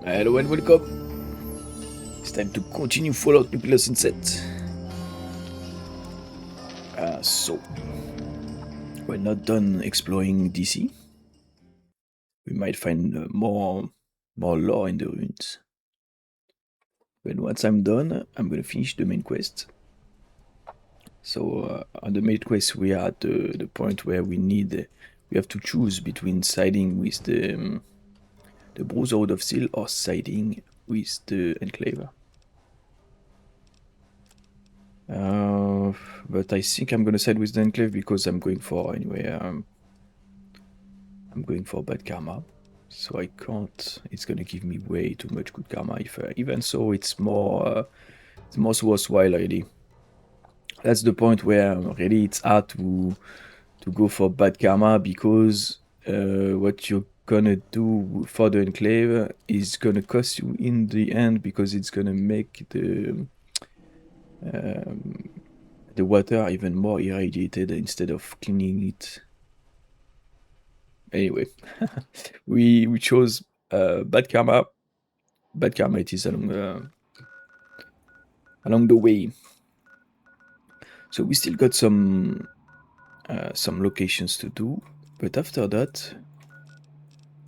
Hello and welcome. It's time to continue Fallout Nuclear Sunset. So, we're not done exploring DC. We might find more lore in the ruins. But once I'm done, I'm gonna finish the main quest. So, on the main quest, we are at the point where we have to choose between siding with the Brotherhood of Steel or siding with the Enclave. But I think I'm gonna side with the Enclave because I'm going for I'm going for bad karma, so I can't. It's gonna give me way too much good karma. If even so, it's more worthwhile really. That's the point where really it's hard to go for bad karma because what you're gonna do for the Enclave is gonna cost you in the end because it's gonna make the water even more irradiated instead of cleaning it. Anyway, we chose bad karma. Bad karma it is along the way. So we still got some locations to do, but after that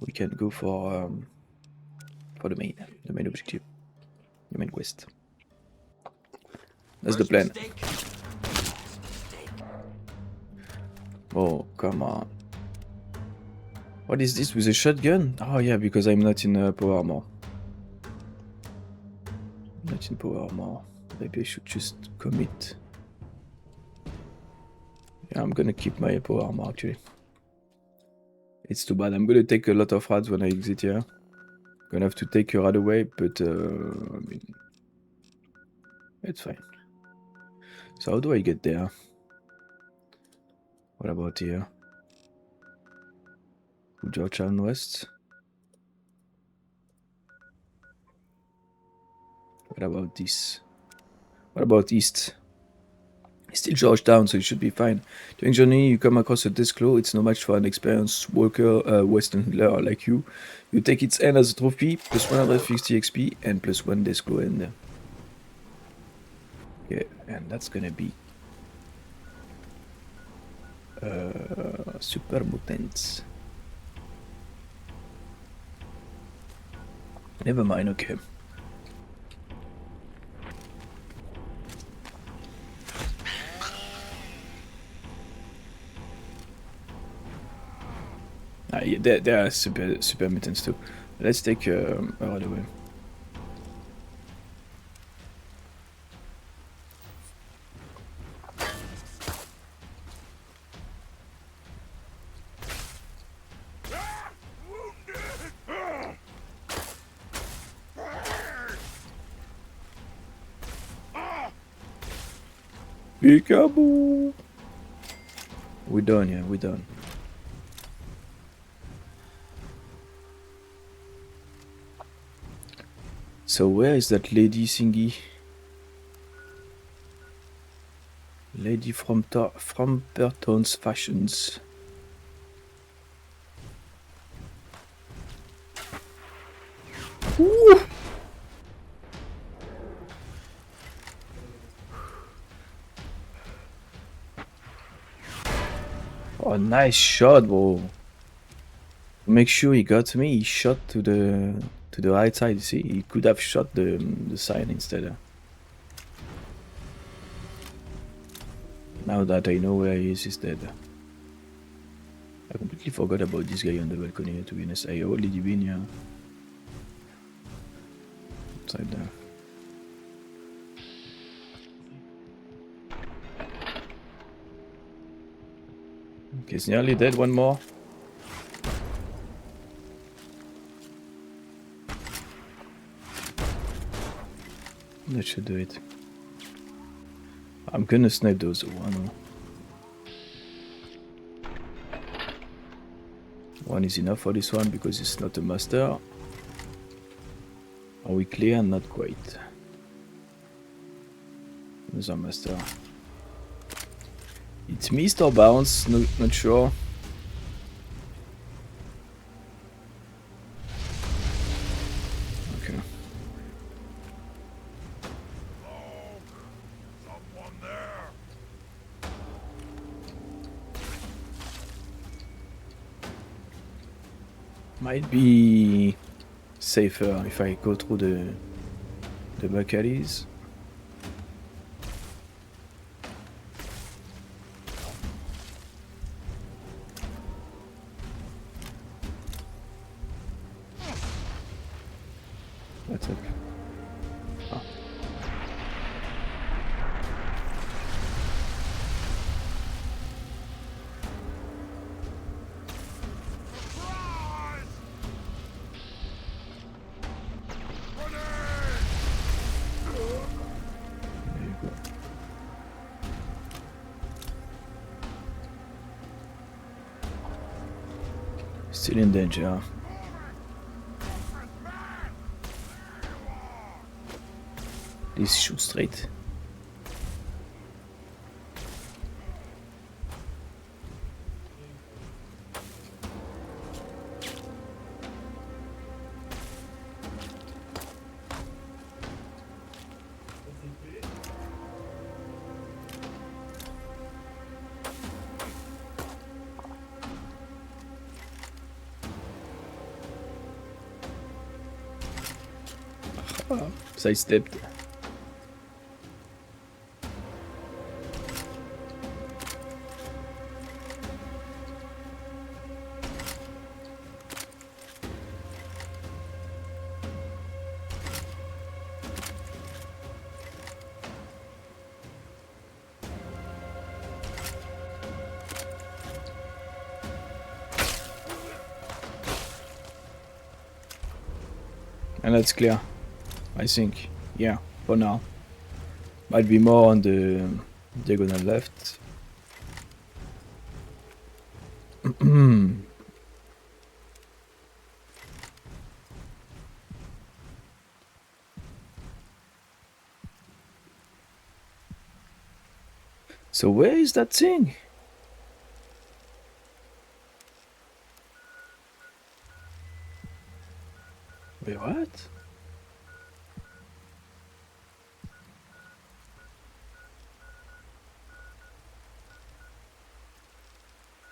we can go for the main objective, the main quest. That's the plan. Oh, come on. What is this with a shotgun? Oh yeah, because I'm not in power armor. Not in power armor. Maybe I should just commit. Yeah, I'm gonna keep my power armor actually. It's too bad. I'm gonna take a lot of rads when I exit here. Gonna have to take a rad away, but I mean, it's fine. So how do I get there? What about here? Georgetown West. What about this? What about East? It's still Georgetown, so it should be fine. During journey, you come across a desk claw. It's no match for an experienced worker, Western handler like you. You take its end as a trophy, plus 150 XP, and plus 1 desk claw end. Yeah, and that's gonna be super mutant. Never mind, okay. Yeah, there are super mutants too. Let's take right away. Peekaboo! We're done, yeah, we're done. So where is that lady thingy? Lady from Frumperton's Fashions. Ooh. Oh, nice shot, bro. Make sure he got me. He shot to the right side. See, he could have shot the sign instead. Now that I know where he is, he's dead. I completely forgot about this guy on the balcony, to be honest. I already been here. Outside there. Okay, he's nearly dead. One more. That should do it. I'm gonna snipe those one. One is enough for this one because it's not a master. Are we clear? Not quite. Another master. It's missed or bounce? No, not sure. Might be safer if I go through the back alleys. What's up? Ah. There you go. Still in danger. Please shoot straight. Sidestepped. And that's clear, I think. Yeah, for now. Might be more on the diagonal left. So where is that thing? Wait, what?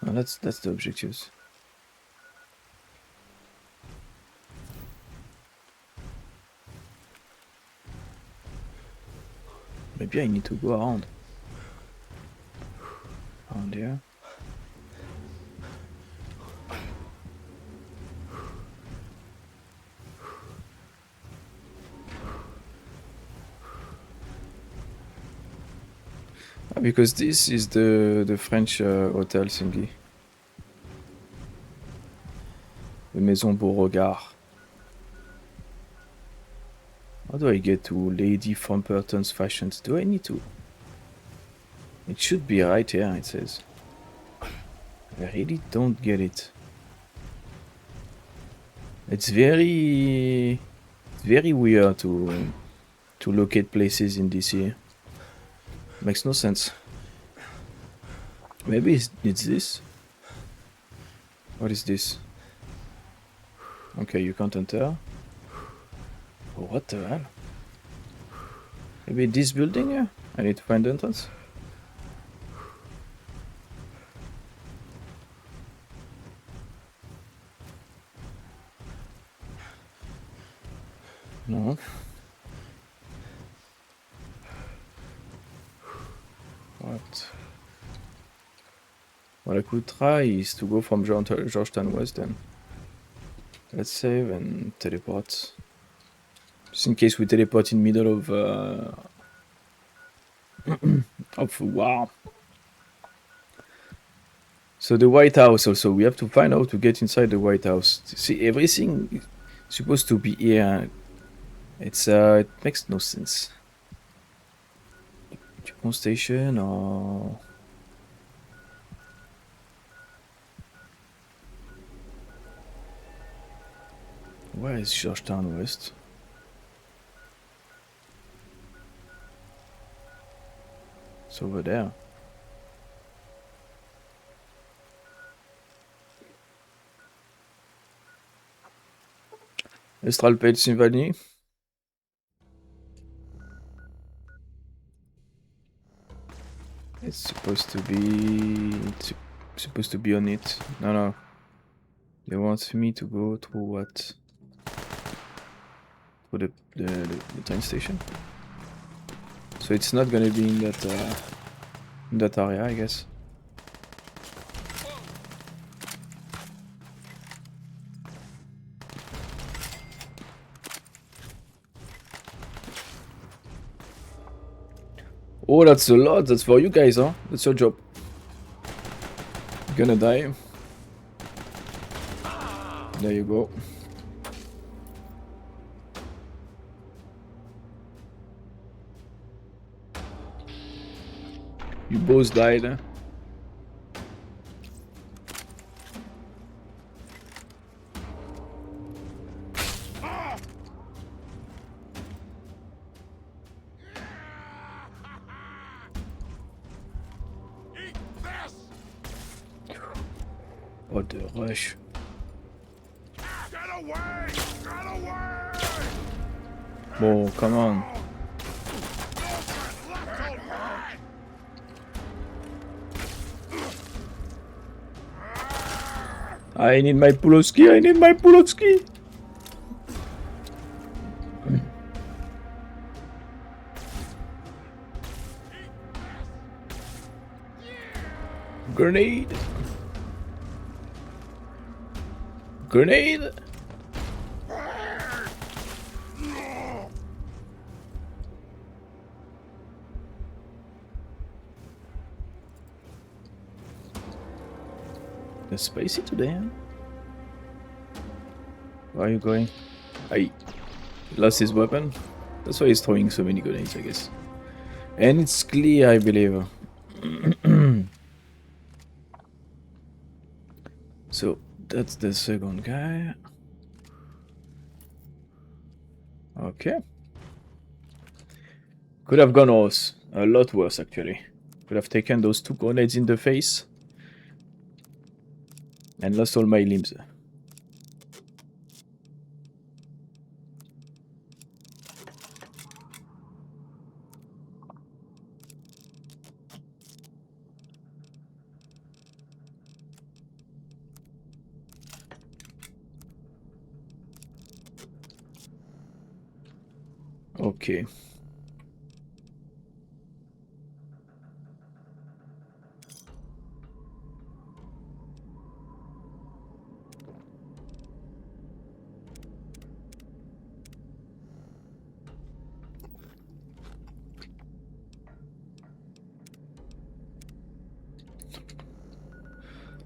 Oh, that's the objectives. Maybe I need to go around. Around here. Ah, because this is the French hotel thingy. The Maison Beauregard. How do I get to Lady Frumperton's fashions? Do I need to? It should be right here, it says. I really don't get it. It's very weird to locate places in DC. Makes no sense. Maybe it's this? What is this? Okay, you can't enter. Oh, what the hell? Maybe this building here? I need to find the entrance. No. What? What I could try is to go from Georgetown West then. Let's save and teleport. Just in case we teleport in middle of wow. So the White House also, we have to find out to get inside the White House. See, everything is supposed to be here. It's it makes no sense. Dupont Station or where is Georgetown West? It's over there. Astral Pennsylvania. It's supposed to be on it. No. They want me to go through what? Through the train station? So it's not gonna be in that area, I guess. Oh, that's a lot. That's for you guys, huh? That's your job. Gonna die. There you go. You both died. Huh? What the rush? Get away! Get away! Oh, come on. I need my Pulowski. I need my Pulowski. Grenade. Grenade. It's spicy today, huh? Where are you going? He lost his weapon. That's why he's throwing so many grenades, I guess. And it's clear, I believe. So that's the second guy. Okay. Could have gone worse. A lot worse, actually. Could have taken those 2 grenades in the face. And lost all my limbs. Okay.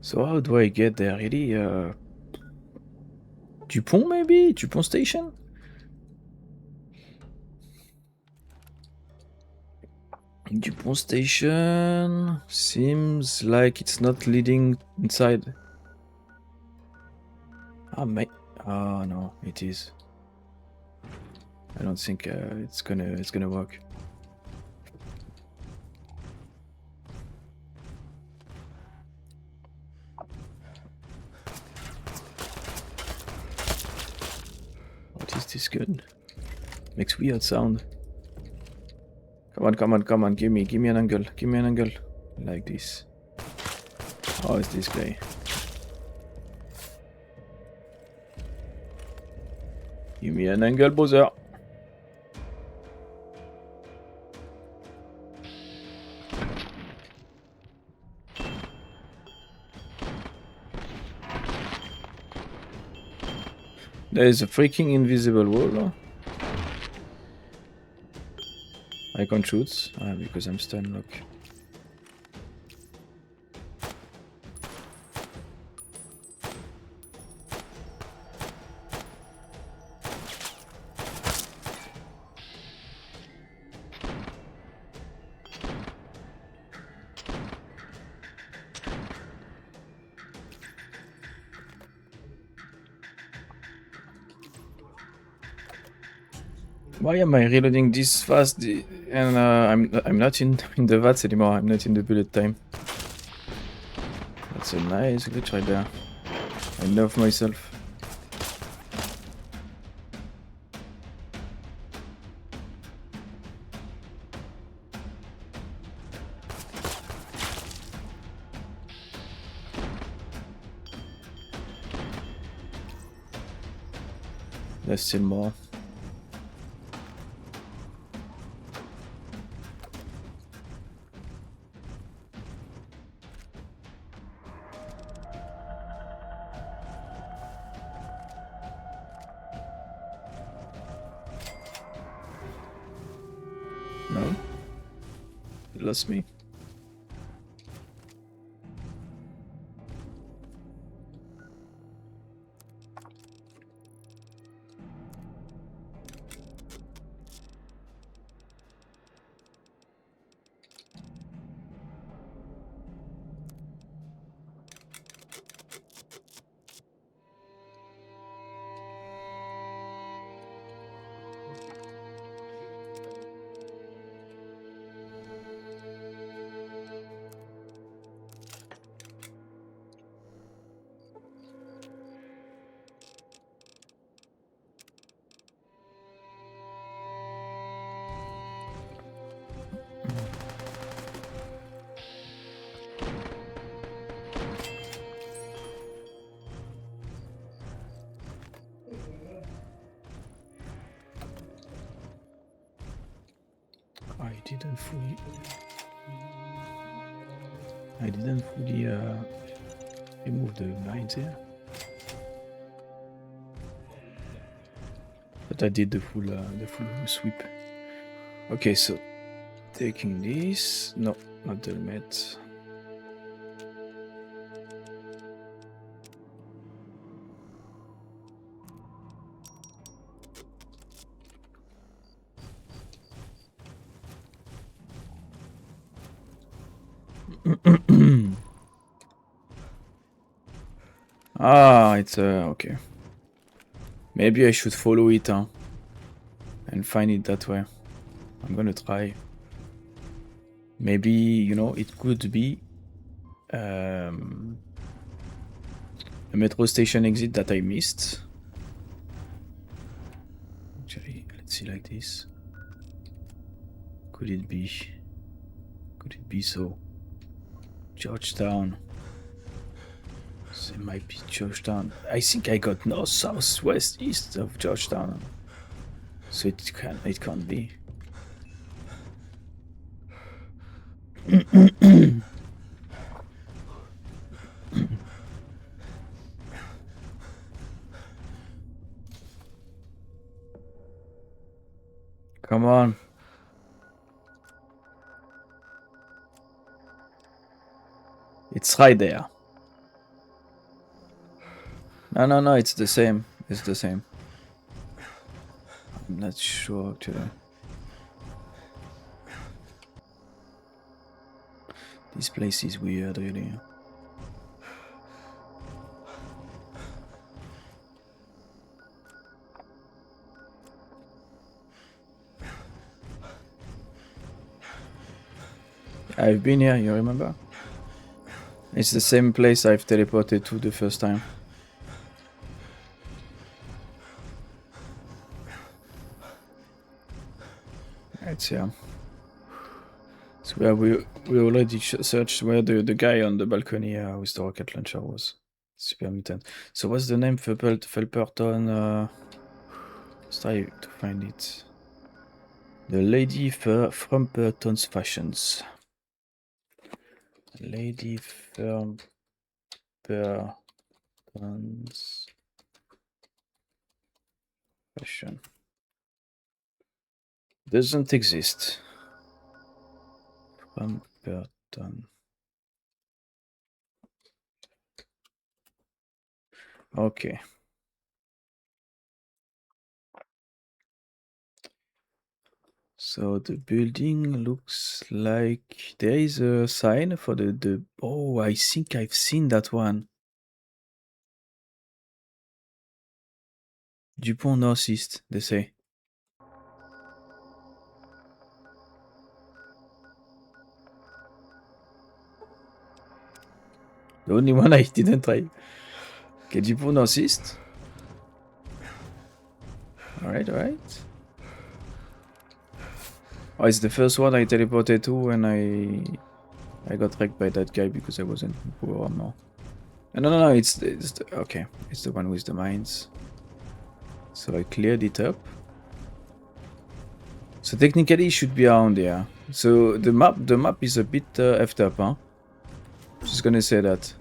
So how do I get there? Really? Dupont, maybe? Dupont station? Dupont station seems like it's not leading inside. Ah, oh no, it is. I don't think it's gonna work. What is this gun? Makes weird sound. Come on, come on, come on, give me an angle, give me an angle. Like this. Oh, it's this guy. Give me an angle, Bowser. There is a freaking invisible wall. I can't shoot because I'm stun lock. Why am I reloading this fast? And I'm not in the VATS anymore. I'm not in the bullet time. That's a nice glitch right there. I love myself. There's still more. No? You lost me. I didn't fully remove the lines here. But I did the full sweep. Okay, so taking this. No, not the helmet. Ah, it's okay. Maybe I should follow it, huh? And find it that way. I'm gonna try. Maybe, you know, it could be a metro station exit that I missed. Actually, let's see like this. Could it be? Could it be so? Georgetown. So it might be Georgetown. I think I got north, south, west, east of Georgetown. So it can't be. Come on. It's right there. No, it's the same. It's the same. I'm not sure actually. This place is weird, really. I've been here, you remember? It's the same place I've teleported to the first time. It's here. It's where we already searched where the guy on the balcony with the rocket launcher was. Super mutant. So what's the name? Frumperton. Let's try to find it. The Lady Frumperton's Fashions. Lady Frumperton's Fashion. Doesn't exist. Frumperton. Okay. So the building looks like there is a sign for the oh, I think I've seen that one. Dupont Northeast, they say. The only one I didn't try. Okay, Dupont Northeast. Alright. Oh, it's the first one I teleported to and I got wrecked by that guy because I wasn't poor armor. No, it's the, okay. It's the one with the mines. So I cleared it up. So technically it should be around there. So the map is a bit effed up, huh? Just gonna say that.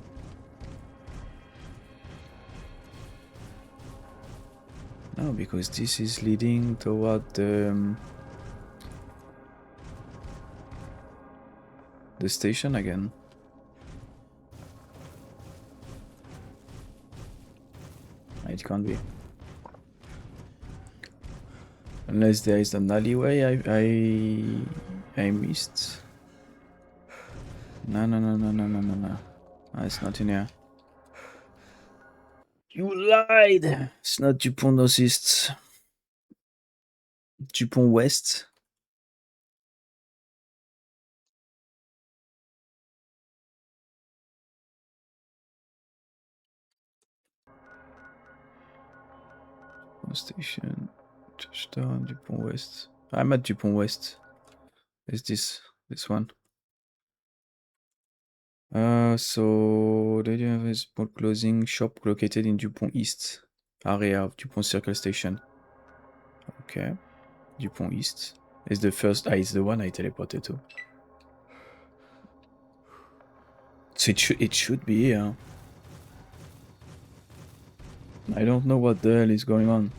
No, because this is leading toward the station again. It can't be. Unless there is an alleyway I missed. No. It's not in here. You lied! It's not Dupont Nord-Est. Dupont West. Station. Touchdown, Dupont West. I'm at Dupont West. Is this one? So they have a small clothing shop located in Dupont East area of Dupont Circle Station. Okay, Dupont East is the first. It's the one I teleported to. So it should be here. I don't know what the hell is going on.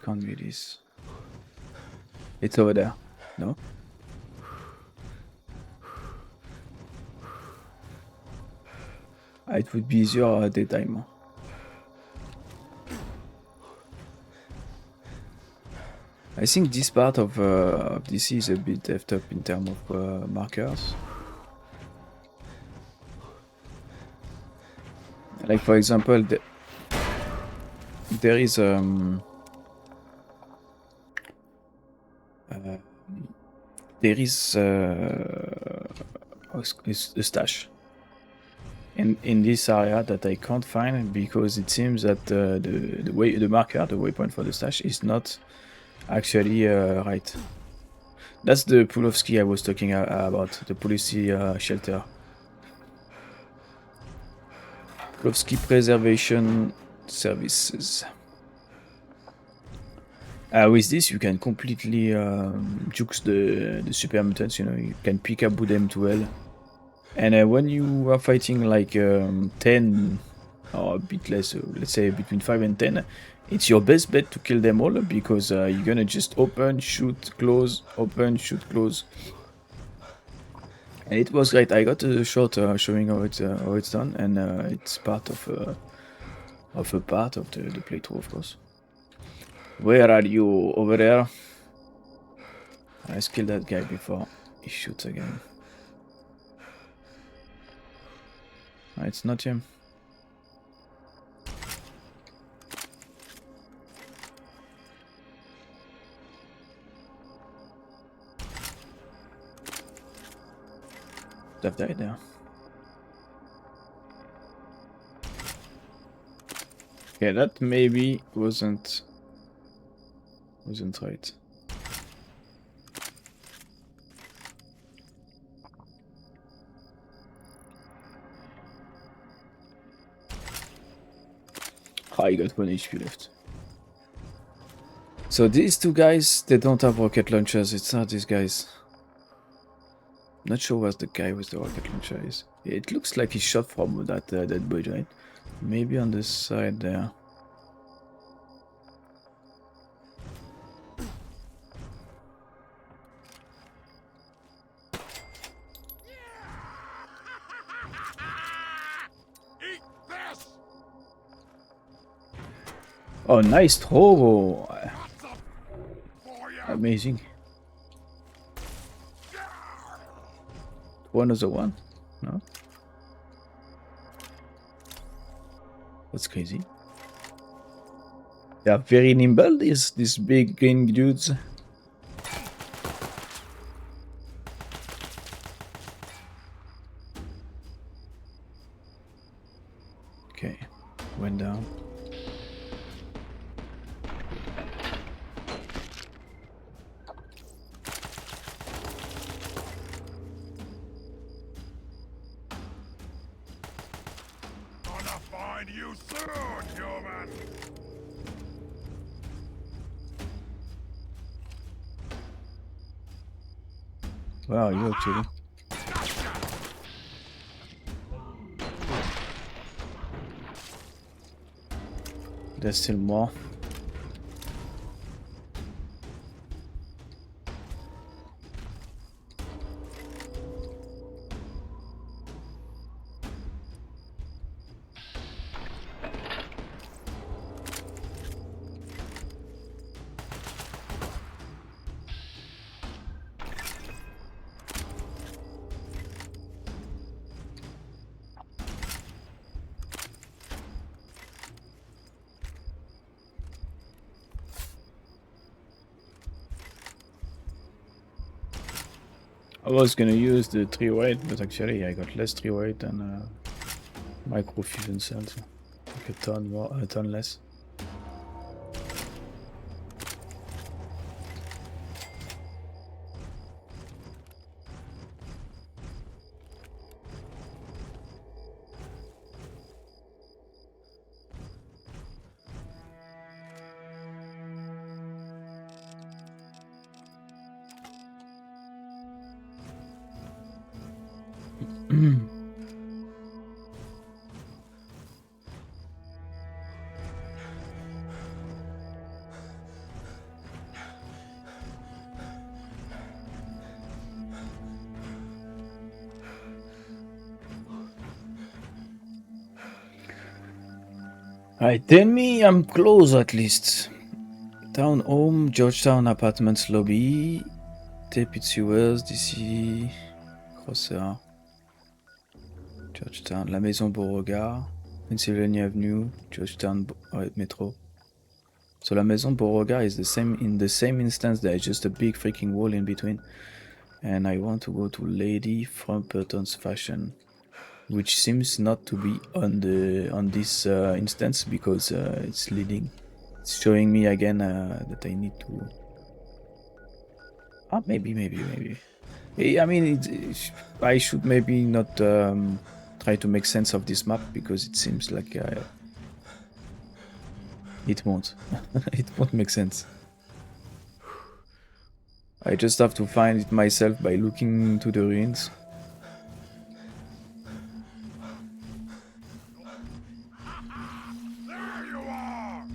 Can't be this. It's over there. No? It would be easier at the time. I think this part of DC is a bit effed up in terms of markers. Like for example, there is a stash in this area that I can't find because it seems that the waypoint for the stash is not actually right. That's the Pulowski I was talking about, the policy shelter. Pulowski Preservation Services. With this, you can completely jukes the super mutants. You know, you can pick up them to hell. And when you are fighting like 10 or a bit less, let's say between 5 and 10, it's your best bet to kill them all because you're gonna just open, shoot, close, open, shoot, close. And it was great. I got a shot showing how it's done, and it's part of a part of the playthrough, of course. Where are you? Over there? I killed that guy before he shoots again. It's not him. I've died there. Okay, that maybe wasn't right. I got 1 HP left. So these two guys, they don't have rocket launchers. It's not these guys. Not sure what the guy with the rocket launcher is. It looks like he shot from that bridge, right? Maybe on the side there. Oh, nice throw! Amazing. One is a one? No? That's crazy. They are very nimble, these big green dudes. Okay, went down. Gonna find you soon, human! Where are you actually? There's still more. I was gonna use the 3 weight, but actually I got less 3 weight and microfusion cells. Like a ton less. Alright, tell me I'm close at least. Town home, Georgetown apartments lobby, Tepid Sewers, DC, Crosser, Georgetown, La Maison Beauregard, Pennsylvania Avenue, Georgetown Metro. So La Maison Beauregard is the same in the same instance. There is just a big freaking wall in between, and I want to go to Lady Frumperton's fashion, which seems not to be on this instance because it's leading. It's showing me again that I need to. Ah, maybe. I mean, I should maybe not try to make sense of this map because it seems like it won't. It won't make sense. I just have to find it myself by looking to the ruins. There you are!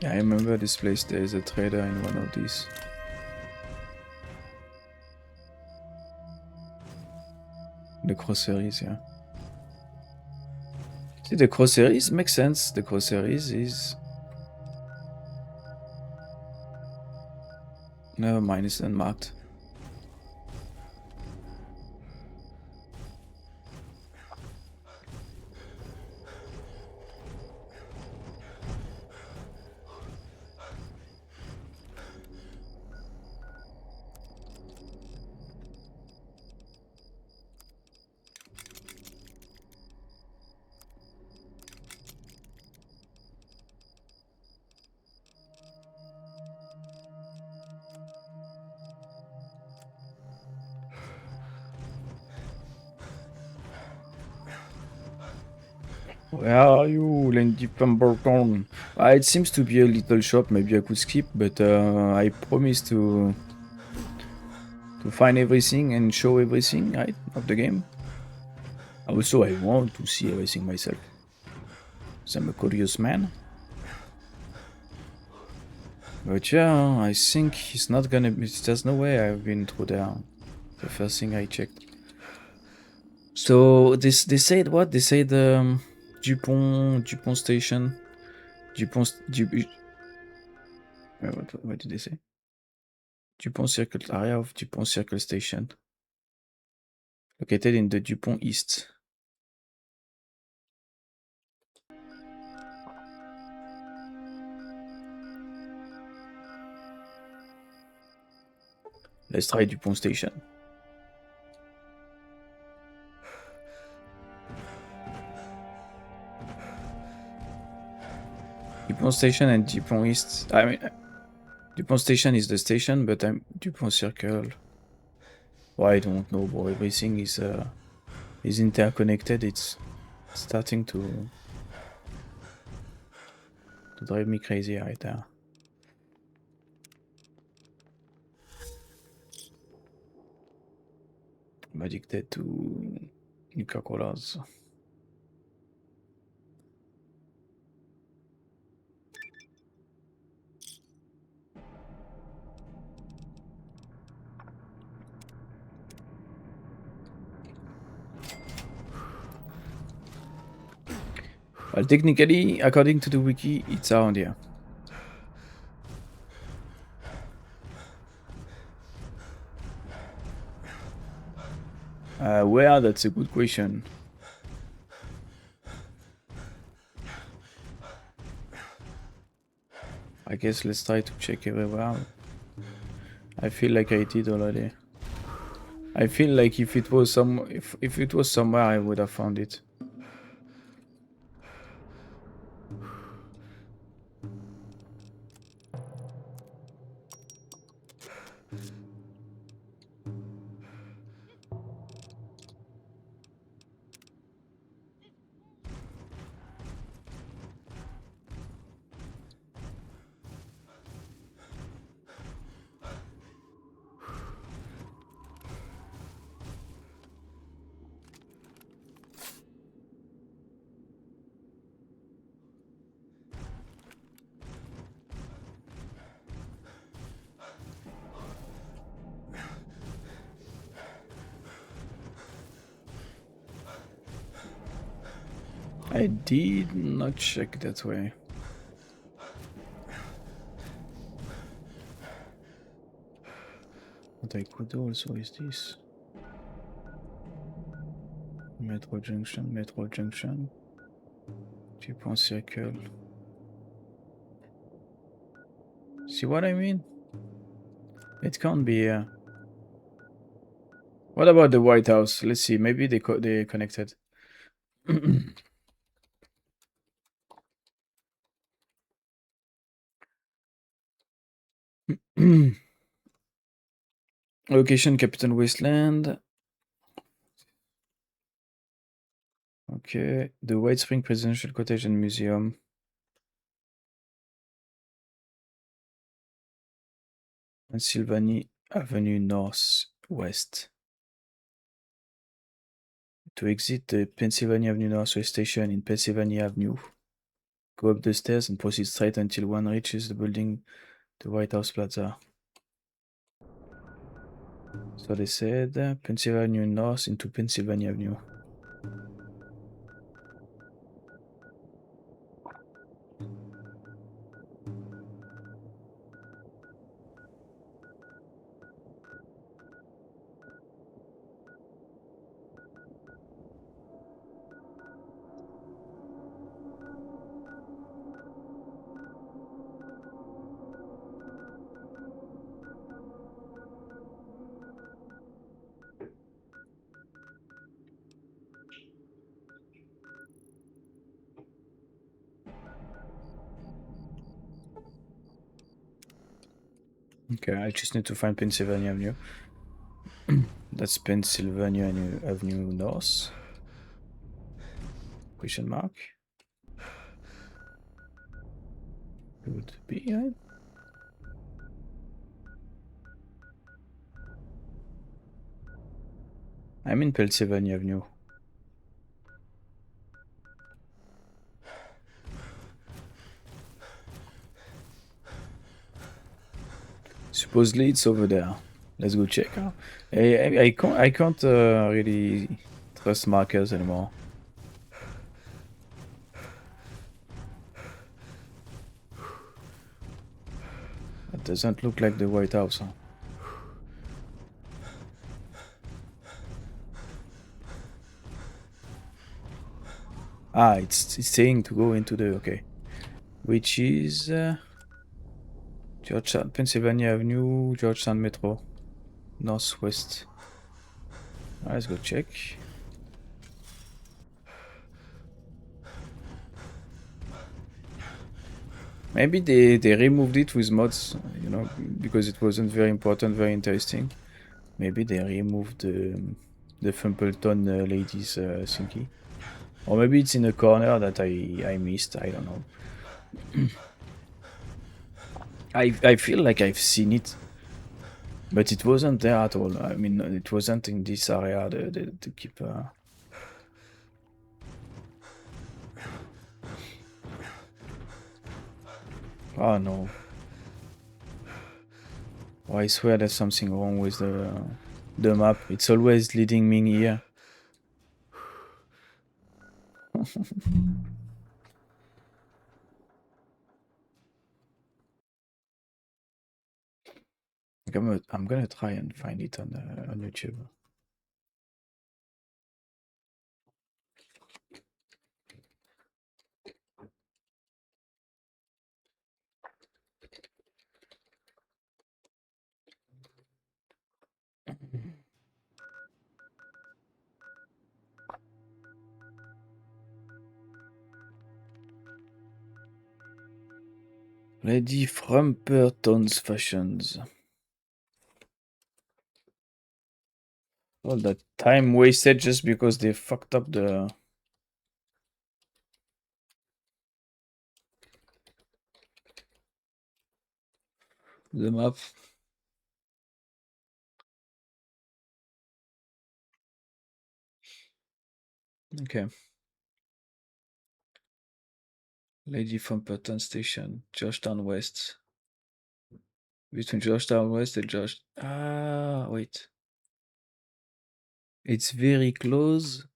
Yeah, I remember this place. There is a trader in one of these. The groceries, yeah. See, the groceries make sense. The groceries is... Never mind, it's unmarked. Where are you, Landy Pemberton? It seems to be a little shop. Maybe I could skip, but I promise to find everything and show everything, right, of the game. Also, I want to see everything myself. So I'm a curious man. But yeah, I think it's not gonna be... There's no way I've been through there. The first thing I checked. So they said what? They said Dupont station. What did they say? Dupont Circle area of Dupont Circle Station. Located in the Dupont East. Let's try Dupont Station. Dupont Station and Dupont East. I mean, Dupont Station is the station, but I'm Dupont Circle. Well, I don't know, bro. Everything is interconnected. It's starting to drive me crazy right there. I'm addicted to Coca-Colas. Well, technically, according to the wiki, it's around here. Where? That's a good question. I guess let's try to check everywhere. I feel like I did already. I feel like if it was if it was somewhere, I would have found it. I did not check that way. What I could do also is this. Metro Junction. Dupont Circle. See what I mean? It can't be here. What about the White House? Let's see. Maybe they connected. Location: Capital Wasteland. Okay. The White Spring Presidential Cottage and Museum. Pennsylvania Avenue Northwest. To exit the Pennsylvania Avenue Northwest station in Pennsylvania Avenue, go up the stairs and proceed straight until one reaches the building, the White House Plaza. So they said Pennsylvania North into Pennsylvania Avenue. Okay, I just need to find Pennsylvania Avenue. That's Pennsylvania Avenue North. Question mark. Could be, right? I'm in Pennsylvania Avenue. Supposedly it's over there. Let's go check. Huh? I can't really trust markers anymore. That doesn't look like the White House. Huh? Ah, it's saying to go into the okay, which is Georgetown, Pennsylvania Avenue, Georgetown Metro, northwest. Let's go check. Maybe they removed it with mods, you know, because it wasn't very important, very interesting. Maybe they removed the Frumperton ladies thingy. Or maybe it's in a corner that I missed, I don't know. I feel like I've seen it, but it wasn't there at all. I mean, it wasn't in this area, the keeper. Oh no. Oh, I swear there's something wrong with the map. It's always leading me here. I'm gonna try and find it on YouTube. Lady Frumperton's fashions. All that time wasted just because they fucked up the map. Okay. Lady Frumperton Station, Georgetown West. Between Georgetown West and George. Ah, wait. It's very close.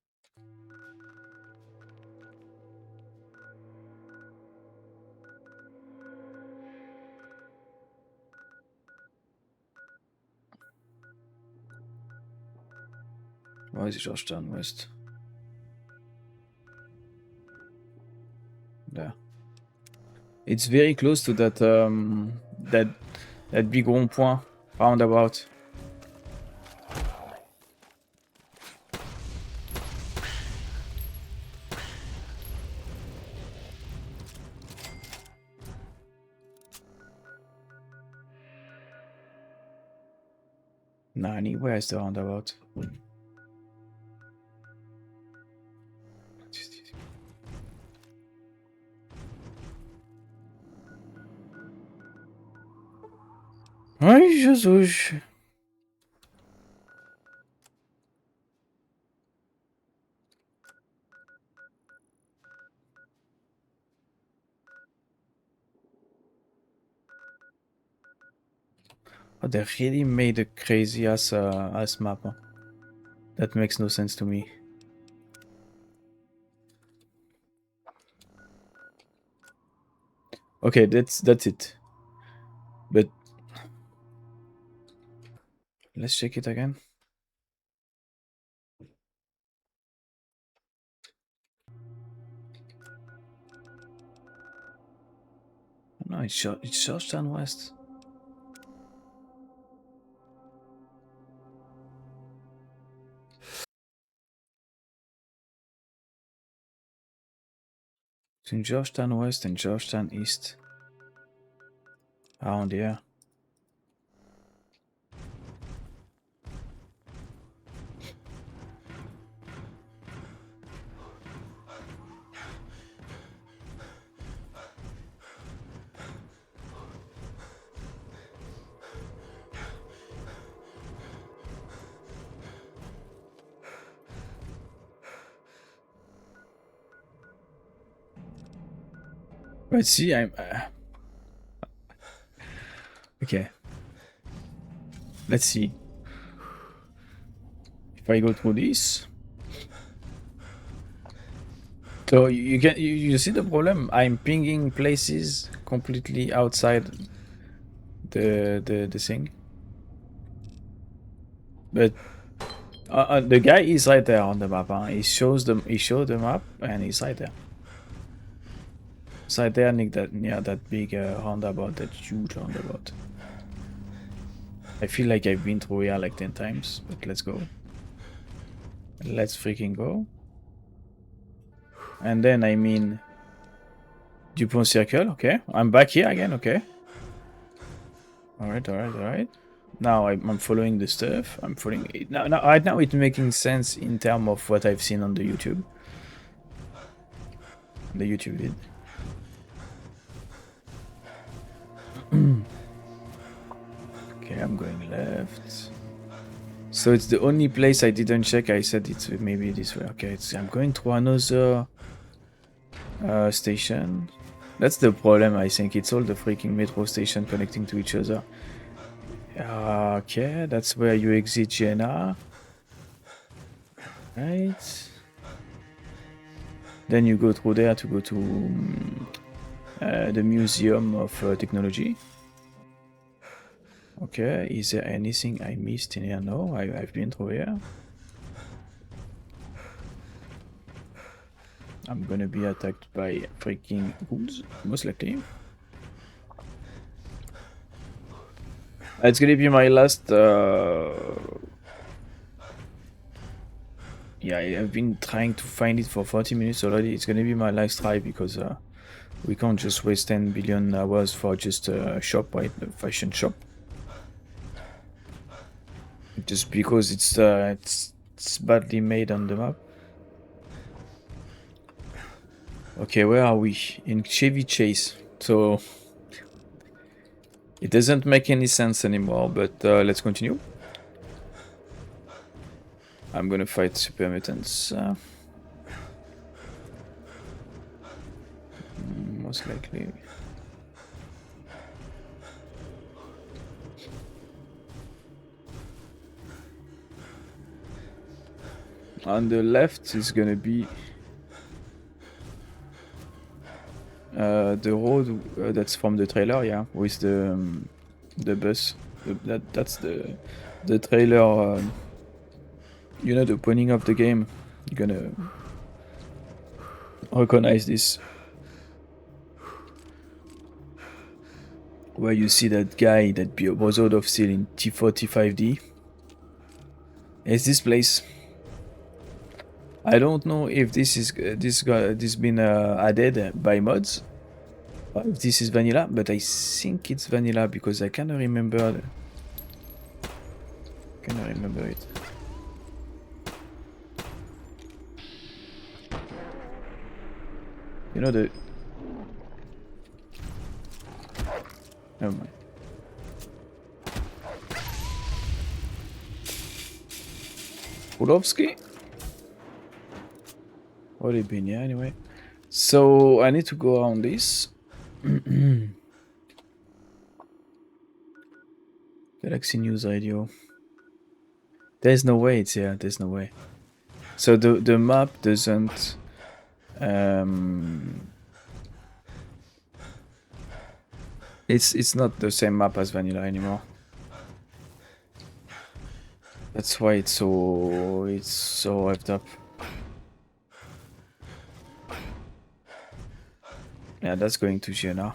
Why is Georgetown West? There. It's very close to that big rond-point roundabout. Nani, where is the roundabout? Ai, Jesus. Oh, they really made a crazy ass map. Huh? That makes no sense to me. Okay, that's it. But let's check it again. No, it's Georgetown West. Between Georgetown West and Georgetown East. Around here. But see, I'm okay. Let's see. If I go through this. So you see the problem? I'm pinging places completely outside the thing. But The guy is right there on the map. Huh? He showed the map, and he's right there. It's right there, Nick. That big roundabout, that huge roundabout. I feel like I've been through here like 10 times, but let's go. Let's freaking go. And then I mean, Dupont Circle. Okay, I'm back here again. Okay. All right. Now I'm following the stuff. I'm following it. Now, right now it's making sense in terms of what I've seen on the YouTube. The YouTube vid. Okay, I'm going left. So it's the only place I didn't check. I said it's maybe this way. Okay, I'm going to another station. That's the problem, I think. It's all the freaking metro station connecting to each other. Okay, that's where you exit Jena. Right. Then you go through there to go to the Museum of Technology. Okay, is there anything I missed in here? No, I've been through here. I'm gonna be attacked by freaking ghouls, most likely. It's gonna be my last... Yeah, I've been trying to find it for 40 minutes already. It's gonna be my last try because we can't just waste 10 billion hours for just a shop, right? A fashion shop. Just because it's badly made on the map. Okay, where are we? In Chevy Chase. So it doesn't make any sense anymore, but let's continue. I'm gonna fight super mutants. Most likely. On the left is gonna be the road that's from the trailer, yeah, with the bus. That's the trailer. You know, the opening of the game. You're gonna recognize this, where you see that guy that was out of steel in T45D. It's this place. I don't know if this been added by mods, or if this is vanilla, but I think it's vanilla because I cannot remember. Cannot remember it. You know the... Never mind. Pulowski? What it been, yeah, anyway. So I need to go around this. Galaxy News Radio. There's no way it's here, there's no way. So the map doesn't... It's not the same map as vanilla anymore. That's why it's so revved up. Yeah, that's going to Jena.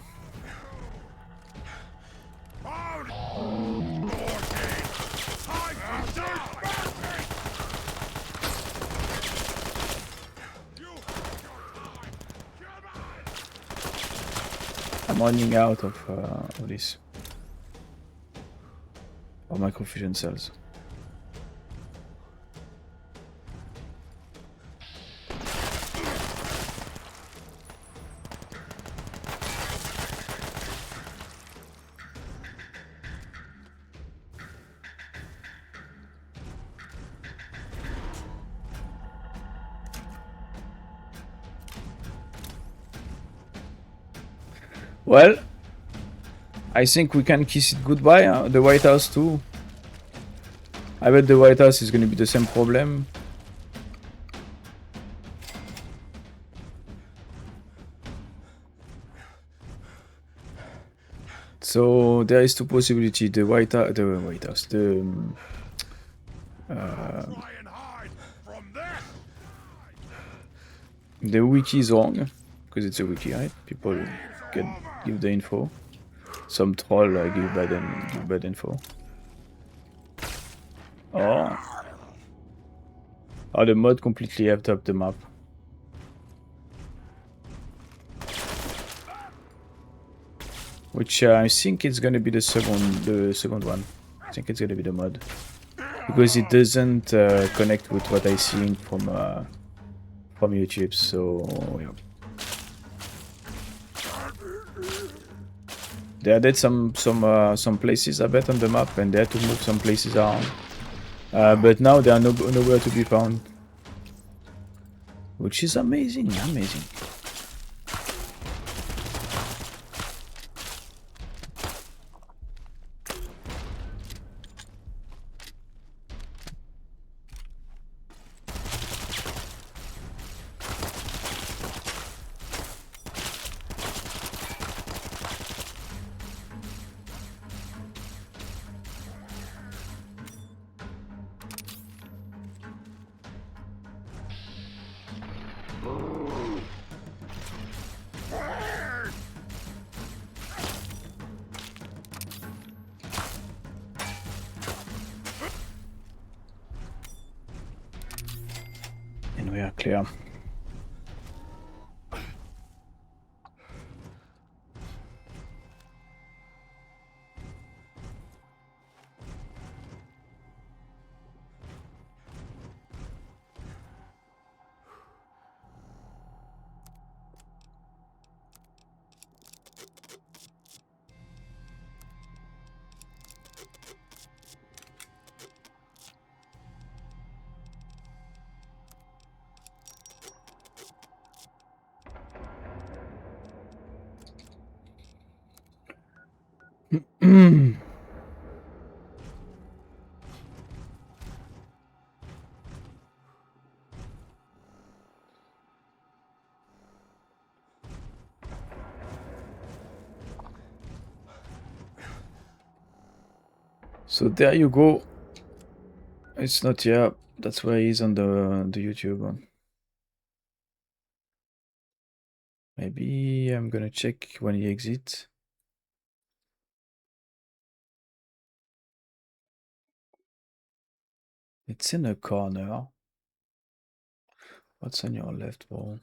I'm running out of this. Of microfusion cells. Well, I think we can kiss it goodbye. The White House too. I bet the White House is going to be the same problem. So there is two possibilities: the White House, The wiki is wrong, because it's a wiki, right? People can give the info. Some troll give bad info. Oh. Oh, the mod completely effed up the map. Which I think it's gonna be the second one. I think it's gonna be the mod. Because it doesn't connect with what I see from YouTube, so yeah. They added some places I bet on the map, and they had to move some places around. But now they are nowhere to be found, which is amazing, amazing. And we are clear. So there you go. It's not, yeah, that's why he's on the YouTube one. Maybe I'm gonna check when he exits. It's in a corner. What's on your left wall?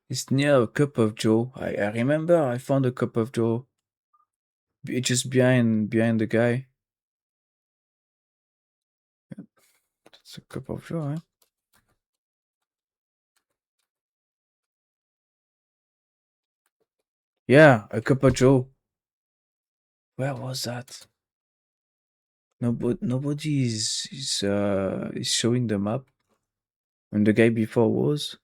It's near a cup of Joe. I remember I found a cup of Joe. It's just behind the guy. It's a cup of Joe, eh? Yeah, a cup of Joe. Where was that? Nobody is showing the map. And the guy before was.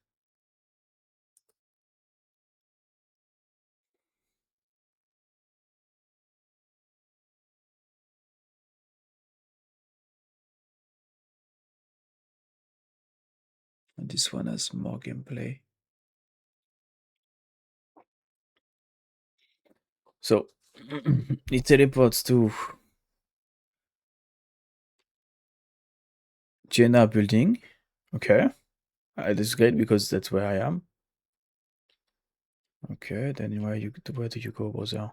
And this one has more gameplay. So it teleports to Jenna building. Okay. That's great because that's where I am. Okay, then where do you go, Bowser?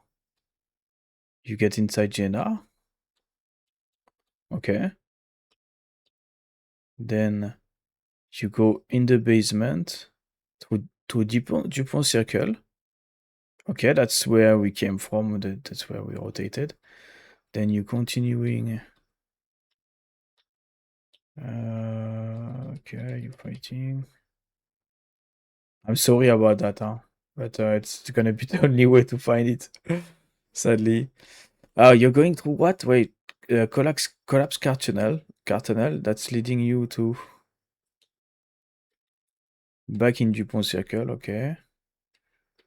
You get inside Jenna. Okay. Then you go in the basement to Dupont Circle. Okay, that's where we came from. That's where we rotated. Then you continuing. Okay, you're fighting. I'm sorry about that, huh? But it's gonna be the only way to find it, sadly. You're going through what? Wait, collapse car tunnel. Car tunnel that's leading you to. Back in Dupont Circle, okay.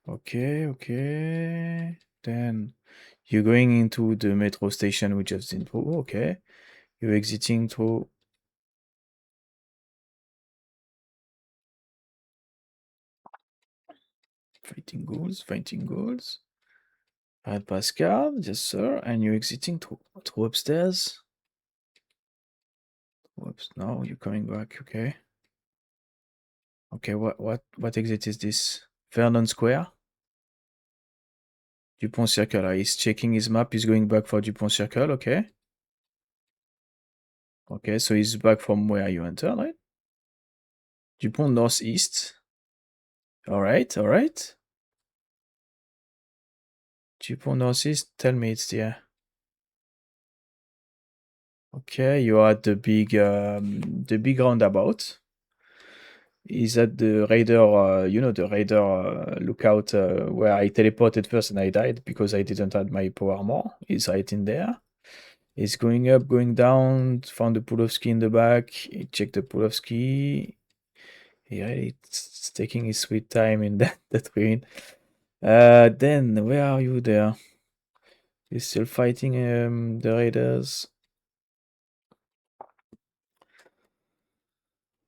Okay. Then you're going into the metro station we just did through, okay. You're exiting through. Fighting ghouls. Red Pascal, yes sir. And you're exiting through upstairs. Whoops, no, you're coming back, okay. Okay, what exit is this? Vernon Square? Dupont Circle. He's checking his map, he's going back for Dupont Circle, okay. Okay, so he's back from where you entered, right? Dupont Northeast. Alright. Dupont Northeast, tell me it's there. Okay, you are at the big roundabout. Is at the radar, the radar lookout where I teleported first and I died because I didn't have my power armor. Is right in there. It's going up, going down, found the Pulowski in the back. He checked the Pulowski. Yeah, it's taking his sweet time in that ruin. Then where are you there? He's still fighting the raiders.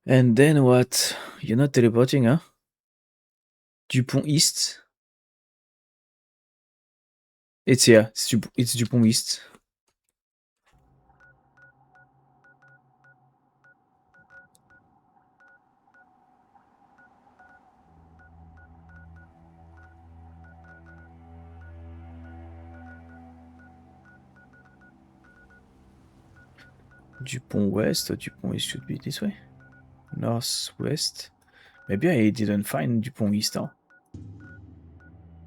And then what? You're not teleporting, huh? Dupont East. It's here. It's Dupont East. Dupont West or Dupont East should be this way. Northwest. Maybe I didn't find Dupont East, huh?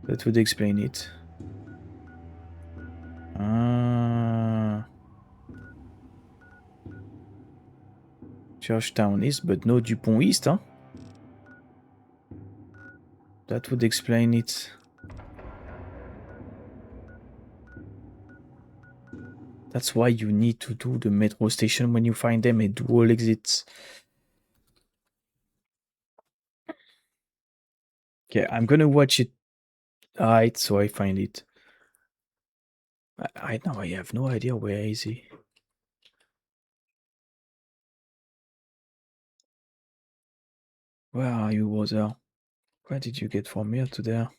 That would explain it. Georgetown East, but no Dupont East, huh? That would explain it. That's why you need to do the metro station when you find them and dual exits. Okay, I'm gonna watch it. Alright, so I find it. I now I have no idea where is he. Where are you, Water? Where did you get from here to there?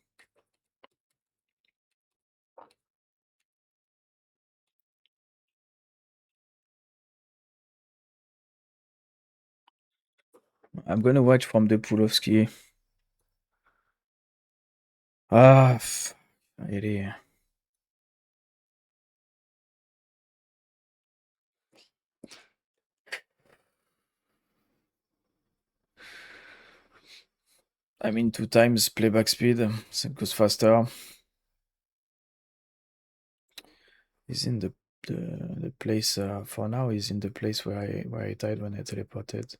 I'm gonna watch from the Pulowski. Really. I mean, 2 times playback speed, so it goes faster. He's in the place for now. He's in the place where I died when I teleported.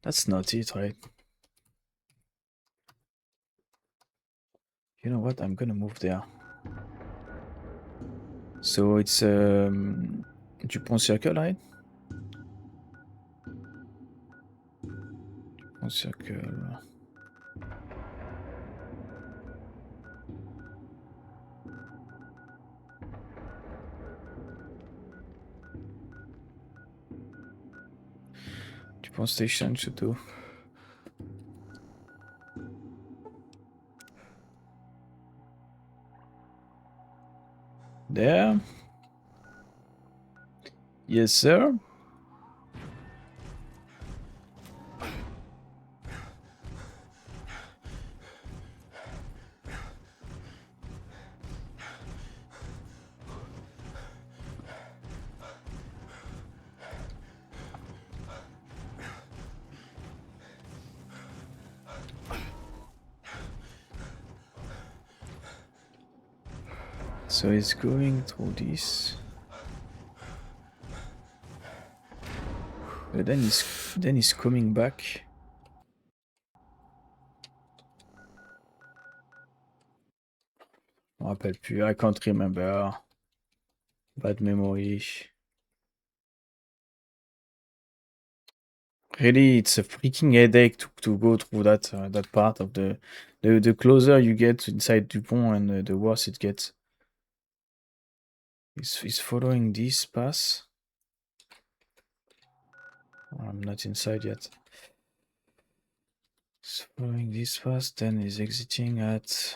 That's not it, right? You know what? I'm gonna move there. So it's Dupont Circle, right? Dupont Circle. Dupont Station should do. There. Yes, sir. So he's going through this. But then he's coming back. Je me rappelle plus. I can't remember. Bad memory. Really, it's a freaking headache to go through that part of the closer you get inside Dupont and the worse it gets. He's following this path. Oh, I'm not inside yet. He's following this path, then he's exiting at.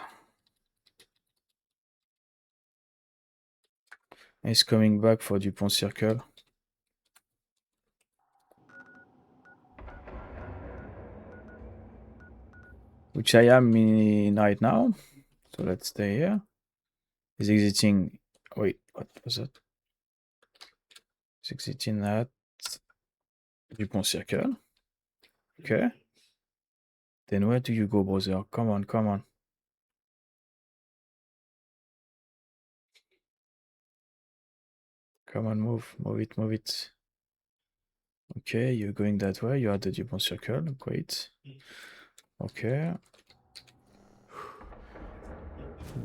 He's coming back for Dupont Circle. Which I am in right now. So let's stay here. He's exiting. Wait, what was that? He's exiting at Dupont Circle. Okay. Then where do you go, brother? Come on, come on. Come on, move it, move it. Okay, you're going that way. You're at the Dupont Circle. Great. Okay.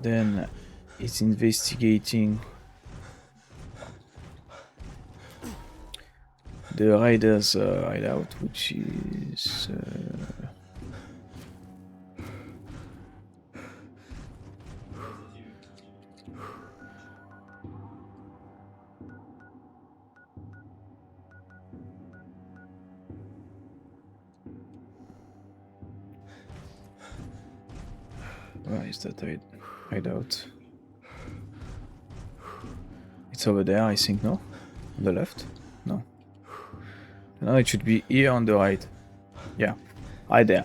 Then it's investigating the Riders hideout, which is where is that hideout? It's over there, I think. No, on the left. No. No, it should be here on the right. Yeah, right there.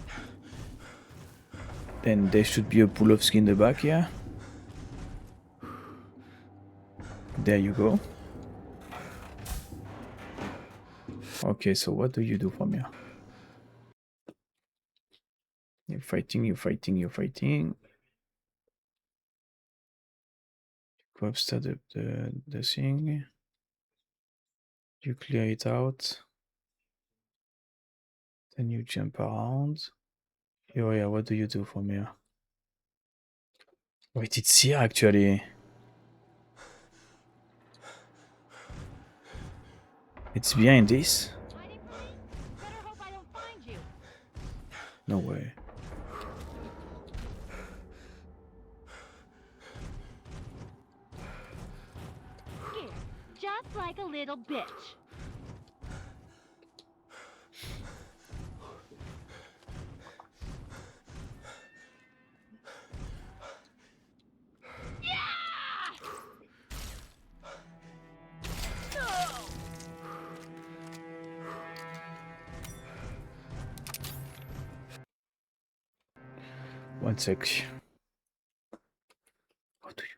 Then there should be a Pulovski in the back here. There you go. Okay, so what do you do from here? You're fighting, you're fighting, you're fighting. Go upstairs the thing. You clear it out. Then you jump around. Oh yeah, what do you do from here? Wait, it's here actually. It's behind this? No way. Scared, just like a little bitch. One sec. What do you?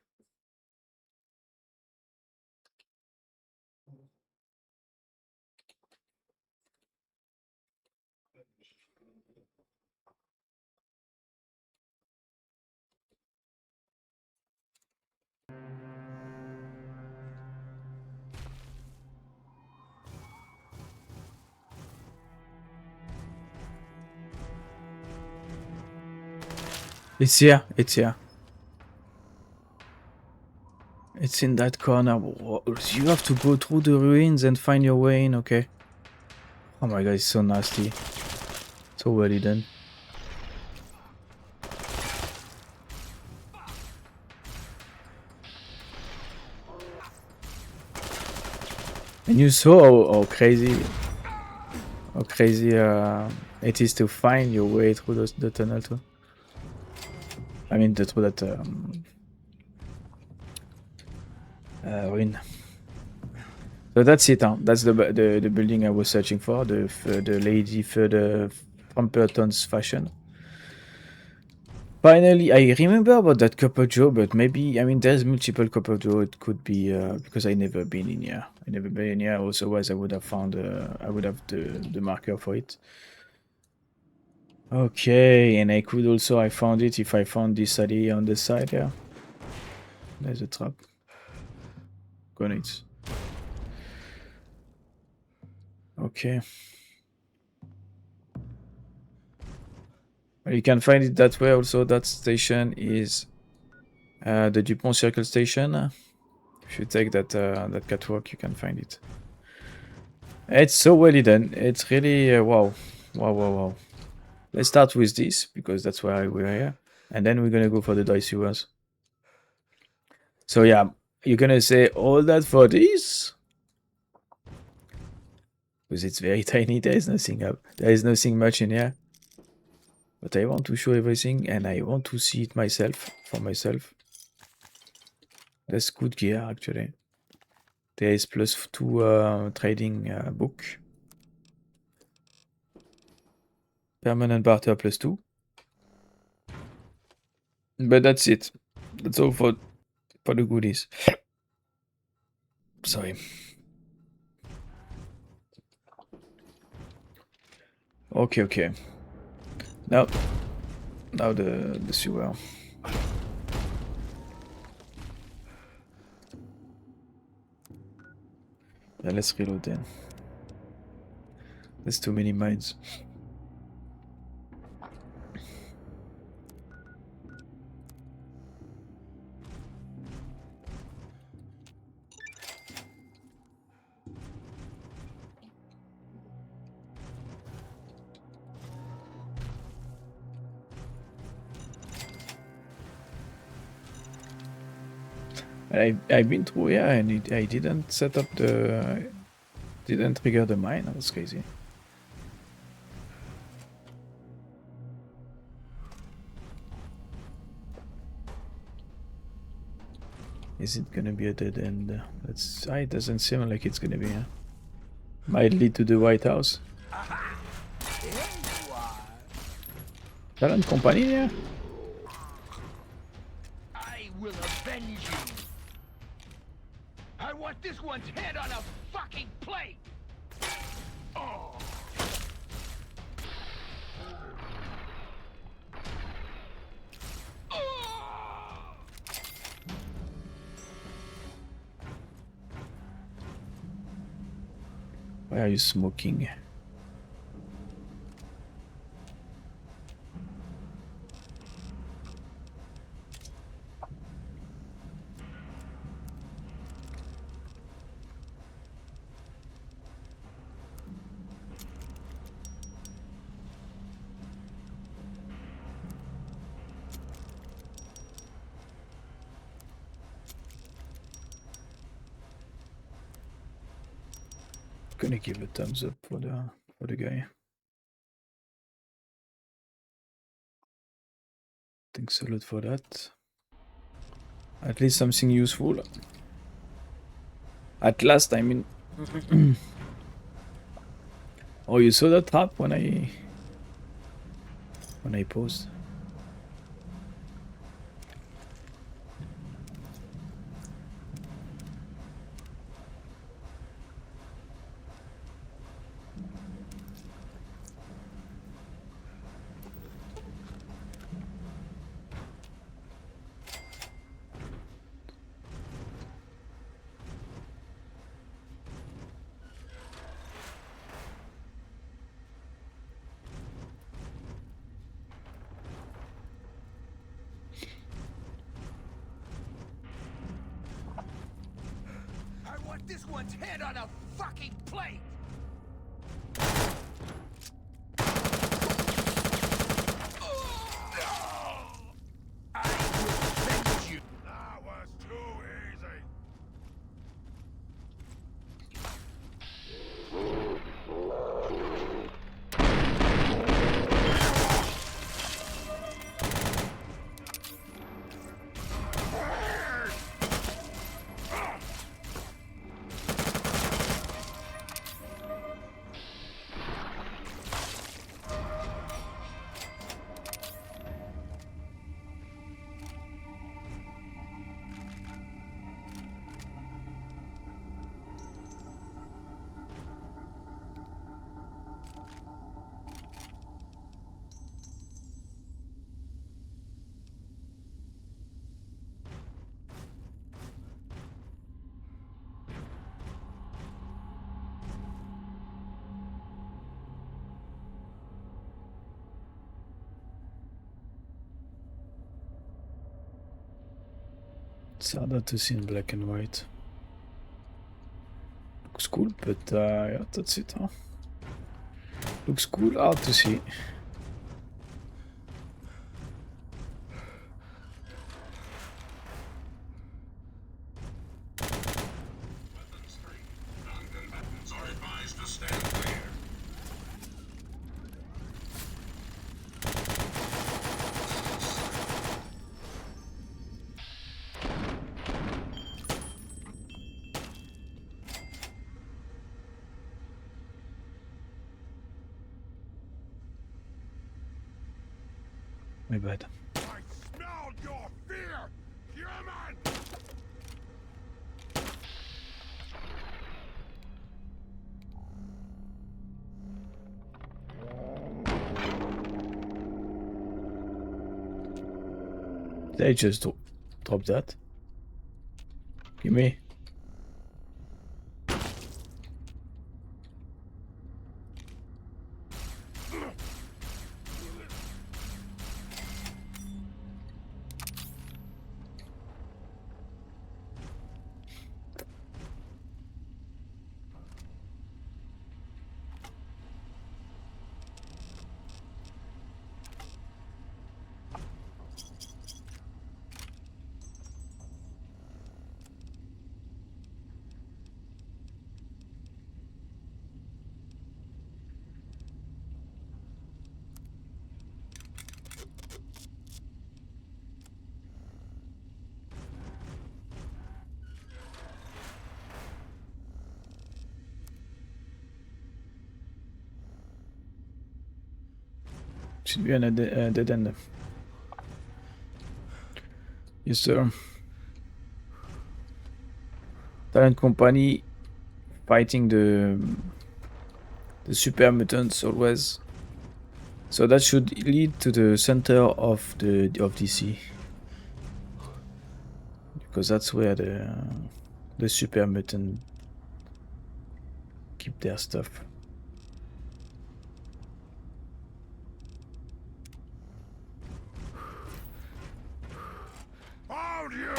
It's here. It's here. It's in that corner. You have to go through the ruins and find your way in, okay? Oh my god, it's so nasty. So well done. And you saw how crazy it is to find your way through the tunnel too. I mean, through that ruin. So that's it. Huh? That's the building I was searching for. The lady for the Frumperton's fashion. Finally, I remember about that Copper Joe, but maybe, I mean, there's multiple Copper Joe. It could be because I never been in here. I never been in here. Otherwise, I would have found. I would have the marker for it. Okay, and I could also. I found it if I found this alley on the side here. There's a trap. Grenades. Okay. You can find it that way also. That station is The Dupont Circle Station. If you take that that catwalk, you can find it. It's so well done. It's really wow, wow, wow, wow. Let's start with this because that's why we're here, and then we're gonna go for the dice sewers. So yeah, you're gonna say all that for this because it's very tiny. There is nothing up. There is nothing much in here. But I want to show everything, and I want to see it myself for myself. That's good gear actually. There is +2 trading book. Permanent barter +2. But that's it. That's all for the goodies. Sorry. Okay, okay. Now the sewer. Yeah, let's reload then. There's too many mines. I've been through here and I didn't set up the didn't trigger the mine. That was crazy. Is it gonna be a dead end? That's it doesn't seem like it's gonna be. Huh? Might lead to the White House. Talent company here? I will avenge you. I want this one's head on a fucking plate. Oh. Why are you smoking? Gonna give a thumbs up for the guy. Thanks a lot for that. At least something useful. At last, I mean. Oh, you saw that trap when I paused. I want this one's head on a fucking plate. I will avenge you. That was too easy. It's harder to see in black and white. Looks cool, but yeah, that's it, huh? Looks cool, hard to see. My bad. I smelled your fear, human! They just drop that. Give me. Should be a dead end. Yes, sir. Talent company fighting the super mutants always. So that should lead to the center of DC, because that's where the super mutant keep their stuff. Found you!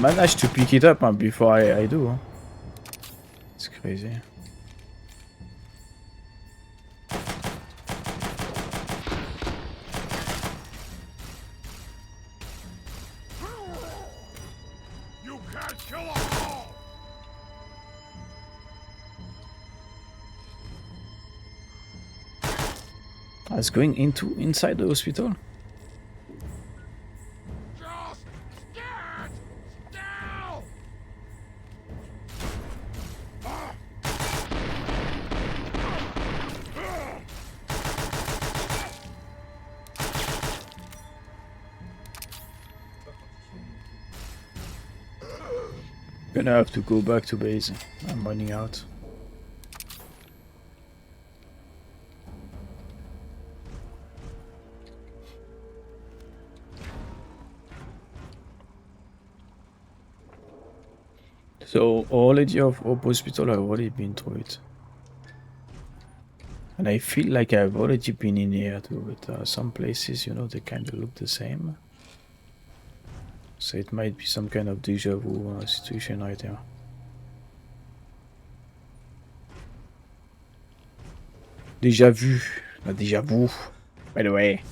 Managed to pick it up before I do. Huh? It's crazy. You can't kill us all! I was going inside the hospital. Just stand still! Gonna have to go back to base. I'm running out. So already of hospital, I've already been through it. And I feel like I've already been in here too, but some places, you know, they kind of look the same. So it might be some kind of deja vu situation right there. Déjà vu, not déjà vu, by the way.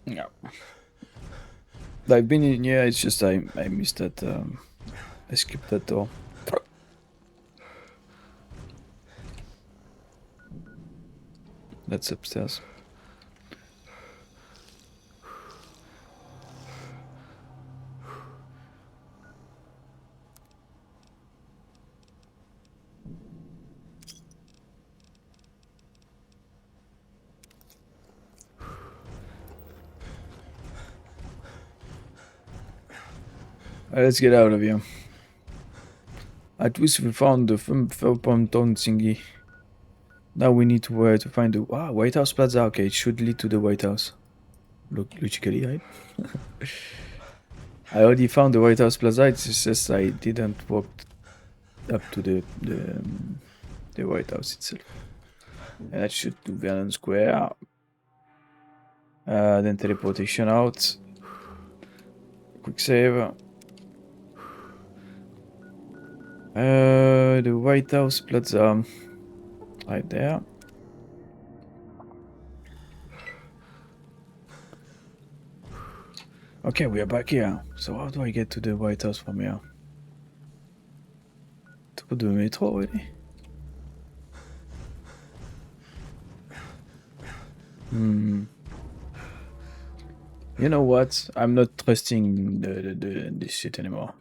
Yeah. I've been in here, it's just I missed that, I skipped that door. That's upstairs. Let's get out of here. At least we found the Frumperton thingy. Now we need to find the White House Plaza. Okay, it should lead to the White House. Logically, right? I already found the White House Plaza. It's just I didn't walk up to the White House itself. And that should do Vernon Square. Then teleportation out. Quick save. The White House Plaza. Right there. Okay, we are back here. So how do I get to the White House from here? To the metro, really? You know what? I'm not trusting this shit anymore.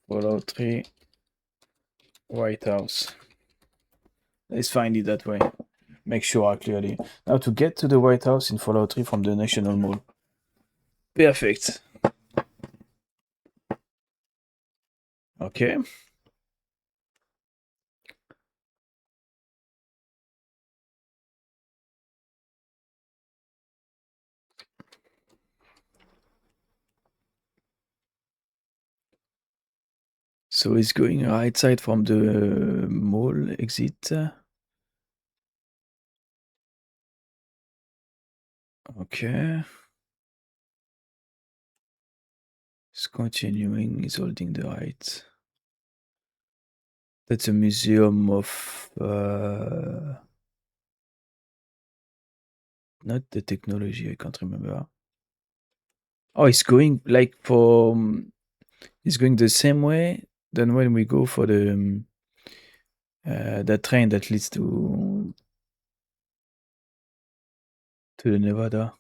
Follow 3. White House. Let's find it that way. Make sure clearly. Now to get to the White House in Fallout 3 from the National Mall. Perfect. Okay. So it's going right side from the mall exit. Okay. It's continuing, it's holding the right. That's a museum of not the technology, I can't remember. Oh, it's going like for it's going the same way than when we go for the that train that leads to the Nevada.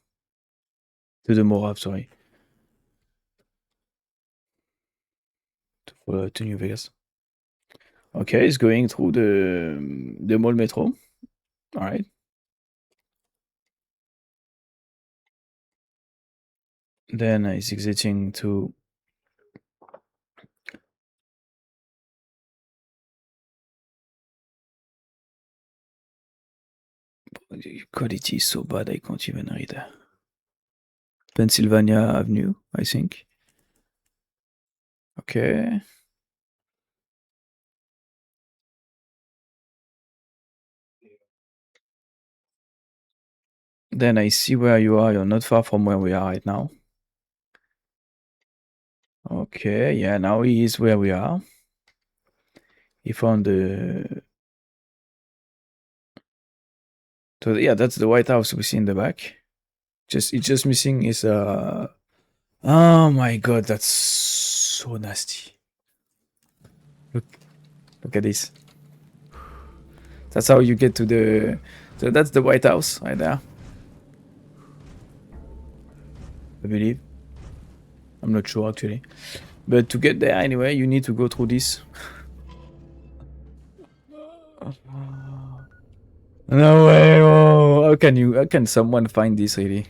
To the Moab, sorry. To New Vegas. Okay, it's going through the mall metro. Alright. Then it's exiting to quality is so bad I can't even read. Pennsylvania Avenue, I think. Okay. Then I see where you are. You're not far from where we are right now. Okay, yeah, now he is where we are. He found the... So yeah, that's the White House we see in the back. It's just missing is oh my god, that's so nasty. Look at this. That's how you get to the... So that's the White House right there. I believe. I'm not sure actually. But to get there anyway, you need to go through this. No way! Oh, how can someone find this really?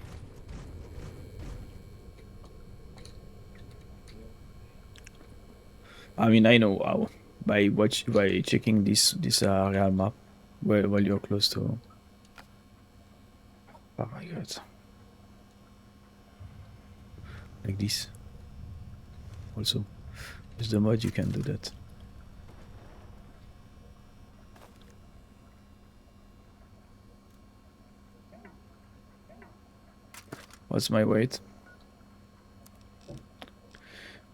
I mean, I know how by checking this real map while you're close to. Oh my god! Like this. Also, with the mod you can do that. What's my weight?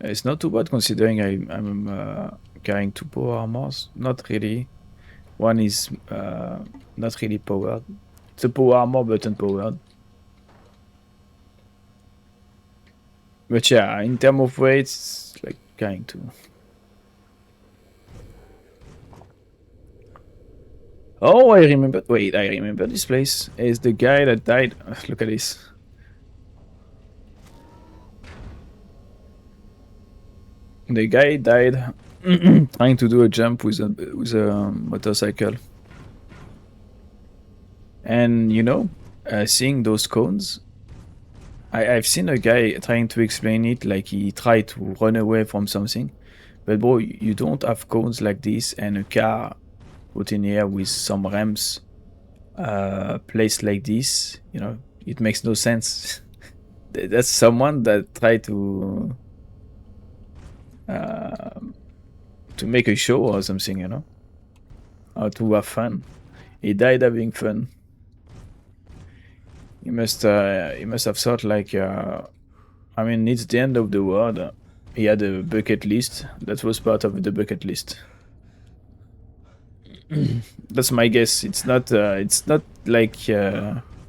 It's not too bad considering I'm carrying 2 power armors. Not really. One is not really powered. It's a power armor button powered. But yeah, in terms of weight, it's like carrying 2. Oh, I remember. Wait, I remember this place. It's the guy that died. Look at this. The guy died trying to do a jump with a motorcycle. And you know, seeing those cones, I've seen a guy trying to explain it like he tried to run away from something. But bro, you don't have cones like this and a car put in here with some ramps placed like this. You know, it makes no sense. That's someone that tried uh, to make a show or something, you know, or to have fun. He died having fun. He must have thought like, I mean, it's the end of the world. He had a bucket list. That was part of the bucket list. That's my guess. It's not like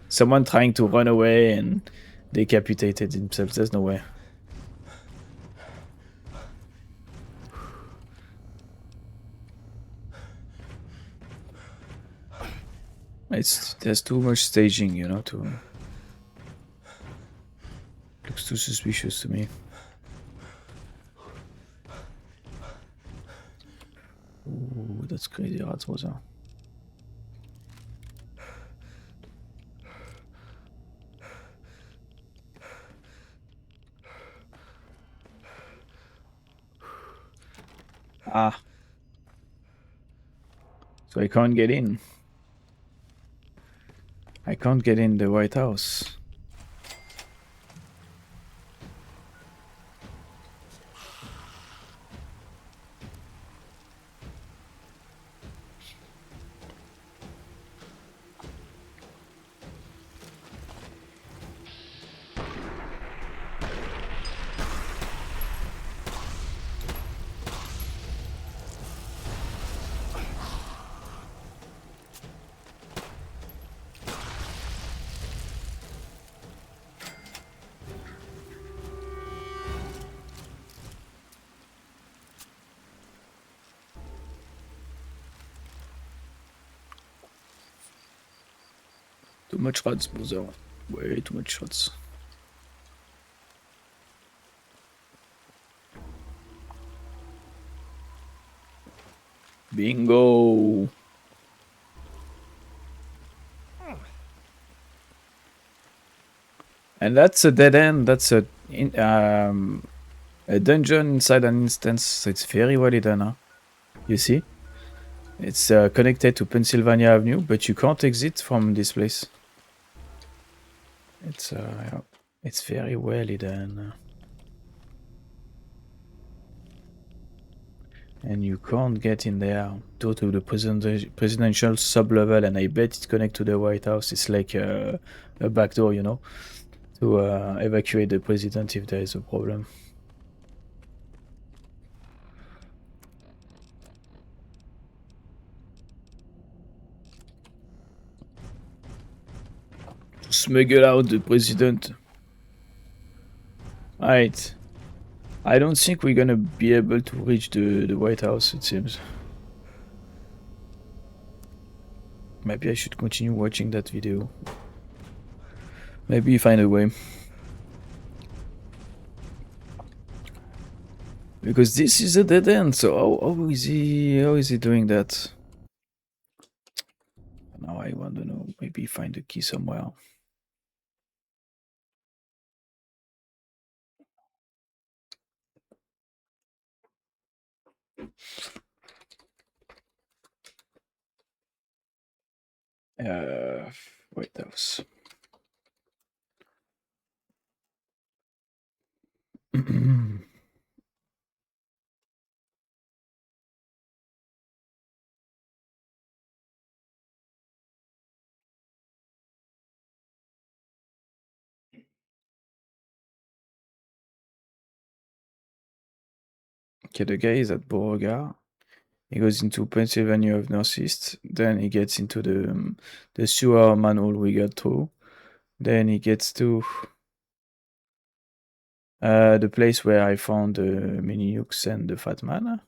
someone trying to run away and decapitated himself. There's no way. There's too much staging, you know. To looks too suspicious to me. Ooh, that's crazy. Ratsrosa. Ah, so I can't get in. I can't get in the White House. Too much rats, brother. Way too much rats. Bingo! And that's a dead end. That's a dungeon inside an instance. It's very well done, huh? You see? It's connected to Pennsylvania Avenue, but you can't exit from this place. Yeah, it's very well done. And you can't get in there due to the presidential sub-level, and I bet it's connected to the White House. It's like a backdoor, you know, to evacuate the president if there is a problem. To smuggle out the president. Alright. I don't think we're gonna be able to reach the White House, it seems. Maybe I should continue watching that video. Maybe find a way. Because this is a dead end, so how is he doing that? Now I want to know, maybe find a key somewhere. White House. Okay, the guy is at Beauregard. He goes into Pennsylvania of Northeast. Then he gets into the sewer manhole we got through. Then he gets to the place where I found the mini nukes and the fat man.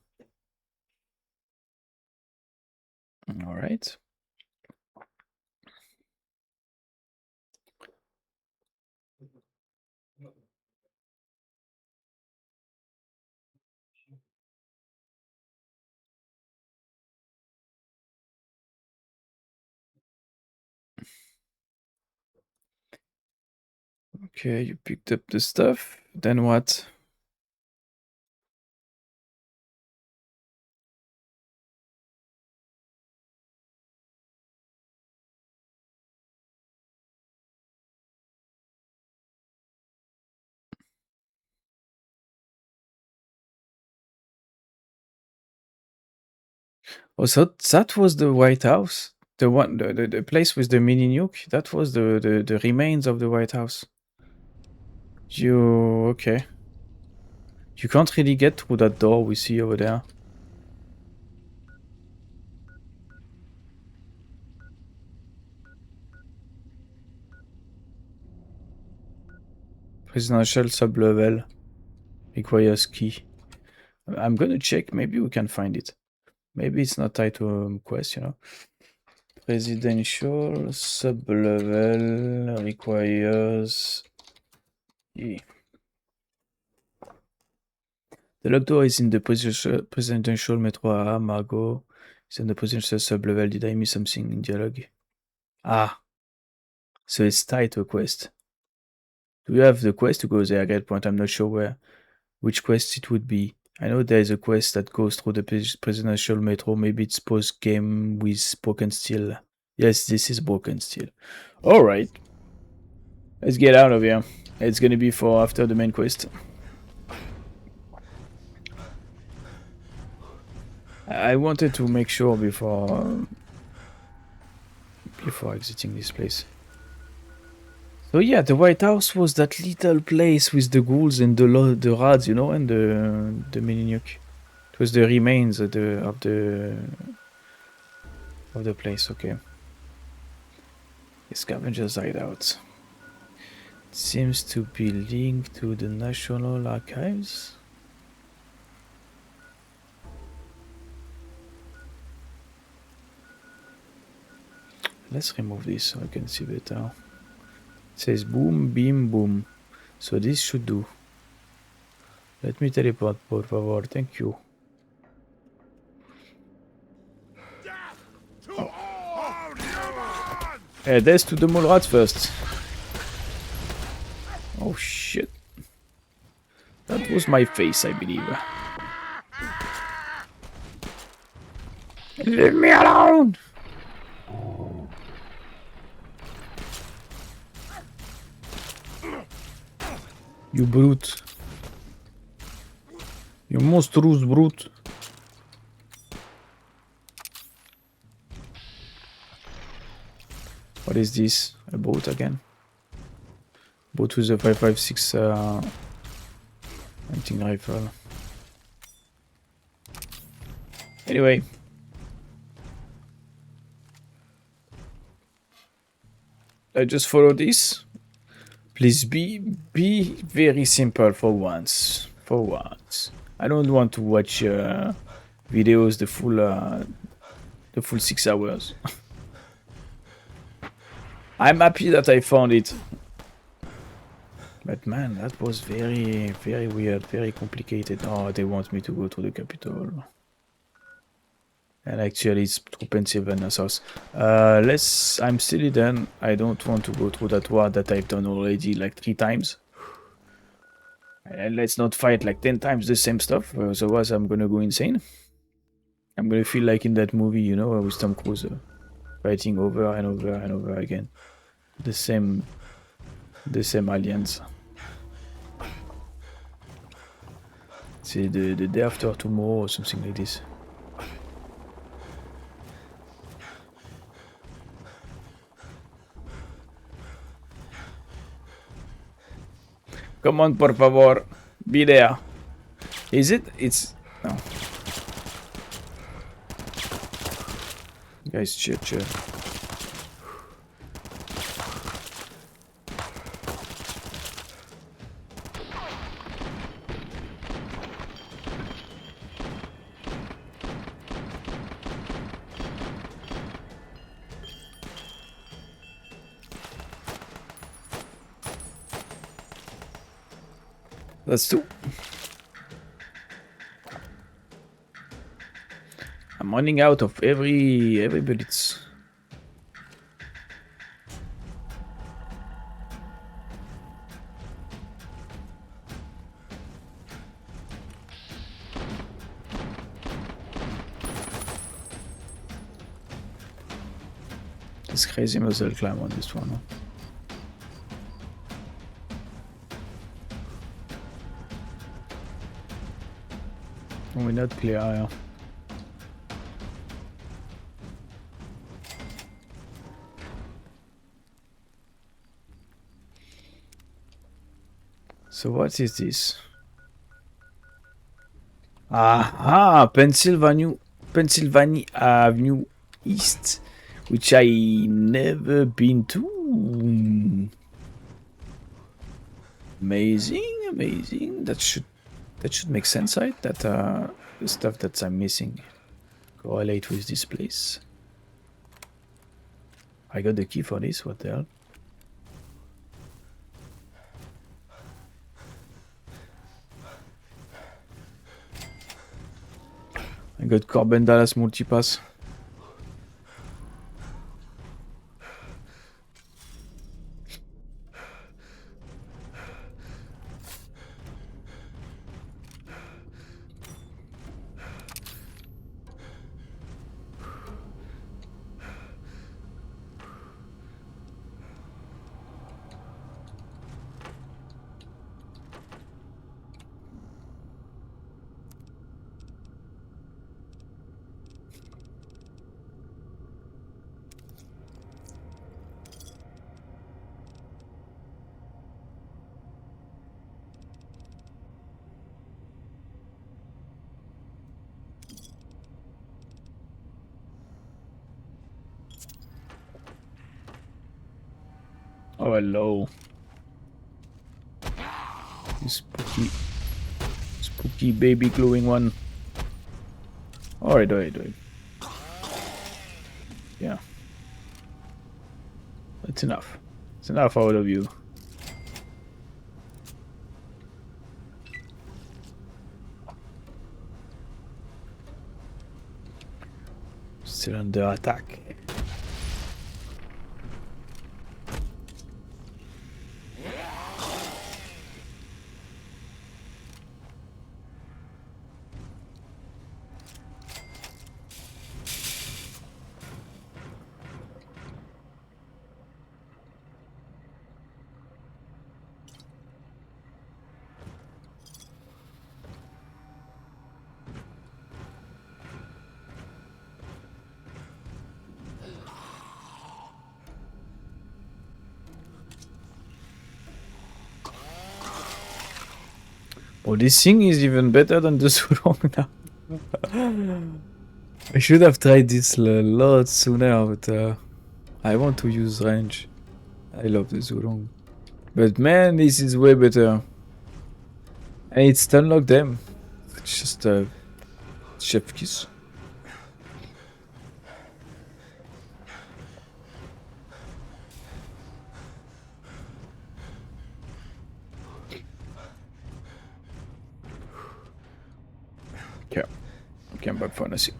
All right. Okay, you picked up the stuff. Then what? Oh, so that was the White House? The one, the place with the mini nuke? That was the remains of the White House. Okay. You can't really get through that door we see over there. Presidential sublevel requires key. I'm gonna check. Maybe we can find it. Maybe it's not tied to a quest, you know. Presidential sublevel requires key. The locked door is in the presidential metro area. Margot is in the presidential sublevel. Did I miss something in dialogue? Ah, so it's tied to a quest. Do you have the quest to go there at that point? I'm not sure which quest it would be. I know there is a quest that goes through the presidential metro. Maybe it's post game with Broken Steel. Yes, this is Broken Steel. All right, let's get out of here. It's gonna be for after the main quest. I wanted to make sure before exiting this place. So yeah, the White House was that little place with the ghouls and the rats, you know, and the mini nuke. It was the remains of the place. Okay. The scavengers hideout. It seems to be linked to the National Archives. Let's remove this so I can see better. It says boom, beam, boom. So this should do. Let me teleport, por favor. Thank you. To all humans! Hey, death to the mole rats first. Oh shit. That was my face, I believe. Leave me alone! You brute. You monstrous brute. What is this? A boat again? Boat with a 5.56 hunting rifle. Anyway. I just follow this. Please be very simple for once. For once. I don't want to watch videos the full 6 hours. I'm happy that I found it. But man, that was very, very weird, very complicated. Oh, they want me to go to the capital. And actually it's through Pennsylvania South. I'm still done. I don't want to go through that war that I've done already like 3 times. And let's not fight like 10 times the same stuff, otherwise I'm gonna go insane. I'm gonna feel like in that movie, you know, with Tom Cruise fighting over and over and over again. The same aliens. See, the day after tomorrow or something like this. Come on, por favor. Be there. Is it? It's... No. Guys, chill. That's 2. I'm running out of every bullets. It's crazy muscle climb on this one. Huh? We're not clear, yeah. So what is this? Aha! Pennsylvania Avenue East, which I never been to. Amazing. That should make sense, right? That the stuff that I'm missing correlate with this place. I got the key for this. What the hell? I got Corbin Dallas multipass. Oh, hello. This spooky baby glowing one. Alright. Yeah. That's enough. It's enough out of you. Still under attack. Oh, this thing is even better than the Sulong now. I should have tried this a lot sooner, but I want to use range. I love the Sulong. But man, this is way better. And it's unlock them. It's just a chef kiss. Okay, I'm back for nothing.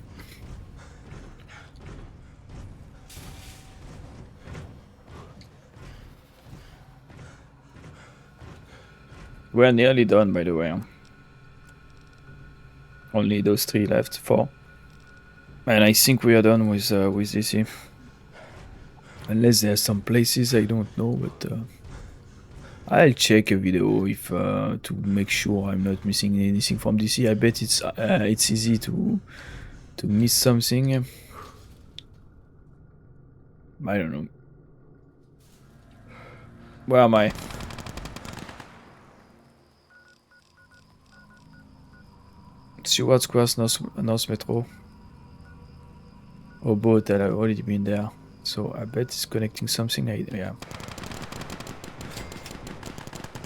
We're nearly done, by the way. Only those 3 left, 4. And I think we are done with this here. Unless there's some places I don't know, but I'll check a video if to make sure I'm not missing anything from DC. I bet it's easy to miss something. I don't know. Where am I? Stewart Square's North Metro. Oh, boat, I've already been there. So I bet it's connecting something. Yeah.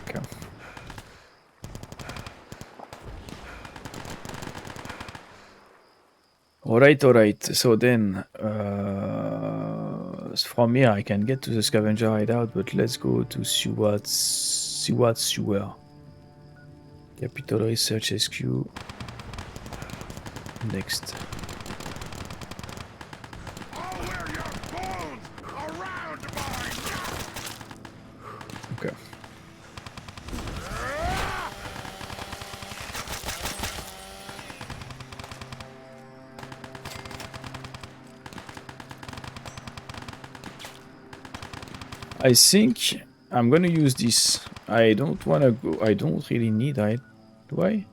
Okay. Alright. So then, from here I can get to the scavenger hideout, but let's go to Stewart Sewer. Capital Research SQ. Next. I'll wear your bones around my neck. Okay. I think I'm gonna use this. I don't wanna go. I don't really need it. Do I?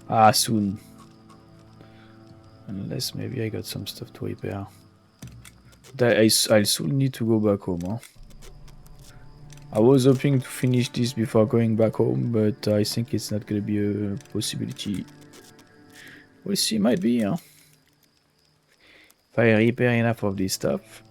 Ah, soon. Unless maybe I got some stuff to repair. I'll soon need to go back home, huh? I was hoping to finish this before going back home, but I think it's not gonna be a possibility. We'll see, might be, huh? If I repair enough of this stuff.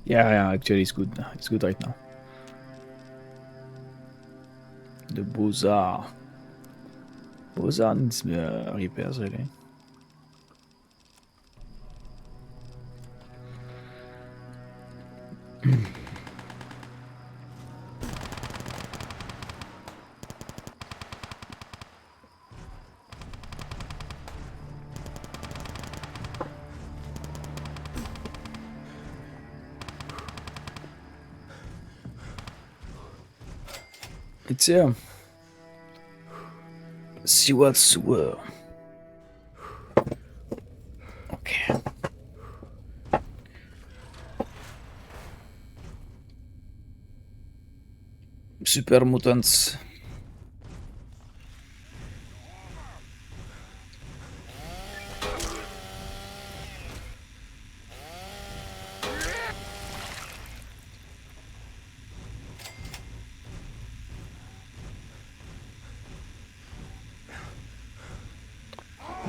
Yeah, actually it's good. It's good right now. The Beaux-Arts. Beaux-Arts needs repairs, really. It's here. See what's sewer. Okay. Super mutants.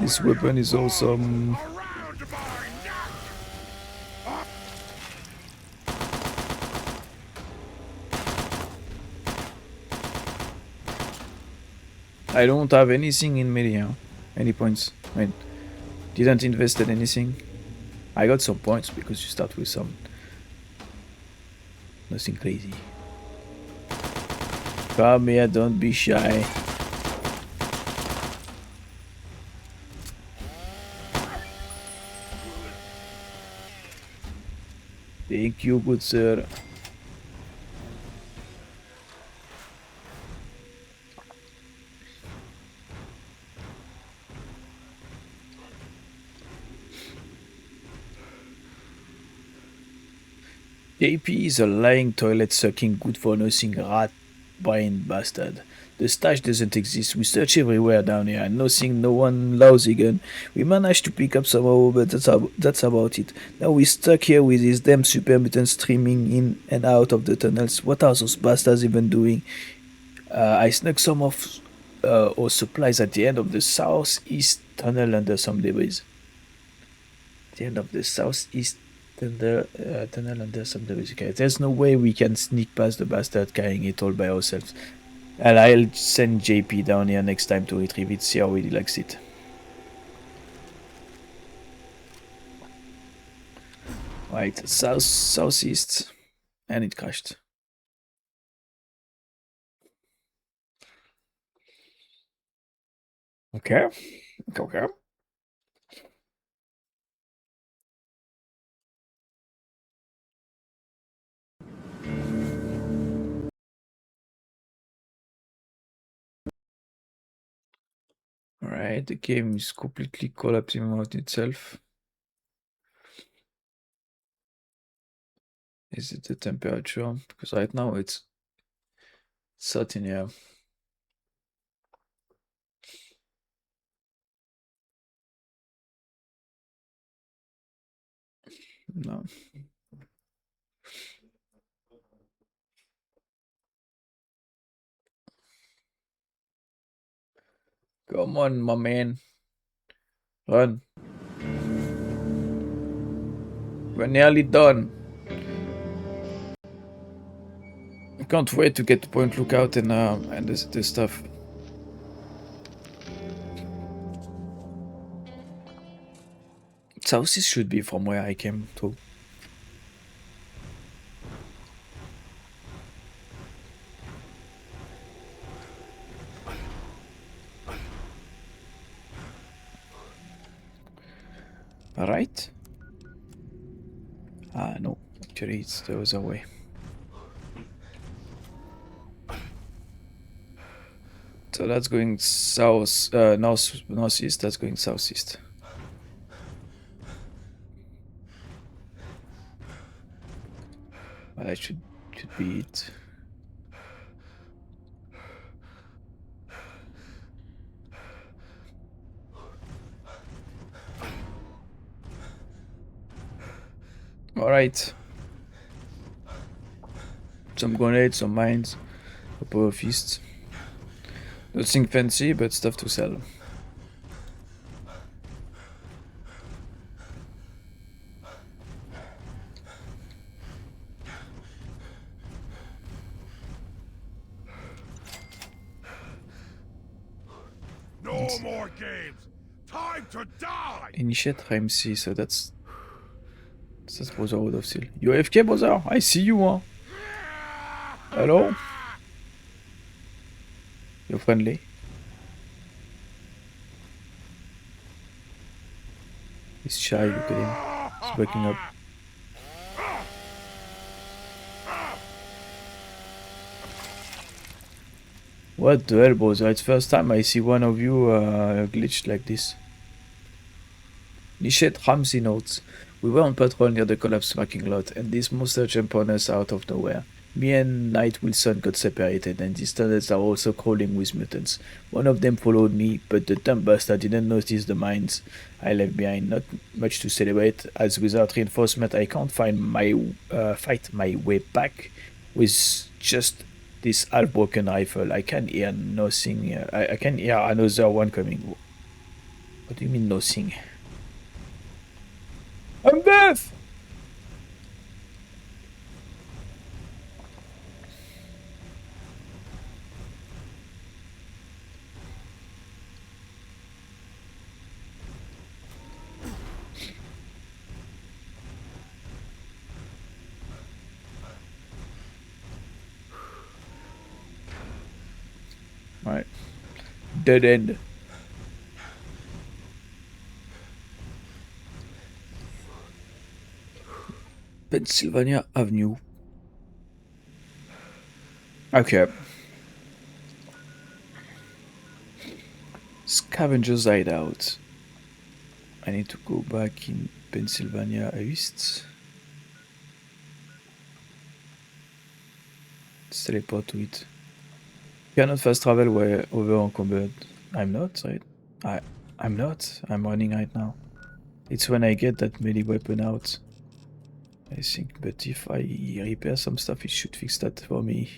This weapon is awesome. Around my neck! I don't have anything in melee, huh? Any points. I mean, didn't invest in anything. I got some points because you start with some. Nothing crazy. Come here, don't be shy. Thank you, good sir. JP is a lying toilet sucking good for nothing rat brain bastard. The stash doesn't exist. We search everywhere down here and nothing, no one lousy gun. We managed to pick up somehow, but that's about it. Now we're stuck here with these damn super mutants streaming in and out of the tunnels. What are those bastards even doing? I snuck some of our supplies at the end of the southeast tunnel under some debris. The end of the southeast tunnel under some debris. Okay, there's no way we can sneak past the bastard carrying it all by ourselves. And I'll send JP down here next time to retrieve it, see how he likes it. Right, southeast, and it crashed. Okay, okay. Alright, the game is completely collapsing on itself. Is it the temperature? Because right now it's 13 here. No. Come on, my man. Run. We're nearly done. I can't wait to get to Point Lookout and this stuff. Southeast should be from where I came to. Alright. Ah, no. Actually, it's the other way. So that's going south, northeast. That's going southeast. Well, that should be it. All right. Some grenades, some mines, a couple of feasts. Nothing fancy, but stuff to sell. No more games. Time to die. Initiate Ramsey, so that's Brotherhood of Steel. You AFK, brother? I see you, huh? Hello? You're friendly. He's shy, look at him. He's waking up. What the hell, brother? It's first time I see one of you glitched like this. Initiate Ramsey notes. We were on patrol near the collapsed parking lot, and this monster jumped on us out of nowhere. Me and Knight Wilson got separated, and these tunnels are also crawling with mutants. One of them followed me, but the dumb bastard didn't notice the mines I left behind. Not much to celebrate, as without reinforcement I can't fight my way back with just this half-broken rifle. I can hear nothing. I can hear another one coming. What do you mean nothing? I'm deaf! Alright. Dead end. Pennsylvania Avenue. Okay. Scavengers hideout. I need to go back in Pennsylvania East. Let's teleport to it. Cannot fast travel where over encumbered. I'm not, right? I'm not. I'm running right now. It's when I get that melee weapon out, I think, but if I repair some stuff, it should fix that for me.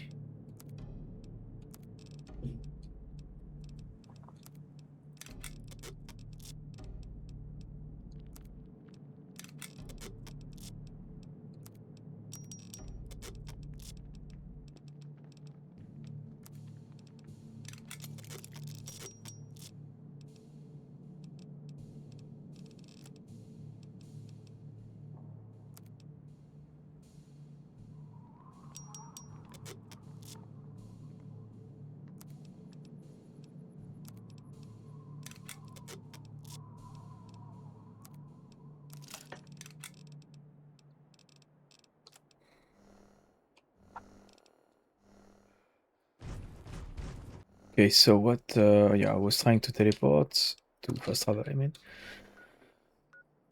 Okay, so what, yeah, I was trying to teleport to fast travel, I mean.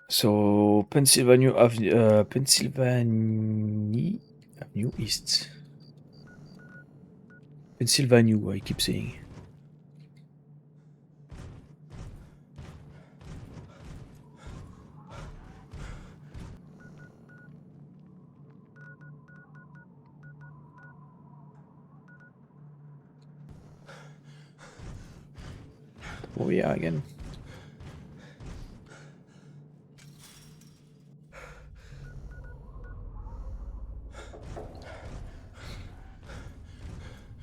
So, Pennsylvania Avenue, Pennsylvania Avenue East. Pennsylvania, I keep saying. Oh yeah, again.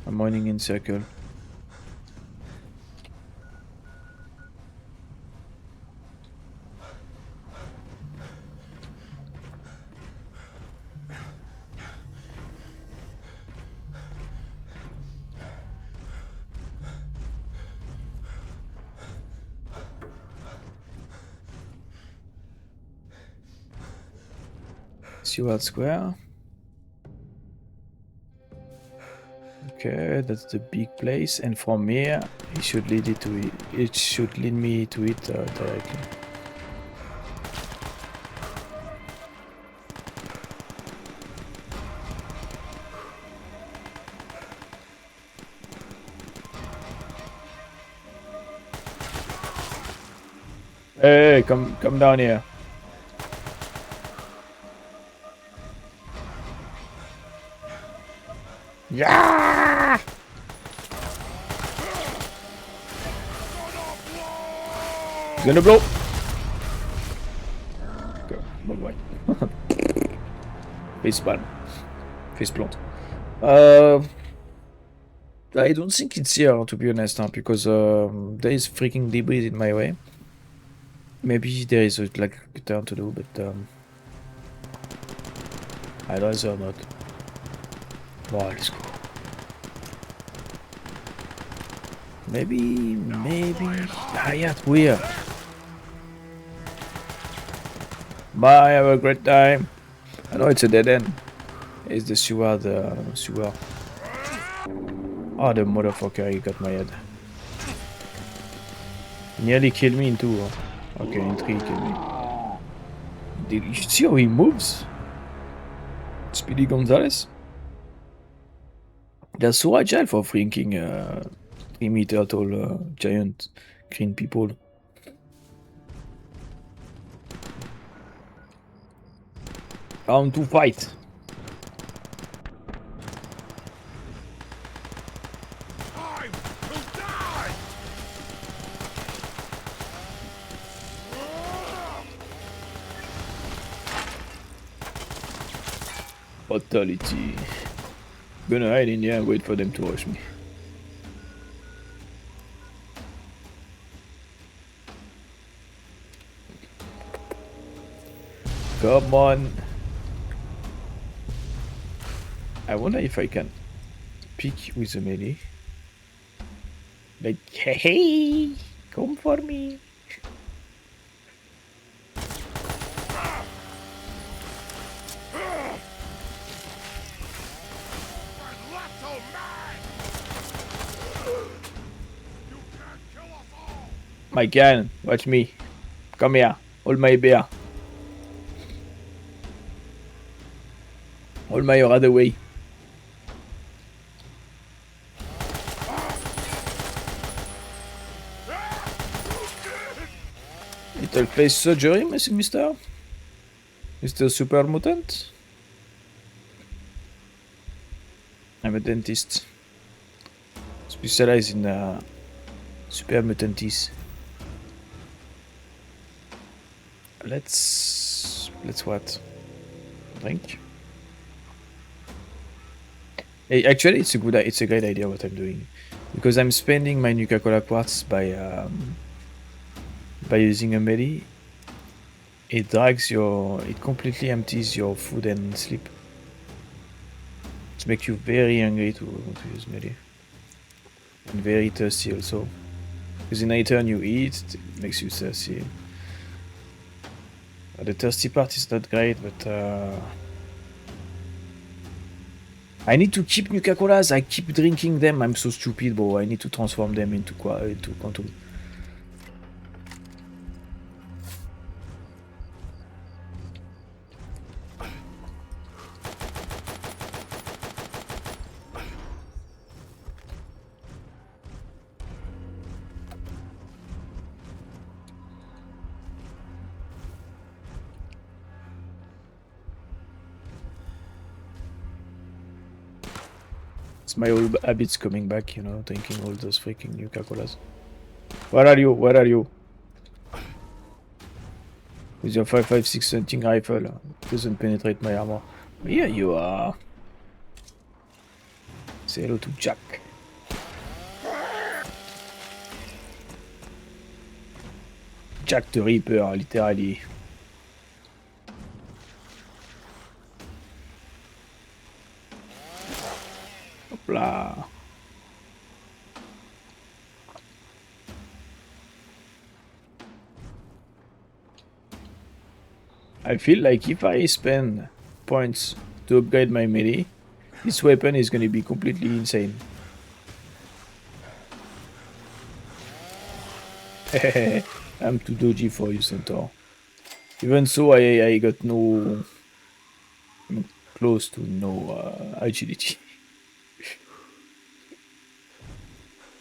I'm mining in circle. Stewart Square. Okay, that's the big place, and from here it should lead it to it. It should lead me to it directly. Hey, come down here. Yeah! It's gonna blow. Go, bye bye. Face palm. Face plant. I don't think it's here, to be honest, because there is freaking debris in my way. Maybe there is like a turn to do, but I'd rather not. Wow, let's go. Maybe. Ah, yeah, weird. Bye, have a great time. I know it's a dead end. It's the sewer, Oh, the motherfucker, he got my head. He nearly killed me in 2. Okay, in 3 he killed me. Did you see how he moves? Speedy Gonzalez? They're so agile for freaking 3-meter tall giant green people. Round 2 fight. Time to die! Fatality. Gonna hide in here and wait for them to rush me. Come on. I wonder if I can pick with the melee. Like, hey, come for me. Mulatto man! You can't kill us all! My can, watch me. Come here, hold my bear. Hold my other way. Little face surgery, Mr. Super Mutant. I'm a dentist. Specialized in super mutantes. Let's what? Drink. Hey, actually, it's a great idea what I'm doing, because I'm spending my Nuka-Cola quartz by using a melee. It completely empties your food and sleep. It makes you very hungry to use melee, and very thirsty also. Because in turn you eat, it makes you thirsty. The thirsty part is not great, but I need to keep Nuka-Colas. I keep drinking them. I'm so stupid, bro. I need to transform them into Quantum. It's my old habits coming back, you know, drinking all those freaking Nuka-Colas. Where are you? Where are you? With your 5.56 hunting rifle. Doesn't penetrate my armor. Here you are. Say hello to Jack. Jack the Reaper, literally. Hopla. I feel like if I spend points to upgrade my melee, this weapon is gonna be completely insane. I'm too dodgy for you, Centaur. Even so, I got no... close to no agility.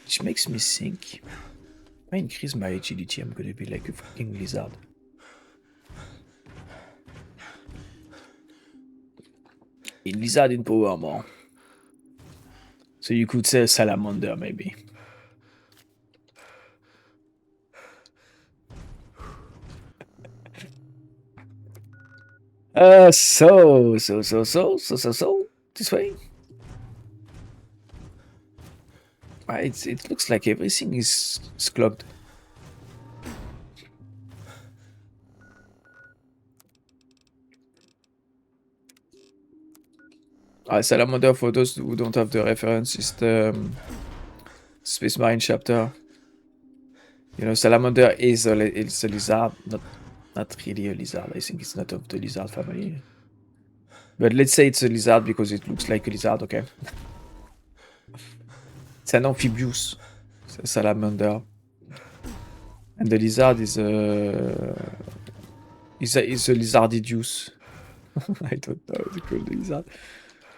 Which makes me think... if I increase my agility, I'm gonna be like a fucking lizard. A lizard in power more. So you could say a salamander, maybe. So, this way. It looks like everything is clogged. Salamander, for those who don't have the reference, is the Space Marine chapter. You know, salamander is a lizard, not really a lizard. I think it's not of the lizard family. But let's say it's a lizard because it looks like a lizard, okay? It's an amphibious salamander. And the lizard is a lizardidius. I don't know how to call the lizard.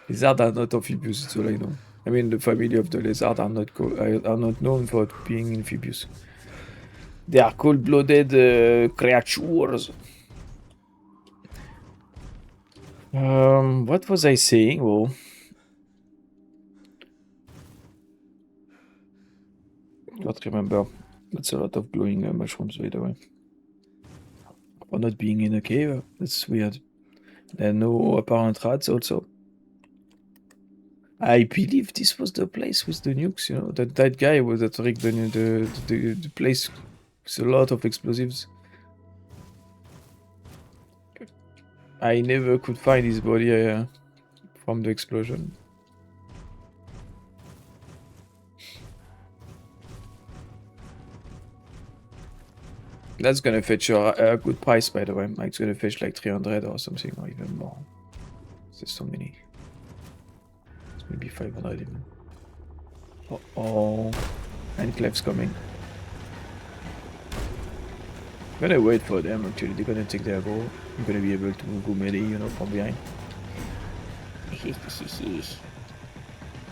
Lizards are not amphibious, it's all I know. I mean, the family of the lizard are not known for being amphibious. They are cold-blooded creatures. What was I saying? Well, don't remember. That's a lot of glowing mushrooms, by the way. For not being in a cave, that's weird. There are no apparent rats, also. I believe this was the place with the nukes, you know, that guy was that rigged the place with a lot of explosives. I never could find his body from the explosion. That's gonna fetch a good price, by the way. It's gonna fetch like 300 or something, or even more. There's so many. Maybe 500 even. Uh-oh. Enclave's coming. I'm gonna wait for them actually. They're gonna take their goal. I'm gonna be able to go melee, you know, from behind.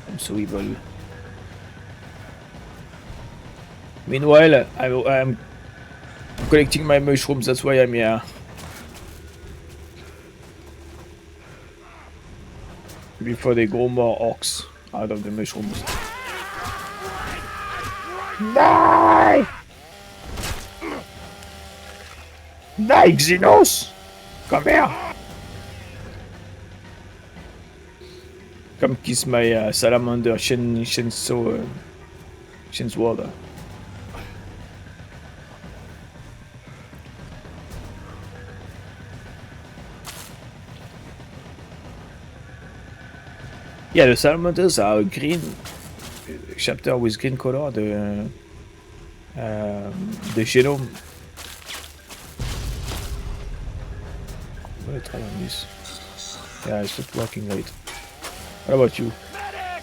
I'm so evil. Meanwhile, I'm collecting my mushrooms, that's why I'm here. Before they grow more orcs out of the mushrooms. Die! Die, Xenos! Come here! Come kiss my salamander Shen's water. Yeah, the salamanders are green. Chapter with green color. The genome. I'm gonna try on this. Yeah, it's not working right. What about you?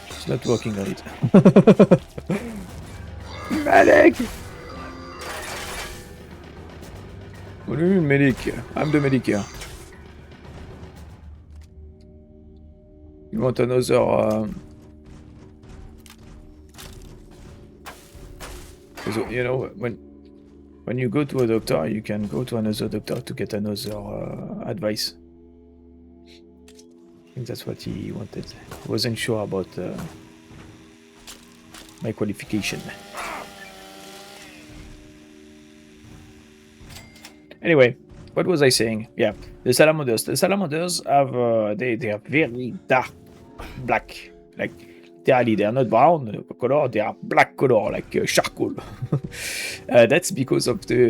It's not working right. Medic! What do you mean medic? I'm the medic here. You want another... you know, when you go to a doctor, you can go to another doctor to get another advice. I think that's what he wanted. I wasn't sure about my qualification. Anyway, what was I saying? Yeah, the salamanders. The salamanders have they are very dark black, like literally they are not brown color, they are black color, like charcoal. That's because of their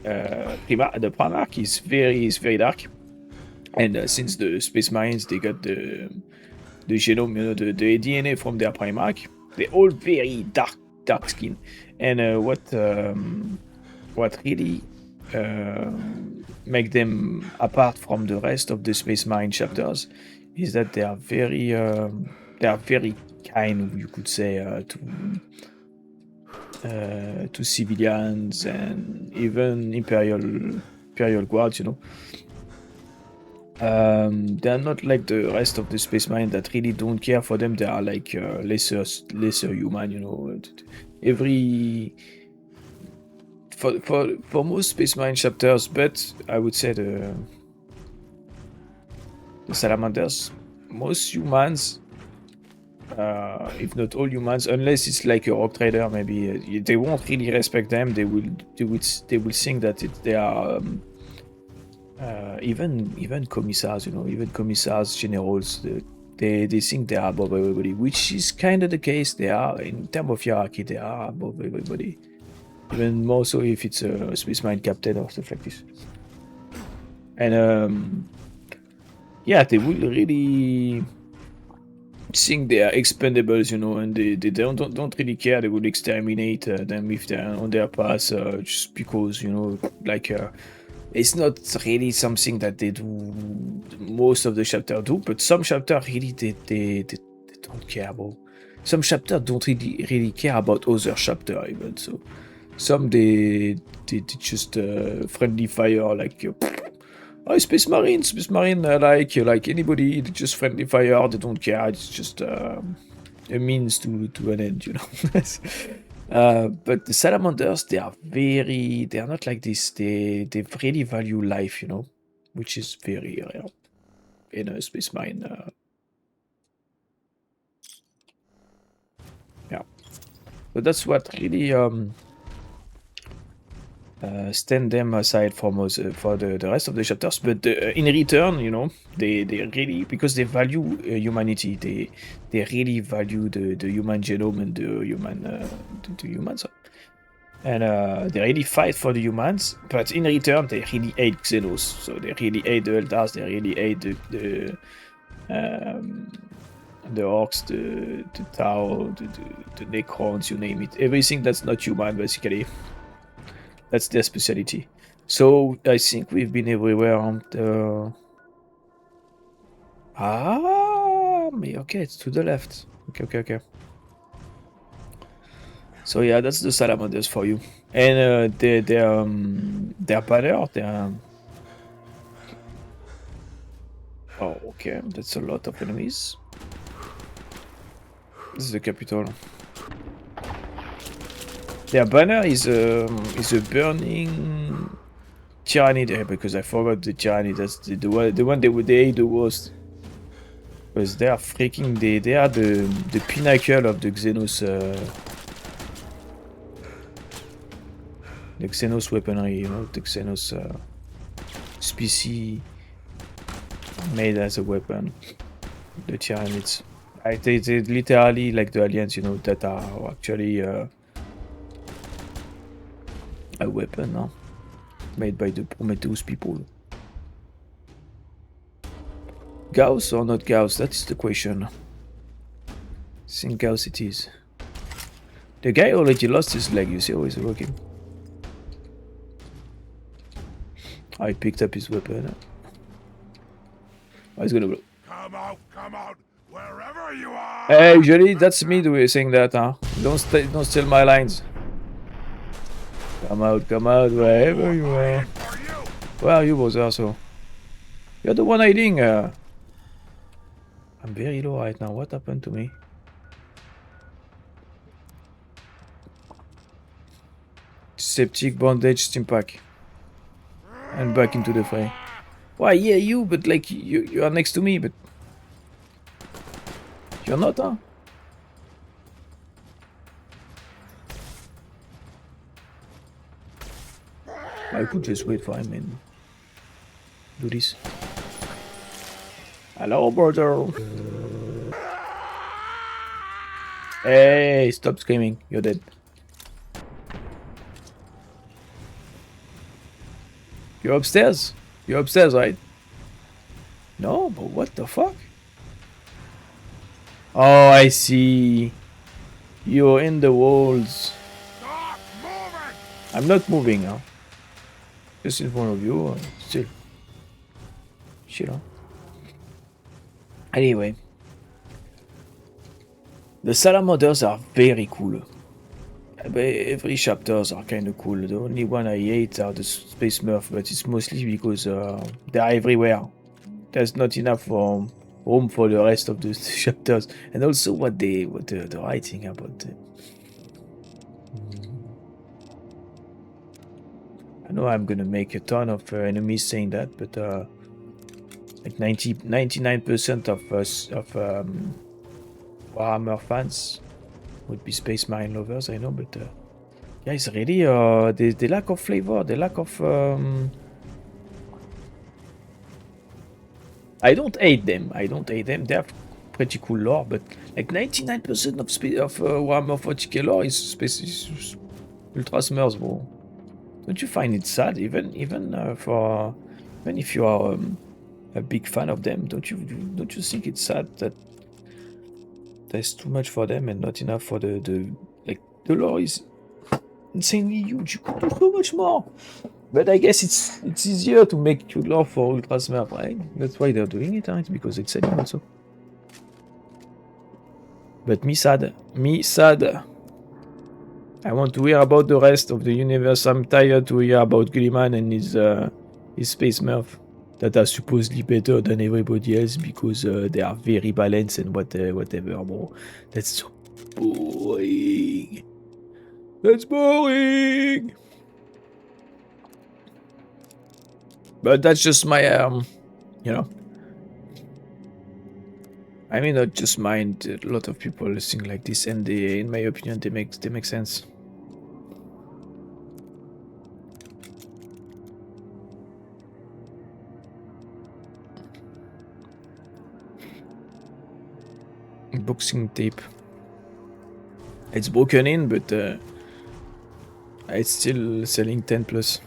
the Primarch is very dark, and since the Space Marines they got the genome, you know, the DNA from their Primarch, they all very dark skin, and what really make them apart from the rest of the Space Marine chapters is that they are very kind, you could say, to civilians and even Imperial guards, you know. They're not like the rest of the Space Marine that really don't care. For them, they are like lesser human, you know. Every for most Space Marine chapters, but I would say the Salamanders, most humans, if not all humans, unless it's like a rock trader, maybe they won't really respect them. They will think that they are even commissars, you know, even commissars, generals. They think they are above everybody, which is kind of the case. They are in terms of hierarchy. They are above everybody, even more so if it's a Space Marine captain or stuff like this. And yeah, they will really think they are expendables, you know, and they don't really care. They will exterminate them if they're on their path, just because, you know, like it's not really something that they do. Most of the chapter do, but some chapter really they don't care about. Some chapter don't really care about other chapter even. So some they just friendly fire, like oh, Space Marine, like anybody, they just friendly fire. They don't care. It's just a means to an end, you know. But the Salamanders, they are not like this. They really value life, you know, which is very rare in a Space Marine. Yeah, but that's what really stand them aside from us for the rest of the chapters. But in return, you know, they really, because they value humanity. They really value the human genome and the humans. And they really fight for the humans, but in return, they really hate Xenos. So they really hate the Eldars. They really hate the Orcs, the Tau, the Necrons, you name it. Everything that's not human, basically. That's their specialty. So I think we've been everywhere on the... okay, it's to the left. Okay. So yeah, that's the Salamanders for you. And their banner, oh, okay, that's a lot of enemies. This is the capital. Their banner is a burning tyranny there, because I forgot the tyranny. That's the one they hate the worst. Because they are freaking, they are the pinnacle of the Xenos weaponry, you know, the Xenos species made as a weapon. The Tyranids. They literally like the aliens, you know, that are actually a weapon, no? Made by the Prometheus people. Gauss or not Gauss? That's the question. I think Gauss it is. The guy already lost his leg, you see how he's working. I picked up his weapon. Oh, he's gonna blow. Come out, wherever you are! Hey, usually that's me saying that, huh? Don't steal my lines. Come out, wherever you are. Where are you, Bowser? So you're the one hiding. I'm very low right now. What happened to me? Septic, bandage, steam pack. And back into the fray. Why, yeah, you, but like, you are next to me, but... You're not, huh? I could just wait for him and do this. Hello, brother. Hey, stop screaming. You're dead. You're upstairs? You're upstairs, right? No, but what the fuck? Oh, I see. You're in the walls. Stop moving! I'm not moving, huh? Just in front of you, still. Shit, huh? Anyway. The Salamanders are very cool. But every chapters are kind of cool. The only one I hate are the Space Smurf, but it's mostly because they are everywhere. There's not enough room for the rest of the chapters, and also what the writing about. I know I'm gonna make a ton of enemies saying that, but like 99% of us of Warhammer fans would be Space Marine lovers. I know, but yeah, it's really the lack of flavor, the lack of. I don't hate them. I don't hate them. They have pretty cool lore, but like 99% of Warhammer 40k lore is space Ultra Smurfs, bro. Don't you find it sad, even if you are a big fan of them? Don't you think it's sad that there's too much for them and not enough for the like the lore is insanely huge. You could do so much more. But I guess it's easier to make good lore for Ultra Smurf, right? That's why they're doing it, right? Because it's selling also. But me sad. Me sad. I want to hear about the rest of the universe. I'm tired to hear about Gilliman and his Space Smurf that are supposedly better than everybody else because they are very balanced and whatever, bro. That's so boring. That's boring. But that's just my you know. I mean, not just mind. A lot of people think like this, and they, in my opinion, they make sense. Boxing tape. It's broken in, but it's still selling 10 plus.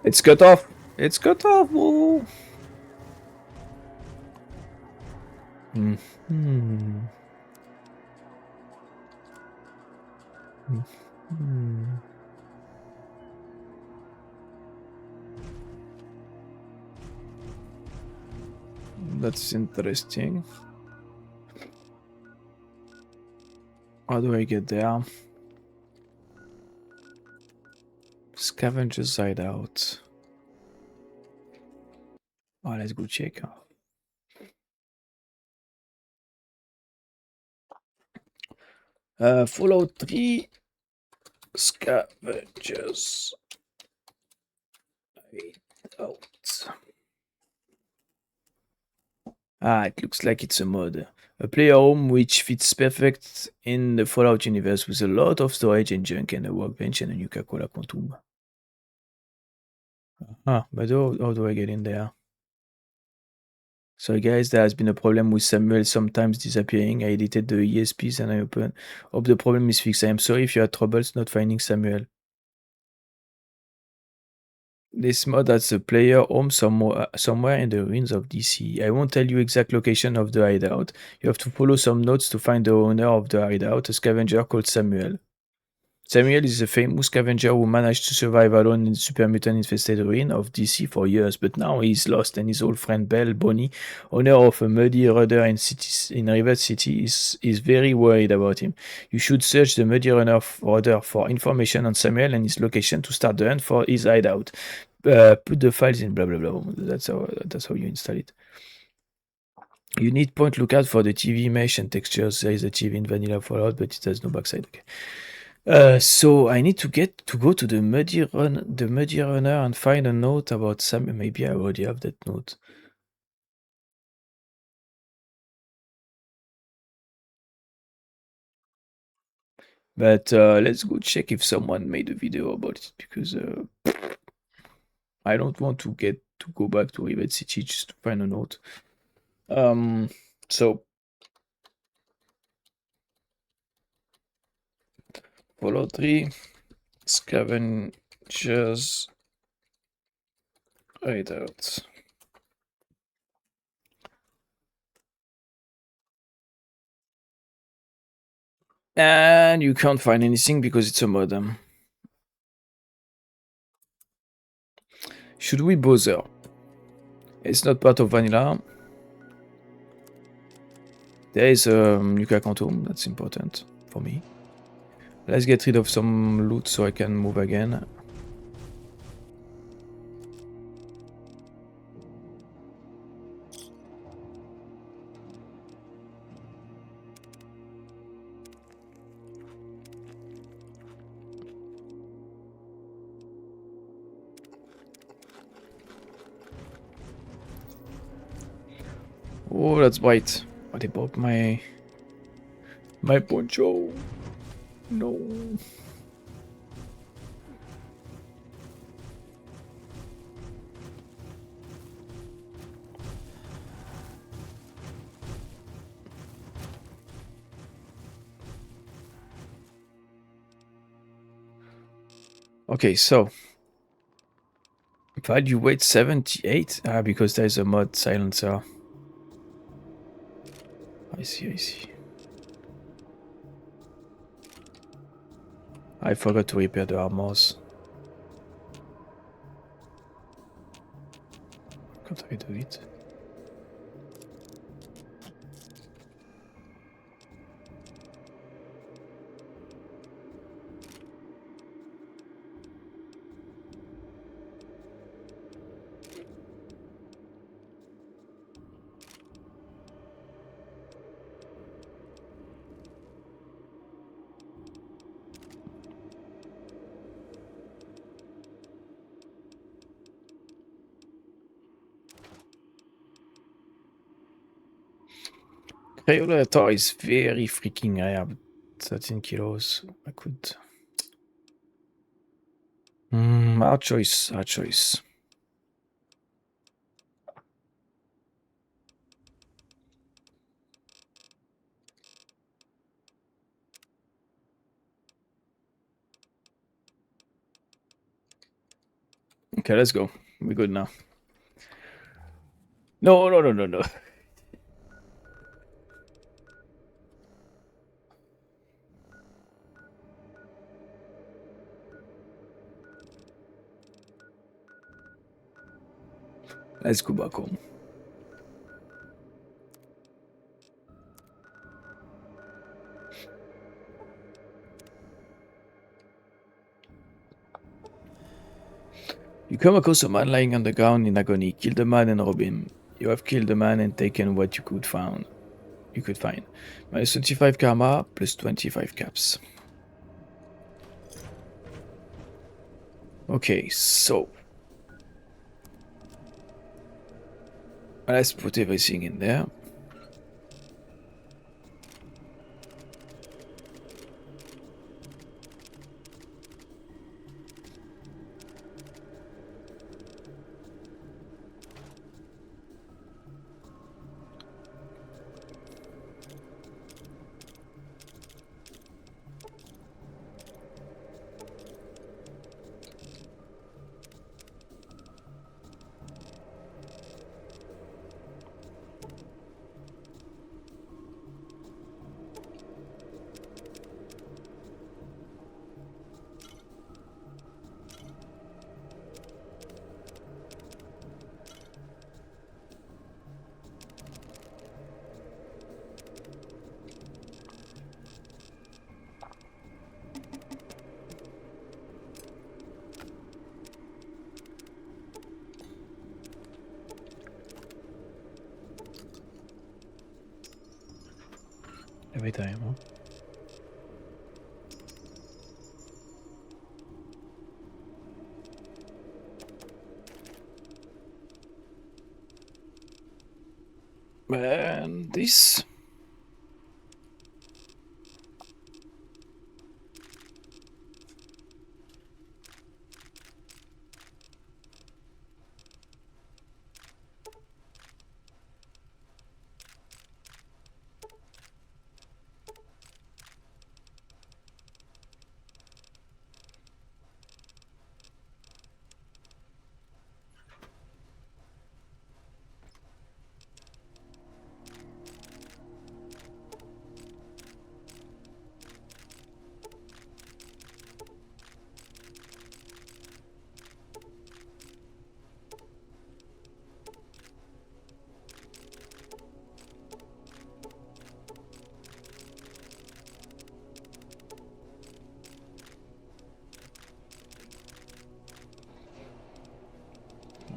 It's cut off. It's cut off. Whoa. Hmm. That's interesting. How do I get there? Scavenger's hideout. Oh, let's go check. Fallout 3 Scavengers hideout. Ah, it looks like it's a mod. A player home which fits perfect in the Fallout universe with a lot of storage and junk and a workbench and a Nuka-Cola quantum. Ah, but how do I get in there? Sorry guys, there has been a problem with Samuel sometimes disappearing. I edited the ESPs and I hope the problem is fixed. I am sorry if you had troubles not finding Samuel. This mod has a player home somewhere in the ruins of DC. I won't tell you exact location of the hideout. You have to follow some notes to find the owner of the hideout, a scavenger called Samuel. Samuel is a famous scavenger who managed to survive alone in the super mutant infested ruin of DC for years, but now he's lost and his old friend Belle Bonnie, owner of a muddy rudder in River City, is very worried about him. You should search the muddy rudder for information on Samuel and his location to start the hunt for his hideout. Put the files in blah blah blah. That's how you install it. You need point lookout for the TV mesh and textures. There is a TV in vanilla Fallout, but it has no backside. Okay. So I need to go to the muddy runner and find a note about Sam. Maybe I already have that note. But let's go check if someone made a video about it because I don't want to go back to Rivet City just to find a note. So Fallout 3 Scavengers hideout. And you can't find anything because it's a modem. Should we bother? It's not part of vanilla. There is a Nuka Quantum, that's important for me. Let's get rid of some loot so I can move again. Oh, that's bright. What about my poncho? No. Okay, so value weight 78. Ah, because there's a mod silencer. I see, I see. I forgot to repair the armors. Can't I do it? Crayola is very freaking rare. 13 kilos. I could. Hard choice. Hard choice. Okay, let's go. We're good now. No, no, no, no, no. Let's go back home. You come across a man lying on the ground in agony. Kill the man and rob him. You have killed the man and taken what you could find. Minus 25 karma, plus 25 caps. Okay, so let's put everything in there. Every time, huh? And this.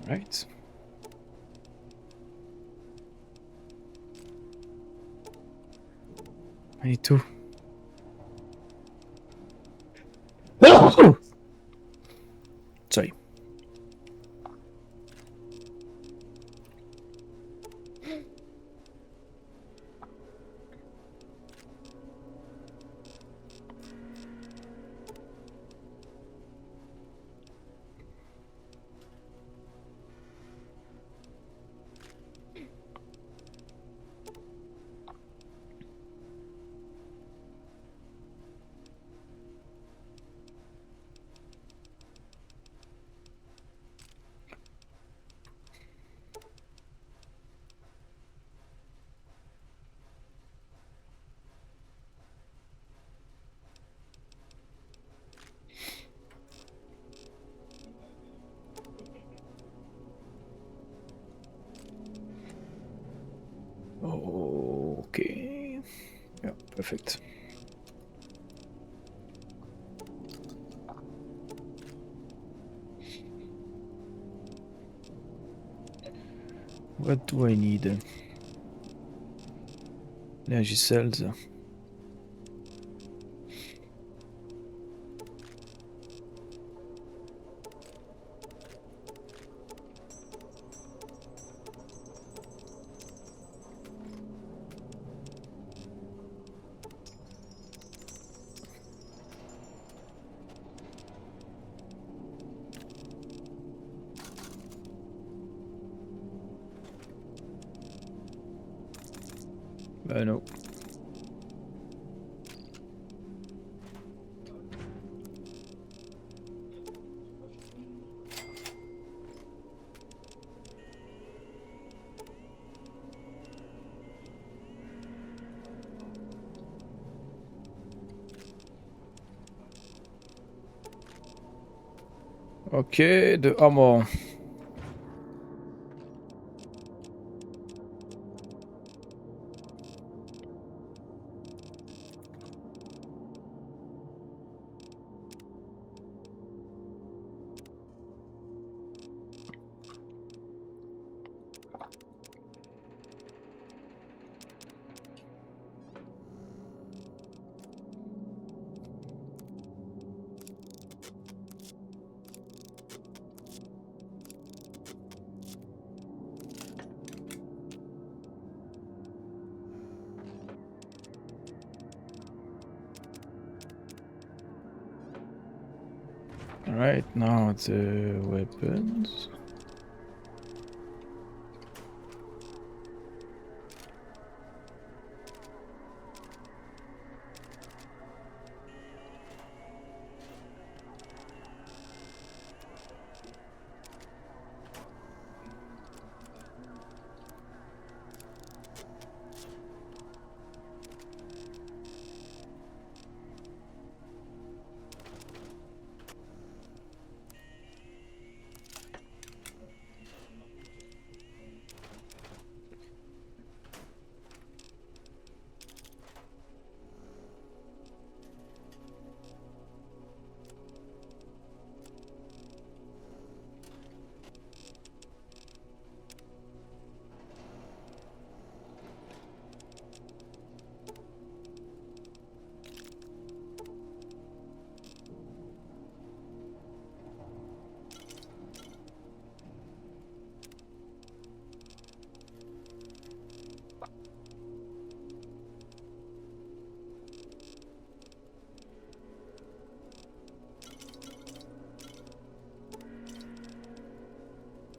Right. I need to. Sorry. Okay. Yeah, perfect. What do I need? Energy cells. No. Okay, the armor. Alright, now the weapons.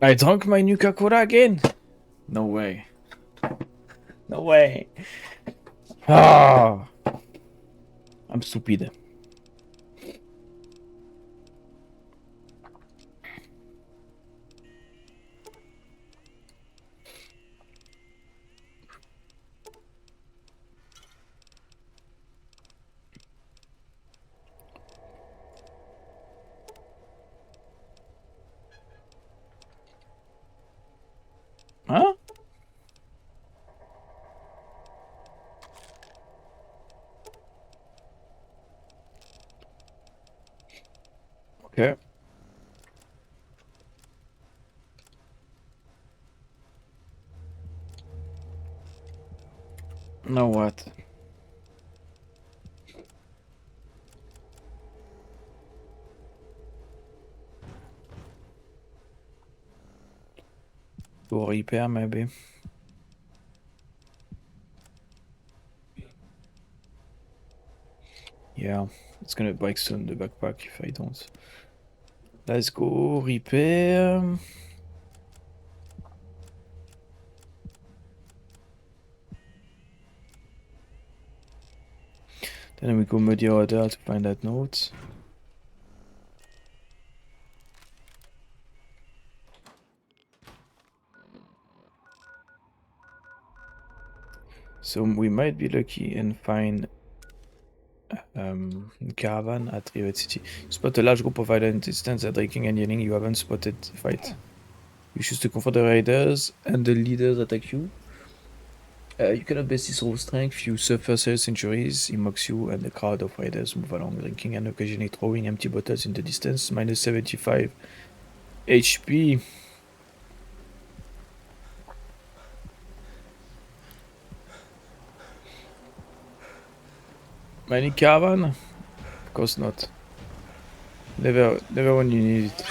I drank my Nuka Cola again? No way. No way. Ah, I'm stupid. Huh? Now what? Go repair maybe. Yeah, it's gonna break soon the backpack if I don't. Let's go repair. Then we go muddy order to find that note. So we might be lucky and find caravan at Rivet City. You spot a large group of violent incidents are drinking and yelling. You haven't spotted the fight. You choose to confront the raiders and the leaders attack you. You cannot best his raw strength. You suffer serious injuries. He mocks you and the crowd of raiders move along, drinking and occasionally throwing empty bottles in the distance. Minus 75 HP. Many caravan? Of course not. Never when you need it.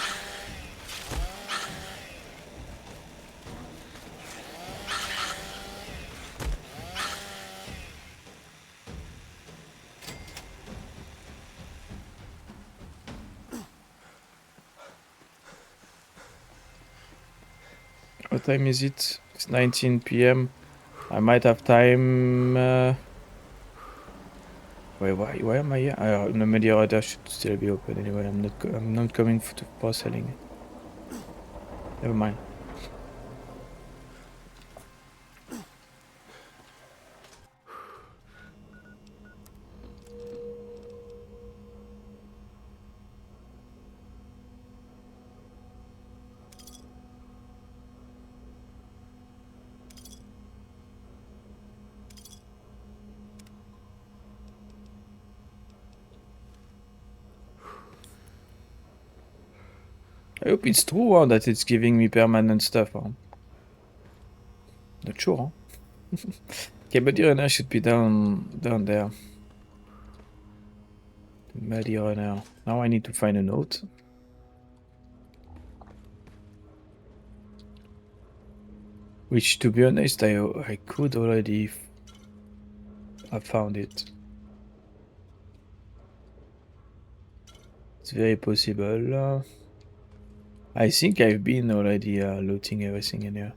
What time is it? It's 19 p.m. I might have time. Wait, why am I here? The media radar should still be open anyway. I'm not coming for selling. Never mind. I hope it's true that it's giving me permanent stuff. Not sure. Okay, but the runner should be down there. The muddy runner. Now I need to find a note. Which, to be honest, I could already have found it. It's very possible. I think I've been already looting everything in here.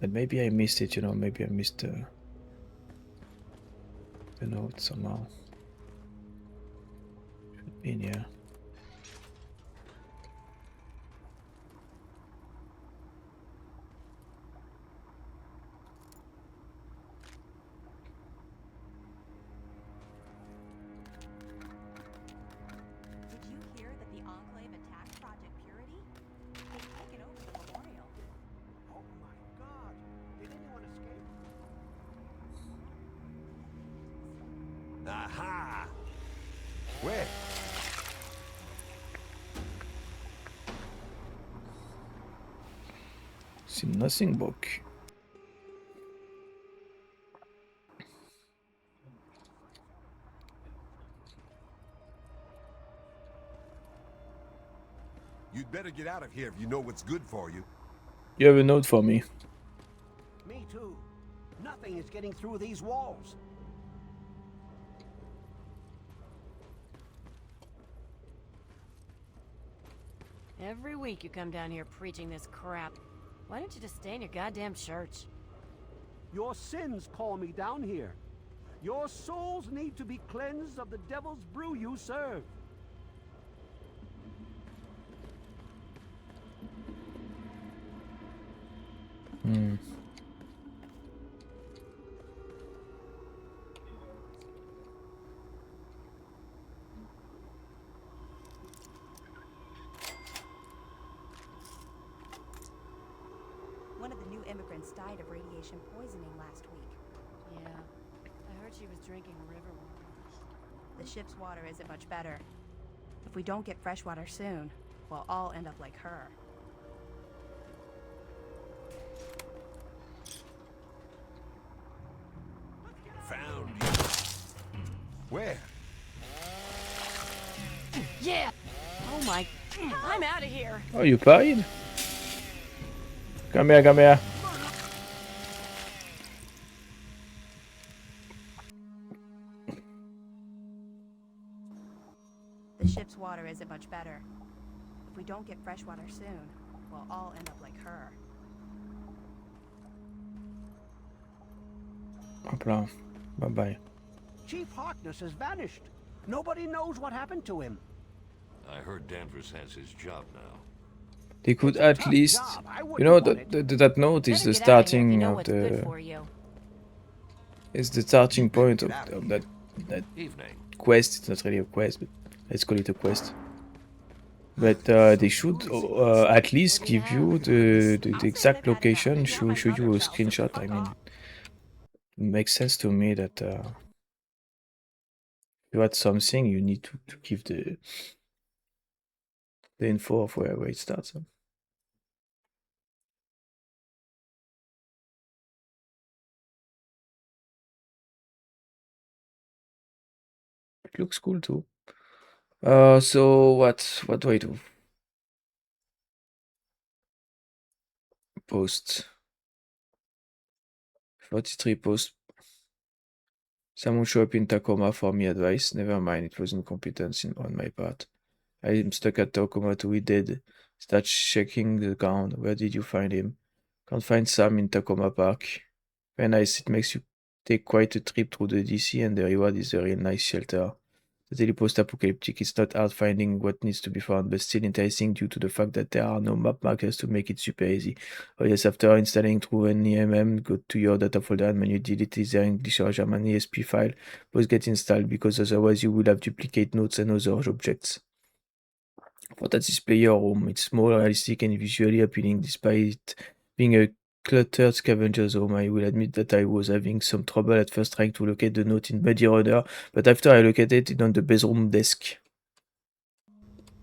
But maybe I missed it, you know, maybe I missed the note somehow. Should be in here. Aha! Where? See nothing book. You'd better get out of here if you know what's good for you. You have a note for me. Me too. Nothing is getting through these walls. Every week you come down here preaching this crap. Why don't you just stay in your goddamn church? Your sins call me down here. Your souls need to be cleansed of the devil's brew you serve. One of the new immigrants died of radiation poisoning last week. Yeah, I heard she was drinking river water. The ship's water isn't much better. If we don't get fresh water soon, we'll all end up like her. Found you. Where? Yeah! Oh my... I'm out of here! Oh, you parried? Come here, come here. The ship's water isn't much better. If we don't get fresh water soon, we'll all end up like her. Hop là. Bye bye. Chief Harkness has vanished. Nobody knows what happened to him. I heard Danvers has his job now. They could It's a at tough least, job. I you wouldn't know, want it. that note is Better the get out of here if you starting know of what's good the for you. is the starting point of that Evening. quest. It's not really a quest, but let's call it a quest. But they should at least give you the exact location, show you a screenshot. I mean, it makes sense to me that if you had something, you need to give the info of where it starts. It looks cool too. So what do I do? Post 43 posts. Someone show up in Tacoma for me advice. Never mind, it was incompetence on my part. I am stuck at Tacoma too. He dead. Start checking the ground. Where did you find him? Can't find Sam in Tacoma Park. Very nice. It makes you take quite a trip through the DC, and the reward is a real nice shelter. Totally post-apocalyptic. It's not hard finding what needs to be found, but still enticing due to the fact that there are no map markers to make it super easy. Oh yes, after installing through an EMM, go to your data folder and menu delete either English or German ESP file. Both get installed because otherwise you will have duplicate notes and other objects. For that display your room, it's more realistic and visually appealing despite being a cluttered scavenger zone. I will admit that I was having some trouble at first trying to locate the note in Muddy Runner, but after I located it on the bedroom desk.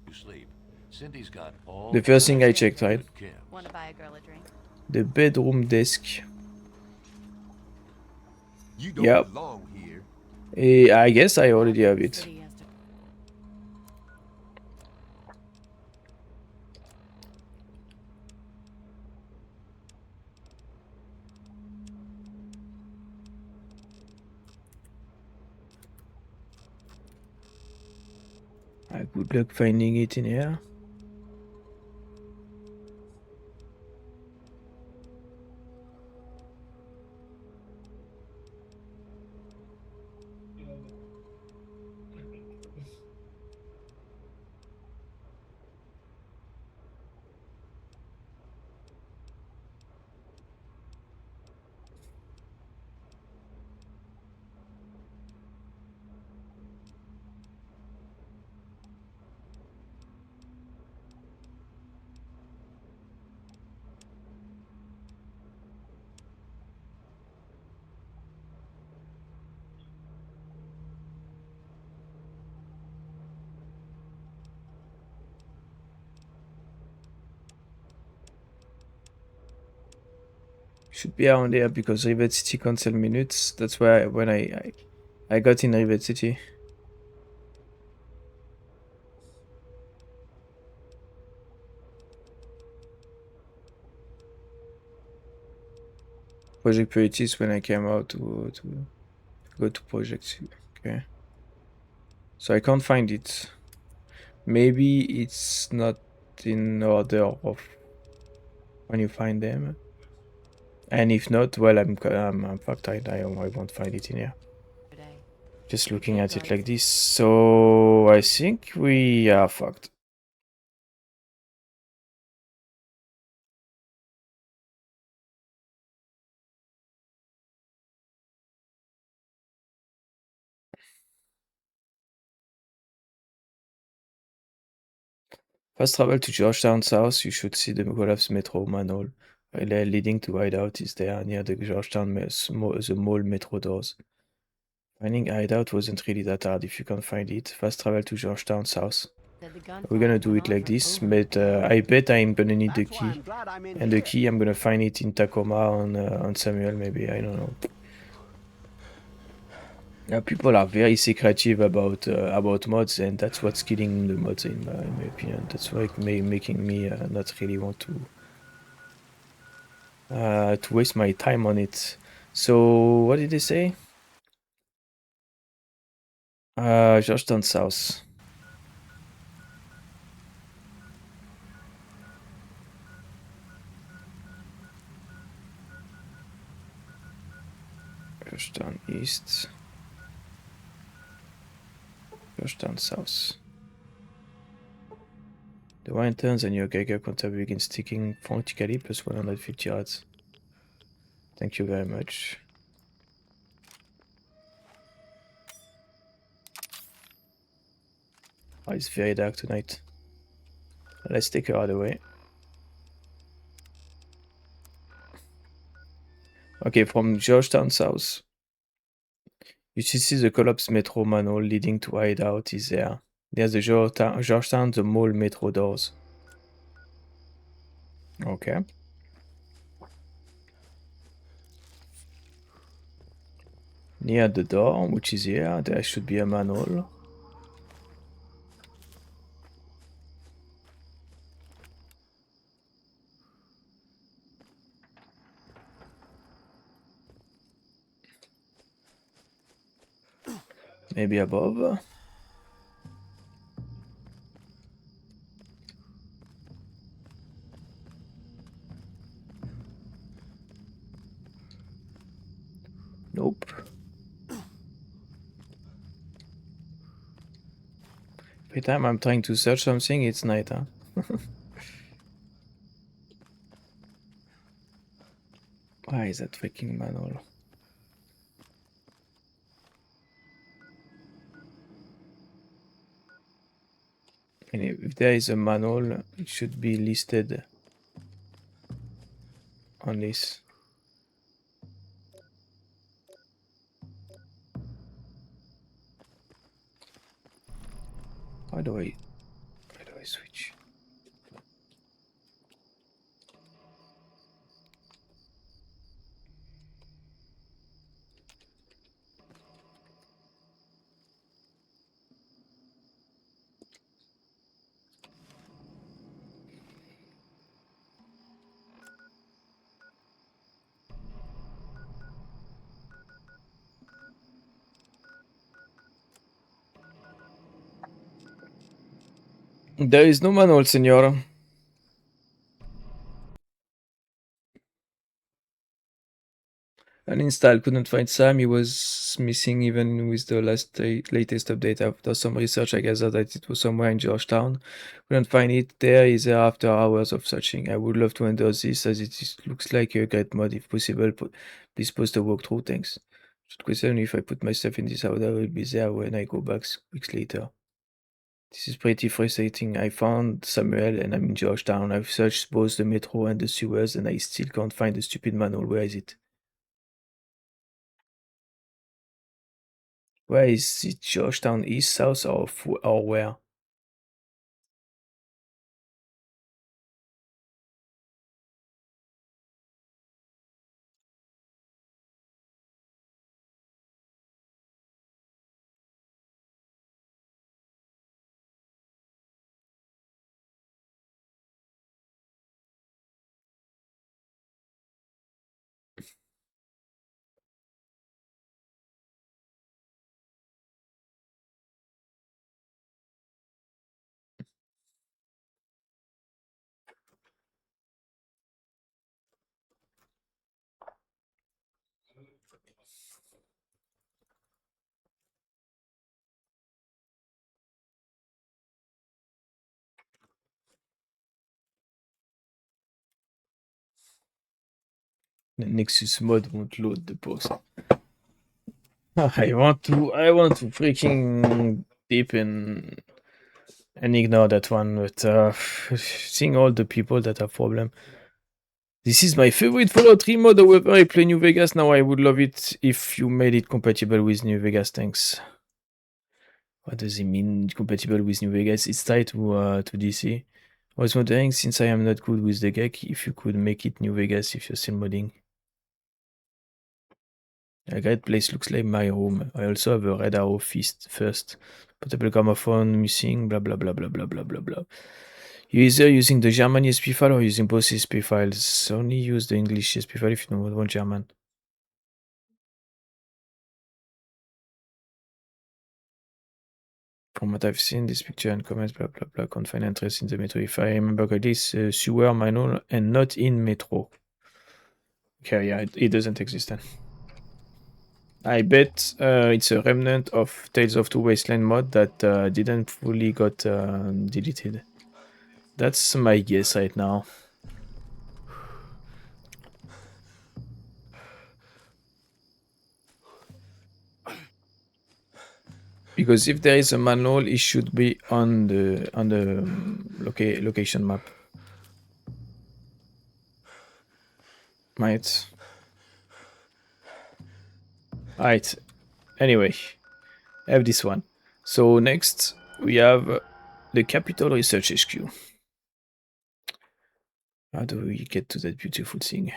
You sleep. Cindy's got all The first thing I checked, right? Want to buy a girl a drink? The bedroom desk. You don't Yep. belong here. I guess I already have it. City has to- Good luck finding it in here. Should be around there because Rivet City cancel minutes. That's why when I got in Rivet City. Project priorities when I came out to go to projects. Okay. So I can't find it. Maybe it's not in order of when you find them. And if not, well, I'm fucked. I won't find it in here. today. Just looking at it like this. So I think we are fucked. Fast travel to Georgetown South. You should see the collapse metro manhole. Leading to hideout is there near the Georgetown the mall metro doors. Finding hideout wasn't really that hard if you can find it. Fast travel to Georgetown South. Said the gunfire We're gonna do went it on like for this, over but I bet I'm gonna need the That's why key. I'm glad I'm in And the here. key, I'm gonna find it in Tacoma on Samuel, maybe. I don't know. Yeah, people are very secretive about mods, and that's what's killing the mods in my opinion. That's like making me not really want to waste my time on it. So what did they say? Georgetown South. Georgetown East. Georgetown South. The wine turns and your Geiger counter begins ticking frantically plus 150 yards. Thank you very much. Oh, it's very dark tonight. Let's take her out of the way. Okay, from Georgetown South. You should see the collapsed metro manhole leading to hideout is there. There's the Georgetown the mall metro doors. Okay. Near the door, which is here, there should be a manhole. Maybe above. Nope. Every time I'm trying to search something, it's night, huh? Why is that freaking manhole? And if there is a manhole, it should be listed on this. How do I switch? There is no manhole, senor. Uninstall, couldn't find Sam, he was missing even with the latest update. After some research, I gathered that it was somewhere in Georgetown. Couldn't find it there either after hours of searching. I would love to endorse this as looks like a great mod. If possible, please post a walkthrough, thanks. Should question if I put my stuff in this order, I will be there when I go back weeks later. This is pretty frustrating. I found Samuel and I'm in Georgetown. I've searched both the metro and the sewers and I still can't find the stupid manual. Where is it? Where is it? Georgetown East, South, or where? The Nexus mod won't load the post. I want to freaking deep in and ignore that one, but seeing all the people that have problem. This is my favorite Fallout 3 mod, however I play New Vegas now. I would love it if you made it compatible with New Vegas, thanks. What does it mean, compatible with New Vegas? It's tied to DC. I was wondering, since I am not good with the GEC, if you could make it New Vegas if you're still modding. A great place looks like my room. I also have a red arrow fist first. Portable gramophone missing, blah blah blah blah blah blah blah blah. You're either using the German ESP file or using both ESP files. Only use the English ESP file if you don't want German. From what I've seen, this picture and comments, blah blah blah, can't find interest in the metro. If I remember correctly, it's sewer manual and not in metro. Okay, yeah, it doesn't exist then. I bet it's a remnant of Tales of Two Wasteland mod that didn't fully got deleted. That's my guess right now. Because if there is a manual, it should be on the location map. Right. Right. Anyway, I have this one. So next we have the Capital Research HQ. How do we get to that beautiful thing?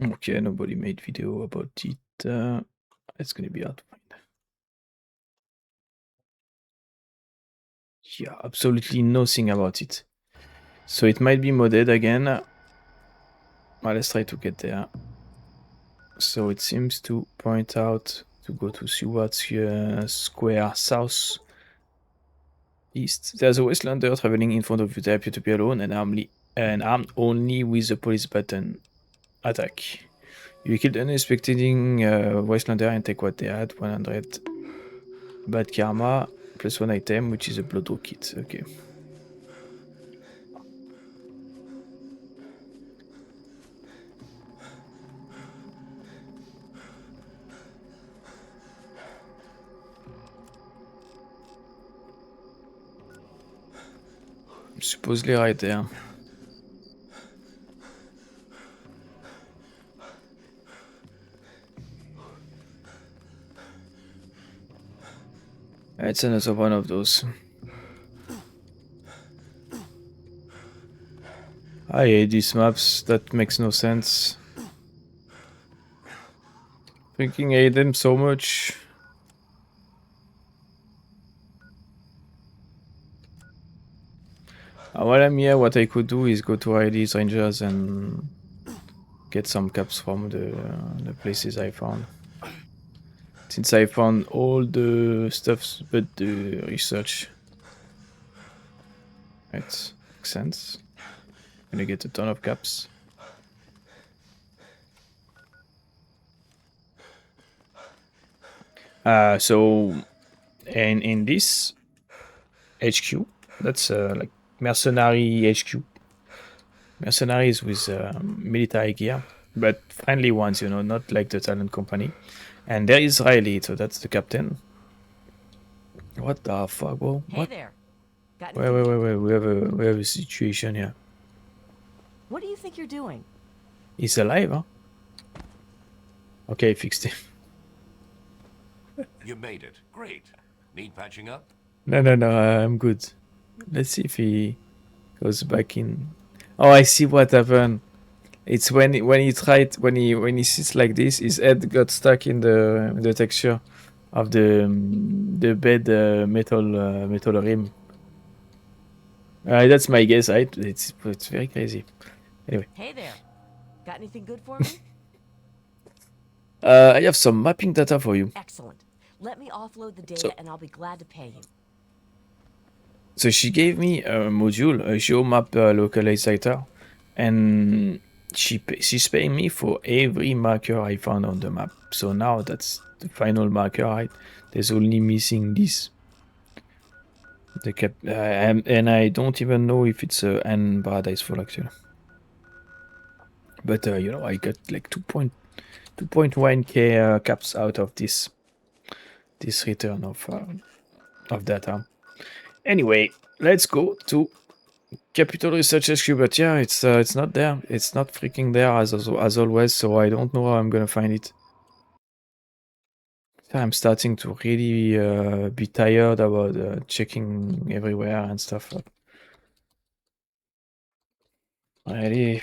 Okay, nobody made video about it. It's gonna be hard to find. Yeah, absolutely nothing about it. So it might be modded again. Well, let's try to get there. So it seems to point out to go to Seward Square South East. There's a Wastelander traveling in front of you. They appear to be alone and armed only with the police button. Attack. You killed an unsuspecting Wastelander and take what they had. 100 bad karma plus 1 item, which is a blood draw kit. Okay. Supposedly right there. It's another one of those. I hate these maps, that makes no sense. Freaking hate them so much. While I'm here, what I could do is go to ID's Rangers and get some caps from the places I found. Since I found all the stuff but the research. Right, makes sense. Gonna get a ton of caps. So in this HQ, that's like mercenary HQ. Mercenaries with military gear, but friendly ones, you know, not like the talent company. And there is Riley, so that's the captain. What the fuck, bro? Hey What? there. Got Wait, anything? wait. We have a situation here. What do you think you're doing? He's alive, huh? Okay, fixed him. You made it. Great. Need patching up? No, I'm good. Let's see if he goes back in. Oh, I see what happened. It's when he sits like this, his head got stuck in the texture of the bed metal rim. That's my guess. It's very crazy. Anyway, Hey there. Got anything good for me? I have some mapping data for you. Excellent. Let me offload the data So- and I'll be glad to pay you. So she gave me a module, a geomap localizer, and she's paying me for every marker I found on the map. So now that's the final marker, right? There's only missing this. The cap and I don't even know if it's an paradise fall actually. But you know, I got like 2.1k caps out of this return of data. Anyway, let's go to Capital Research HQ. But yeah, it's not there. It's not freaking there as always. So I don't know how I'm gonna find it. I'm starting to really be tired about checking everywhere and stuff. Really,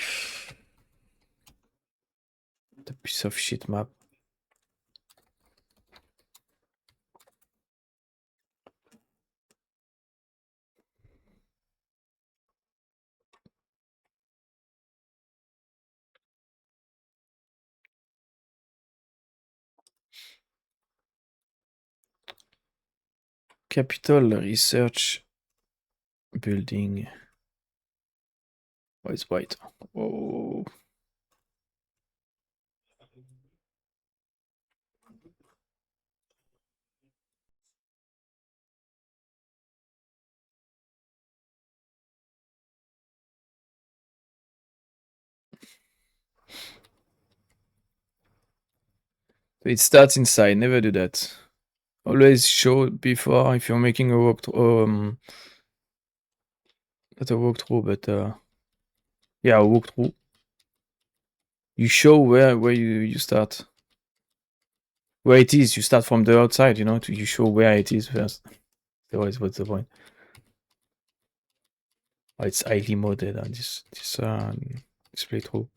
the piece of shit map. Capital Research Building. Oh, it's white. Oh. It starts inside. Never do that. Always show before if you're making a walk not a walkthrough, but yeah, a walkthrough. You show where you start. Where it is. You start from the outside, you know, you show where it is first. Otherwise, what's the point? Oh, it's highly modded on this playthrough.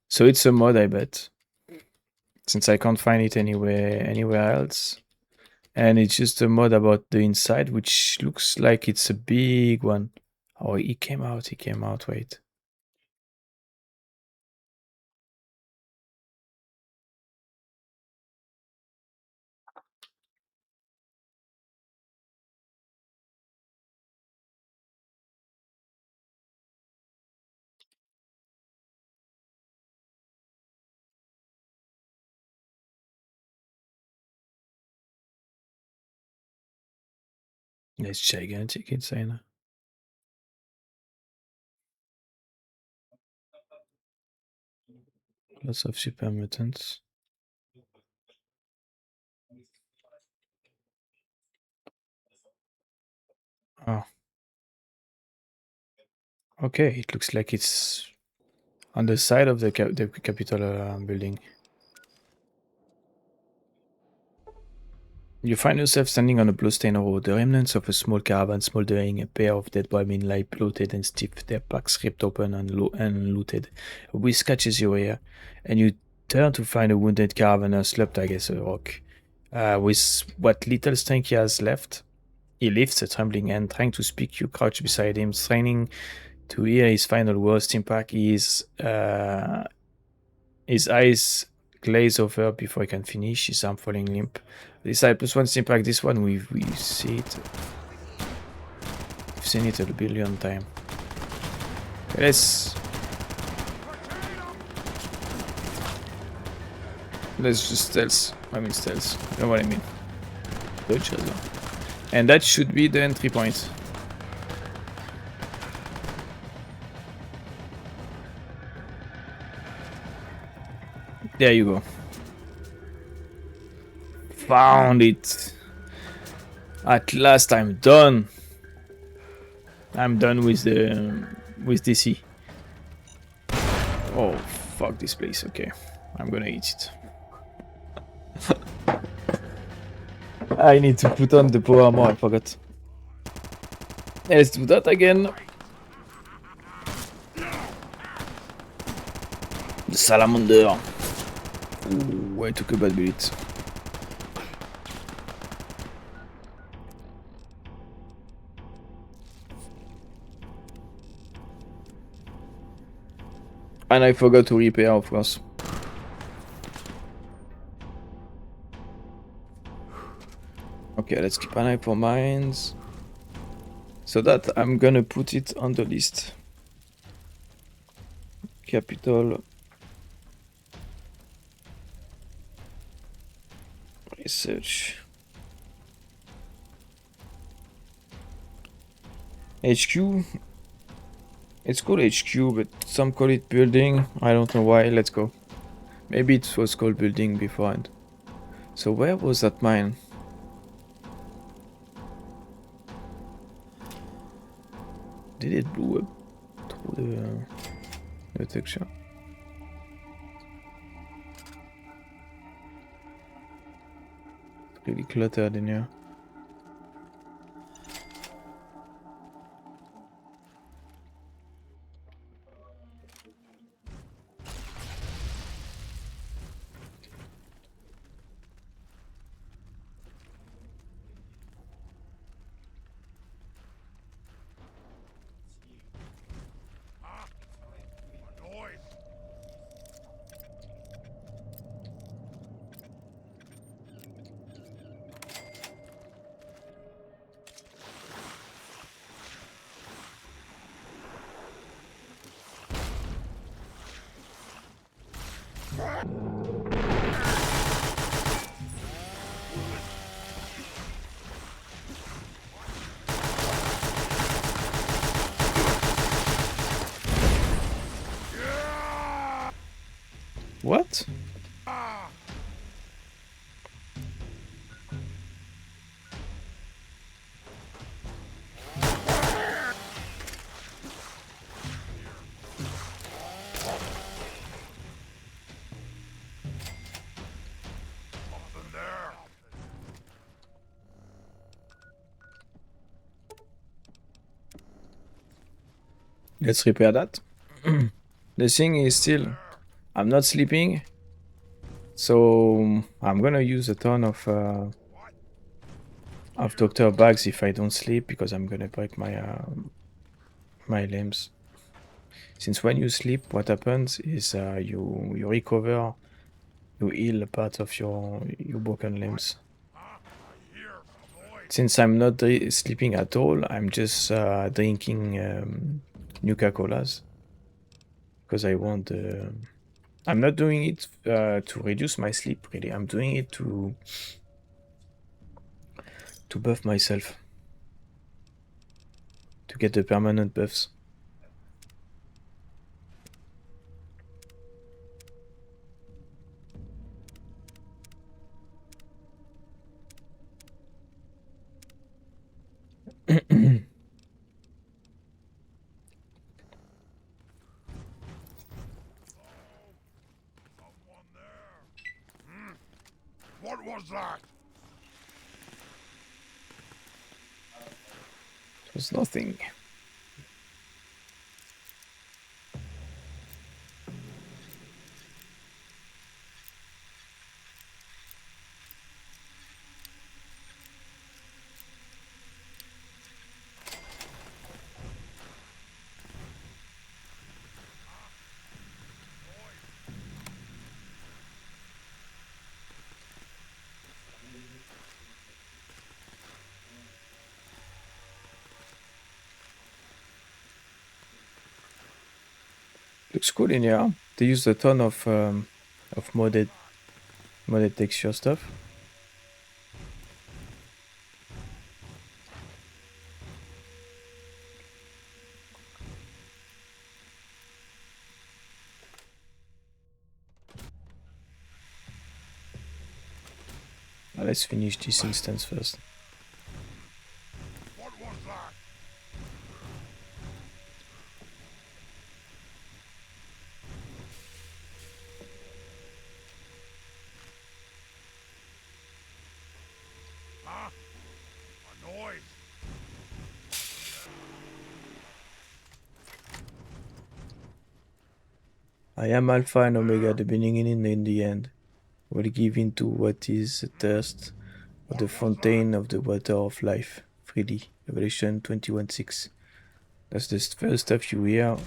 So it's a mod, I bet. Since I can't find it anywhere else. And it's just a mod about the inside, which looks like it's a big one. Oh, he came out, wait. It's gigantic insane. Lots of super mutants. Oh. Okay, it looks like it's on the side of the Capitol building. You find yourself standing on a bloodstained road, the remnants of a small caravan smoldering, a pair of dead women lie bloated and stiff, their packs ripped open and looted. A whisk catches your ear, and you turn to find a wounded caravaner slumped against a rock. With what little strength he has left, he lifts a trembling hand, trying to speak. You crouch beside him, straining to hear his final words. Impact his eyes glaze over before he can finish, his arm falling limp. This side plus one impact, this one we see it. We've seen it a billion times. Okay, let's just stealth. I mean stealth. You know what I mean. Dodge as well. And that should be the entry point. There you go. Found it. At last, I'm done. I'm done with DC. Oh, fuck this place. Okay, I'm gonna eat it. I need to put on the power armor. I forgot. Let's do that again. The salamander. Ooh, I took a bad bullet. And I forgot to repair, of course. Okay, let's keep an eye for mines. So that I'm gonna put it on the list. Capital. Research. HQ. It's called HQ, but some call it building. I don't know why. Let's go. Maybe it was called building beforehand. So where was that mine? Did it blow up through the texture? It's really cluttered in here. A noise. What? Something there. Let's repair that. The thing is still, I'm not sleeping, so I'm gonna use a ton of doctor bags if I don't sleep, because I'm gonna break my my limbs. Since when you sleep, what happens is you recover, you heal part of your broken limbs. I hear some noise. Since I'm not sleeping at all, I'm just drinking Nuka Colas, because I want. I'm not doing it to reduce my sleep. Really, I'm doing it to buff myself, to get the permanent buffs. Someone there. What was that? It was nothing. Looks cool in here. They used a ton of modded texture stuff. Let's finish this instance first. What was that? Huh? A noise. I am Alpha and Omega, the beginning and the end. Will give in to what is the thirst of the fountain of the water of life. 3D, Revelation 21:6. That's the first stuff you hear.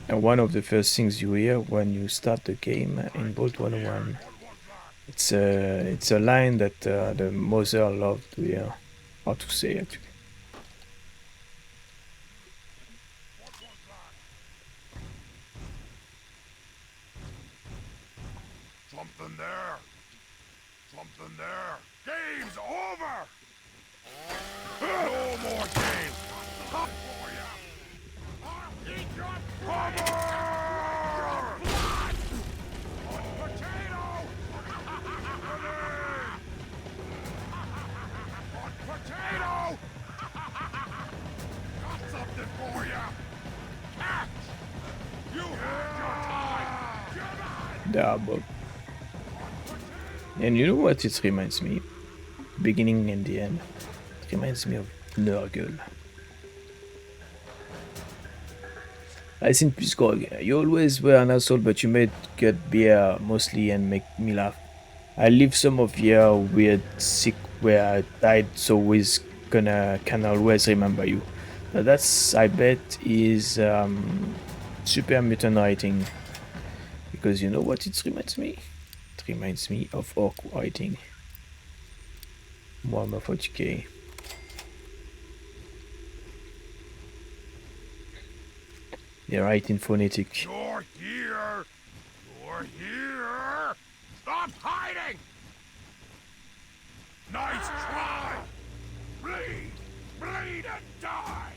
And one of the first things you hear when you start the game in Bolt 101. It's a line that the mother loved to hear, or to say actually. there above. And you know what it reminds me? Beginning and the end. It reminds me of Nurgle. I think Piscog, you always were an asshole, but you made good beer mostly and make me laugh. I live some of your weird sick where I died, so always can always remember you. That's I bet is super mutant writing, because you know what it reminds me? It reminds me of orc writing. Warhammer 40k. They write in phonetic. You're here! You're here! Stop hiding! Nice try! Bleed! Bleed and die!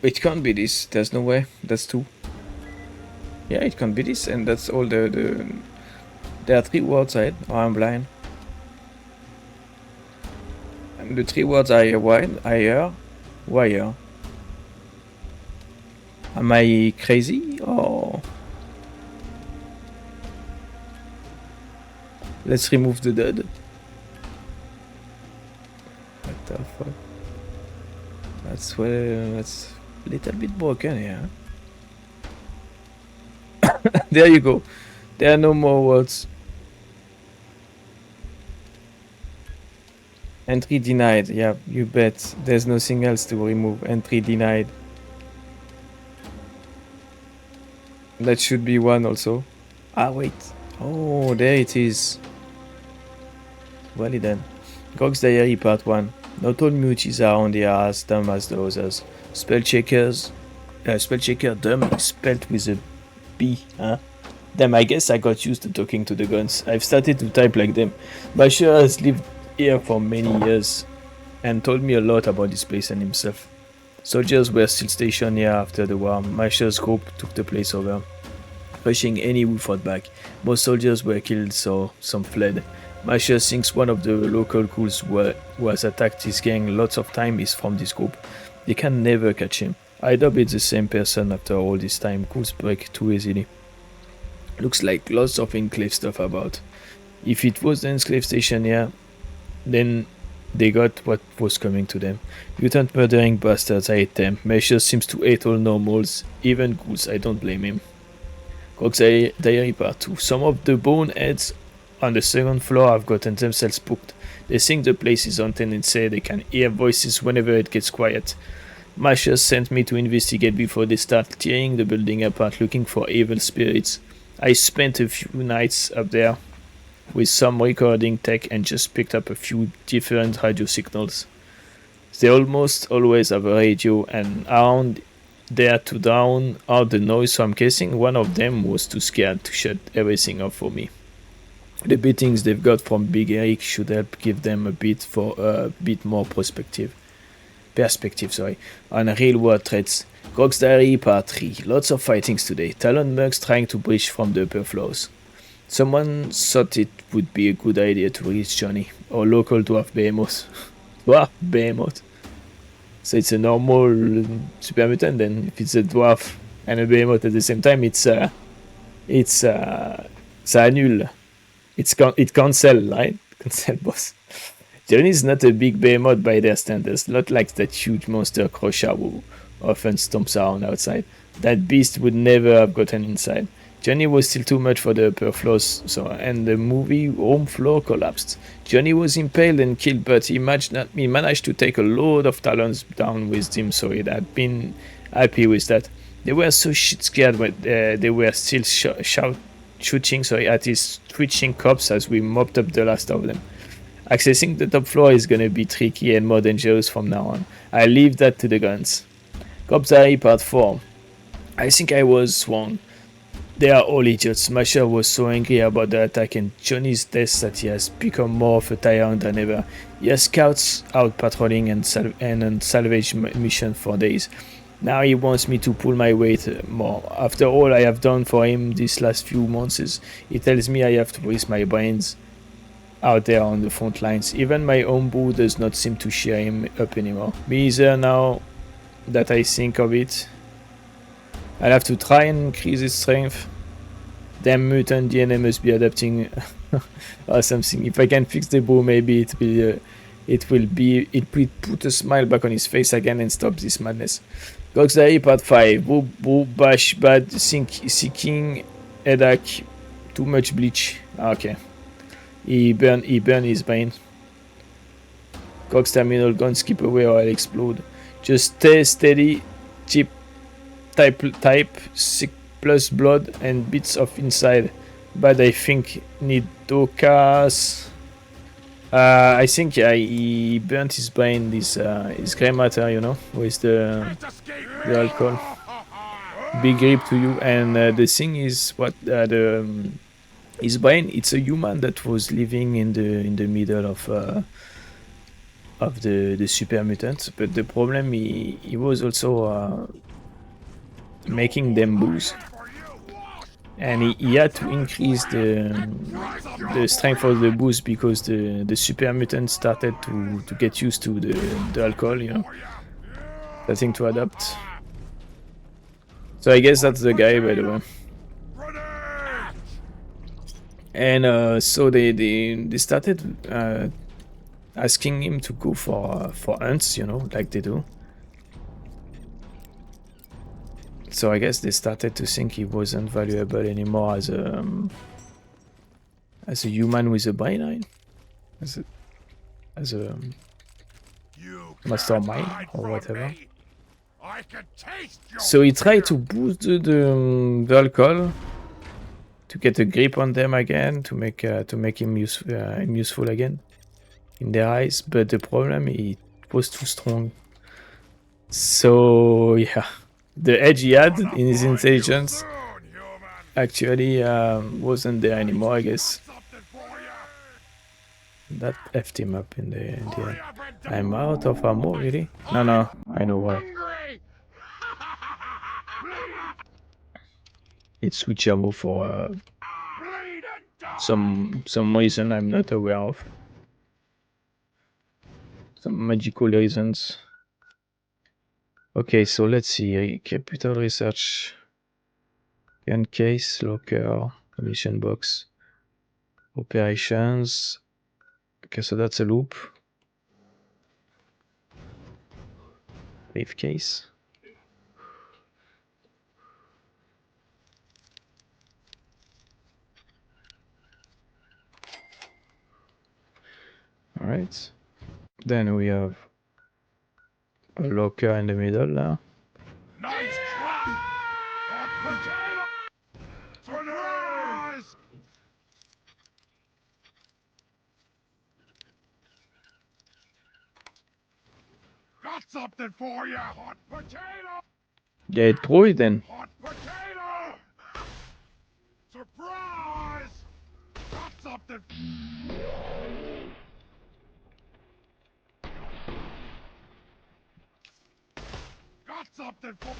It can't be this. There's no way. That's two. Yeah, it can't be this, and that's all the. There are 3 words ahead, or I'm blind. And the 3 words are wide, higher, wire. Am I crazy, or. Let's remove the dead. What the fuck? That's a little bit broken here. There you go. There are no more words. Entry denied. Yeah, you bet. There's nothing else to remove. Entry denied. That should be one also. Ah, wait. Oh, there it is. Well done. Grog's Diary Part 1. Not all muties are on the as dumb as the others. Spellchecker dumb spelled with a B, huh? Damn, I guess I got used to talking to the guns. I've started to type like them. Bashir has lived here for many years and told me a lot about this place and himself. Soldiers were still stationed here after the war. Bashir's group took the place over, pushing any who fought back. Most soldiers were killed, so some fled. Masher thinks one of the local ghouls who has attacked his gang lots of time is from this group. They can never catch him. I doubt it's the same person after all this time. Ghouls break too easily. Looks like lots of enclave stuff about. If it was the enclave station here, then they got what was coming to them. Mutant murdering bastards, I hate them. Masher seems to hate all normals, even ghouls. I don't blame him. Grog's Diary Part 2. Some of the boneheads on the 2nd floor have gotten themselves spooked. They think the place is haunted and say they can hear voices whenever it gets quiet. Masher sent me to investigate before they start tearing the building apart looking for evil spirits. I spent a few nights up there with some recording tech and just picked up a few different radio signals. They almost always have a radio and around there to drown out the noise, so I'm guessing one of them was too scared to shut everything off for me. The beatings they've got from Big Eric should help give them a bit more perspective on real world threats. Grog's Diary Part 3. Lots of fightings today. Talon mugs trying to breach from the upper floors. Someone thought it would be a good idea to reach Johnny, or local dwarf behemoth. Dwarf behemoth. So it's a normal super mutant then. If it's a dwarf and a behemoth at the same time, ça annule. It cancel, right? Cancel boss. Johnny is not a big behemoth by their standards, not like that huge monster Crusher who often stomps around outside. That beast would never have gotten inside. Johnny was still too much for the upper floors, and the movie home floor collapsed. Johnny was impaled and killed, but he managed to take a load of Talons down with him, so he'd have been happy with that. They were so shit scared, but they were still shooting at his twitching cops as we mopped up the last of them. Accessing the top floor is gonna be tricky and more dangerous from now on. I leave that to the guns. Grog's Diary Part 4. I think I was wrong. They are all idiots. Masha was so angry about the attack and Johnny's death that he has become more of a tyrant than ever. He has scouts out patrolling and on salvage mission for days. Now he wants me to pull my weight more. After all I have done for him these last few months, he tells me I have to risk my brains out there on the front lines. Even my own boo does not seem to cheer him up anymore. Me either, now that I think of it. I'll have to try and increase his strength. Damn mutant DNA must be adapting or something. If I can fix the boo, maybe it will put a smile back on his face again and stop this madness. Gox Diary Part 5. Boo boo bash bad seeking headache. Too much bleach. Okay. He burn his brain. Cox terminal gun skip away or I'll explode. Just stay steady. Chip type sick plus blood and bits of inside. But I think need Dokas. I think he burnt his brain, this his grey matter, you know, with the alcohol. Big grip to you, and the thing is, what his brain? It's a human that was living in the middle of the super mutant, but the problem he was also making them booze. And he had to increase the strength of the boost because the super mutant started to get used to the alcohol, you know, starting to adapt. So I guess that's the guy, by the way. And so they started asking him to go for hunts, you know, like they do. So I guess they started to think he wasn't valuable anymore as a human with a brain, as a mastermind or whatever. So he tried to boost the alcohol to get a grip on them again, to make him useful again in their eyes. But the problem, it was too strong. So yeah, the edge he had in his intelligence actually wasn't there anymore, I guess. That effed him up in the end. I'm out of ammo, really? No, I know why. It switched ammo for some reason I'm not aware of. Some magical reasons. Okay, so let's see. Capital research. Gun case, locker, mission box, operations. Okay, so that's a loop. Briefcase. Alright. Then we have a locker in the middle now. Nice try! Hot potato! Surprise! Got something for you, hot potato! Yeah, throw it then. Hot potato! Surprise! Got something. Got something for.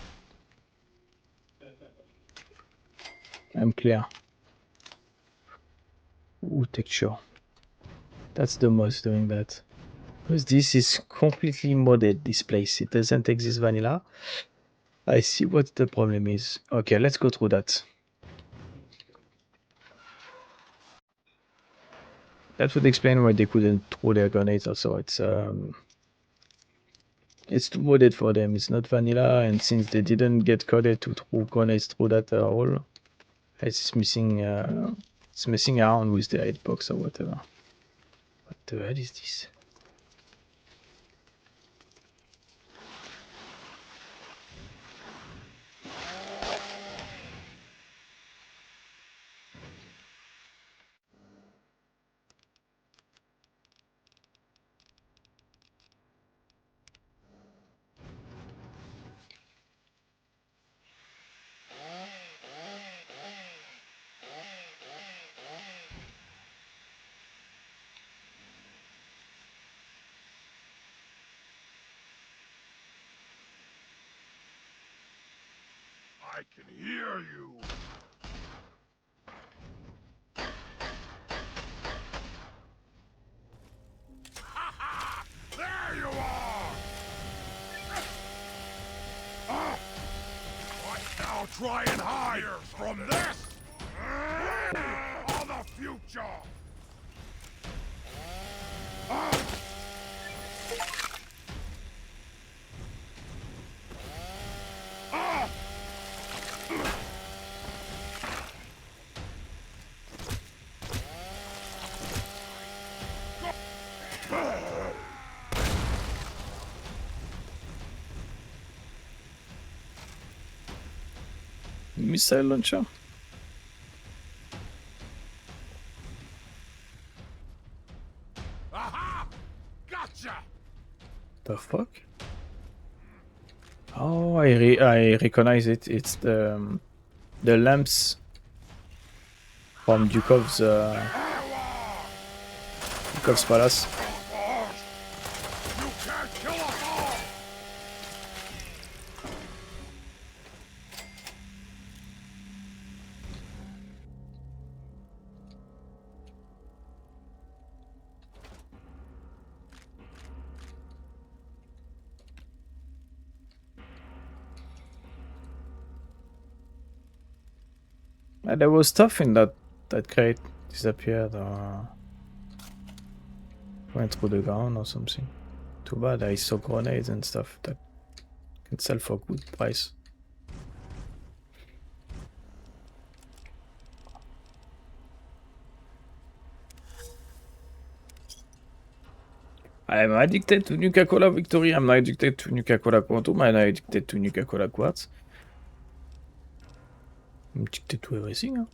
I'm clear. Ooh, texture. That's the most doing that. Because this is completely modded, this place. It doesn't exist vanilla. I see what the problem is. Okay, let's go through that. That would explain why they couldn't throw their grenades also. It's too modded for them. It's not vanilla, and since they didn't get coded to throw grenades through that at all, it's messing around with the hitbox or whatever. What the hell is this? I can hear you. Ha ha! There you are! What now? Try and hide from this! Or the future! Missile launcher? Aha! Gotcha! The fuck? Oh, I recognize it. It's the lamps from Dukov's palace. You can't kill us all! There was stuff in that crate disappeared or went through the ground or something. Too bad. I saw grenades and stuff that can sell for good price. I'm addicted to Nuka-Cola Victory. I'm not addicted to Nuka-Cola Quantum. I'm not addicted to Nuka-Cola Quartz. I'm addicted to everything. Huh?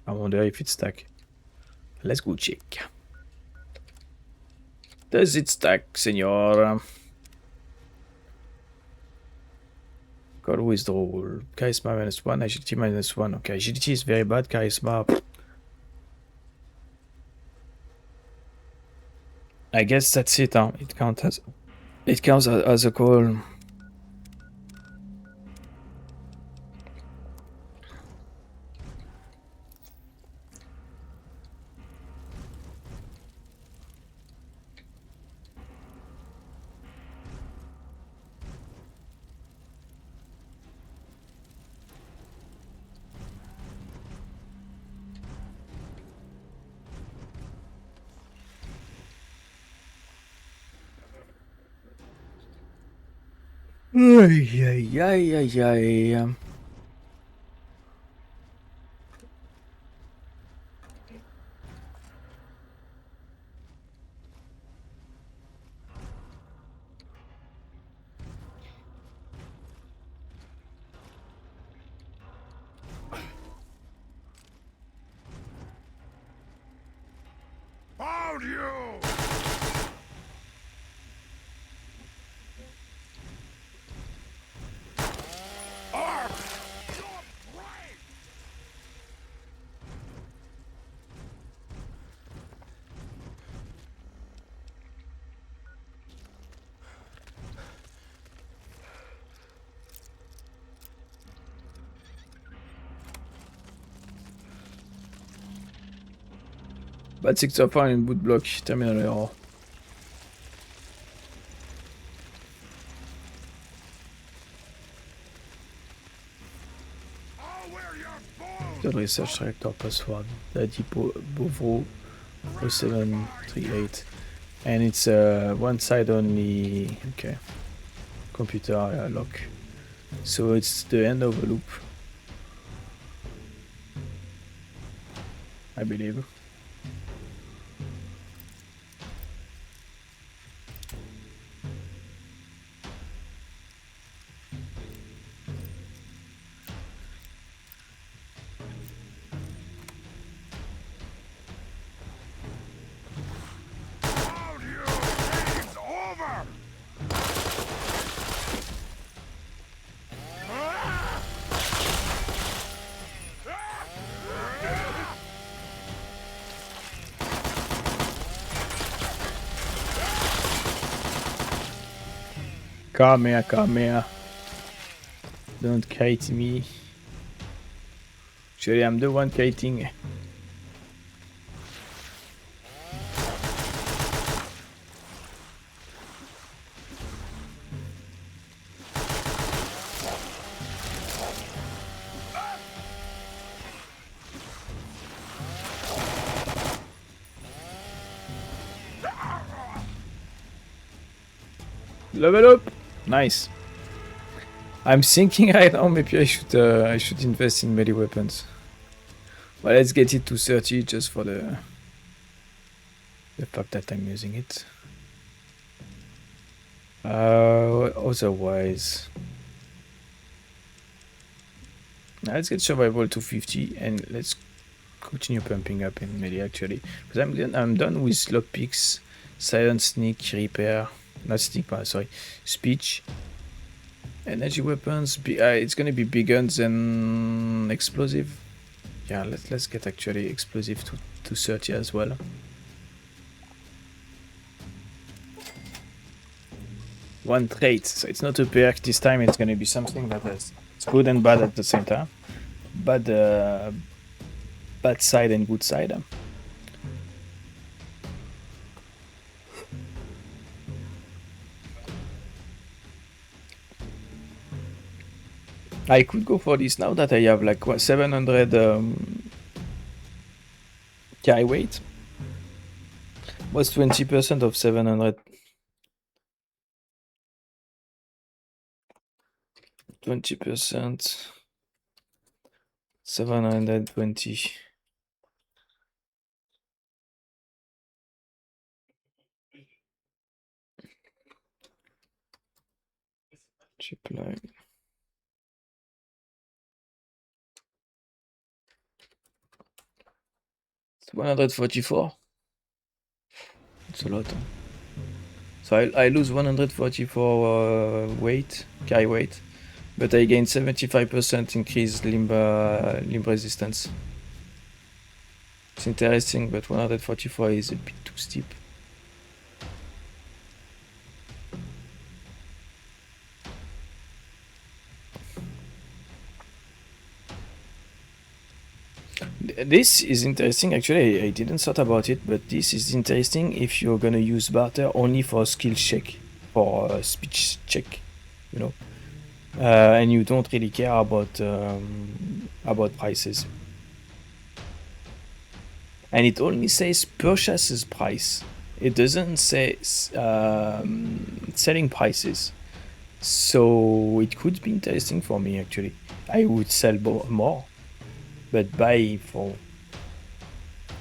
I wonder if it's stack. Let's go check. Does it stack, senor? God withdrawal. Charisma -1, agility -1. Okay, agility is very bad. Charisma. I guess that's it. Huh? It counts as a call. Ay, ay, ay, ay, ay. Found you! Ark! Your brain! Bad 6 of in boot block. Terminal error. I'll wear your bones! The research director password. Daddy Bovro 0738. And it's one side only. Okay. Computer lock. So it's the end of a loop. I believe. Found you! Game's over! Come here, come here. Don't kite me. Actually, I'm the one kiting. Level up! Nice. I'm thinking right now maybe I should invest in melee weapons. Well, let's get it to 30 just for the fact that I'm using it. Otherwise, let's get survival to 50 and let's continue pumping up in melee actually, because I'm done with lockpicks, silent sneak, repair, not sneak, sorry, speech, energy weapons. It's gonna be big guns and explosive. Yeah, let's get actually explosive to 30 as well. One trait, so it's not a perk this time. It's gonna be something that is good and bad at the same time. Bad side and good side. I could go for this now that I have like what, 700 carry weight. What's 20% of 700? 20%. 720. Chip line. It's 144. It's a lot. Huh? So I lose 144 weight, carry weight, but I gain 75% increased limb resistance. It's interesting, but 144 is a bit too steep. This is interesting, actually. I didn't thought about it, but this is interesting if you're gonna use barter only for skill check, for speech check, you know, and you don't really care about prices. And it only says purchases price. It doesn't say selling prices. So it could be interesting for me, actually. I would sell more, but buy for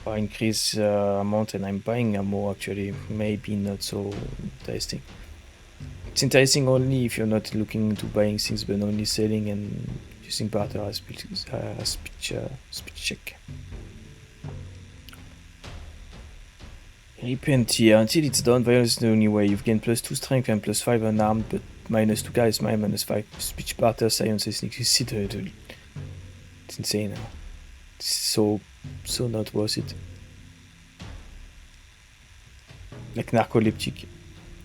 increase amount, and I'm buying more actually. Maybe not so interesting. It's interesting only if you're not looking into buying things, but only selling and using barter as speech check. Repent here. Until it's done, violence is the only way. You've gained +2 strength and +5 unarmed, but -2 charisma and -5 speech, barter, science, and sneak. You see it's insane. It's so not worth it. Like narcoleptic.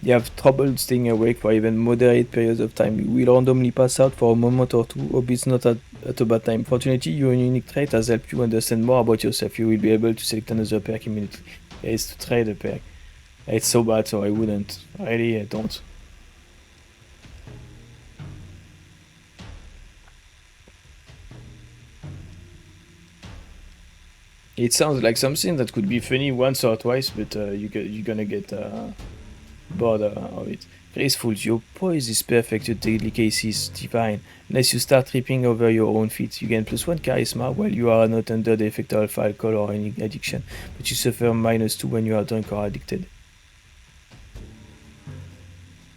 You have trouble staying awake for even moderate periods of time. You will randomly pass out for a moment or two. Hope it's not at a bad time. Fortunately, your unique trait has helped you understand more about yourself. You will be able to select another perk immediately. It's to trade a perk. It's so bad, so I wouldn't. Really, I don't. It sounds like something that could be funny once or twice, but you're gonna get bored of it. Graceful, your poise is perfect, your delicacy is divine. Unless you start tripping over your own feet, you gain +1 charisma while you are not under the effect of alcohol or any addiction, but you suffer -2 when you are drunk or addicted.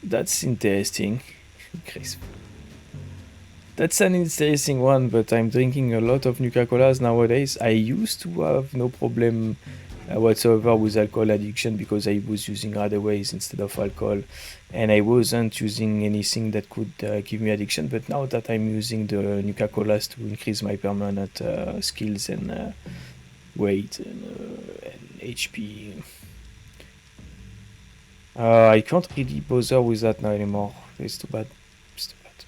That's interesting. Graceful. That's an interesting one, but I'm drinking a lot of Nuka-Colas nowadays. I used to have no problem whatsoever with alcohol addiction because I was using other ways instead of alcohol, and I wasn't using anything that could give me addiction. But now that I'm using the Nuka-Colas to increase my permanent skills and weight and HP, I can't really bother with that now anymore. It's too bad. It's too bad.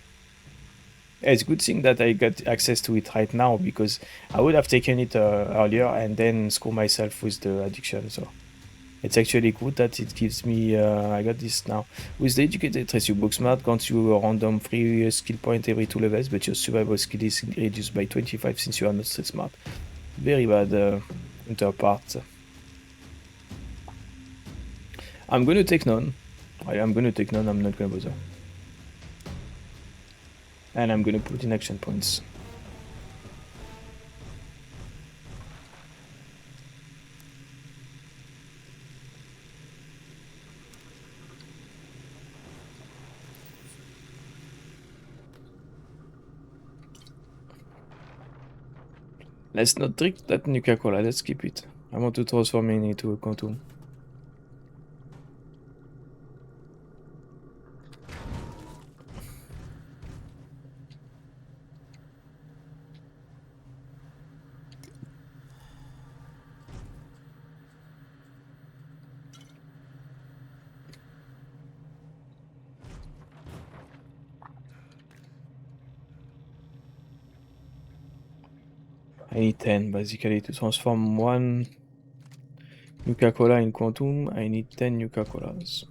It's a good thing that I got access to it right now, because I would have taken it earlier and then score myself with the addiction. So it's actually good that it gives me. I got this now. With the educated trace, you book smart grants you a random free skill point every 2 levels, but your survival skill is reduced by 25 since you are not street smart. Very bad counterpart. I'm gonna take none. I am gonna take none. I'm not gonna bother. And I'm gonna put in action points. Let's not drink that Nuka-Cola, let's keep it. I want to transform it into a quantum. I need 10 basically to transform one Nuka-Cola in quantum. I need 10 Nuka-Colas.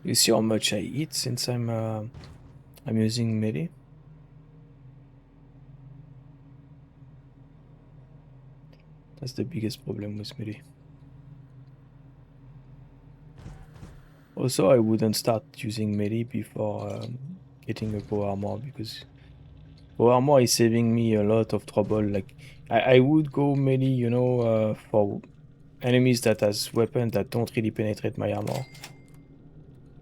You see how much I eat since I'm using melee? That's the biggest problem with melee. Also, I wouldn't start using melee before getting a power armor, because power armor is saving me a lot of trouble. Like I would go melee, you know, for enemies that has weapons that don't really penetrate my armor.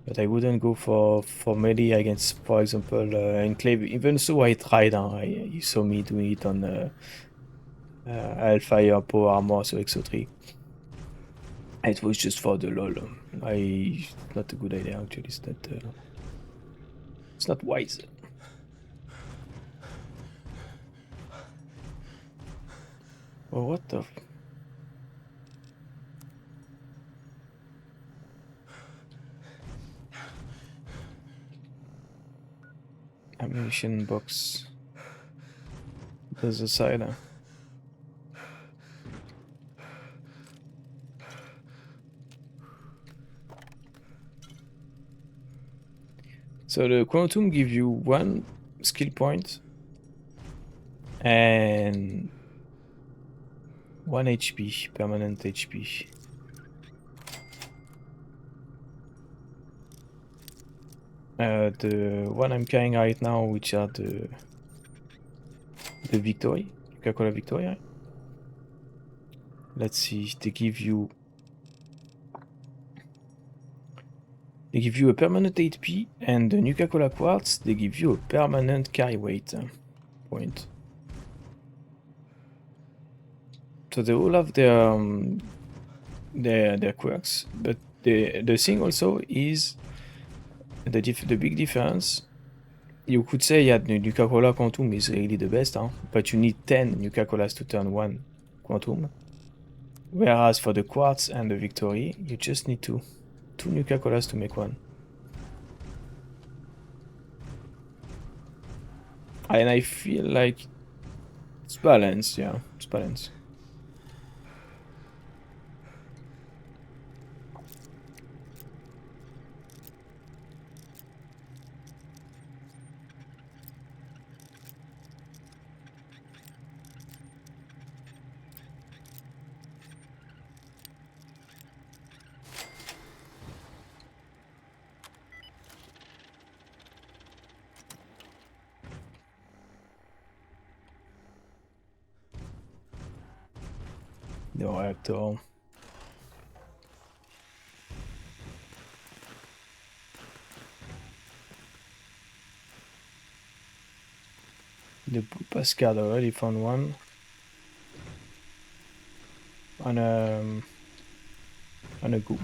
But I wouldn't go for melee against, for example, Enclave. Even so, I tried. You saw me doing it on Hellfire, Power Armor, so XO3. It was just for the lol. Not a good idea actually. It's not wise. Oh, what the? Ammunition box. There's a side. So the quantum gives you 1 skill point and 1 HP, permanent HP. The one I'm carrying right now, which are the Victory, Coca-Cola Victory. Right? Let's see, they give you a permanent HP, and the Nuka-Cola Quartz, they give you a permanent carry weight point. So they all have their quirks, but the thing also is the big difference. You could say, yeah, the Nuka-Cola Quantum is really the best, but you need 10 Nuka-Colas to turn 1 Quantum. Whereas for the Quartz and the Victory, you just need 2 Nuka-Colas to make 1. And I feel like it's balanced, yeah, it's balanced. The reactor. The pass card already found one. On a Google.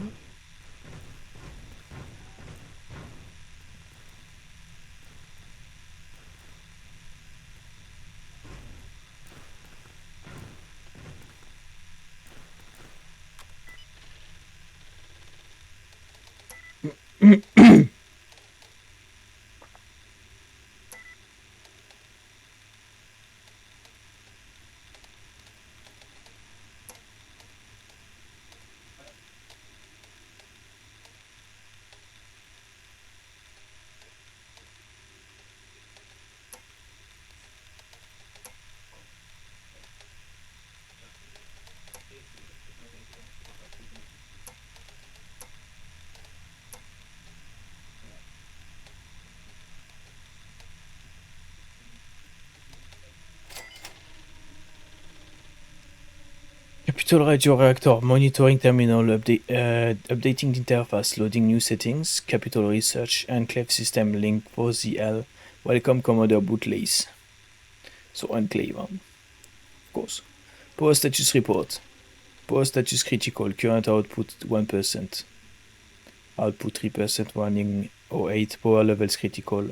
Capital Radio Reactor monitoring terminal updating the interface, loading new settings. Capital Research Enclave system link for ZL. Welcome Commander Bootlace. So Enclave, of course. Power status report. Power status critical. Current output 1%. Output 3%. Running 08. Power levels critical.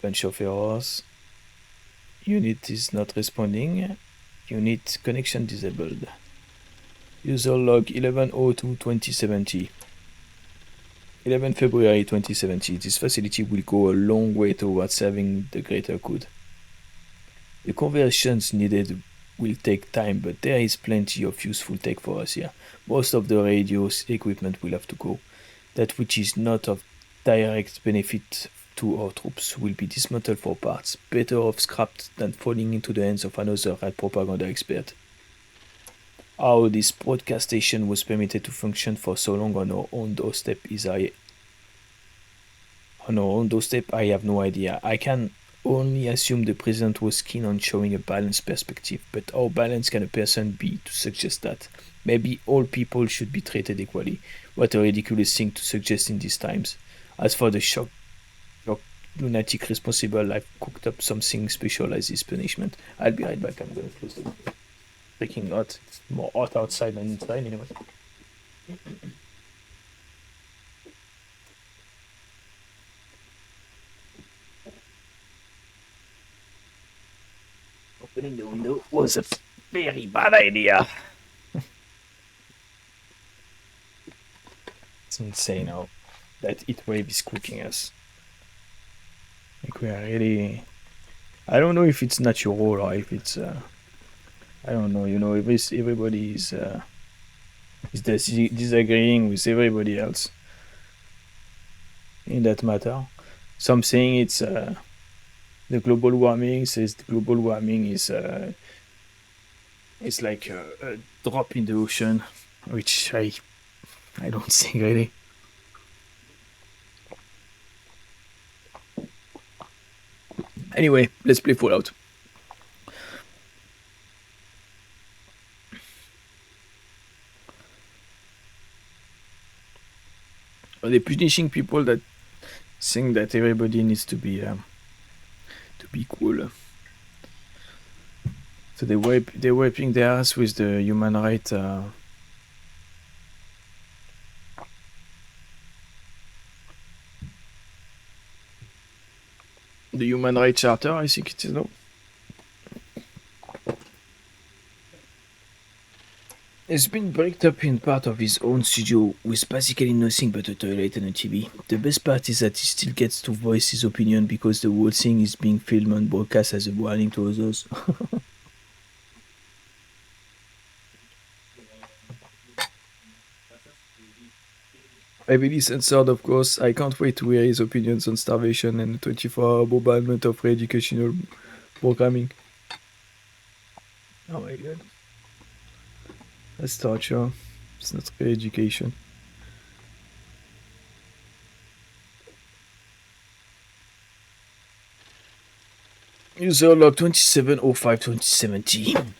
Bunch of errors. Unit is not responding. Unit connection disabled. User log 11/02/2070. 11 February 2070. This facility will go a long way towards serving the greater good. The conversions needed will take time, but there is plenty of useful tech for us here. Most of the radio's equipment will have to go. That which is not of direct benefit to our troops will be dismantled for parts. Better off scrapped than falling into the hands of another rat propaganda expert. How this broadcast station was permitted to function for so long on our own doorstep I have no idea. I can only assume the president was keen on showing a balanced perspective, but how balanced can a person be to suggest that? Maybe all people should be treated equally. What a ridiculous thing to suggest in these times. As for the shock lunatic responsible, I've cooked up something special as his punishment. I'll be right back. I'm gonna close the door. Freaking hot. It's more hot outside than inside anyway. Opening the window was a very bad idea. It's insane how that heat wave is cooking us. Like we are really... I don't know if it's natural or if it's... I don't know, if everybody is disagreeing with everybody else in that matter. Some saying it's the global warming says the global warming is it's like a drop in the ocean, which I don't think really. Anyway, let's play Fallout. Are they punishing people that think that everybody needs to be cool? So they're wiping their ass with the human rights. The Human Rights Charter, I think it is, no? It's been bricked up in part of his own studio with basically nothing but a toilet and a TV. The best part is that he still gets to voice his opinion because the whole thing is being filmed and broadcast as a warning to others. Heavily censored, of course. I can't wait to hear his opinions on starvation and the 24-hour bombardment of educational programming. Oh my god. That's torture. It's not really education. User log 2705-2070.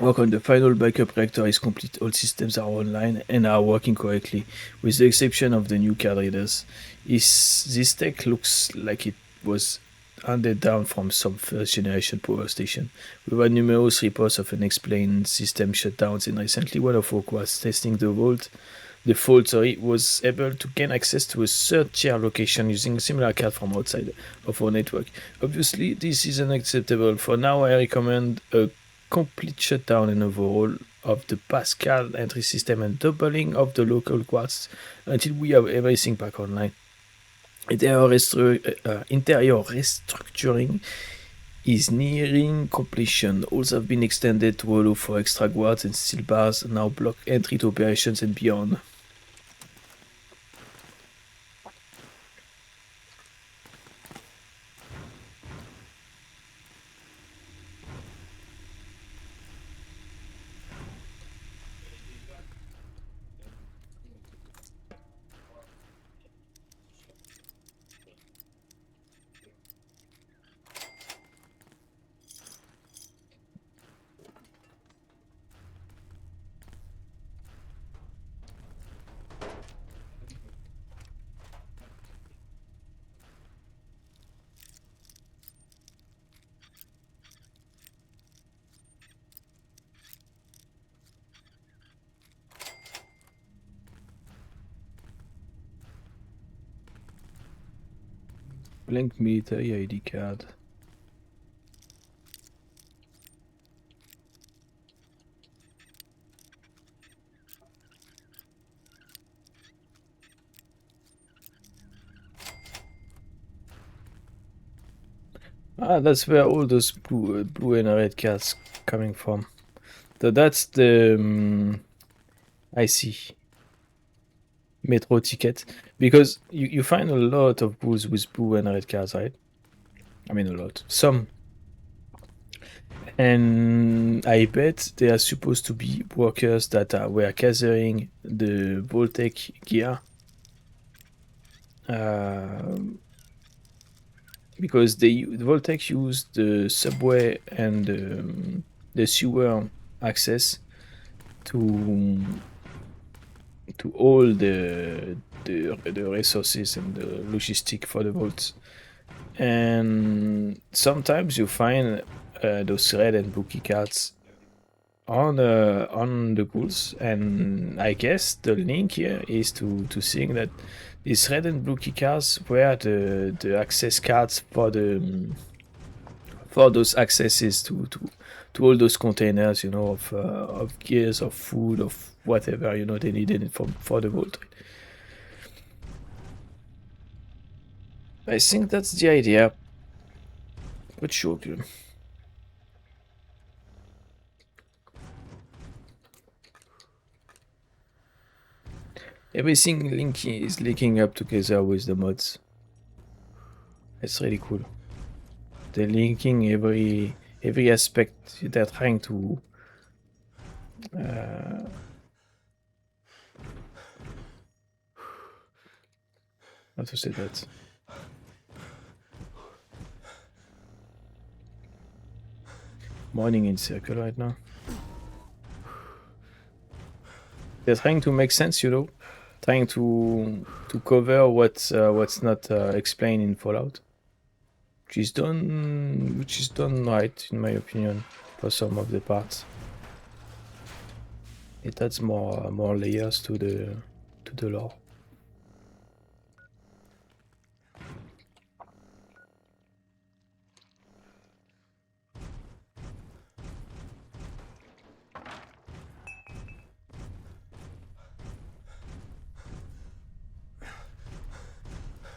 Work on the final backup reactor is complete. All systems are online and are working correctly, with the exception of the new card readers. This tech looks like it was handed down from some first-generation power station. We had numerous reports of unexplained system shutdowns, and recently one of Oak was testing the fault, was able to gain access to a third-tier location using a similar card from outside of our network. Obviously, this is unacceptable. For now, I recommend a complete shutdown and overhaul of the Pascal entry system and doubling of the local quartz until we have everything back online. Interior restructuring is nearing completion. Halls have been extended to allow for extra guards, and steel bars now block entry to operations and beyond. Blank military ID card. Ah, that's where all those blue and red cards coming from. So that's the I see. Metro ticket, because you find a lot of booths with blue and red cards, right? I mean, a lot, some, and I bet they are supposed to be workers that were carrying the Voltec gear, because the Voltec use the subway and the sewer access to all the resources and the logistic for the vaults, and sometimes you find those red and blue key cards on the ghouls, and I guess the link here is to seeing that these red and blue key cards were the access cards for those accesses to all those containers, you know, of gears, of food, of whatever, you know, they needed for the vault. I think that's the idea. But sure, good. Everything is linking up together with the mods. It's really cool. They're linking every aspect. They're trying to how to say that? Morning in circle right now. They're trying to make sense, you know, trying to cover what's not explained in Fallout, which is done right in my opinion for some of the parts. It adds more layers to the lore.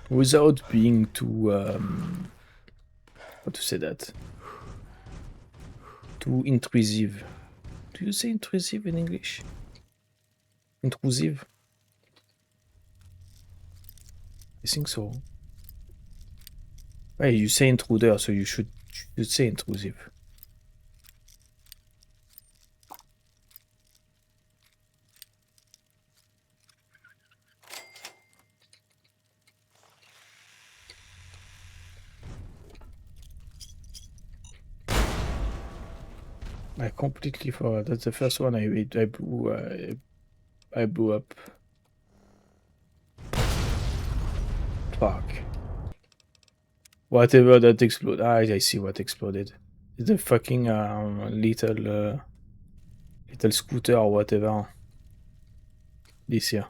Without being too how to say that? Too intrusive. Do you say intrusive in English? Intrusive? I think so. Hey, you say intruder, so you should say intrusive. I completely forgot. That's the first one I blew up. Fuck. Whatever that exploded. I see what exploded. It's a fucking little scooter or whatever. This here.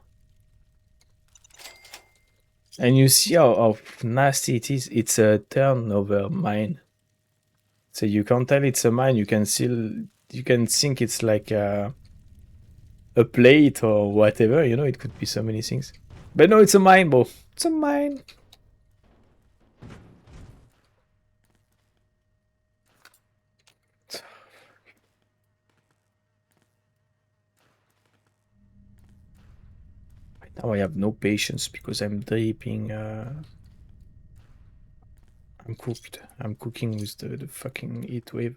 And you see how nasty it is. It's a turnover mine. So you can't tell it's a mine. You can think it's like a plate or whatever. You know, it could be so many things. But no, it's a mine, bro. It's a mine. Now I have no patience because I'm dripping. I'm cooked. I'm cooking with the fucking heat wave.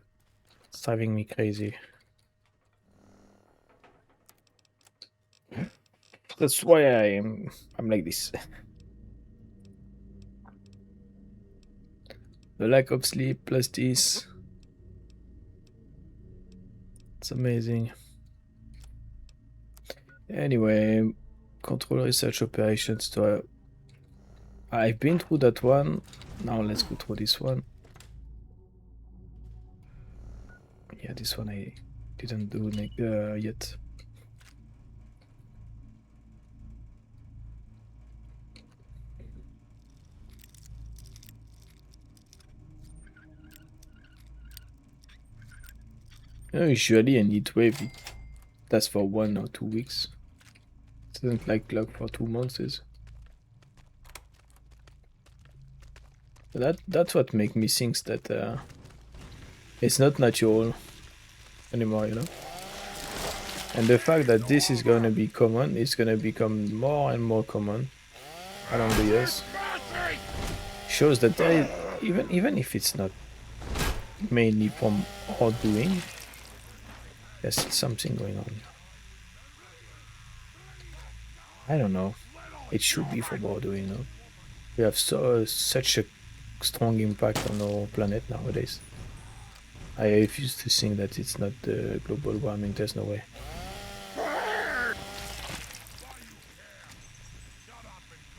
It's driving me crazy. That's why I'm like this. The lack of sleep plus this. It's amazing. Anyway, control research operations. So I've been through that one. Now let's go through this one. Yeah, this one I didn't do yet. Usually a heat wave that's for 1 or 2 weeks. It doesn't like log for 2 months. That's what makes me think that it's not natural anymore, you know. And the fact that this is gonna be common, it's gonna become more and more common along the years. Shows that there is, even if it's not mainly from our doing, there's something going on. I don't know. It should be from our doing, you know. We have such a strong impact on our planet nowadays. I refuse to think that it's not global warming. There's no way.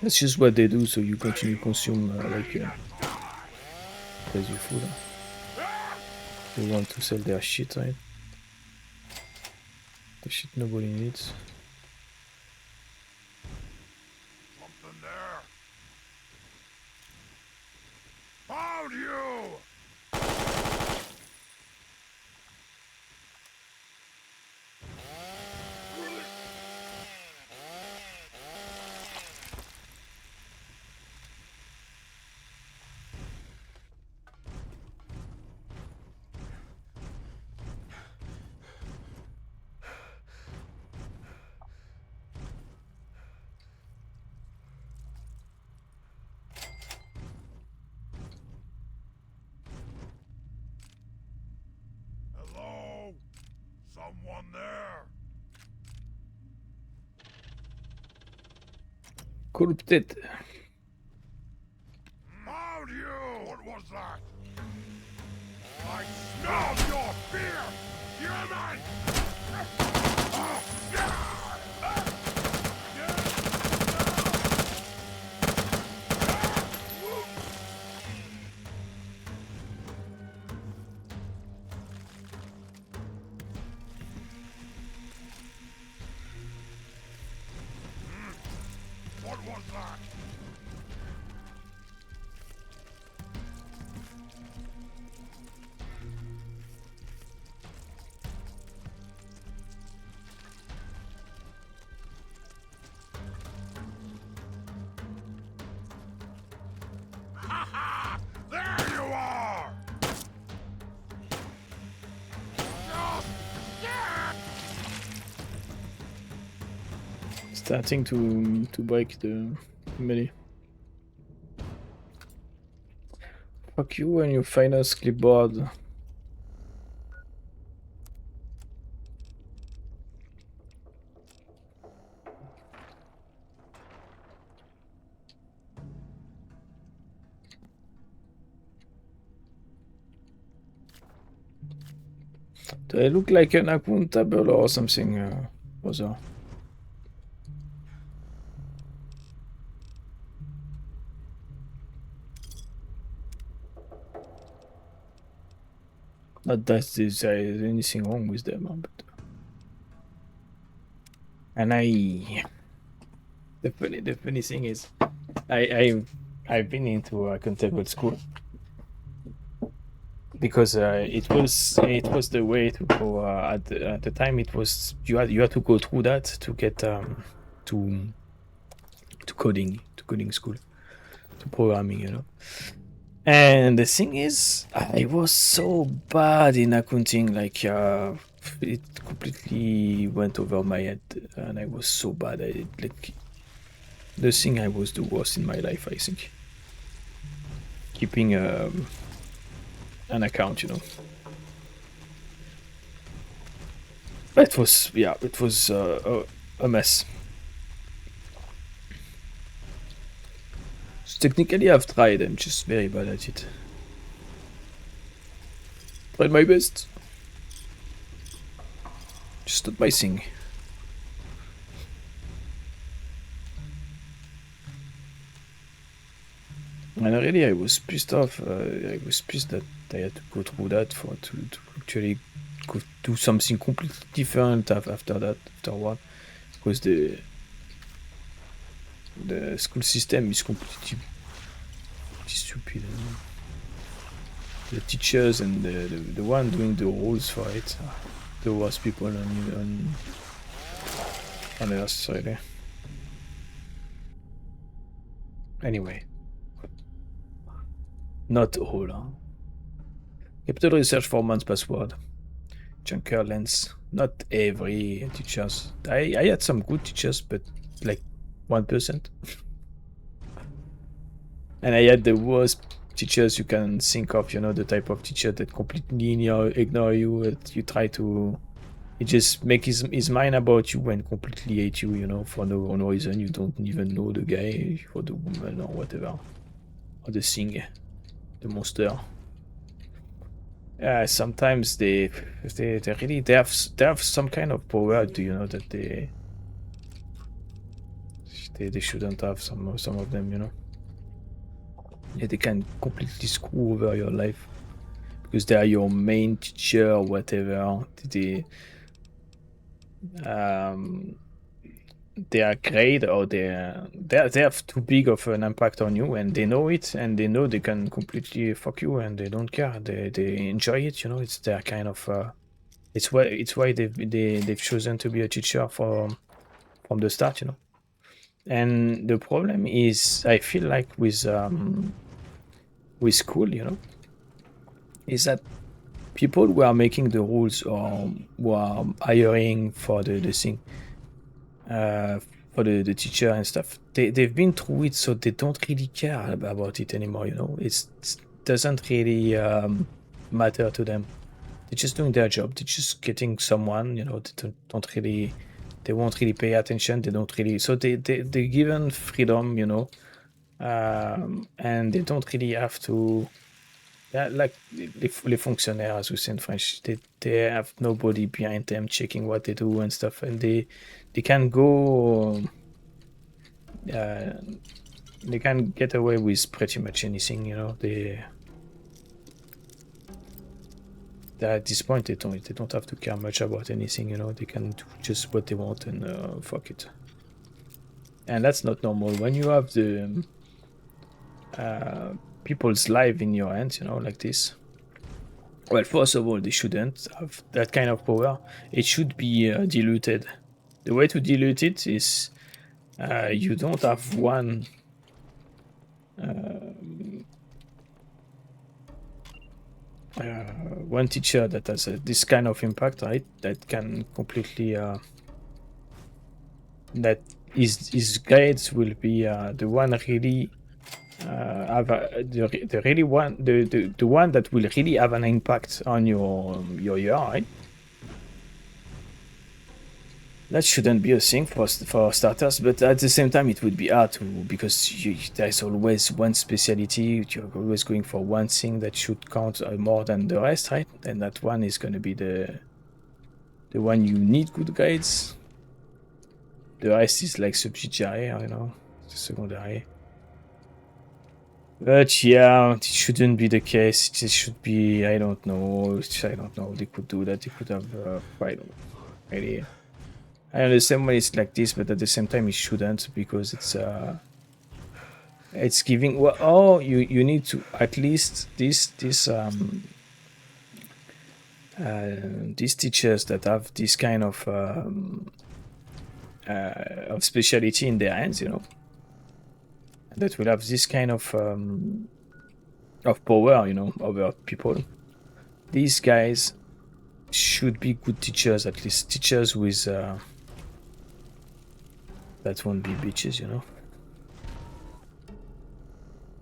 That's just what they do, so you continue to consume crazy food. They want to sell their shit, right? The shit nobody needs. Something there. Found you! Hello? Someone there? Corrupted. Found you! What was that? I smell your fear, human! What was that? Ha ha! There you are! Starting to break the melee. Fuck you and your finest clipboard. Do I look like an accountable or something? Other? Not that there's anything wrong with them, but and the funny thing is, I've been into a contemporary school because it was the way to go. At the time, it was you had to go through that to get to coding school, to programming, you know. And the thing is, I was so bad in accounting, like it completely went over my head, and I was so bad at it. Like the thing I was the worst in my life, I think. Keeping an account, you know. It was, yeah, it was a mess. So technically, I've tried. I'm just very bad at it. Tried my best. Just not my thing. And really, I was pissed off. I was pissed that I had to go through that to actually go do something completely different after that, afterward, because the school system is completely stupid. The teachers and the one doing the rules for it are the worst people on earth, really. Anyway. Not all, huh? Capital research for month's password. Junker lens. Not every teachers. I had some good teachers, but like 1%. And I had the worst teachers you can think of, you know, the type of teacher that completely ignore you. You try to... He just make his mind about you and completely hate you, you know, for no reason. You don't even know the guy or the woman or whatever. Or the thing. The monster. Sometimes they really have some kind of power. Do you know that they shouldn't have some of them, you know? Yeah, they can completely screw over your life because they are your main teacher or whatever. They are great, or they have too big of an impact on you, and they know it, and they know they can completely fuck you, and they don't care. They enjoy it, you know. It's their kind of it's why they've chosen to be a teacher from the start, you know. And the problem is, I feel like with school, you know, is that people who are making the rules or who are hiring for the thing, for the teacher and stuff, they've been through it, so they don't really care about it anymore, you know. It doesn't really matter to them. They're just doing their job. They're just getting someone, you know. They don't really, they won't really pay attention. They don't really, so they're given freedom, you know, and they don't really have to. Yeah, like les fonctionnaires, as we say in French, they have nobody behind them checking what they do and stuff, and they can go, they can get away with pretty much anything, you know. At this point, they don't have to care much about anything, you know. They can do just what they want and fuck it. And that's not normal when you have the people's life in your hands, you know, like this. Well, first of all, they shouldn't have that kind of power. It should be diluted. The way to dilute it is you don't have one one teacher that has this kind of impact, right? That can completely that his grades will be the one really have the really one the one that will really have an impact on your year, right? That shouldn't be a thing for starters, but at the same time, it would be hard to, because there's always one specialty. You're always going for one thing that should count more than the rest, right? And that one is going to be the one you need good grades. The rest is like subsidiary, you know, secondary. But yeah, it shouldn't be the case. It should be, I don't know. I don't know. They could do that. They could have, I don't know. Really. I understand when it's like this, but at the same time, it shouldn't because it's giving. Well, oh, you need to at least these teachers that have this kind of speciality in their hands, you know, that will have this kind of power, you know, over people. These guys should be good teachers, at least teachers with that won't be bitches, you know.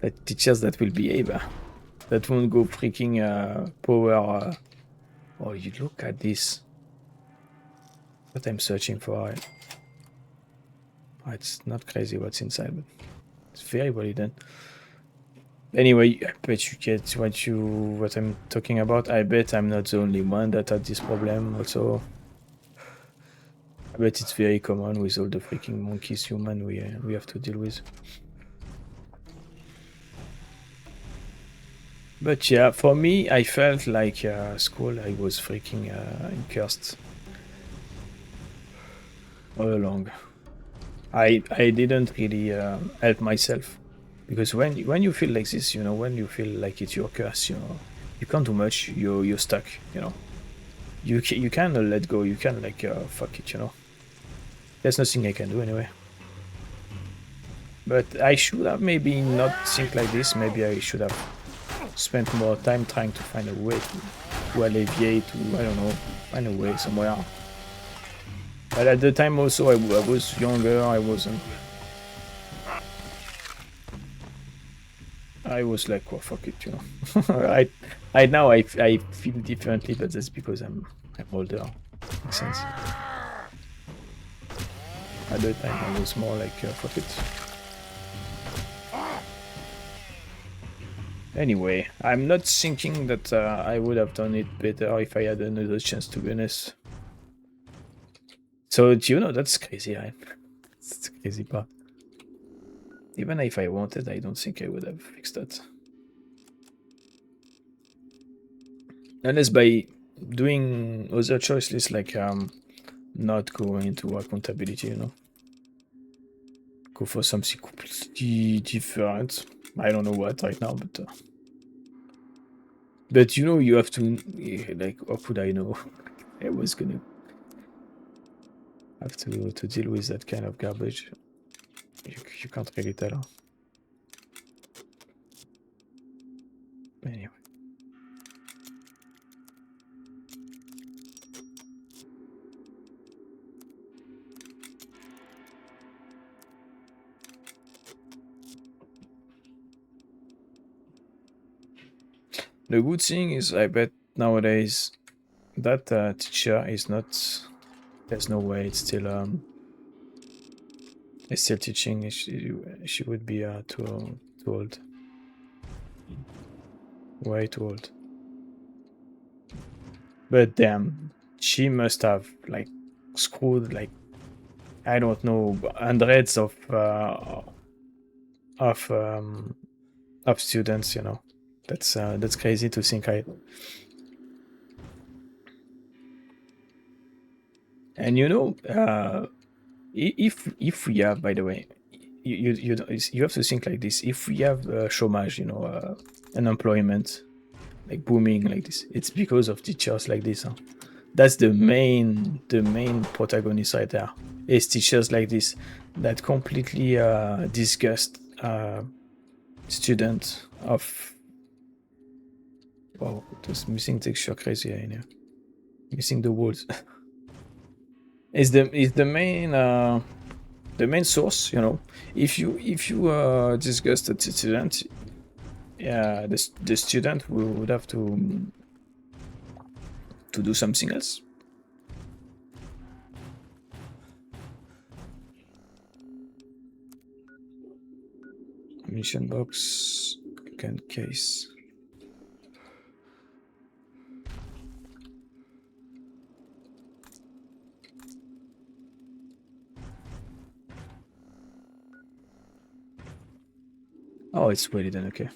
That teachers that will behave, that won't go freaking power. Oh, you look at this. What I'm searching for. It's not crazy what's inside, but it's very well done. Anyway, I bet you get what I'm talking about. I bet I'm not the only one that had this problem also. I bet it's very common with all the freaking monkeys human we have to deal with. But yeah, for me, I felt like school, I was freaking cursed all along. I didn't really help myself because when you feel like this, you know, when you feel like it's your curse, you know, you can't do much. You're stuck, you know. You can let go. You can like fuck it, you know. There's nothing I can do anyway. But I should have maybe not think like this. Maybe I should have spent more time trying to find a way to alleviate, to, I don't know, find a way somewhere. But at the time also I was younger, I was like, oh fuck it, you know. I now I feel differently, but that's because I'm older. Makes sense. At the time I was more like, fuck it. Anyway, I'm not thinking that I would have done it better if I had another chance, to be honest. So, you know, that's crazy, right? It's the crazy part. Even if I wanted, I don't think I would have fixed that. Unless by doing other choices like not going into accountability, you know. Go for something completely different. I don't know what right now, but you know, you have to, like, how could I know? I was gonna have to deal with that kind of garbage. You can't really tell. Anyway. The good thing is, I bet nowadays that teacher is not. There's no way it's still teaching. She would be too old, way too old. But damn, she must have like screwed like, I don't know, hundreds of um, of students. You know, that's crazy to think. And you know, if we have, by the way, you have to think like this. If we have chômage, you know, unemployment, like booming like this, it's because of teachers like this. Huh? That's the main protagonist right there. Is teachers like this that completely disgust students of. Oh, this missing texture crazy in here. Missing the words. is the main source, you know. If you disgust the student, yeah, the student would have to do something else. Mission box, can case. Oh, it's ready then, okay.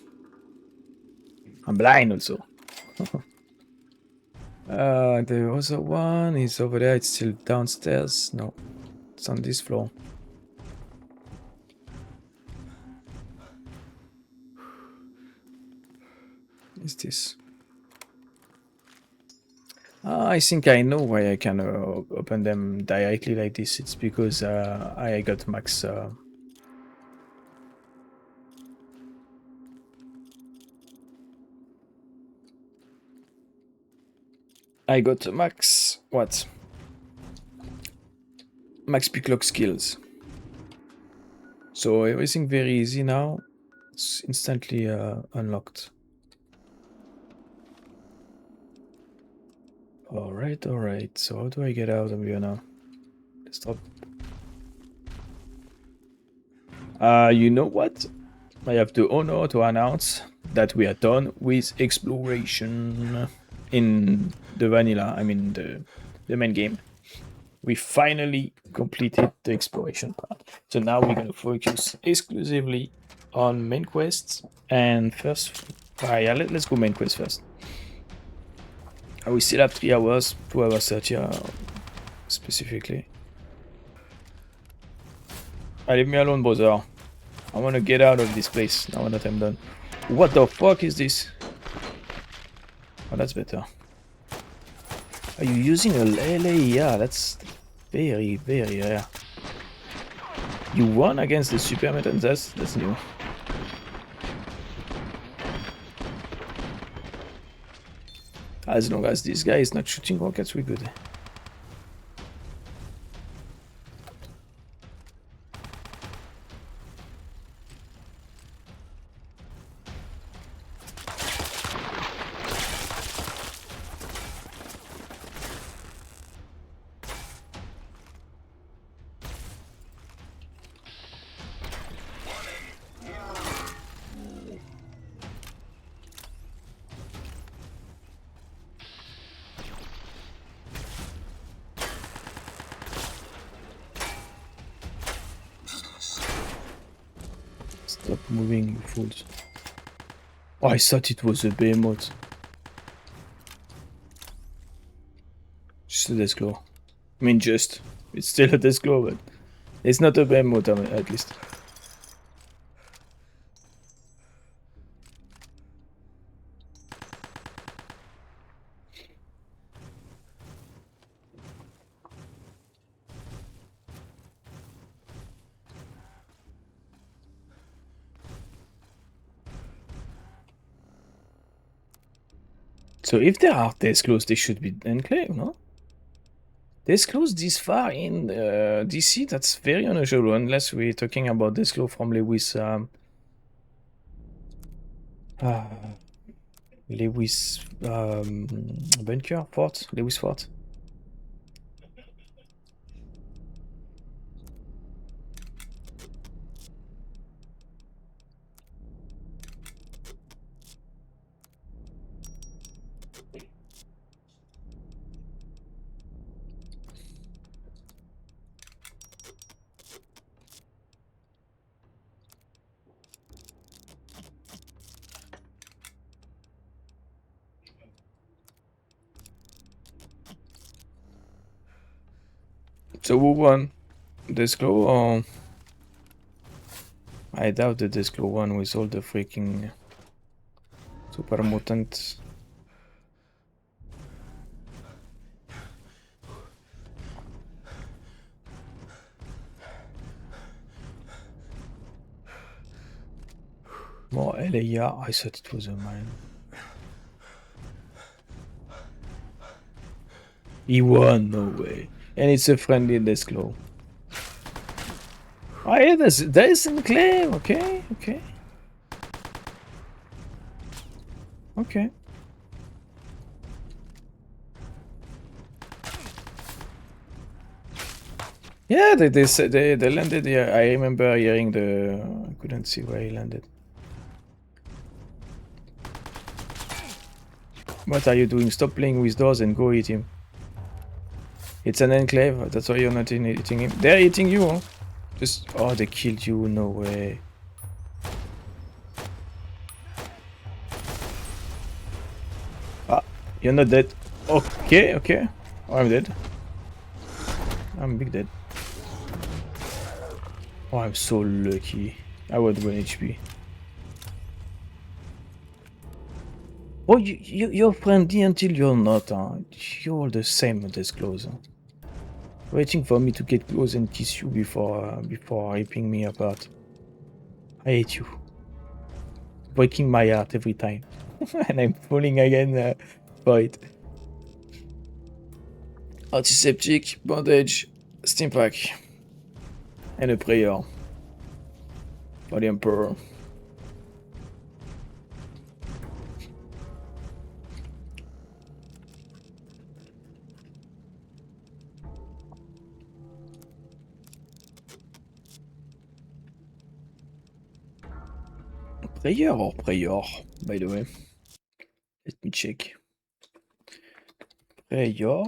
I'm blind also. The other one is over there, it's still downstairs. No, it's on this floor. Is this? I think I know why I can open them directly like this. It's because I got max. I got max. What? Max picklock skills. So everything very easy now. It's instantly unlocked. Alright, alright. So how do I get out of here now? Stop. You know what? I have the honor to announce that we are done with exploration in the vanilla, I mean the main game. We finally completed the exploration part. So now we're gonna focus exclusively on main quests. And first, yeah, let's go main quest first. We still have 3 hours, 2 hours 30 specifically. Leave me alone, brother. I want to get out of this place now that I'm done. What the fuck is this? Oh, that's better. Are you using a Lele? Yeah, that's very, very rare. You won against the super mutants? That's new. As long as this guy is not shooting rockets, we're good. Stop moving, you fools. Oh, I thought it was a behemoth. Just a death claw. I mean, just. It's still a death claw, but it's not a behemoth, at least. So if there are death claws, they should be enclave, no? Death claws this far in DC, that's very unusual, unless we're talking about death claw from Lewis. Lewis bunker fort, Lewis fort. So who won? Death claw or? I doubt the death claw won with all the freaking super mutants. More LAR, I thought it was a mine. He won, no way. And it's a friendly death claw. Oh yeah, there is enclave, okay, okay. Okay. Yeah, they said they landed here. I remember hearing I couldn't see where he landed. What are you doing? Stop playing with doors and go eat him. It's an enclave, that's why you're not eating him. They're eating you, huh? Just, oh, they killed you, no way. You're not dead. Okay, okay. Oh, I'm dead. I'm big dead. Oh, I'm so lucky. I was 1 HP. Oh, you're friendly until you're not, huh? You're the same this close. Huh? Waiting for me to get close and kiss you before ripping me apart. I hate you. Breaking my heart every time. And I'm falling again for it. Antiseptic, bandage, steam pack. And a prayer. For the Emperor. Prayer or prayer, by the way. Let me check. Prayer.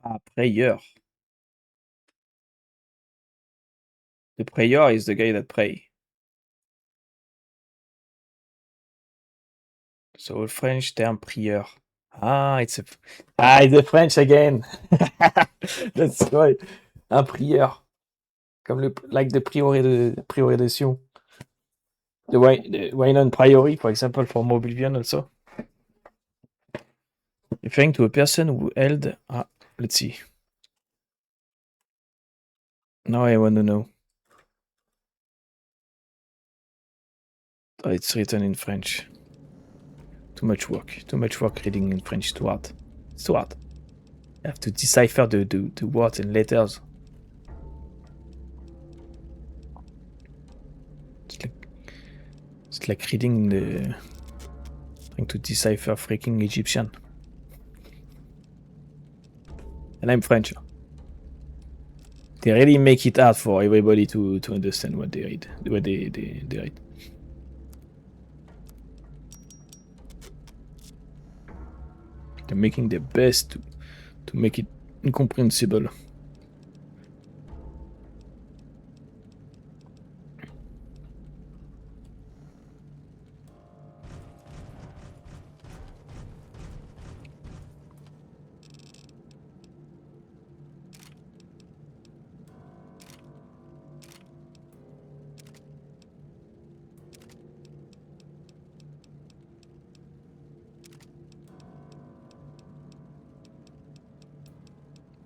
Ah, prayer. The prayer is the guy that pray. So French term prieur. Ah, it's a French again. That's right. Un prieur. Comme like the priori de Sion. The wine on priori, for example, for Mobilian also. Referring to a person who held... Ah, let's see. Now I want to know. Oh, it's written in French. Too much work reading in French. Too hard. It's too hard. You have to decipher the words and letters. It's like reading trying to decipher freaking Egyptian. And I'm French. They really make it hard for everybody to understand what they read. What they read. They're making their best to make it incomprehensible.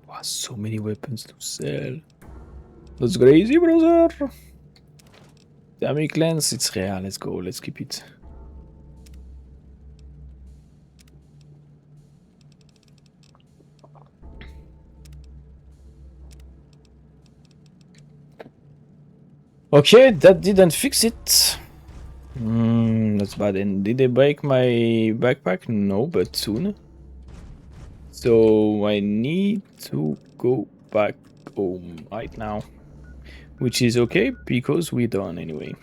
Wow, so many weapons to sell. That's crazy, brother. Dynamic lens, it's rare. Let's go. Let's keep it. Okay, that didn't fix it. That's bad. And did they break my backpack? No, but soon. So I need to go back home right now. Which is okay because we're done anyway.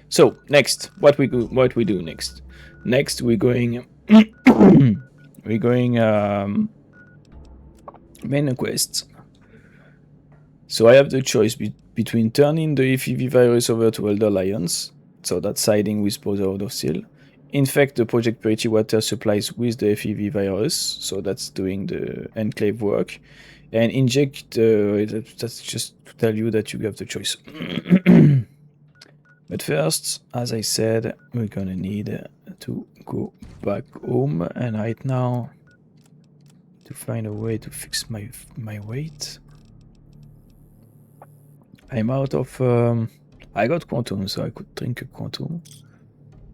So next, what we do next? Next we're going main quests. So I have the choice between turning the FEV virus over to Elder Lions, so that's siding with Brother of Steel. Infect the Project Purity water supplies with the FEV virus, so that's doing the enclave work. And inject, that's just to tell you that you have the choice. But first, as I said, we're gonna need to go back home, and right now, to find a way to fix my weight. I'm out of... I got Quantum, so I could drink a Quantum.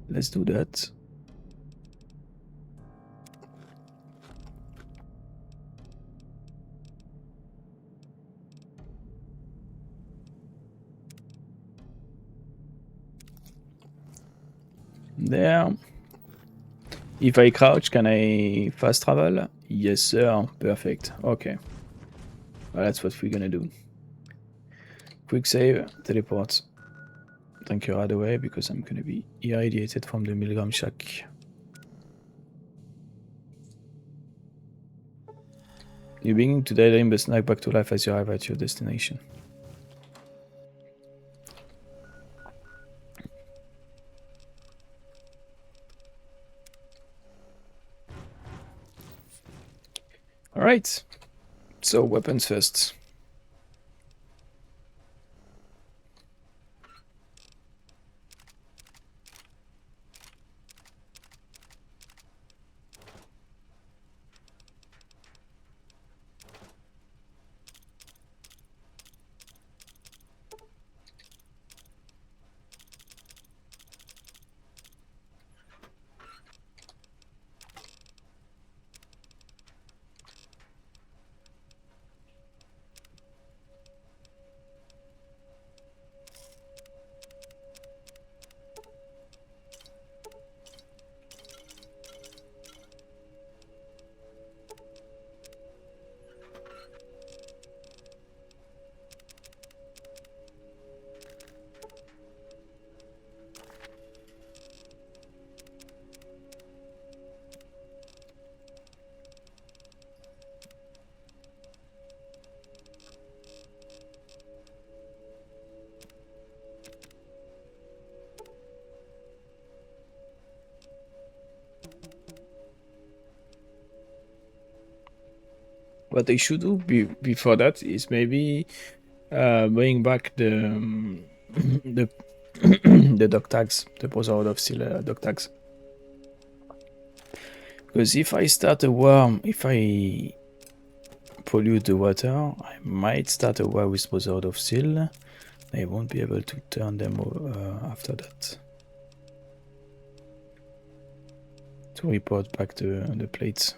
Let's do that. There. If I crouch, can I fast travel? Yes, sir. Perfect. Okay. Well, that's what we're gonna do. Quick save, teleport. Drink your right away because I'm gonna be irradiated from the milligram shack. You begin to daydream but snap back to life as you arrive at your destination. Alright. So, weapons first. What I should do before that is maybe bring back the the dog tags, the Brotherhood of Steel dog tags. Because if I start a war, if I pollute the water, I might start a war with Brotherhood of Steel. I won't be able to turn them after that. To report back the plates.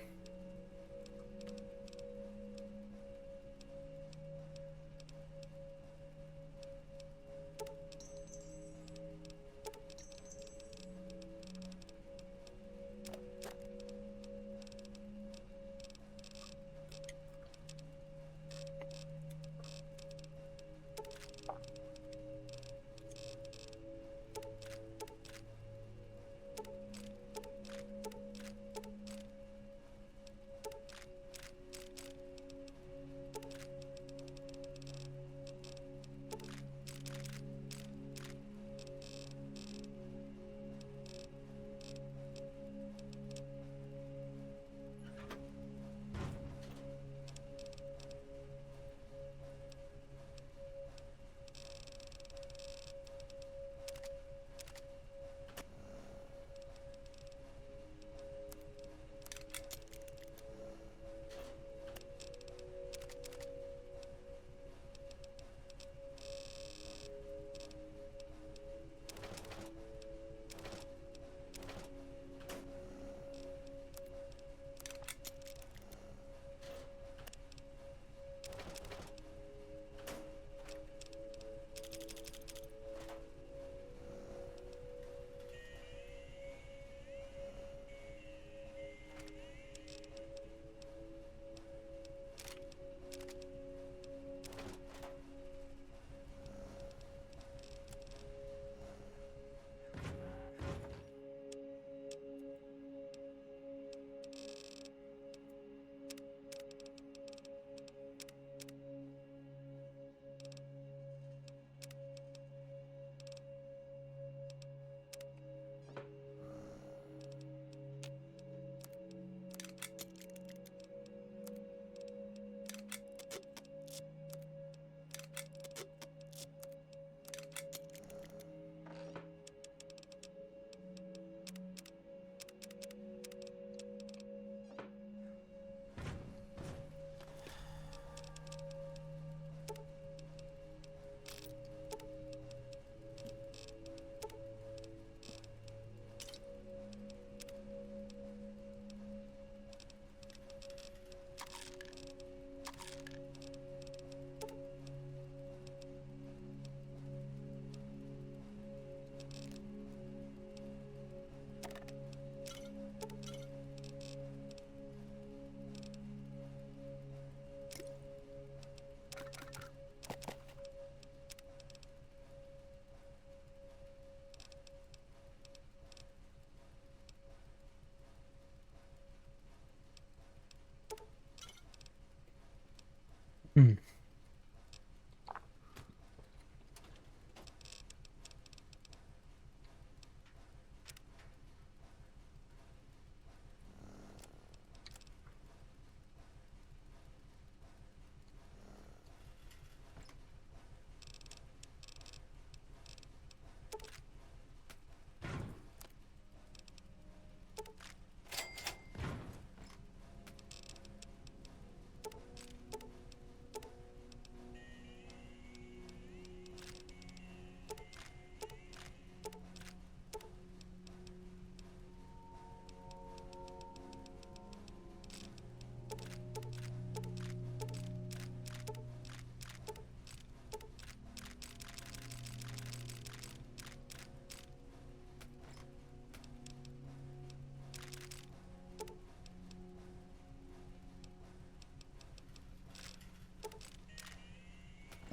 Hmm.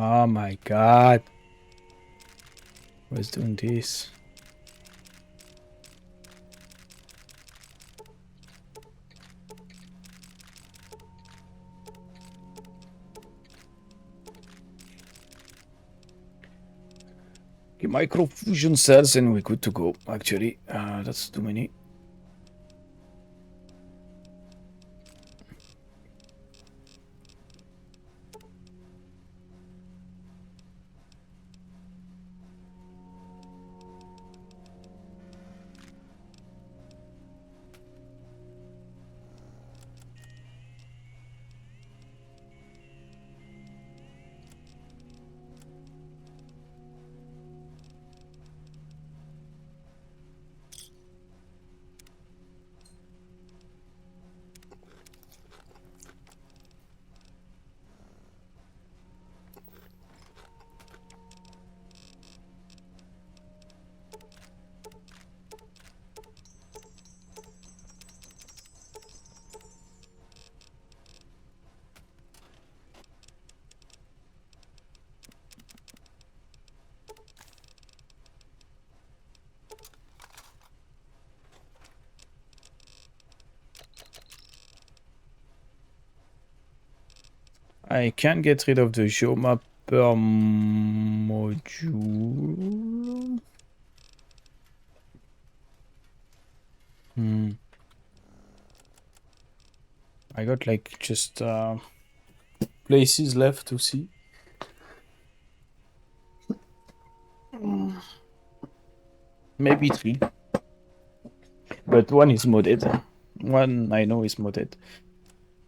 Oh my god. Who's doing this? Okay, micro fusion cells and we're good to go. Actually, that's too many. I can get rid of the geomapper module. I got like just places left to see. Maybe 3. But one is modded. One I know is modded.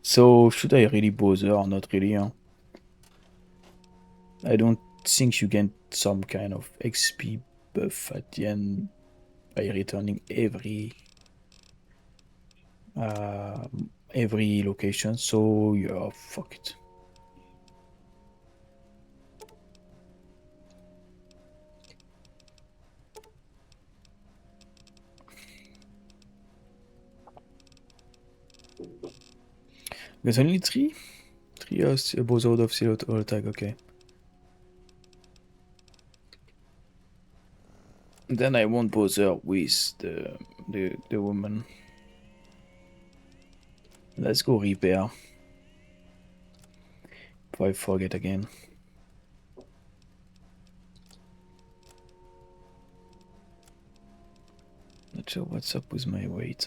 So should I really bother or not really? Huh? I don't think you get some kind of XP buff at the end by returning every location. So yeah, fuck it. There's only 3? 3 hours episode of Zero All Attack, okay. Then I won't bother with the woman. Let's go repair. Before I forget again. Not sure what's up with my weight.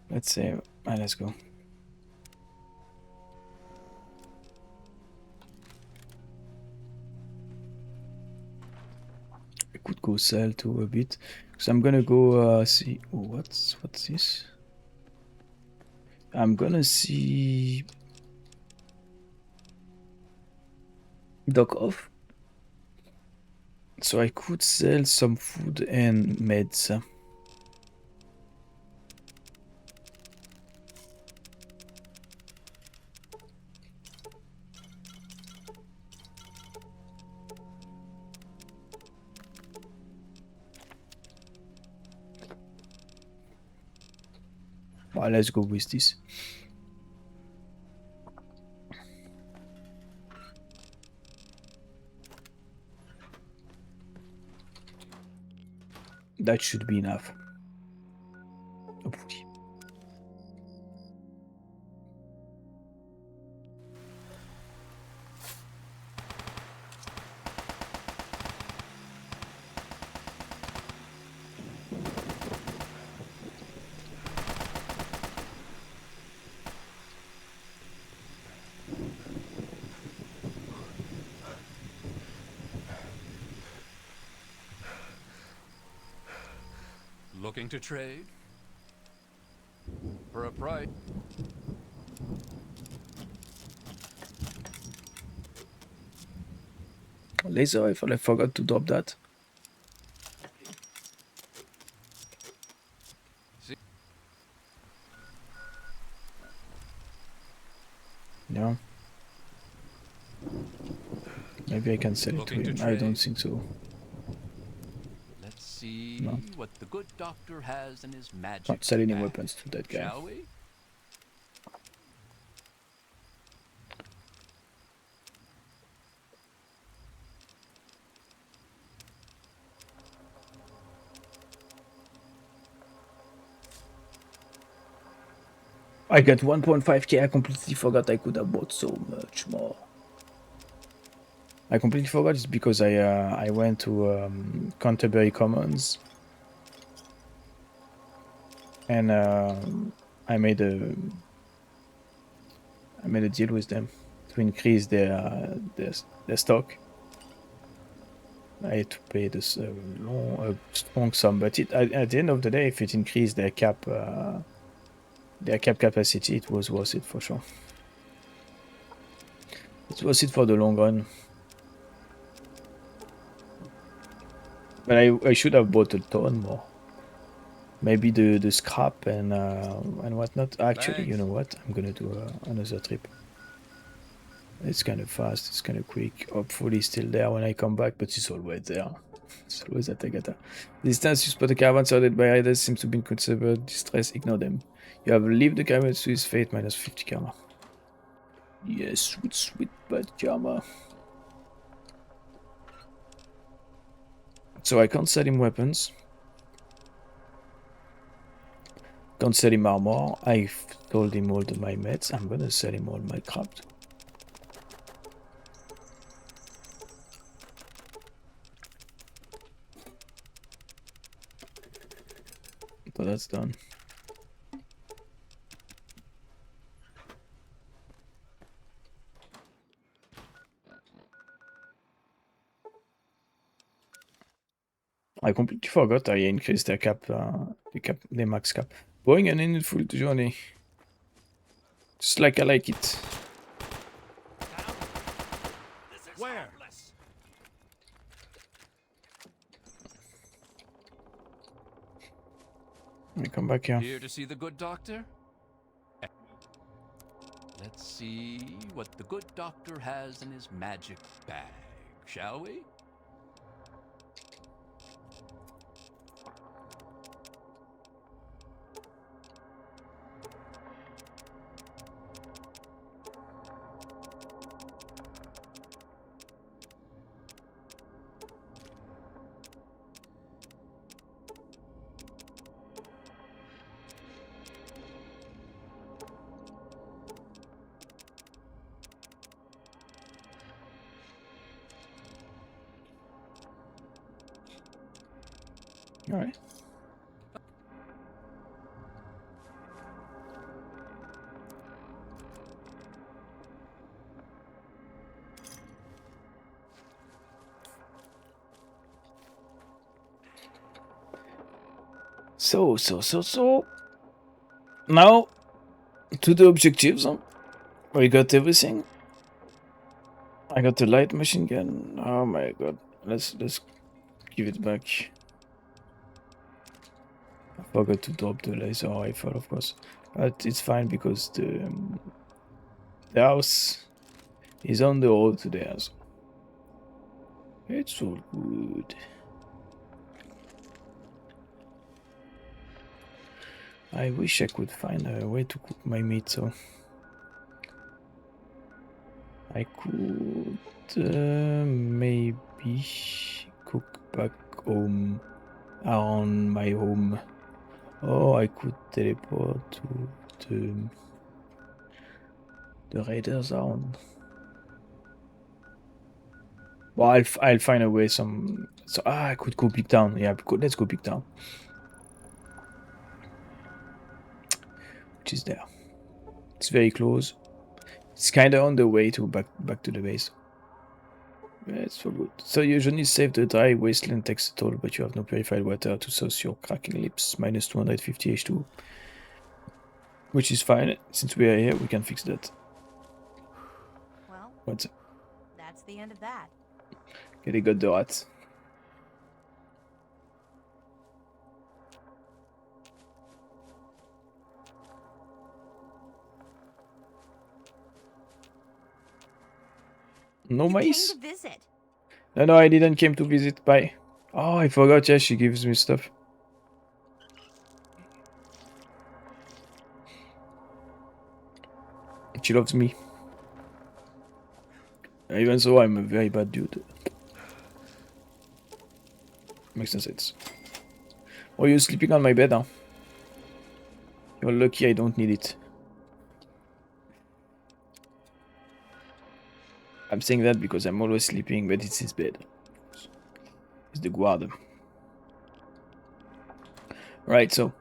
Let's say, let's go. I could go sell too a bit, so I'm gonna go see. Oh, what's this? I'm gonna see Dock off. So I could sell some food and meds. Well, let's go with this. That should be enough. Hopefully. Looking to trade? For a price. Laser rifle, I forgot to drop that. Yeah. Maybe I can sell it to Looking to him. I don't trade? think so. Let's see No. what the good doctor has in his magic Can't sell any bag, weapons to that guy. shall we? I got 1.5k. I completely forgot I could have bought so much more. I completely forgot it's because I went to Canterbury Commons and I made a deal with them to increase their stock. I had to pay this strong sum, but at the end of the day, if it increased their cap capacity, it was worth it for sure. It was it for the long run. But I should have bought a ton more. Maybe the scrap and whatnot. Actually, you Thanks. know what? I'm gonna do another trip. It's kind of fast. It's kind of quick. Hopefully, it's still there when I come back, but it's always there. It's always at Agata. The distance you spot a caravan surrounded by riders seems to be in considerable distress. Ignore them. You have lived the caravan to his fate. Minus 50 karma. Yes, sweet, sweet bad karma. So I can't sell him weapons. Can't sell him armor. I've told him all my meds. I'm gonna sell him all my crap. So that's done. I completely forgot I increased their cap, the max cap. Going an endful journey. Just like I like it. Where? Let me come back here. Here to see the good doctor? Let's see what the good doctor has in his magic bag, shall we? All right. So. Now, to the objectives. We got everything. I got the light machine gun. Oh my god. Let's give it back. I forgot to drop the laser rifle, of course. But it's fine because the house is on the road to there. So it's all good. I wish I could find a way to cook my meat, so I could maybe cook back home around my home, or I could teleport to the raiders around. Well, I'll find a way. So I could go big town. Yeah, let's go big town. Which is there. It's very close. It's kind of on the way to back to the base. Yeah, it's so good. So you usually save the dry wasteland takes a toll, but you have no purified water to source your cracking lips. Minus 250 H2. Which is fine. Since we are here, we can fix that. Well, What's it? that's the end of that. Okay, they got the rat. No You mice? came to visit. No, I didn't came to visit. Bye. Oh, I forgot. Yeah, she gives me stuff. She loves me. Even though I'm a very bad dude. Makes no sense. Oh, you're sleeping on my bed, huh? You're lucky I don't need it. I'm saying that because I'm always sleeping, but it's his bed. It's the guard. Right, so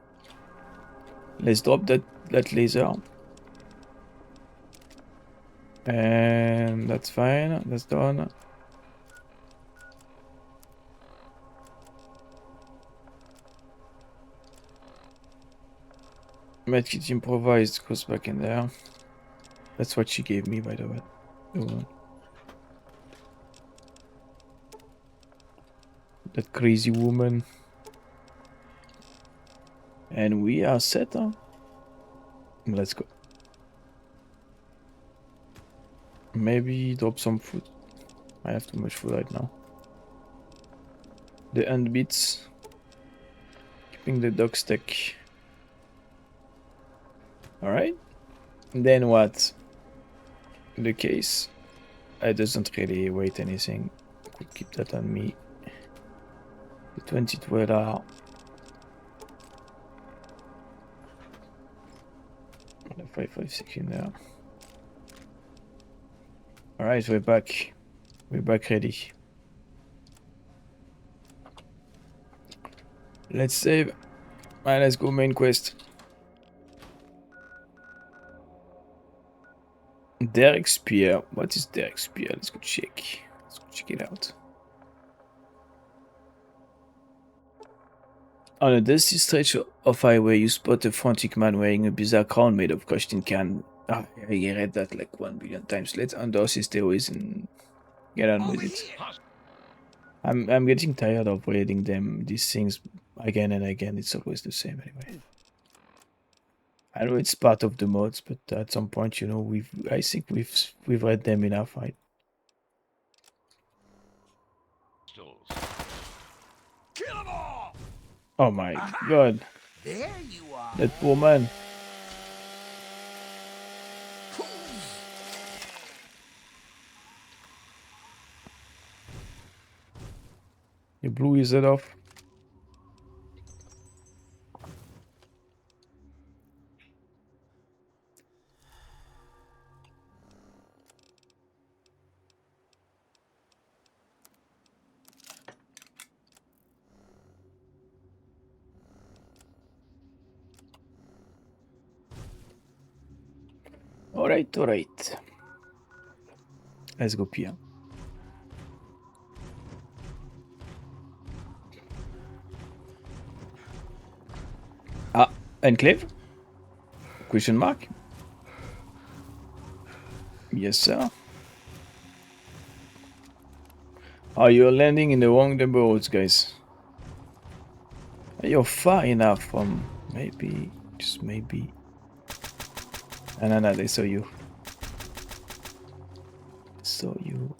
let's drop that laser. And that's fine. That's done. Medkit improvised goes back in there. That's what she gave me, by the way. That crazy woman. And we are set, huh? Let's go. Maybe drop some food. I have too much food right now. The end bits. Keeping the dog stack. Alright. Then what? In the case, I doesn't really weight anything. Could keep that on me. The 2012 are. The 556 in there. Alright, we're back. We're back ready. Let's save. Alright, let's go main quest. Derek Spear. What is Derek Spear? Let's go check. Let's go check it out. On a dusty stretch of highway, you spot a frantic man wearing a bizarre crown made of crushed tin can. Ah, I read that like 1 billion times. Let's endorse his theories and get on with it. I'm getting tired of reading these things again and again. It's always the same anyway. I know it's part of the mods, but at some point, you know, I think we've read them enough, right? Kill them all! Oh my god. There you are. That poor man. You blew his head off. Alright. Let's go Pia. Ah, Enclave? Question mark? Yes, sir. Oh, you're landing in the wrong neighborhoods, guys. You're far enough from maybe, just maybe. No, they saw you. Saw you.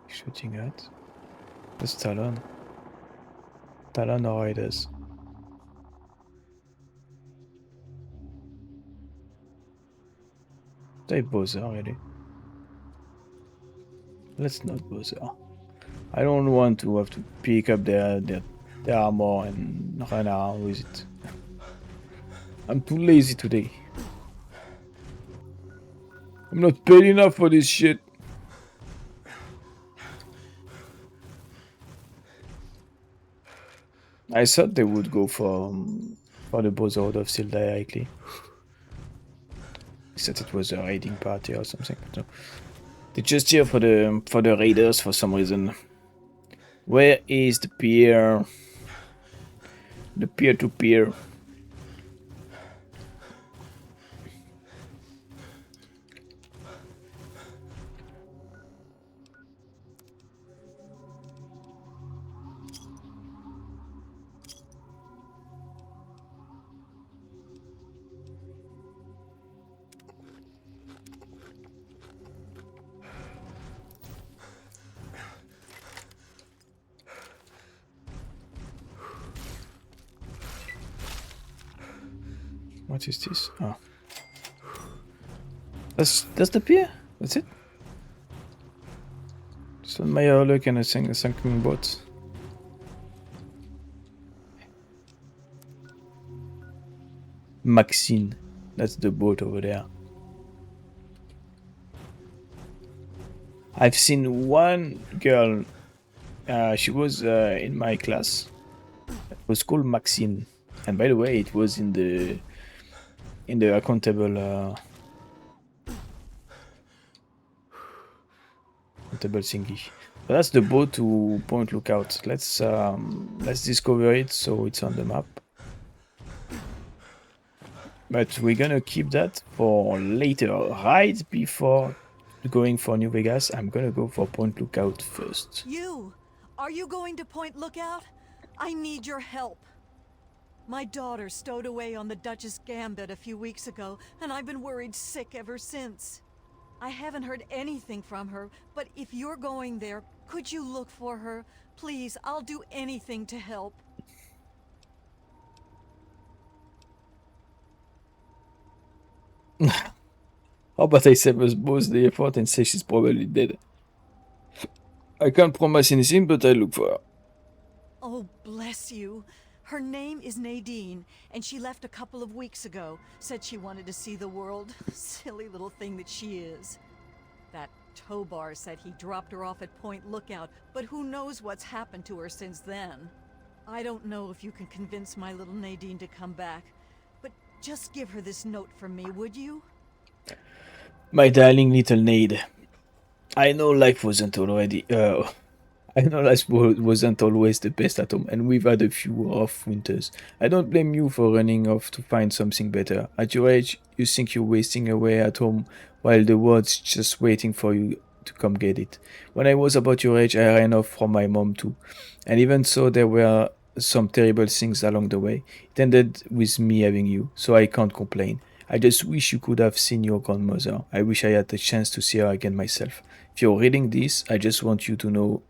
Shooting at? That's Talon. Talon or Raiders. They bother already. Let's not bother. I don't want to have to pick up their armor and run around with it. I'm too lazy today. I'm not paid enough for this shit. I thought they would go for the Brotherhood of Steel directly. I thought it was a raiding party or something. But no. They're just here for the raiders for some reason. Where is the peer? The peer-to-peer. What is this? Oh. That's the pier? That's it? Just on my look and a sunken boat. Maxine. That's the boat over there. I've seen one girl. She was in my class. It was called Maxine. And by the way, it was in the accountable thingy. So that's the boat to Point Lookout. Let's discover it so it's on the map. But we're gonna keep that for later. Right before going for New Vegas, I'm gonna go for Point Lookout first. You! Are you going to Point Lookout? I need your help. My daughter stowed away on the Duchess Gambit a few weeks ago, and I've been worried sick ever since. I haven't heard anything from her, but if you're going there, could you look for her? Please, I'll do anything to help. How about I sabotage the effort and say she's probably dead? I can't promise anything, but I look for her. Oh, bless you. Her name is Nadine, and she left a couple of weeks ago. Said she wanted to see the world. Silly little thing that she is. That Tobar said he dropped her off at Point Lookout, but who knows what's happened to her since then. I don't know if you can convince my little Nadine to come back, but just give her this note from me, would you? My darling little Nade, I know life wasn't always the best at home, and we've had a few rough winters. I don't blame you for running off to find something better. At your age, you think you're wasting away at home while the world's just waiting for you to come get it. When I was about your age, I ran off from my mom too, and even so, there were some terrible things along the way. It ended with me having you, so I can't complain. I just wish you could have seen your grandmother. I wish I had the chance to see her again myself. If you're reading this, I just want you to know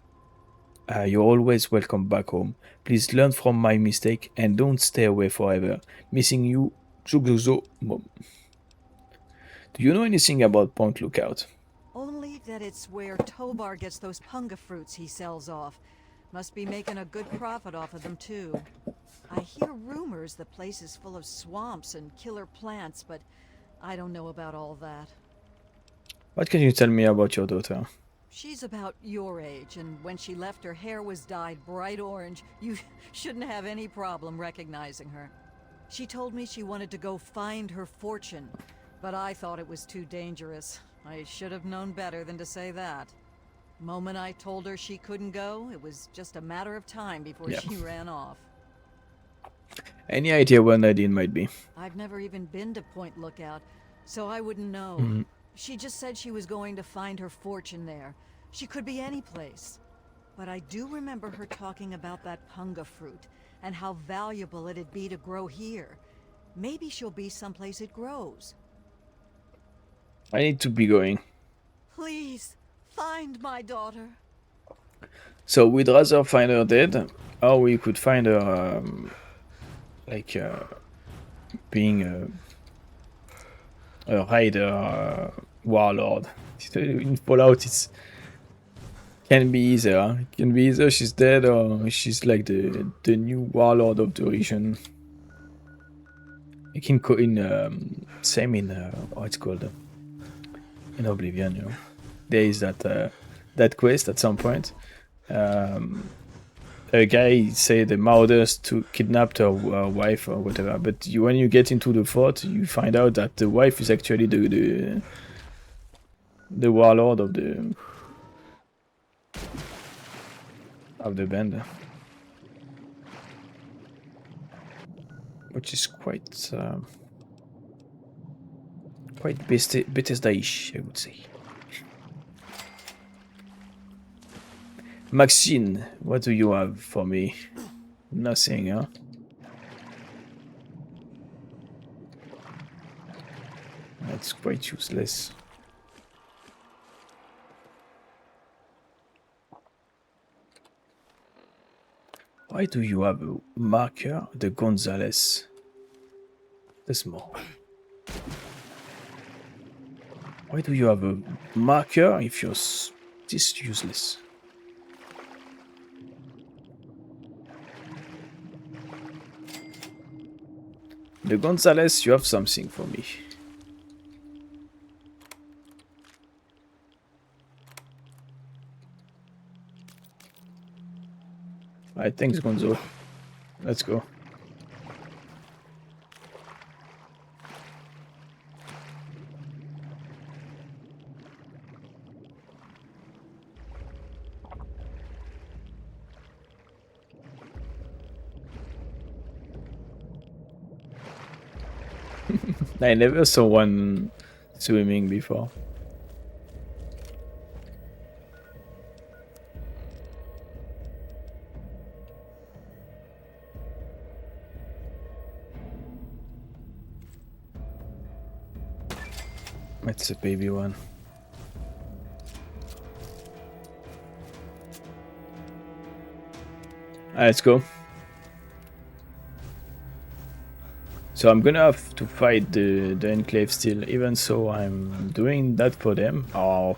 you're always welcome back home. Please learn from my mistake and don't stay away forever. Missing you, Juguzo Mom. Do you know anything about Point Lookout? Only that it's where Tobar gets those punga fruits he sells off. Must be making a good profit off of them too. I hear rumors the place is full of swamps and killer plants, but I don't know about all that. What can you tell me about your daughter? She's about your age, and when she left, her hair was dyed bright orange. You shouldn't have any problem recognizing her. She told me she wanted to go find her fortune, but I thought it was too dangerous. I should have known better than to say that. Moment I told her she couldn't go, it was just a matter of time before she ran off. Any idea where Nadine might be? I've never even been to Point Lookout, so I wouldn't know. She just said she was going to find her fortune there. She could be any place. But I do remember her talking about that punga fruit, and how valuable it'd be to grow here. Maybe she'll be someplace it grows. I need to be going. Please, find my daughter. So we'd rather find her dead, or we could find her being a raider, warlord. In Fallout, it can be either. Huh? It can be either she's dead or she's like the new warlord of the region. You can go in same in what's called in Oblivion. You know, there is that quest at some point. A guy said the marauders kidnapped her wife or whatever, but when you get into the fort, you find out that the wife is actually the warlord of the band, which is quite Bethesda-ish, I would say. Maxine, what do you have for me? Nothing, huh? That's quite useless. Why do you have a marker, the Gonzales? There's more. Why do you have a marker if you're this useless? The Gonzales, you have something for me. Alright, thanks, Gonzo. Let's go. I never saw one swimming before. It's a baby one. Let's go. So I'm gonna have to fight the Enclave still, even so I'm doing that for them, or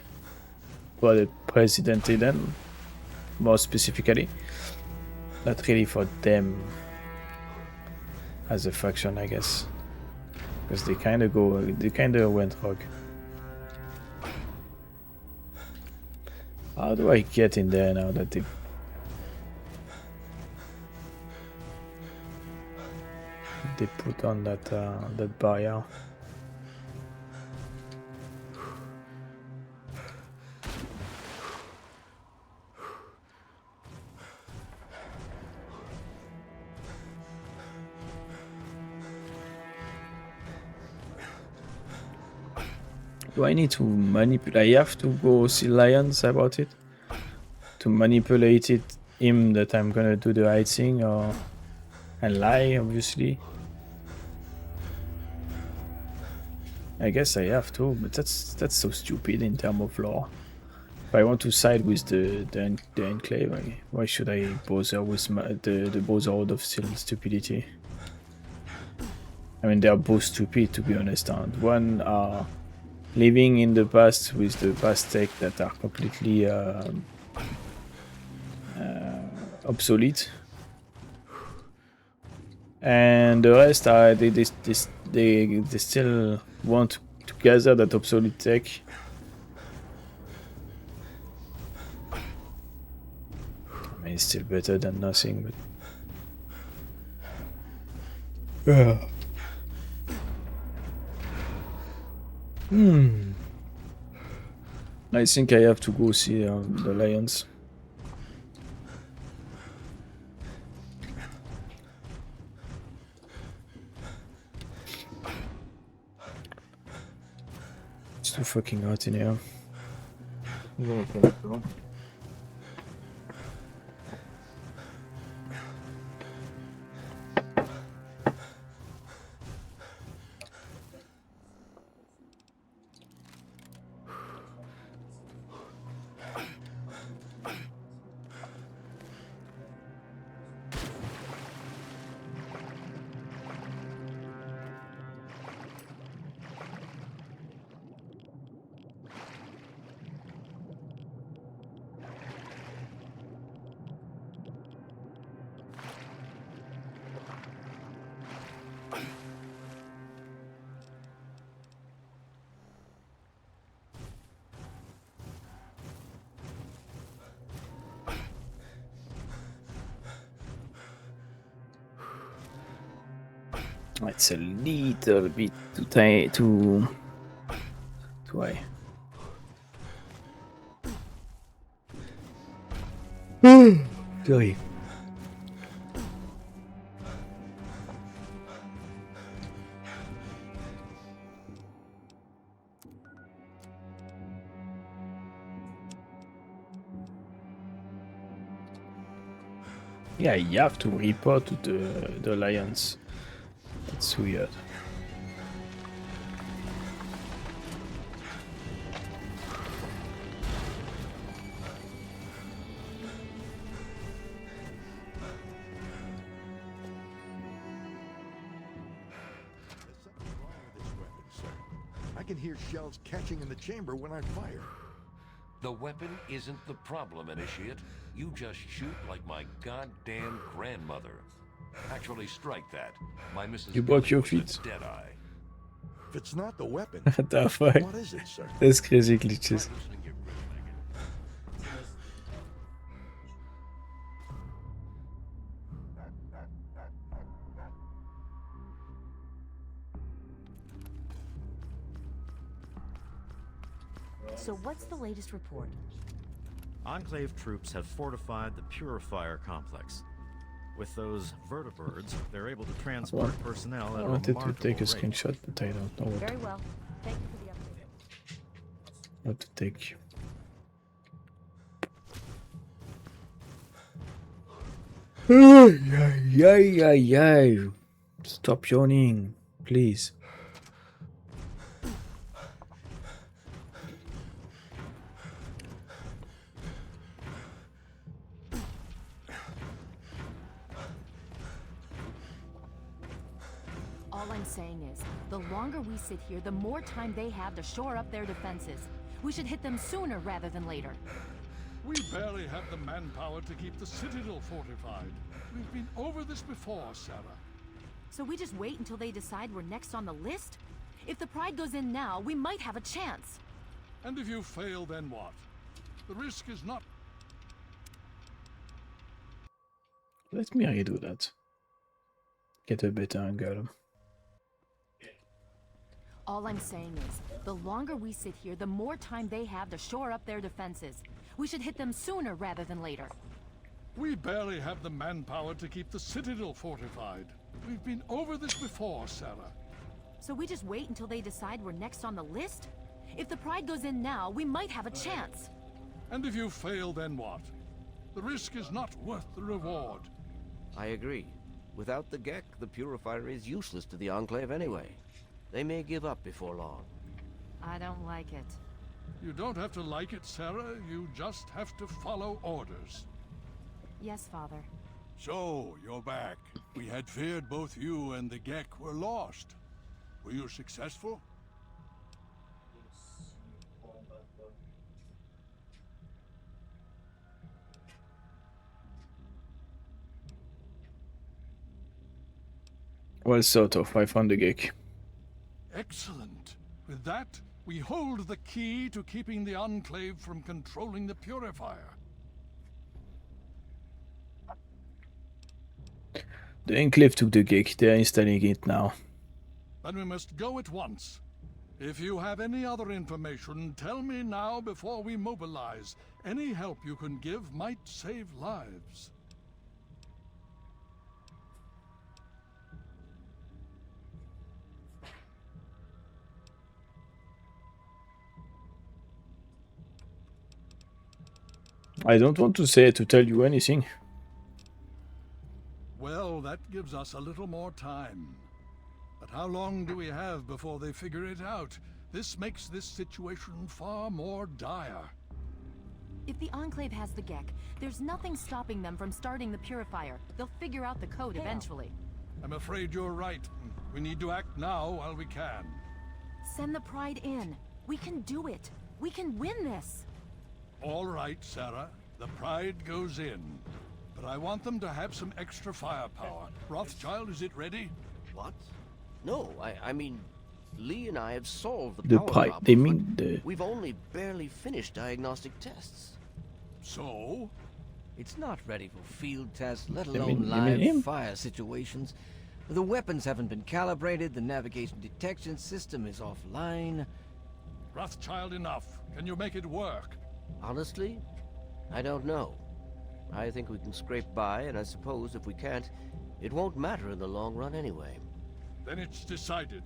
for the President Eden, more specifically. Not really for them as a faction, I guess. Because they kinda went rogue. How do I get in there now that they put on that barrier? Do I need to manipulate? I have to go see Lions about it to manipulate him that I'm gonna do the right thing, or and lie, obviously. I guess I have to, but that's so stupid in terms of lore. If I want to side with the Enclave, why should I bother with the Brotherhood of Stupidity? I mean, they are both stupid, to be honest. And one are living in the past with the past tech that are completely obsolete, and the rest are they still want to gather that obsolete tech. I mean, it's still better than nothing, but I think I have to go see the Lions. It's too fucking hot in here. It's a little bit too tight, too high. Sorry. Yeah, you have to report to the Lions. That's weird. can hear shells catching in the chamber when I fire. The weapon isn't the problem, Initiate. You just shoot like my goddamn grandmother. Actually, strike that. My Mrs. You broke your Billy was feet. a Deadeye. If it's not the weapon, What the fuck? what is it, sir? That's crazy glitches. So what's the latest report? Enclave troops have fortified the Purifier complex. With those vertibirds, they're able to transport personnel I at a wanted to remarkable take a rate. screenshot, but I don't know what, Very well. Thank you for the update. what to take. Ay. Stop yawning, please. All I'm saying is, the longer we sit here, the more time they have to shore up their defenses. We should hit them sooner rather than later. We barely have the manpower to keep the citadel fortified. We've been over this before, Sarah. So we just wait until they decide we're next on the list? If the Pride goes in now, we might have a chance. And if you fail, then what? The risk is not... Let me redo that. Get a better angle. All I'm saying is, the longer we sit here, the more time they have to shore up their defenses. We should hit them sooner rather than later. We barely have the manpower to keep the citadel fortified. We've been over this before, Sarah. So we just wait until they decide we're next on the list? If the Pride goes in now, we might have a chance. And if you fail, then what? The risk is not worth the reward. I agree. Without the Gek, the Purifier is useless to the Enclave anyway. They may give up before long. I don't like it. You don't have to like it, Sarah. You just have to follow orders. Yes, Father. So, you're back. We had feared both you and the Gek were lost. Were you successful? Well, sort of. I found the geek. Excellent. With that, we hold the key to keeping the Enclave from controlling the Purifier. The Enclave took the geek. They're installing it now. Then we must go at once. If you have any other information, tell me now before we mobilize. Any help you can give might save lives. I don't want to tell you anything. Well, that gives us a little more time. But how long do we have before they figure it out? This makes this situation far more dire. If the Enclave has the Gek, there's nothing stopping them from starting the Purifier. They'll figure out the code eventually. I'm afraid you're right. We need to act now while we can. Send the Pride in. We can do it. We can win this. All right, Sarah. The Pride goes in. But I want them to have some extra firepower. Rothschild, is it ready? What? No, I mean, Lee and I have solved the The power Pride. problem, They mean but the... we've only barely finished diagnostic tests. So? It's not ready for field tests, let You mean- alone you live mean him? fire situations. The weapons haven't been calibrated, the navigation detection system is offline. Rothschild, enough. Can you make it work? Honestly, I don't know. I think we can scrape by, and I suppose if we can't, it won't matter in the long run anyway. Then it's decided.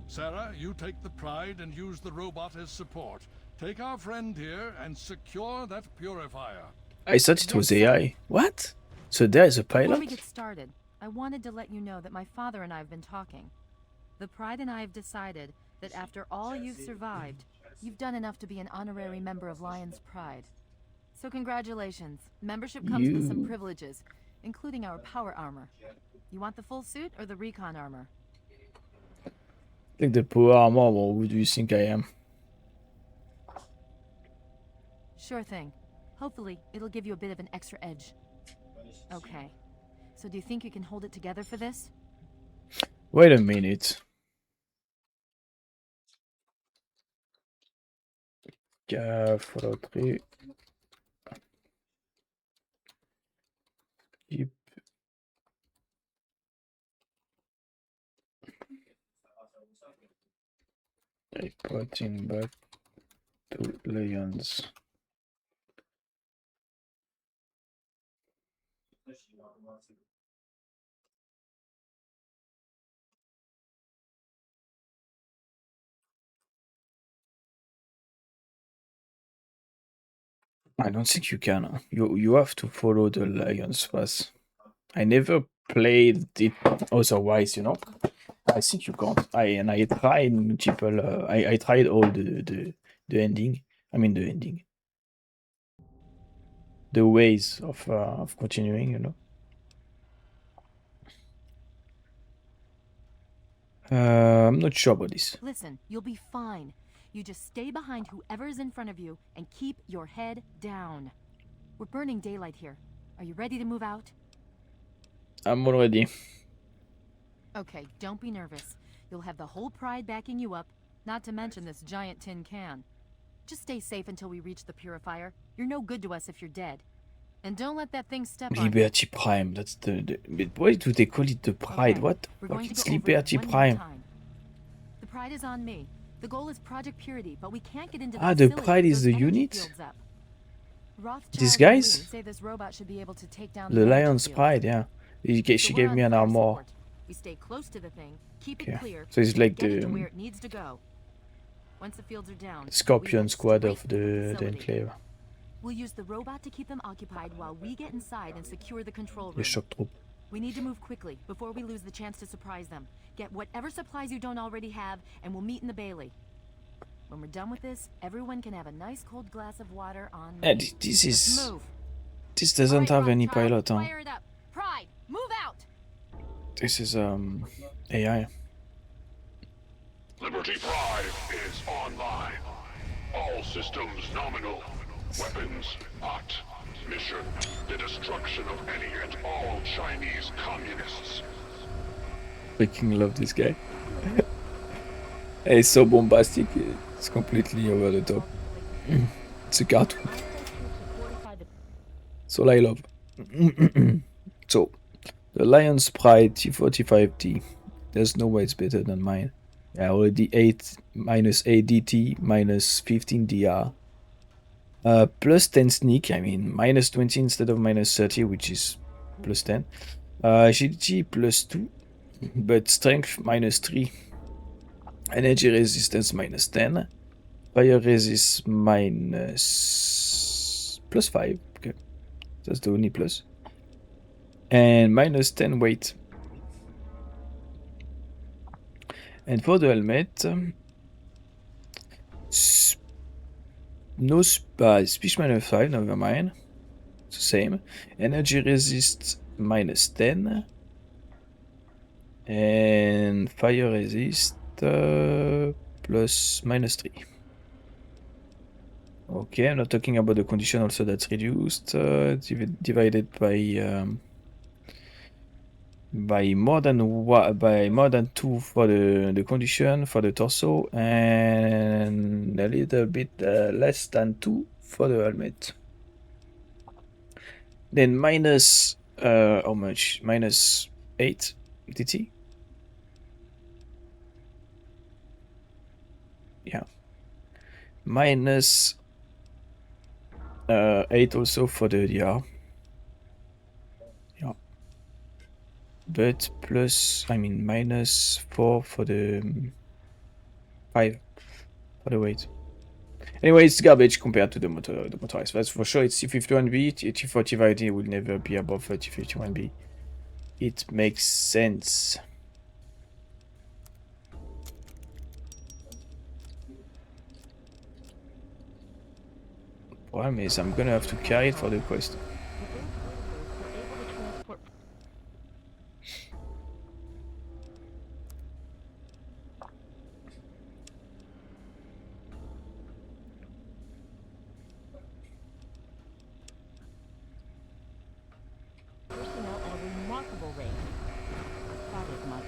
Sarah, you take the Pride and use the robot as support. Take our friend here and secure that Purifier. I thought it was AI. What? So there is a Before we pilot? get started, I wanted to let you know that my father and I have been talking. The Pride and I have decided that after all you've survived, you've done enough to be an honorary member of Lion's Pride. So congratulations. Membership comes with some privileges, including our power armor. You want the full suit or the recon armor? Take the power armor, or who do you think I am? Sure thing. Hopefully, it'll give you a bit of an extra edge. Okay. So do you think you can hold it together for this? Wait a minute. Follow 3. Keep. Reporting back to Lions. I don't think you can. You have to follow the Lions path. I never played it otherwise, you know. I think you can't. I tried multiple. I tried all the ending. I mean the ending. The ways of continuing, you know. I'm not sure about this. Listen, you'll be fine. You just stay behind whoever's in front of you and keep your head down. We're burning daylight here. Are you ready to move out? I'm already. Okay, don't be nervous. You'll have the whole pride backing you up, not to mention this giant tin can. Just stay safe until we reach the purifier. You're no good to us if you're dead. And don't let that thing step on you. Liberty Prime. That's the. But why do they call it the Pride? Okay, What? we're Fuck, going to it's go over it Liberty one more Prime. time. The Pride is on me. The goal is Project Purity, but we can't get into Ah, the the facility Pride with is those the energy unit? fields up. Rothschild These and Lee guys? say this robot should be able to take down The energy Lion's fields. Pride, yeah. She So we're gave on me an fire armor. support. We stay close to the thing, keep Okay. it clear, So it's and like get it the to where it needs to go. Once the fields are down, Scorpion we head squad straight of for the facility. Enclave. We'll use the robot to keep them occupied while we get inside and secure the control Les room. shock troupes. We need to move quickly before we lose the chance to surprise them. Get whatever supplies you don't already have, and we'll meet in the Bailey. When we're done with this, everyone can have a nice cold glass of water on me. This is. Let's move. This doesn't have any pilot, huh? Fire it up. Pride, move out. This is AI. Liberty Pride is online. All systems nominal. Weapons hot. Mission: the destruction of any and all Chinese communists. Freaking love this guy. It's so bombastic. It's completely over the top. It's a cartoon. That's all I love. So, the Lion's Pride T45T. There's no way it's better than mine. Yeah, already 8 minus 8 DT minus 15 DR. Plus 10 sneak, I mean minus 20 instead of minus 30, which is plus 10. Agility plus 2, but strength minus 3. Energy resistance minus 10. Fire resist minus plus 5. Okay, that's the only plus. And minus 10 weight. And for the helmet, no speech minus 5, never mind. It's the same. Energy resist minus 10. And fire resist plus minus 3. Okay, I'm not talking about the condition also that's reduced, divided by more than 2 for the condition for the torso, and a little bit less than 2 for the helmet. Then minus how much? Minus 8 DT. Yeah. Minus 8 also for the DR. Yeah. But plus, I mean, minus 4 for the 5 for the weight. Anyway, it's garbage compared to the motorized. That's for sure. It's T51B. T45D will never be above T51B. It makes sense. Problem is, I'm gonna have to carry it for the quest. bothered much.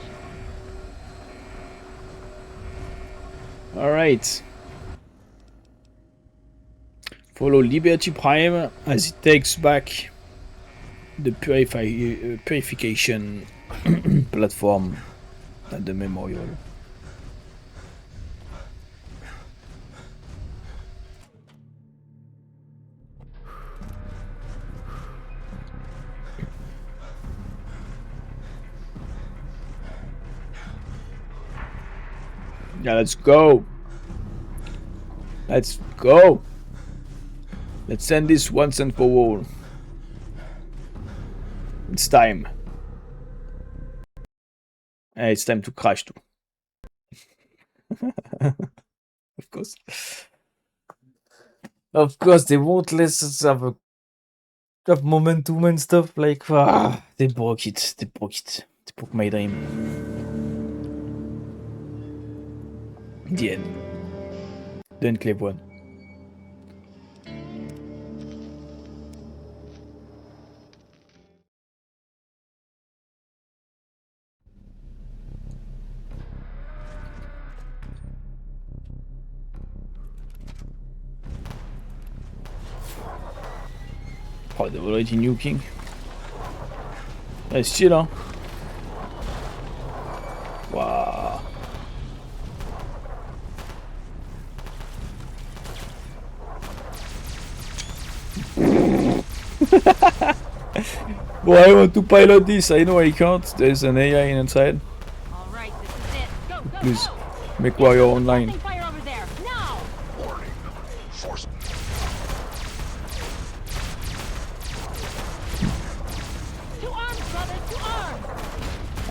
All right. Follow Liberty Prime as it takes back the purification platform at the memorial. Yeah, let's go. Let's go. Let's send this once and for all. It's time. It's time to crash too. Of course. Of course, they won't let us have momentum and stuff. Like, they broke it. They broke it. They broke my dream. The end. The enclave one. Oh, they're already nuking. It's chill, huh? Wow. Well, I want to pilot this. I know I can't. There's an AI inside. All right, this is it. Go, go, Please, go. make warrior online. Fire over there. Now. Warning. Force. To arms, brothers, to arms.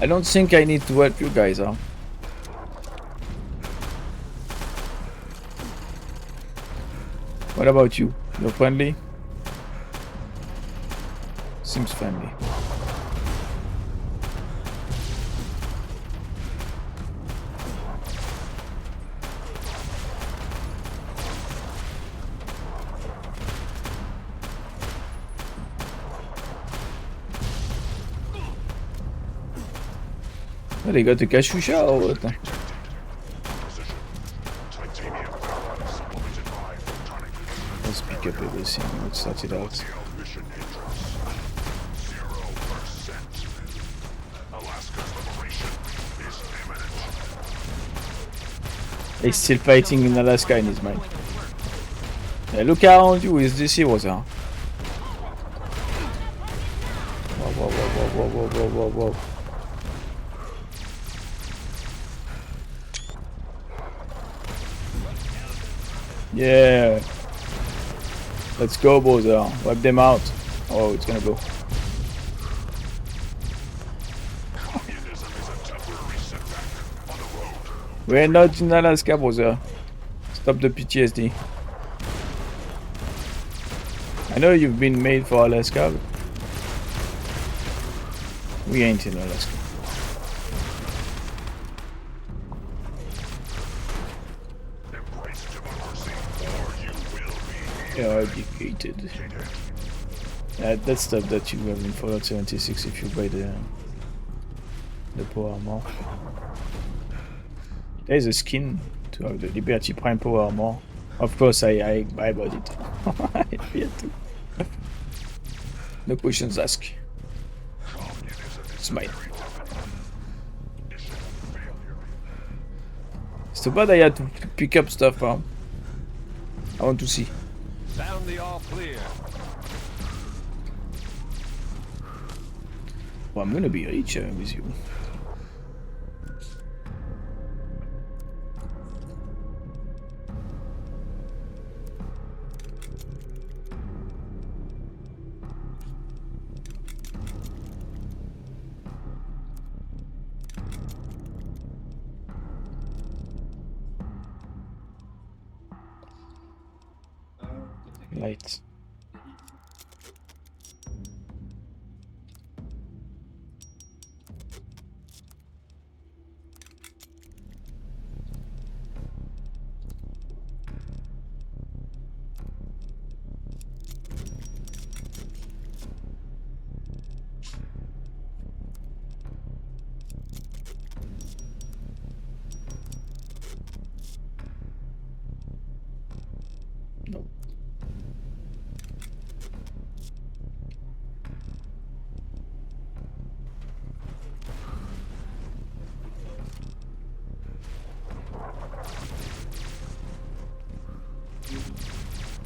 I don't think I need to help you guys, huh? What about you? You're friendly? Seems friendly. Oh, they got the Kashusha or what? Let's pick up everything. Let's start it out. He's still fighting in Alaska in his mind. Yeah, look around you, is this heroes, huh? Whoa, whoa, whoa, whoa, whoa, whoa, whoa, whoa. Yeah. Let's go, Bowser. Wipe them out. Oh, it's gonna go. We're not in Alaska, Bowser. Stop the PTSD. I know you've been made for Alaska, but we ain't in Alaska. Eradicated. That's stuff that you have in Fallout 76 if you buy the power armor. There is a skin to have the Liberty Prime power armor. Of course, I bought it. I fear to. No questions asked. It's mine. It's too bad I had to pick up stuff, huh? I want to see. Sound the all clear. Well, I'm gonna be rich with you. Lights. No.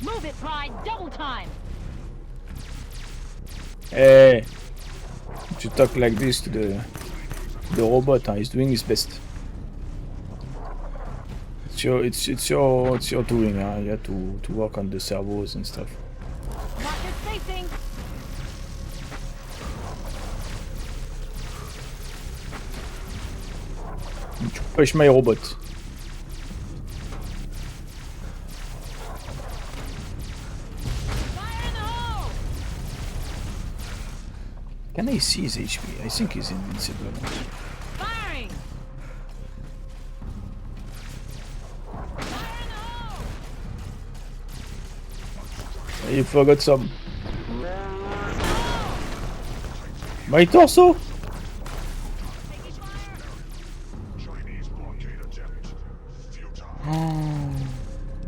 Move it, Pride! Double time! Hey! You talk like this to the robot, huh? He's doing his best. It's your doing, huh? You have to work on the servos and stuff. Watch your spacing! Tu push my robot. Can I see his HP? I think he's invincible. Firing! You forgot some. My torso?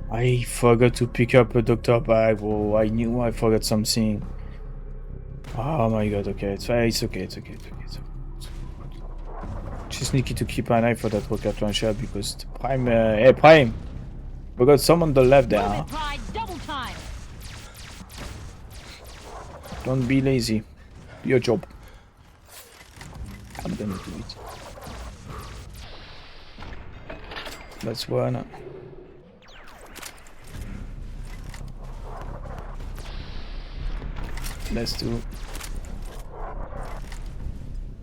I forgot to pick up a doctor bag. Oh, I knew I forgot something. Oh my god, okay, it's okay, it's okay. Just need to keep an eye for that rocket launcher because the Prime, hey Prime! We got some on the left there, huh? Pride, double time! Don't be lazy. Do your job. I'm gonna do it. That's one. That's two.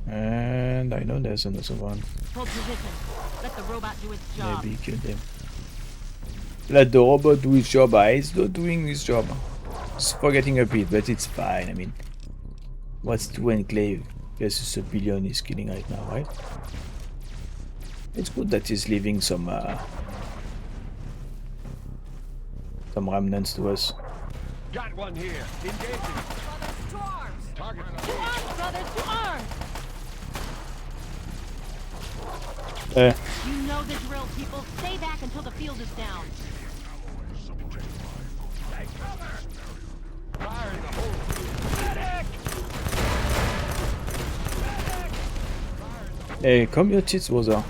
And I know there's another one. Hold position. Let the robot do its job. Maybe kill them. Let the robot do its job. It's not doing his job. It's forgetting a bit, but it's fine. I mean, what's 2 enclave versus a billion is killing right now, right? It's good that he's leaving some remnants to us. Got one here. Engaging. To arms! Target. To arms, brothers! To arms! You know the drill, people. Stay back until the field is down. Fire in the hole. Medic! Hey, come your tits, Rosa.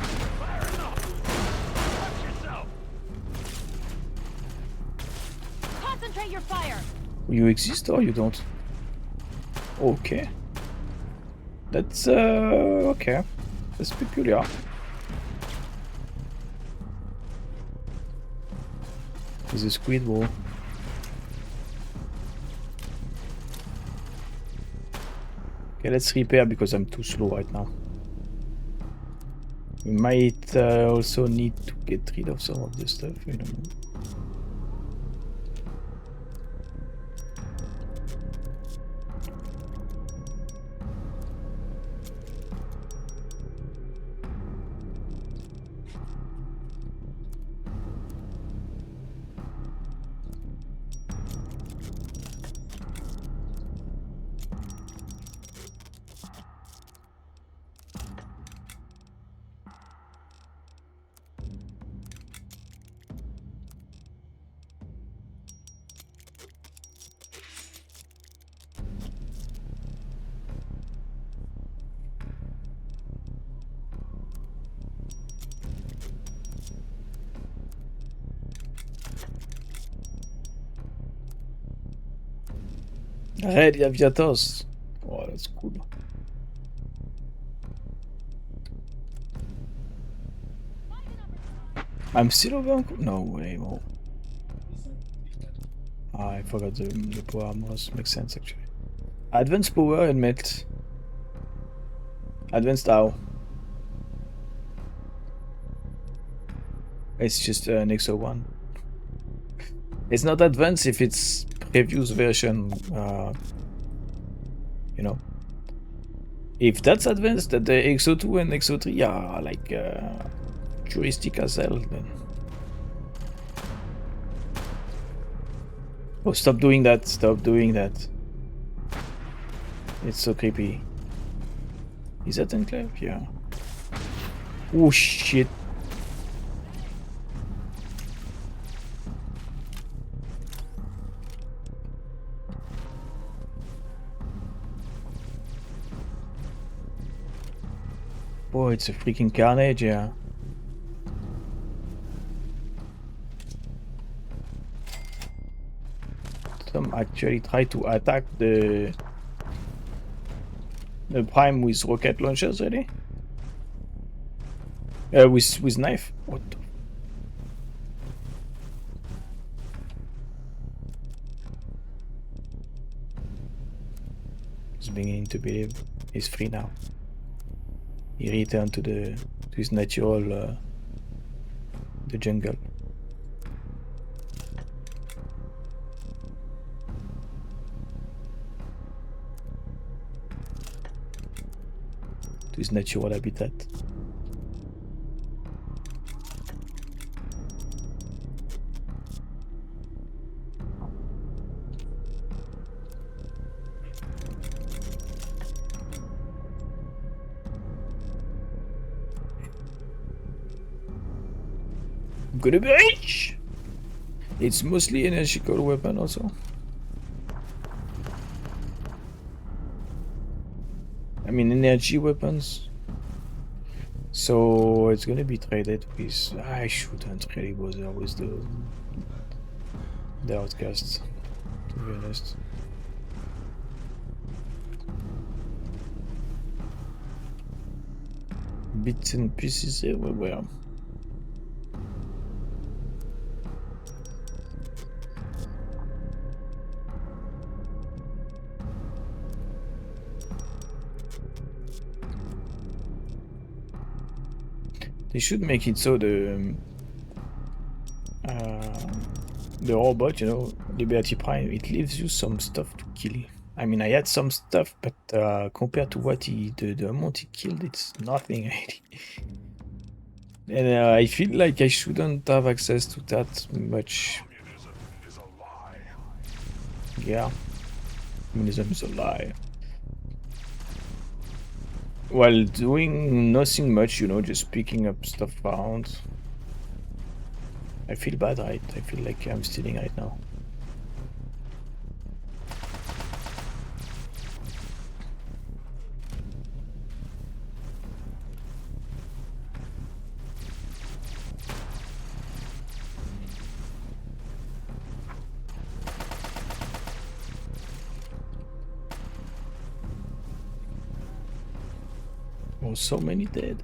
Concentrate your fire! You exist or you don't? Okay. That's, okay. That's peculiar. There's a squid ball. Okay, let's repair because I'm too slow right now. We might also need to get rid of some of this stuff, I don't know. Red Aviators. Oh, that's cool. I'm still over? No way, more. I forgot the power armors. Makes sense actually. Advanced power and melt. Advanced how? It's just an Exo 1. It's not advanced if it's previous version, you know. If that's advanced, that the Exo 2 and Exo 3 are like futuristic as hell, then. Oh, stop doing that, stop doing that. It's so creepy. Is that enclave? Yeah. Oh shit. Oh, it's a freaking carnage, yeah. Some actually try to attack the Prime with rocket launchers, really? With knife. What the? He's beginning to believe he's free now. He returned to his natural the jungle. To his natural habitat. Gonna be rich! It's mostly energical weapon also. I mean energy weapons. So it's gonna be traded with. I shouldn't really bother with the outcasts, to be honest. Bits and pieces everywhere. They should make it so the robot, you know, Liberty Prime, it leaves you some stuff to kill. I mean, I had some stuff, but compared to what the amount he killed, it's nothing really. And I feel like I shouldn't have access to that much. Yeah, communism is a lie. While doing nothing much, you know, just picking up stuff around. I feel bad, right? I feel like I'm stealing right now. Oh, so many dead.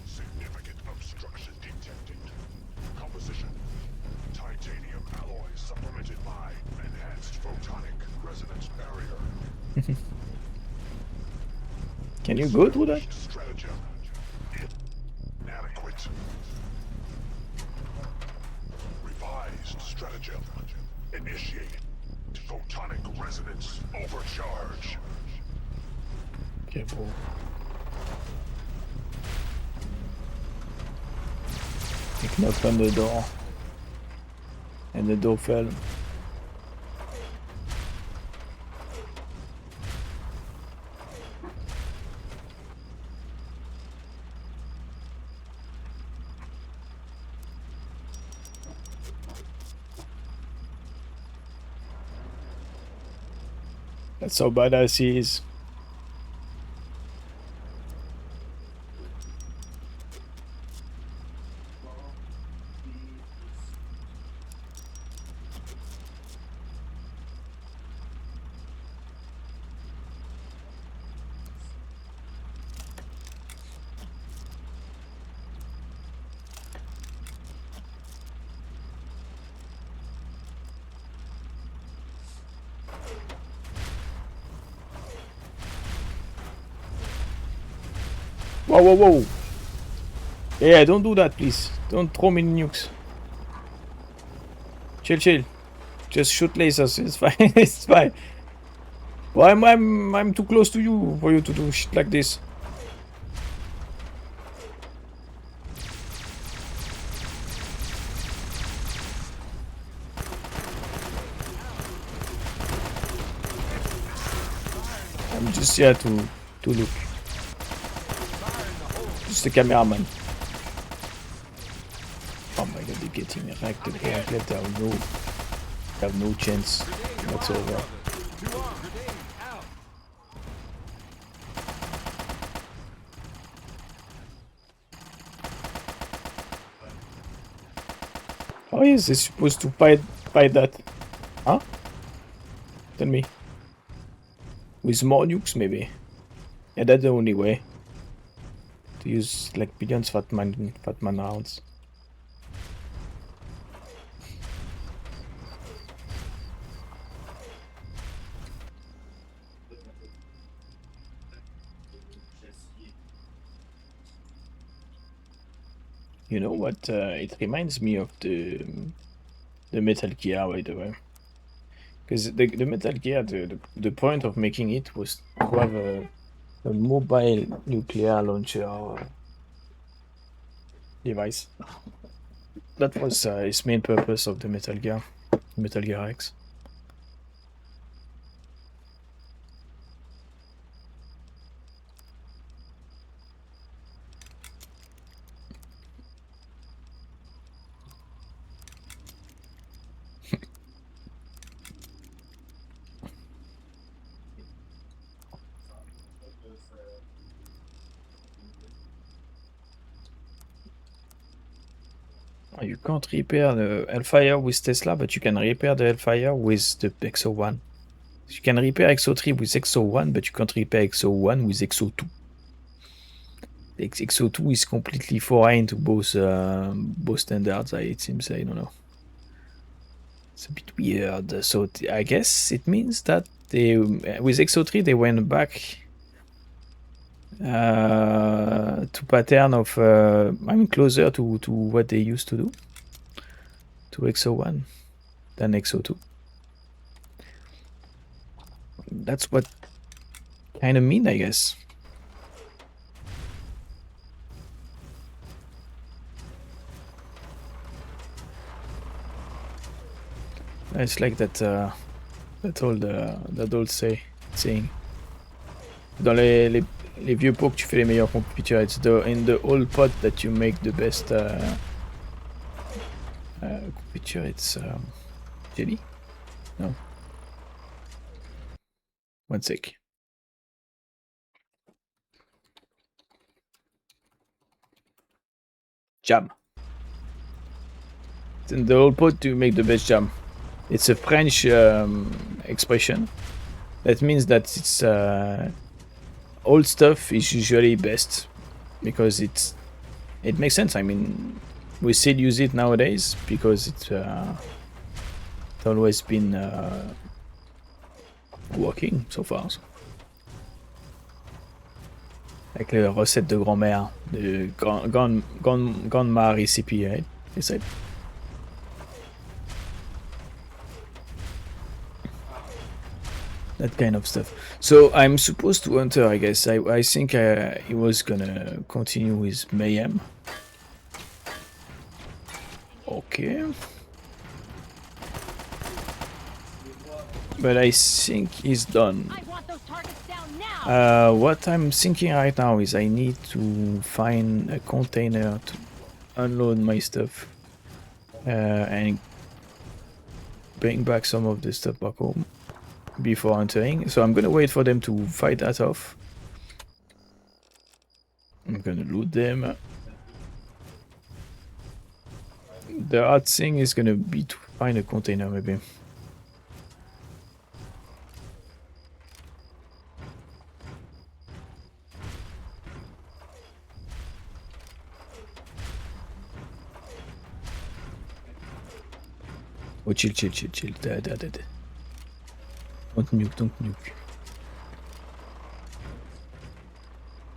Significant obstruction detected. Composition: titanium alloy supplemented by enhanced photonic resonance barrier. Can you go through that? Stratagem inadequate. Revised stratagem. Initiate photonic resonance overcharge. Careful. He knocked on the door. And the door fell. That's how badass he is. Whoa, whoa, whoa! Yeah, don't do that, please. Don't throw me nukes. Chill, chill. Just shoot lasers. It's fine. It's fine. Well, I'm too close to you for you to do shit like this. I'm just here to look. Just a cameraman. Oh my god, they're getting wrecked. They have no chance whatsoever. How is this supposed to fight that? Huh? Tell me. With more nukes, maybe. Yeah, that's the only way. To use like billions Fatman rounds. You know what? It reminds me of the Metal Gear, by the way. Because the Metal Gear, the point of making it was to have a mobile nuclear launcher device. That was its main purpose of the Metal Gear X. You can't repair the Hellfire with Tesla, but you can repair the Hellfire with the XO1. You can repair XO3 with XO1, but you can't repair XO1 with XO2. The XO2 is completely foreign to both standards, it seems. I don't know. It's a bit weird. So I guess it means that they, with XO3 they went back to pattern of closer to what they used to do to XO1 than XO2. That's what kind of mean, I guess. It's like that old saying. Dans les vieux pots que tu fais les meilleurs computers, it's in the old pot that you make the best computer. It's jelly? No. One sec. Jam. It's in the old pot to make the best jam. It's a French expression. That means that it's old stuff is usually best because it makes sense. I mean, we still use it nowadays because it's always been working so far. Like la recette de grand-mère, de grandma recipe, right? It's like that kind of stuff. So I'm supposed to enter, I guess. I think he was gonna continue with Mayhem. Okay. But I think he's done. What I'm thinking right now is I need to find a container to unload my stuff and bring back some of the stuff back home. before entering. So I'm gonna wait for them to fight that off. I'm gonna loot them. The hard thing is gonna be to find a container, maybe. Oh, chill. There. Don't nuke.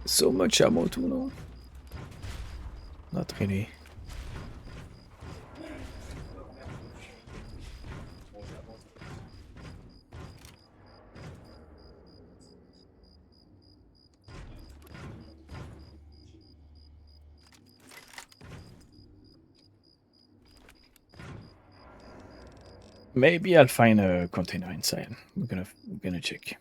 So much ammo too, no? Not really. Maybe I'll find a container inside. We're gonna check.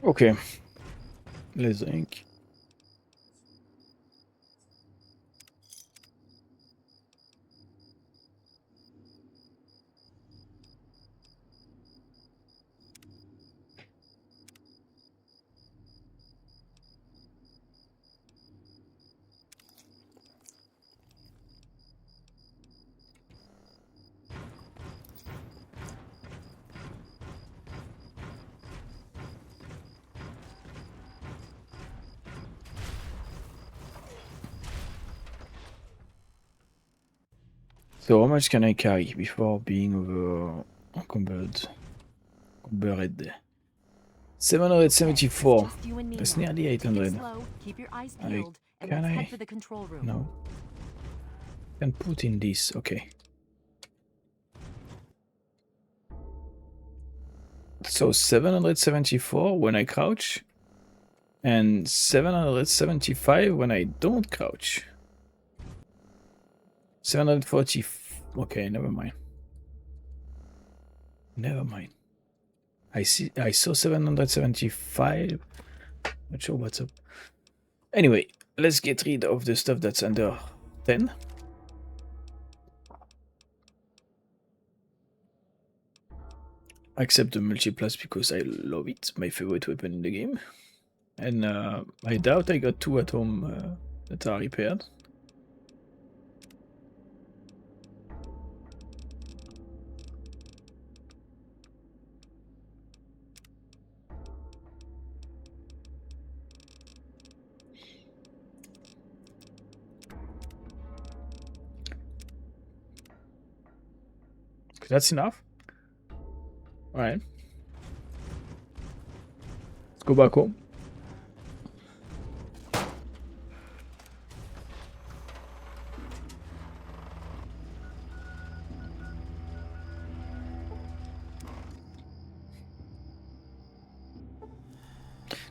Okay. Les zinc. So how much can I carry before being encumbered? 774. That's nearly 800. Keep your eyes peeled, and Can let's I? head for the control room. No. Can put in this. Okay. So 774 when I crouch, and 775 when I don't crouch. 740. Okay, never mind. I saw 775. Not sure what's up. Anyway, let's get rid of the stuff that's under 10. Except the multiplus because I love it. My favorite weapon in the game. And I doubt I got 2 at home that are repaired. That's enough. Alright. Let's go back home.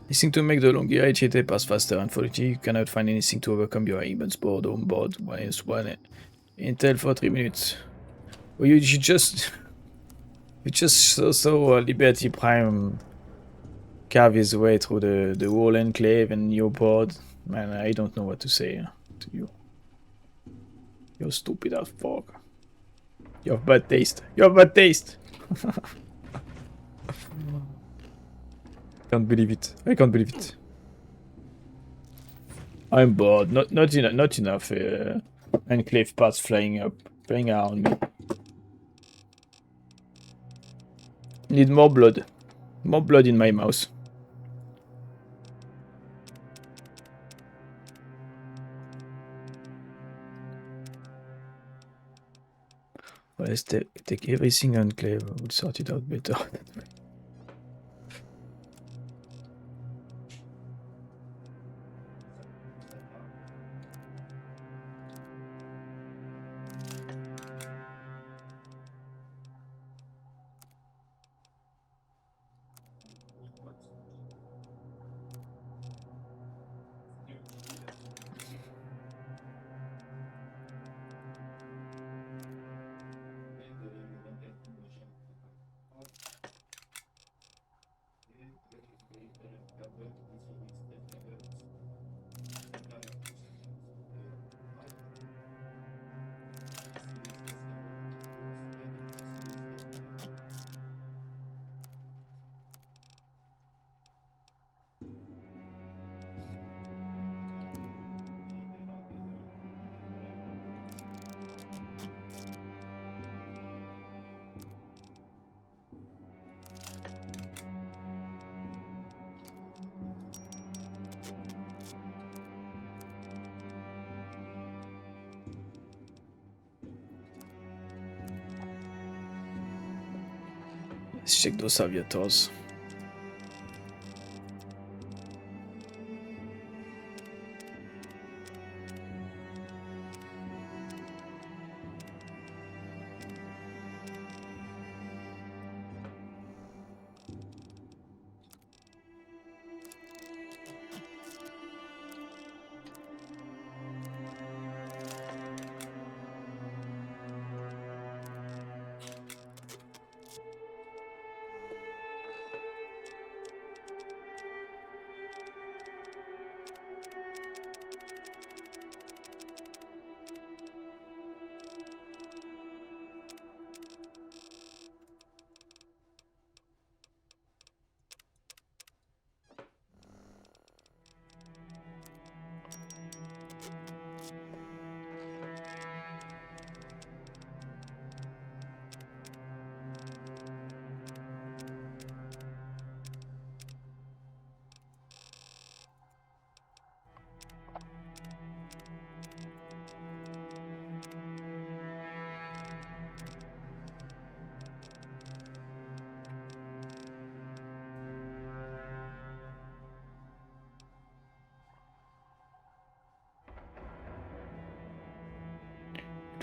Anything to make the longer HTA pass faster. Unfortunately, you cannot find anything to overcome your events board on board. -1 Intel for 3 minutes. Well, you just saw Liberty Prime carve his way through the whole enclave and you're bored. Man, I don't know what to say to you. You're stupid as fuck. You have bad taste. You have bad taste. Can't believe it. I can't believe it. I'm bored. Not enough. Enclave parts flying around me. Need more blood. More blood in my mouth. Well, let's take everything enclave. We'll sort it out better. Let's check those aviators.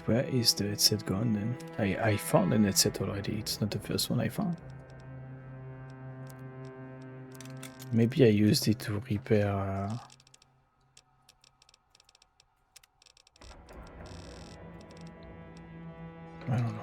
Where is the headset gone then? I found an headset already. It's not the first one I found. Maybe I used it to repair... I don't know.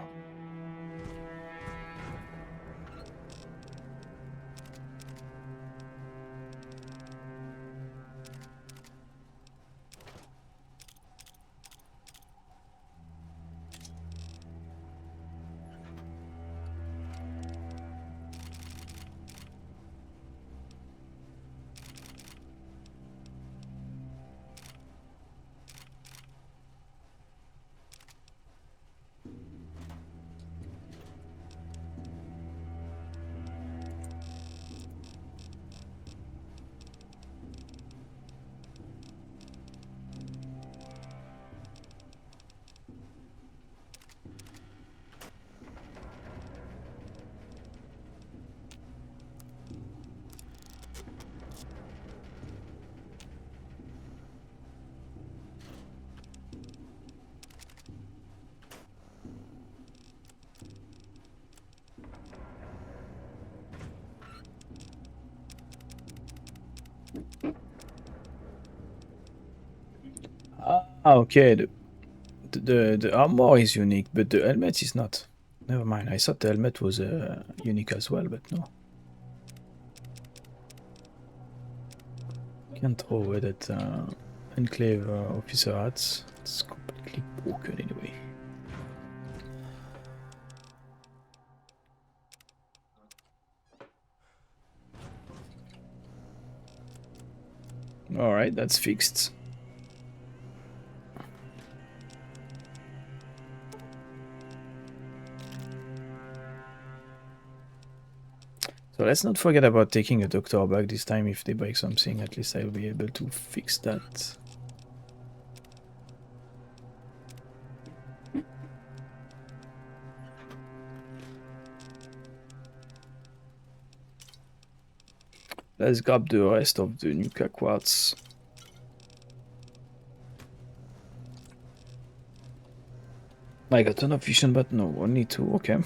Ah, okay. The armor is unique, but the helmet is not. Never mind. I thought the helmet was unique as well, but no. Can't throw away that enclave officer hats. It's completely broken anyway. Alright, that's fixed. So let's not forget about taking a doctor back this time. If they break something, at least I'll be able to fix that. Let's grab the rest of the Nuka quartz. I got enough vision, but no, only 2, okay.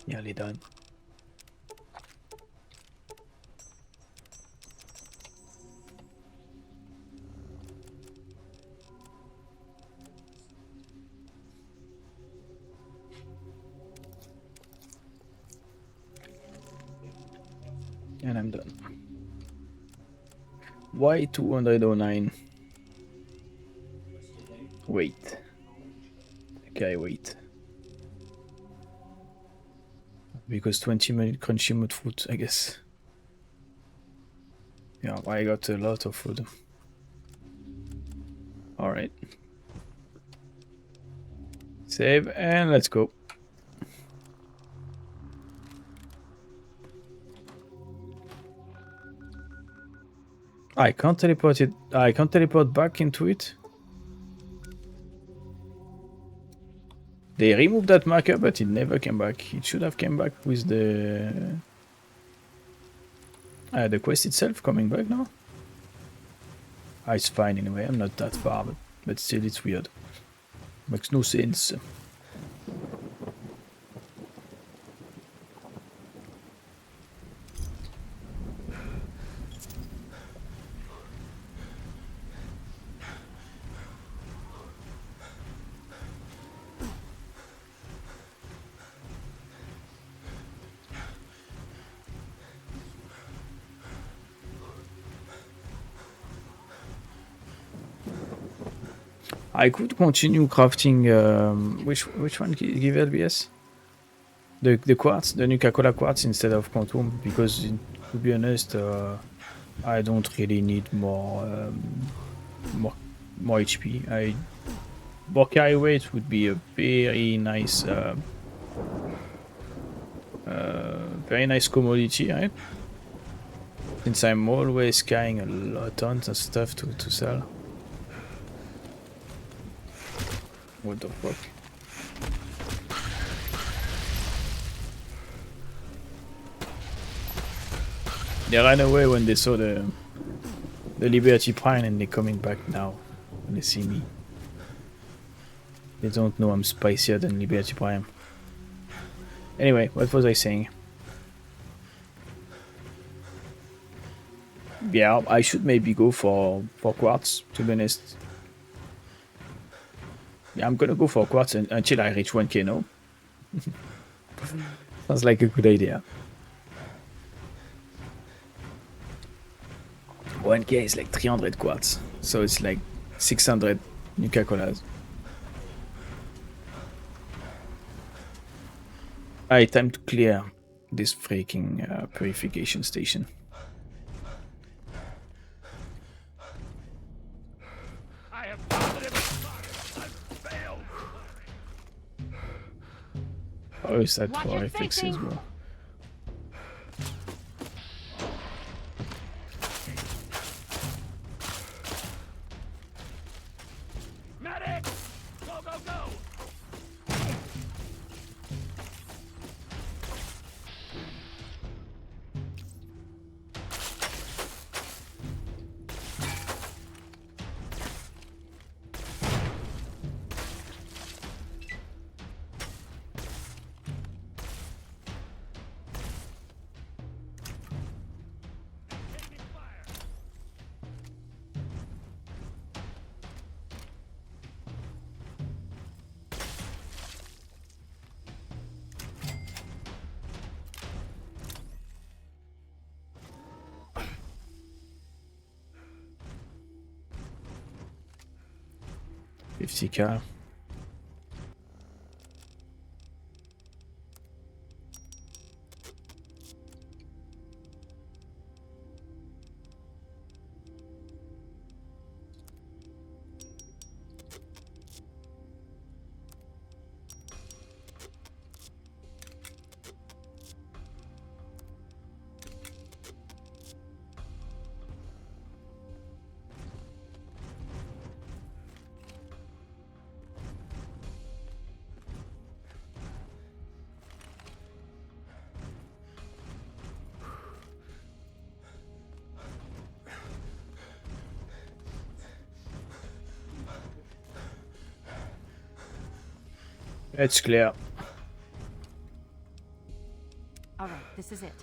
Nearly done. And I'm done. Why 209? Wait. Okay, wait. Because 20-minute crunchy mud food, I guess. Yeah, I got a lot of food. Alright. Save and let's go. I can't teleport it. I can't teleport back into it. They removed that marker, but it never came back. It should have come back with the quest itself coming back now. It's fine anyway. I'm not that far, but still, it's weird. Makes no sense. I could continue crafting. Which one give LBS? The quartz, the Nuka-Cola quartz instead of quantum, because to be honest, I don't really need more HP. More carry weight would be a very nice commodity, right? Since I'm always carrying a lot tons of stuff to sell. What the fuck? They ran away when they saw the Liberty Prime, and they're coming back now when they see me. They don't know I'm spicier than Liberty Prime. Anyway, what was I saying? Yeah, I should maybe go for quartz, to be honest. Yeah, I'm gonna go for quartz until I reach 1k now. Sounds like a good idea. 1K is like 300 quartz, so it's like 600 Nuka-Colas. Alright, time to clear this freaking purification station. I have positive I've failed. Oh, is that Watch for your FX as well? Medic! Go, go, go! $50K. It's clear. All right, this is it.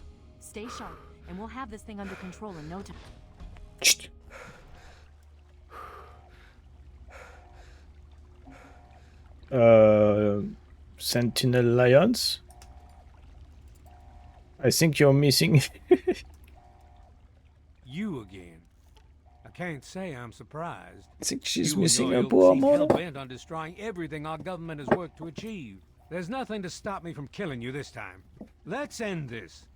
Stay sharp, and we'll have this thing under control in no time. Sentinel Lions? I think you're missing. You again. I can't say I'm surprised. I think she's You and missing your a ilk poor seem model. hell-bent on destroying everything our government has worked to achieve. There's nothing to stop me from killing you this time. Let's end this.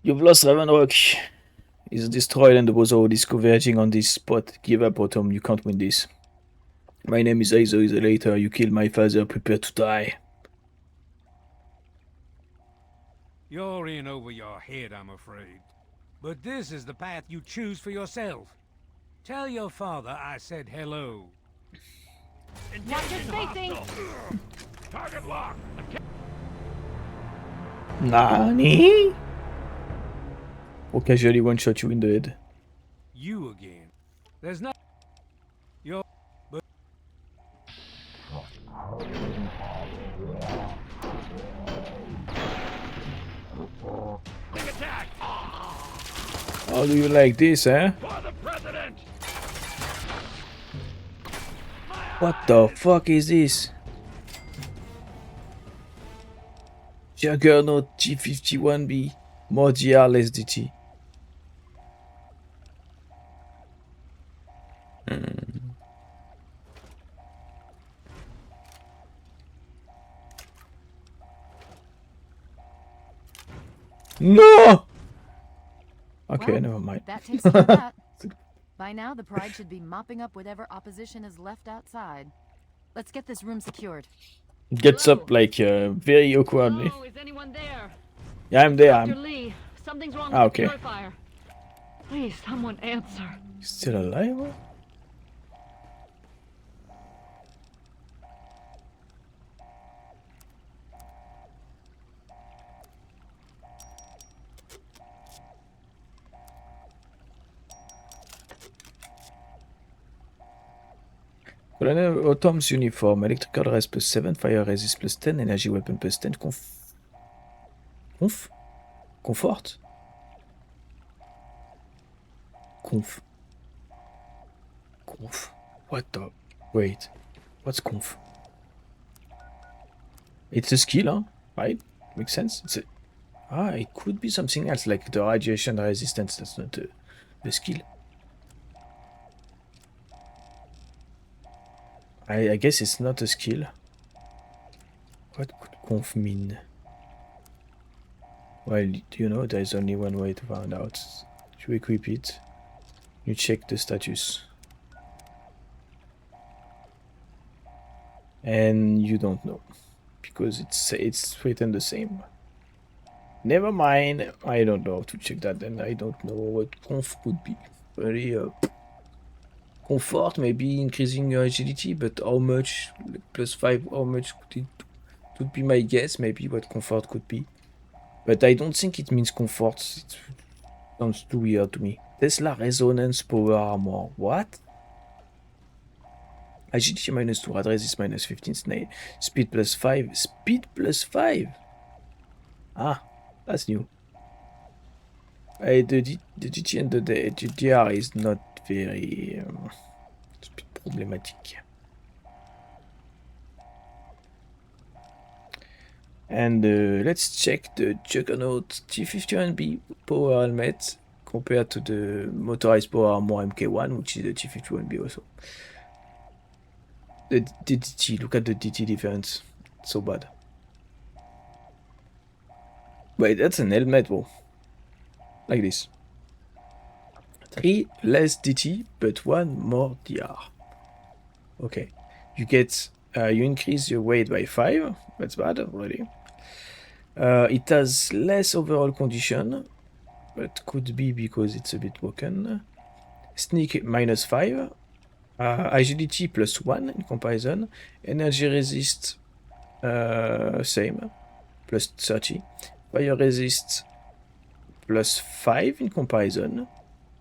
You've lost Ravenrock. Is destroyed and the Bozo is converging on this spot. Give up, Autumn. You can't win this. My name is Aizo Isolator. You killed my father. Prepare to die. You're in over your head, I'm afraid. But this is the path you choose for yourself. Tell your father I said hello. Watch your spacing. Target lock. Nani? Or casually one shot you in the head. You again. There's no... You're... But... Big attack. How do you like this, eh? For the president. What the fuck is this? Juggernaut G51B. More GR, less DT. No! Okay, Well, never mind. That takes care of that. By now, the Pride should be mopping up whatever opposition is left outside. Let's get this room secured. Gets up like very awkwardly. Oh, is anyone there? Yeah, I'm there. Dr. I'm Lee, something's wrong Ah, with okay. the purifier. Please, someone answer. still alive. Colonel Autumn's uniform, electrical res plus 7, fire resist plus 10, energy weapon plus 10, comfort? Conf. What the? Wait. What's conf? It's a skill, huh? Right? Makes sense. It's a... Ah, it could be something else, like the radiation resistance. That's not the skill. I guess it's not a skill. What could conf mean? Well, you know, there's only one way to find out. You equip it, you check the status. And you don't know. Because it's written the same. Never mind, I don't know how to check that, and I don't know what conf could be. Very comfort, maybe increasing your agility, but how much? Like +5, how much could it would be my guess, maybe what comfort could be. But I don't think it means comfort. It sounds too weird to me. Tesla resonance power armor. What? Agility -2, address is -15, speed +5. Speed +5? Ah, that's new. The GT and the DR is not very problematic. And let's check the Juggernaut T51B power helmet compared to the motorized power armor MK1, which is the T51B also. The DT, look at the DT difference. It's so bad. Wait, that's an helmet, bro. Like this. 3 less DT, but 1 more DR. Okay. You get, you increase your weight by 5. That's bad already. It has less overall condition, but could be because it's a bit broken. Sneak -5. Agility +1 in comparison. Energy resist, same, +30. Fire resist +5 in comparison.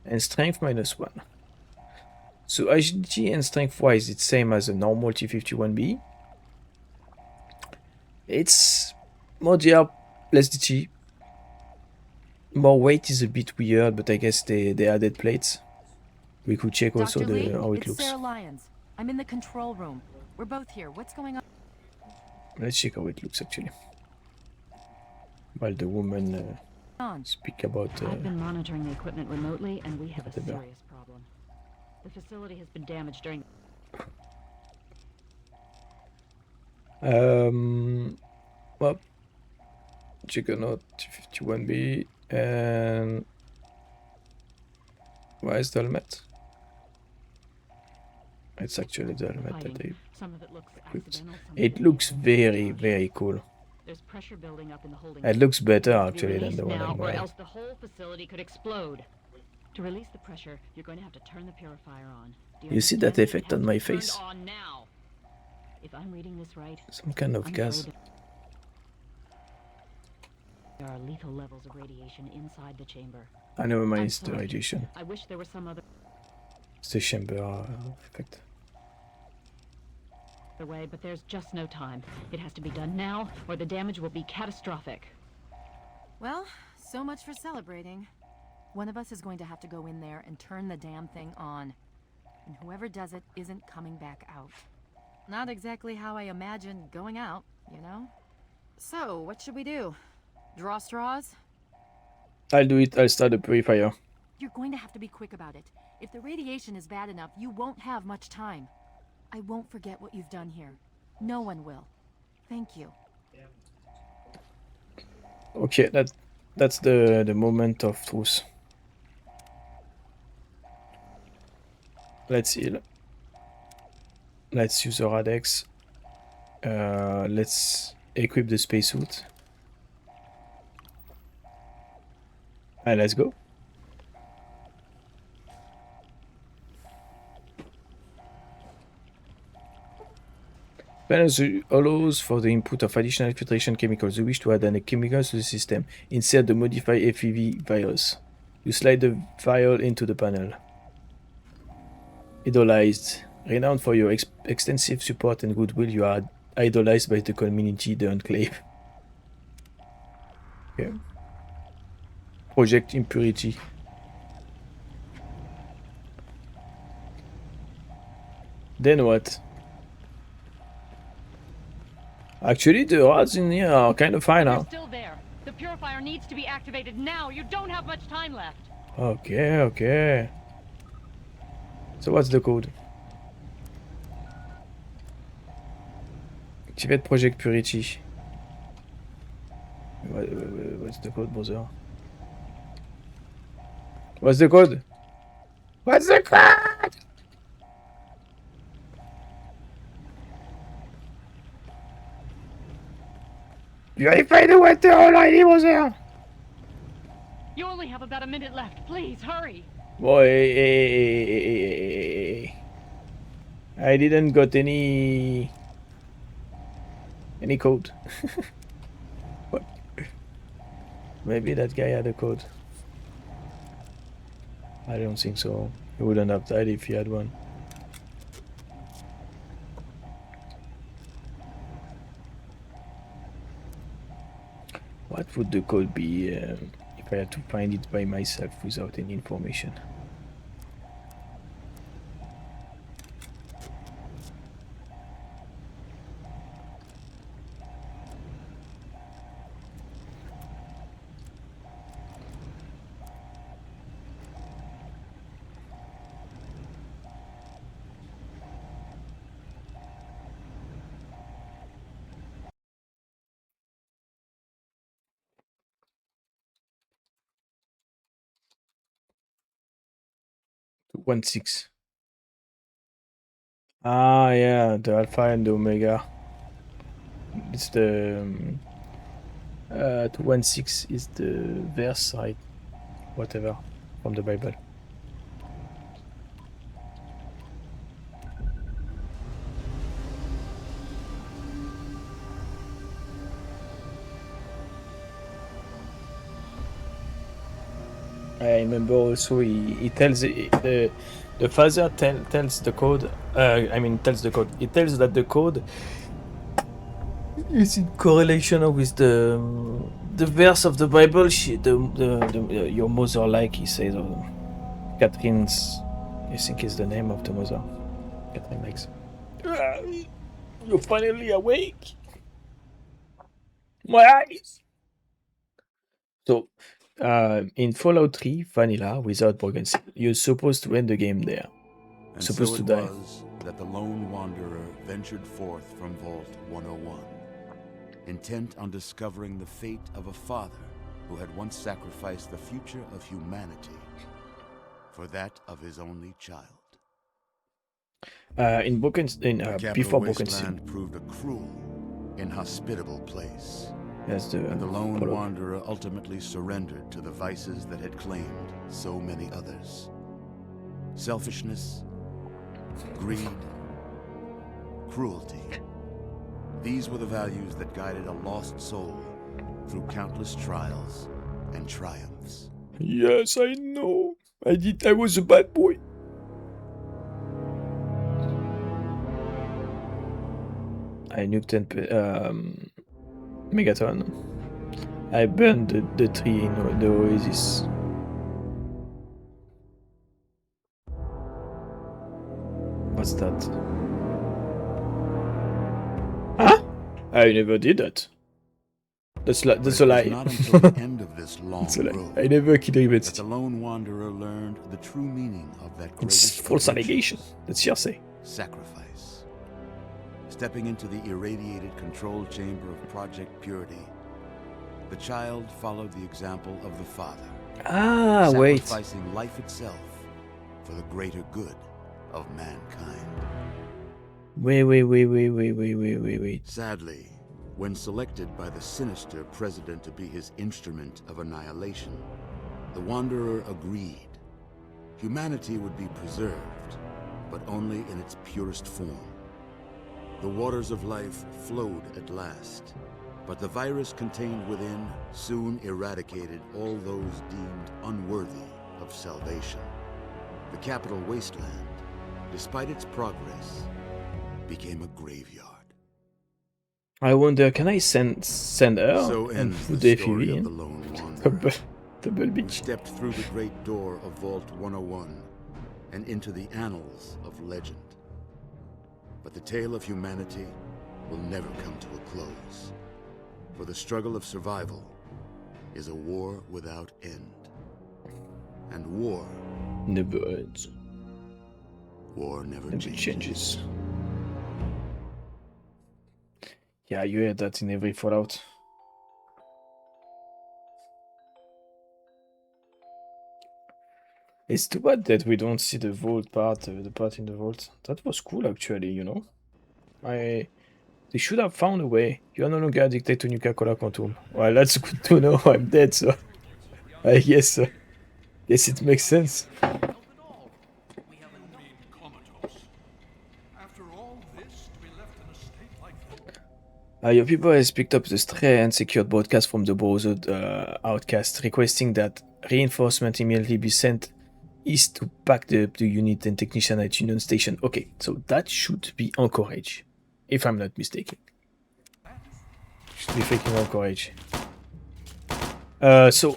And strength -1. So agility and strength wise, it's same as a normal T51B. It's more DR, less DT. More weight is a bit weird, but I guess they added plates. We could check also Dr. Lee, how it it's looks. Sarah Lyons. I'm in the control room. We're both here. What's going on? Let's check how it looks actually. While the woman speak about. I've been monitoring the equipment remotely, and we have a serious problem. The facility has been damaged during. Well, Juggernaut T51B and why is the helmet? It's actually the helmet that they equipped. It looks very, very cool. There's pressure building up in the holding. It looks better actually than the one now, I'm or wearing. else the whole facility could explode. To release the pressure, you're going to have to turn the purifier on. You see that effect on my face? On now. If I'm reading this right, some kind of gas. There are lethal levels of radiation inside the chamber. I never mind, it's the radiation. I wish there was some other. It's the chamber effect. Way, but there's just no time. It has to be done now, or the damage will be catastrophic. Well, so much for celebrating. One of us is going to have to go in there and turn the damn thing on. And whoever does it isn't coming back out. Not exactly how I imagined going out, you know? So, what should we do? Draw straws? I'll do it. I'll start the purifier. You're going to have to be quick about it. If the radiation is bad enough, you won't have much time. I won't forget what you've done here. No one will. Thank you. Okay, that's the moment of truth. Let's heal. Let's use the Radex. Let's equip the spacesuit. And let's go. Balance allows for the input of additional filtration chemicals. You wish to add any chemicals to the system. Insert the modified FEV virus. You slide the vial into the panel. Idolized. Renowned for your extensive support and goodwill, you are idolized by the community, the Enclave. Okay. Project Impurity. Then what? Actually, the odds in here are kind of fine now. Still there. The purifier needs to be activated now. You don't have much time left. Okay, okay. So what's the code? Activate Project Purity. What's the code, brother? What's the code? What's the code? Purify the water already, brother! You only have about a minute left. Please, hurry. Boy, I didn't got any code. What? Maybe that guy had a code. I don't think so. He wouldn't have died if he had one. What would the code be if I had to find it by myself without any information? One six. Ah, yeah, the alpha and the omega. It's the 216 is the verse, right? Whatever from the Bible. I remember also he tells the father tells the code. Tells the code. He tells that the code is in correlation with the verse of the Bible. Your mother, like he says, Catherine's. I think is the name of the mother. Catherine likes. You're finally awake. My eyes. So, in Fallout 3 Vanilla, without Broken Seal, you're supposed to end the game there. And Supposed so to it die. was that the lone wanderer ventured forth from Vault 101, intent on discovering the fate of a father who had once sacrificed the future of humanity for that of his only child. Before Broken Seal. Wasteland proved a cruel, inhospitable place. Yes, and the lone Fallout. wanderer ultimately surrendered to the vices that had claimed so many others. Selfishness, greed, cruelty. These were the values that guided a lost soul through countless trials and triumphs. Yes, I know. I was a bad boy. I nuked Megaton. I burned the tree in the oasis. What's that? Huh? I never did that. That's a lie. Not until the end of this long That's a lie. road I never killed anybody. that the lone wanderer learned the true meaning of that It's greatest false of allegation. riches, That's hearsay. sacrifice. Stepping into the irradiated control chamber of Project Purity, the child followed the example of the father. Ah, wait. Sacrificing life itself for the greater good of mankind. Wait. Sadly, when selected by the sinister president to be his instrument of annihilation, the Wanderer agreed. Humanity would be preserved, but only in its purest form. The waters of life flowed at last, but the virus contained within soon eradicated all those deemed unworthy of salvation. The capital wasteland, despite its progress, became a graveyard. I wonder, can I send her So and ends put the the story FUV of in? the lone wanderer, Double who stepped through the great door of Vault 101 and into the annals of legend. But the tale of humanity will never come to a close. For the struggle of survival is a war without end. And war never ends. War never changes. Yeah, you hear that in every Fallout. It's too bad that we don't see the vault part, the part in the vault. That was cool, actually, you know? They should have found a way. You are no longer addicted to Nuka-Cola Quantum. Well, that's good to know. I'm dead, so I guess it makes sense. Your people has picked up the stray and secured broadcast from the browser outcast, requesting that reinforcement immediately be sent east to back the unit and technician at Union Station. Okay, so that should be Anchorage, if I'm not mistaken. Should be freaking Anchorage. So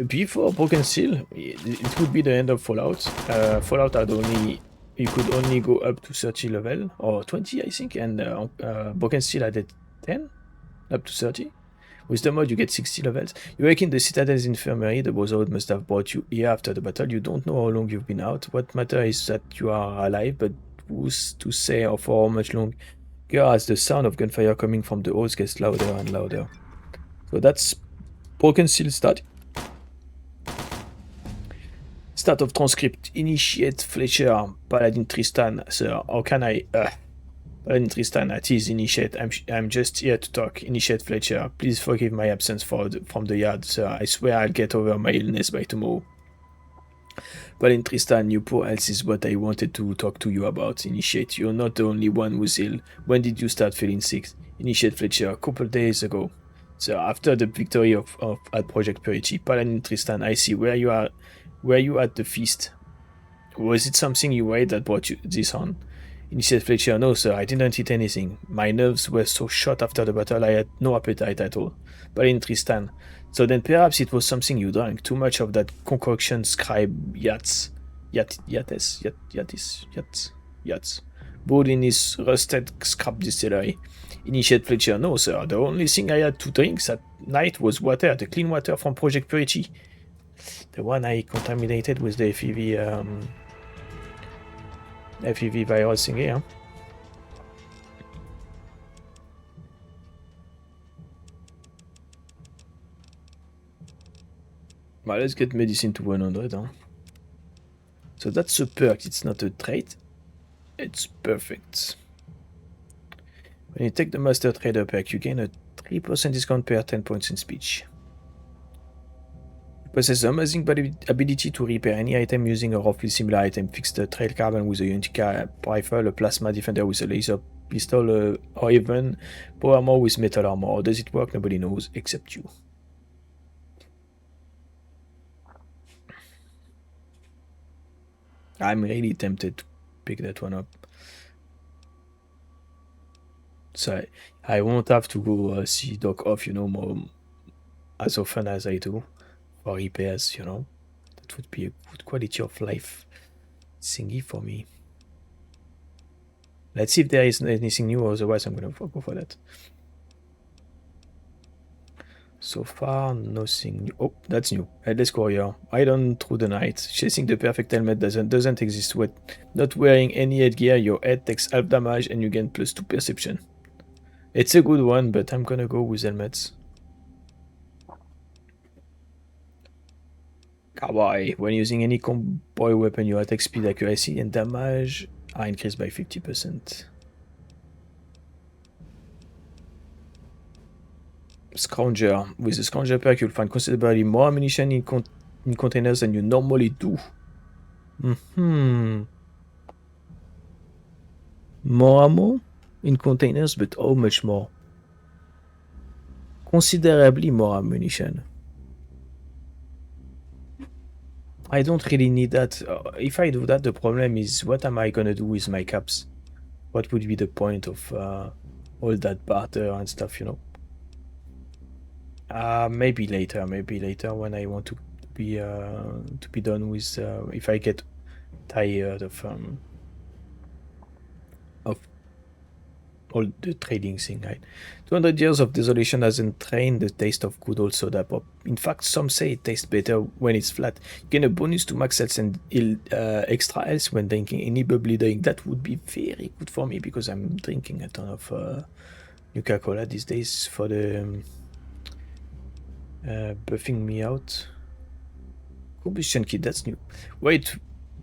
before Broken Seal, it would be the end of Fallout. Fallout had you could only go up to 30 level, or 20 I think, and Broken Seal had 10, up to 30. With the mod you get 60 levels. You work in the Citadel's infirmary. The Brotherhood must have brought you here after the battle. You don't know how long you've been out. What matters is that you are alive, but who's to say or for how much longer, as the sound of gunfire coming from the halls gets louder and louder. So that's Broken Seal start. Start of transcript. Initiate Fletcher, Paladin Tristan. Sir, how can I... Paladin Tristan, at ease, initiate. I'm just here to talk. Initiate Fletcher. Please forgive my absence from the yard, sir. I swear I'll get over my illness by tomorrow. Paladin Tristan, you poor else is what I wanted to talk to you about. Initiate. You're not the only one who's ill. When did you start feeling sick? Initiate Fletcher. A couple days ago. Sir, after the victory at Project Purity. Paladin Tristan, I see. Were you at the feast? Was it something you ate that brought you this on? Initiate Fletcher, no sir, I didn't eat anything. My nerves were so shot after the battle I had no appetite at all. Paladin Tristan, so then perhaps it was something you drank. Too much of that concoction scribe yachts. Brewed in his rusted scrap distillery. Initiate Fletcher, no sir, the only thing I had to drink that night was water, the clean water from Project Purity. The one I contaminated with the FEV virus thing here. Well, let's get medicine to 100. Huh? So that's a perk, it's not a trait. It's perfect. When you take the Master Trader perk, you gain a 3% discount per 10 points in speech. Possesses the amazing ability to repair any item using a roughly similar item. Fix the trail carbon with a Untica rifle, a plasma defender with a laser pistol, or even power armor with metal armor. How does it work? Nobody knows except you. I'm really tempted to pick that one up. So I won't have to go see Doc Off, you know, more as often as I do. For repairs, you know, that would be a good quality of life thingy for me. Let's see if there is anything new, otherwise I'm gonna go for that. So far, nothing new. Oh, that's new. Headless Courier. Ride on through the night. Chasing the perfect helmet doesn't exist. Not wearing any headgear, your head takes half damage and you gain +2 perception. It's a good one, but I'm gonna go with helmets. Kawaii. When using any convoy weapon, your attack speed, accuracy, and damage are increased by 50%. Scrounger. With the Scrounger perk, you'll find considerably more ammunition in containers than you normally do. More ammo in containers, but how much more? Considerably more ammunition. I don't really need that. If I do that, the problem is what am I gonna do with my caps? What would be the point of all that barter and stuff, you know? Maybe later when I want to be done with. If I get tired of all the trading thing, right? 200 years of desolation hasn't trained the taste of good old soda pop. In fact, some say it tastes better when it's flat. You get a bonus to max health and extra health when drinking any bubbly drink. That would be very good for me because I'm drinking a ton of Nuka-Cola these days for the buffing me out. Combustion kit, that's new. Wait,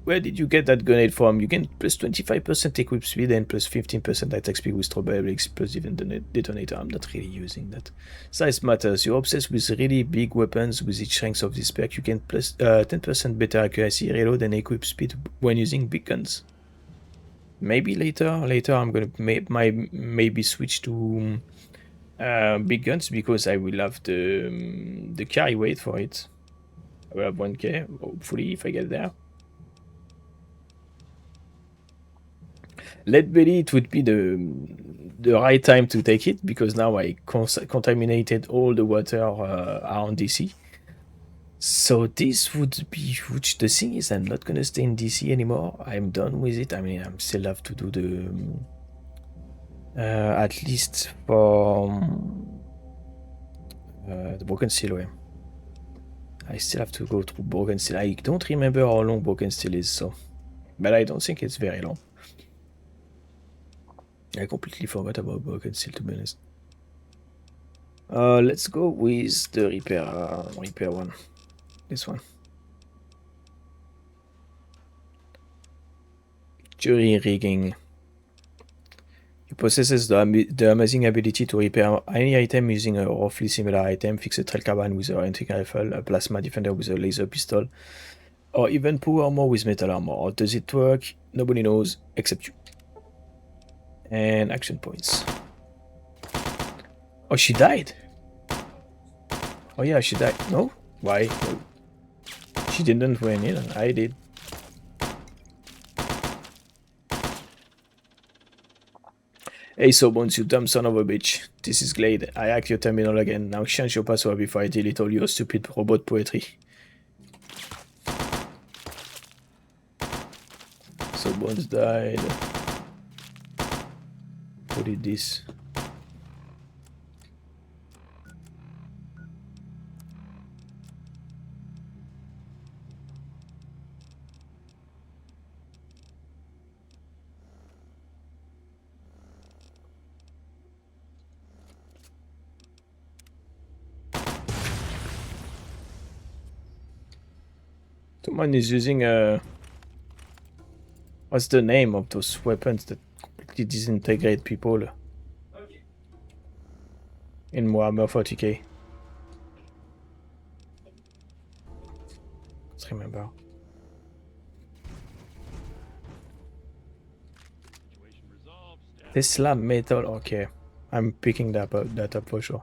where did you get that grenade from? You gain plus 25% equip speed and plus 15% attack speed with strawberry explosive and detonator. I'm not really using that. Size matters. You're obsessed with really big weapons. With each strength of this perk, you gain plus 10% better accuracy, reload, and equip speed when using big guns. Maybe later I'm gonna maybe switch to big guns because I will have the carry weight for it. I will have 1k, hopefully, if I get there. Lead belly, it would be the right time to take it because now I contaminated all the water around DC. So this would be huge. The thing is, I'm not gonna stay in DC anymore. I'm done with it. I mean, I still have to do the at least for the Broken Steel way. I still have to go through Broken Steel. I don't remember how long Broken Steel is, so, but I don't think it's very long. I completely forgot about Broken Steel, to be honest. Let's go with the repair one. This one. Jury rigging. He possesses the amazing ability to repair any item using a roughly similar item, fix a trail carbine with a hunting rifle, a plasma defender with a laser pistol, or even power armor with metal armor. How does it work? Nobody knows except you. And action points. Oh, she died. Oh yeah, she died. No? Why? No. She didn't win in. I did. Hey, Sawbones, you dumb son of a bitch. This is Glade. I hacked your terminal again. Now change your password before I delete all your stupid robot poetry. Sawbones died. Who did this? Someone is using a... What's the name of those weapons that completely disintegrate people? In Warhammer 40k. Let's remember. Tesla metal, okay. I'm picking that up for sure.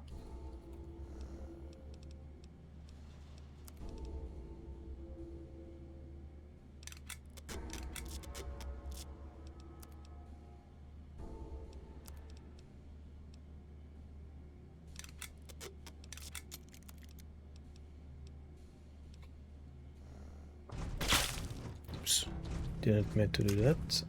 Oops. Didn't mean to do that.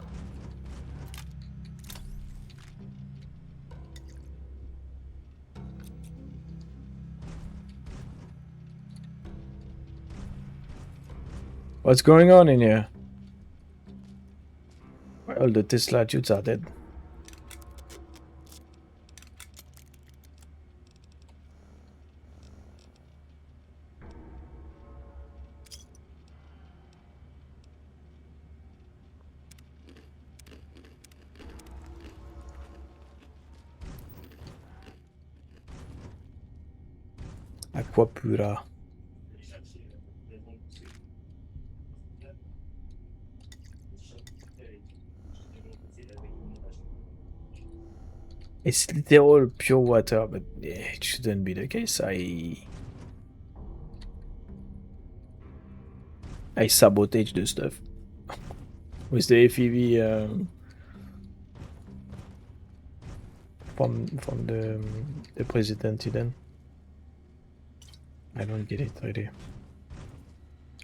What's going on in here? All the Tesla dudes are dead. Aquapura. It's literal pure water, but it shouldn't be the case. I sabotage the stuff with the FEV from the president then. I don't get it really.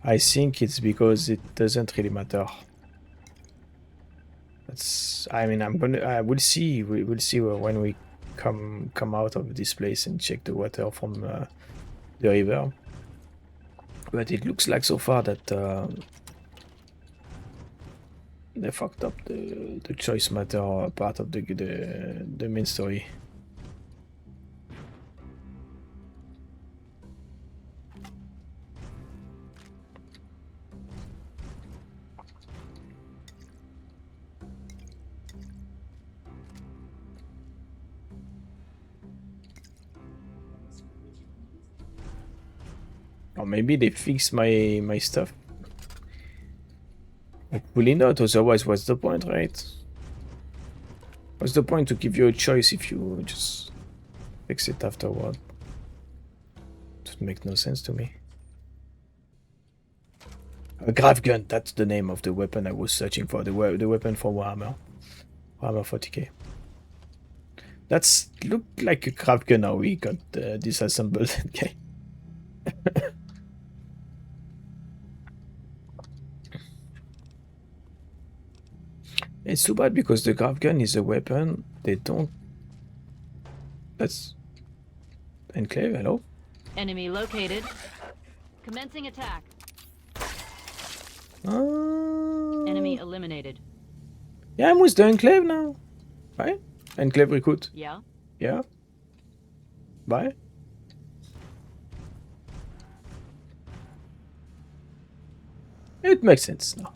I think it's because it doesn't really matter. That's. I mean, we'll see. We'll see when we come out of this place and check the water from the river. But it looks like so far that they fucked up the choice matter part of the main story. Or maybe they fix my stuff. Hopefully not, otherwise what's the point, right? What's the point to give you a choice if you just fix it afterward? It would make no sense to me. A grav gun, that's the name of the weapon I was searching for, the weapon for Warhammer. Warhammer 40k. That's looked like a grav gun now we got disassembled. Okay. It's too bad because the grav gun is a weapon. They don't. That's Enclave. Hello. Enemy located. Commencing attack. Enemy eliminated. Yeah, I'm with the Enclave now. Right? Enclave recruit. Yeah. Yeah. Bye. It makes sense now.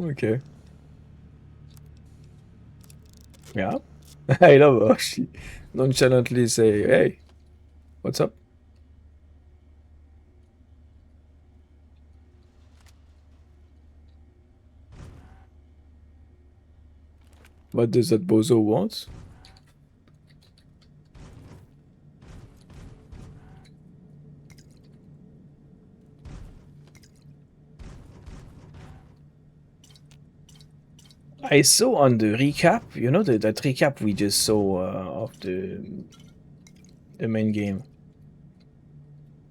Okay. Yeah. I love how she nonchalantly say, hey, what's up? What does that bozo want? I saw on the recap, you know, that recap we just saw of the main game.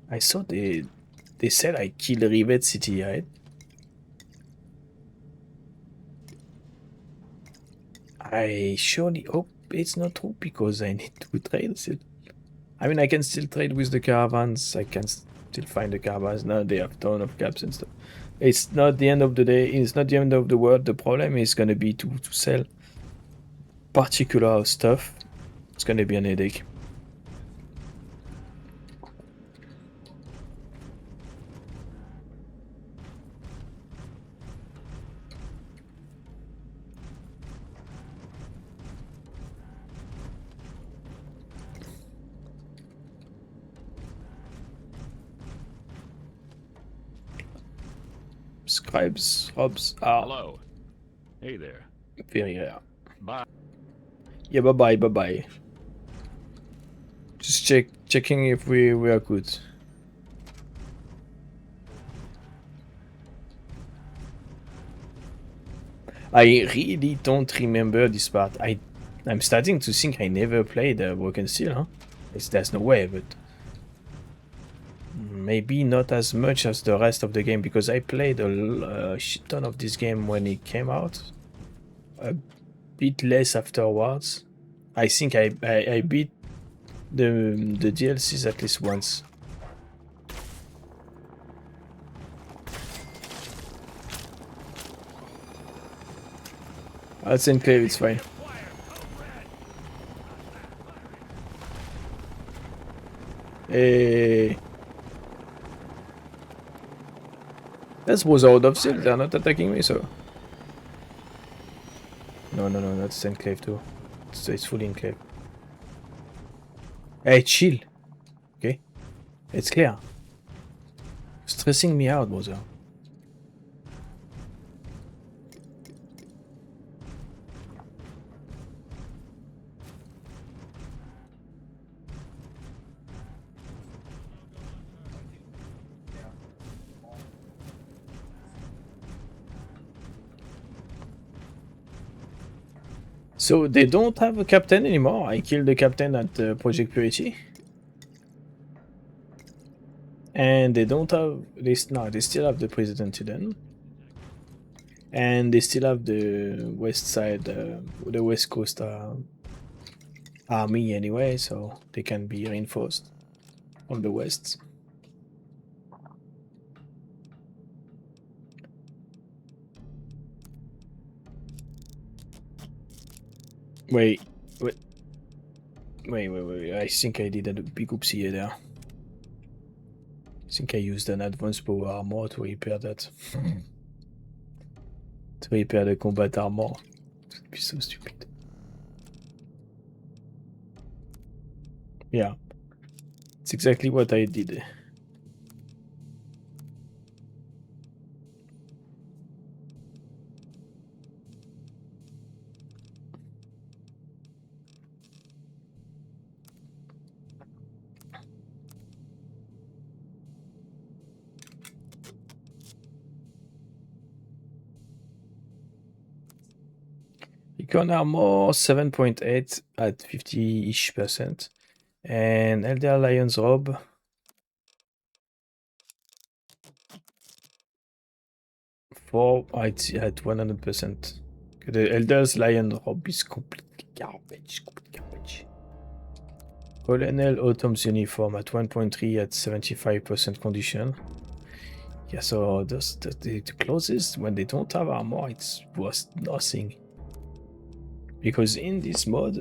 I saw they said I killed Rivet City, right? I surely hope it's not true because I need to trade still. I mean, I can still trade with the caravans. I can still find the caravans. Now they have ton of caps and stuff. It's not the end of the day. It's not the end of the world. The problem is gonna be to sell particular stuff. It's gonna be an headache. Scribes, hubs are hello. Hey there. Very rare. Bye. Yeah, bye-bye. Just checking if we are good. I really don't remember this part. I'm starting to think I never played Broken Steel, huh? There's no way, but maybe not as much as the rest of the game because I played a shit ton of this game when it came out. A bit less afterwards. I think I beat the DLCs at least once. That's Enclave, it's fine. Hey. That was out of seal, they're not attacking me, so... No, that's Enclave too. It's fully Enclave. Hey, chill. Okay? It's clear. Stressing me out, brother. So they don't have a captain anymore. I killed the captain at Project Purity. And they don't have... They still have the president then. And they still have the west side, the west coast army anyway, so they can be reinforced on the west. Wait. I think I did a big oopsie there. I think I used an advanced power armor to repair that. To repair the combat armor. It'd be so stupid. Yeah. It's exactly what I did. Recon armor 7.8 at 50-ish%. And Elder Lion's robe 4 at 100%. The Elder's Lion robe is completely garbage. Colonel Autumn's uniform at 1.3 at 75% condition. Yeah, so the closest when they don't have armor, it's worth nothing. Because in this mod,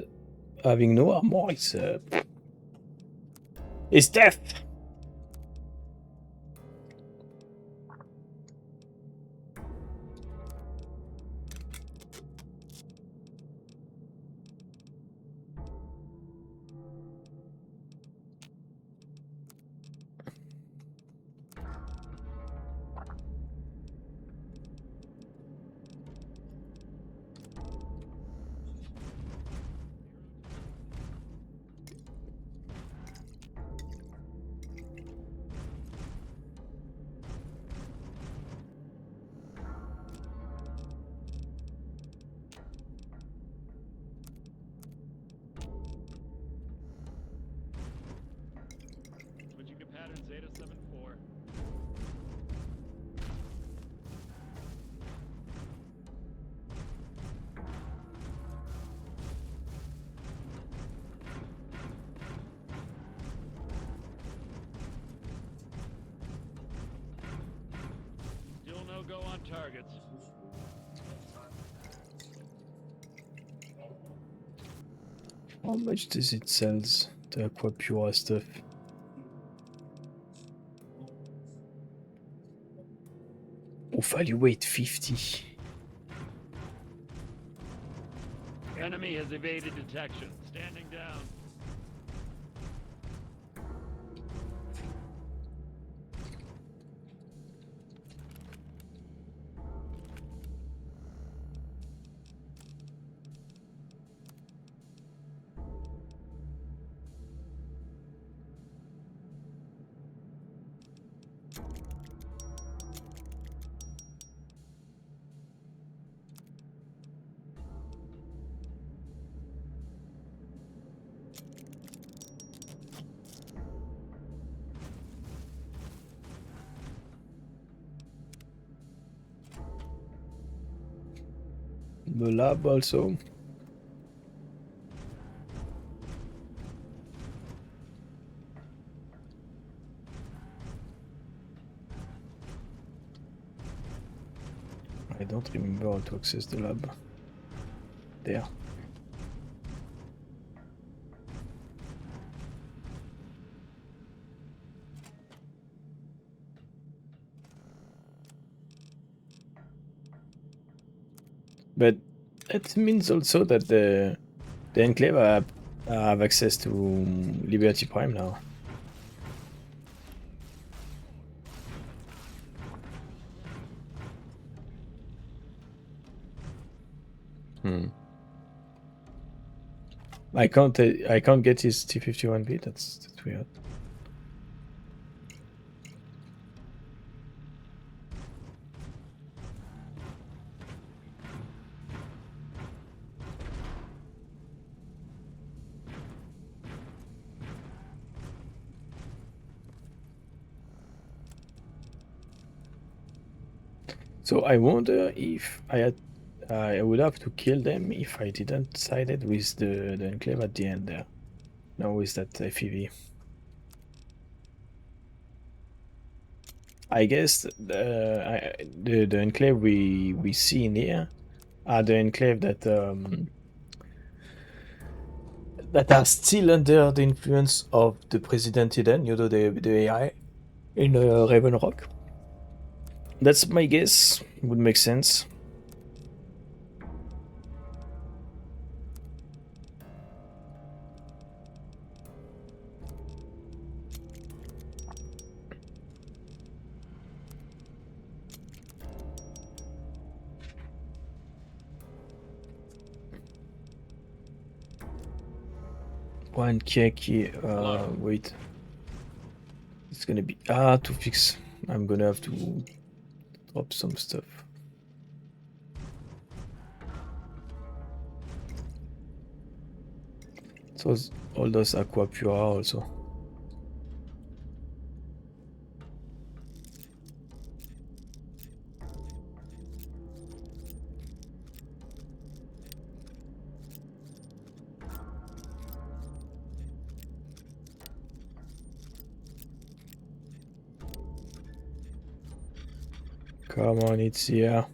having no armor is death. Go on targets. How much does it sell, the Aqua Pura stuff? Oh, value weight 50. Enemy has evaded detection. Standing down. The lab also. I don't remember how to access the lab. There. But it means also that the Enclave have access to Liberty Prime now. I can't get his T51B. That's weird. So I wonder if I would have to kill them if I didn't sided with the enclave at the end there. No, with that FEV. I guess the enclave we see in here are the enclave that are still under the influence of the President Eden, you know, the AI in Raven Rock. That's my guess. Would make sense. One key, wait. It's gonna be to fix. I'm gonna have to drop some stuff. So all those aqua pura also. Come on, it's here.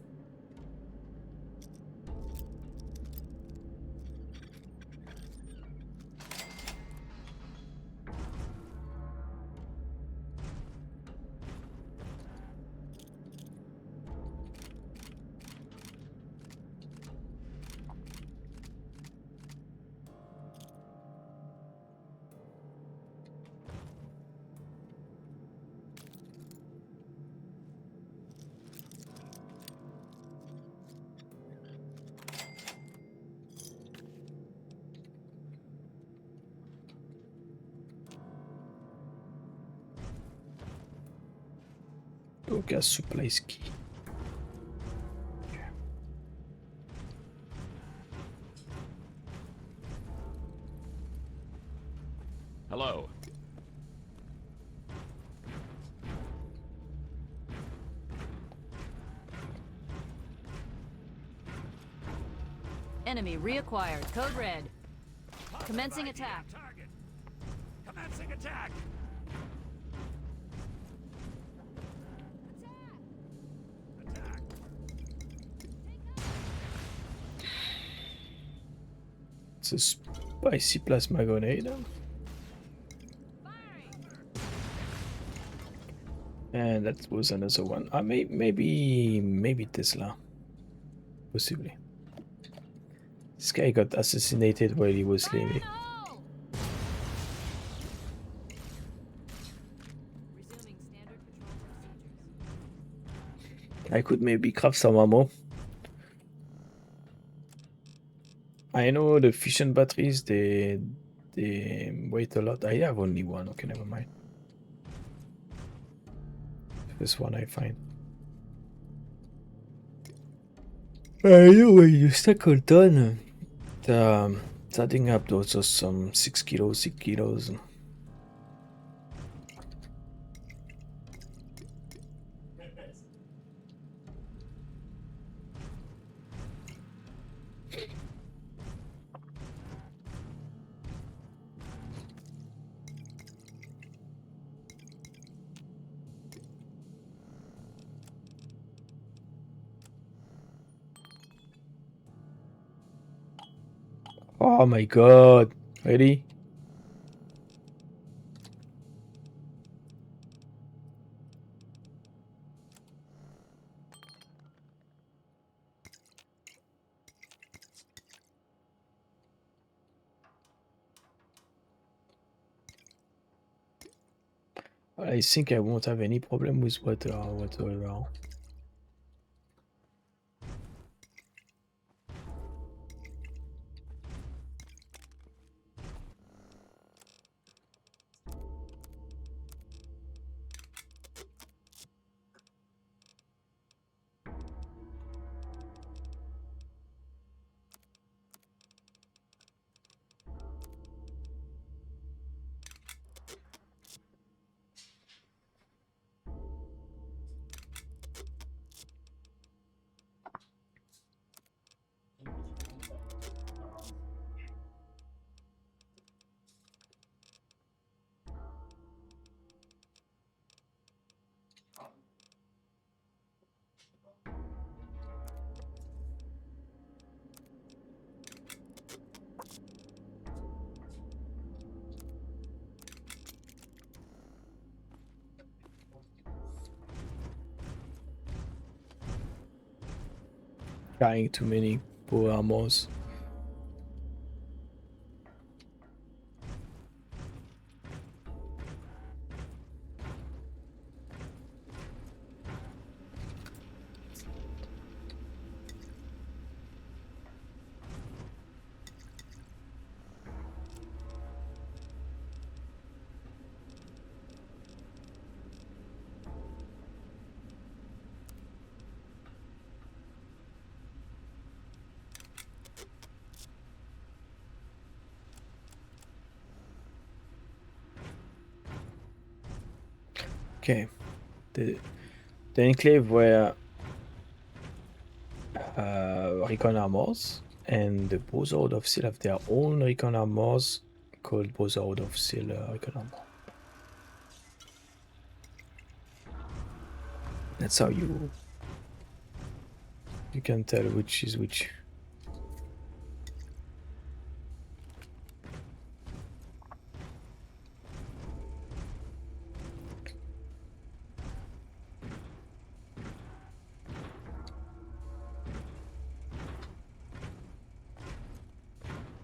Gas supplies key. Hello. Enemy reacquired. Code red. Commencing attack. Commencing attack. It's a spicy plasma grenade. And that was another one. Maybe Tesla. Possibly. This guy got assassinated while he was sleeping. I could maybe craft some ammo. I know the fission batteries, they weight a lot. I have only one. Okay, never mind. This one I find. Anyway, you second done. Starting up those are some 6 kilos. Oh my god. Ready? I think I won't have any problem with water whatsoever. carrying too many power armors. Okay, the enclave were recon armors, and the Brotherhood of Steel have their own recon armors called Brotherhood of Steel recon armor. That's how you can tell which is which.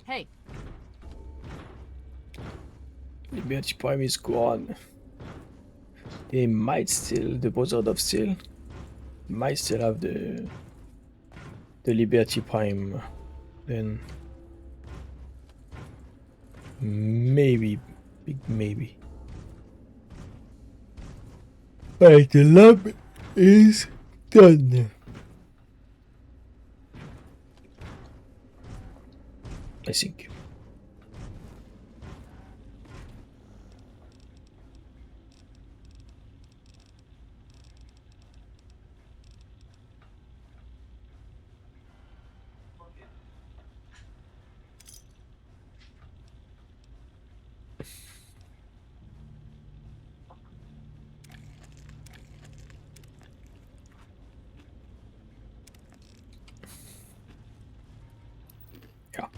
Hey. Liberty Prime is gone. They might still, the Brotherhood of Steel might still have the Liberty Prime. Then maybe, big maybe. Right, the lab is done. I think. Yeah.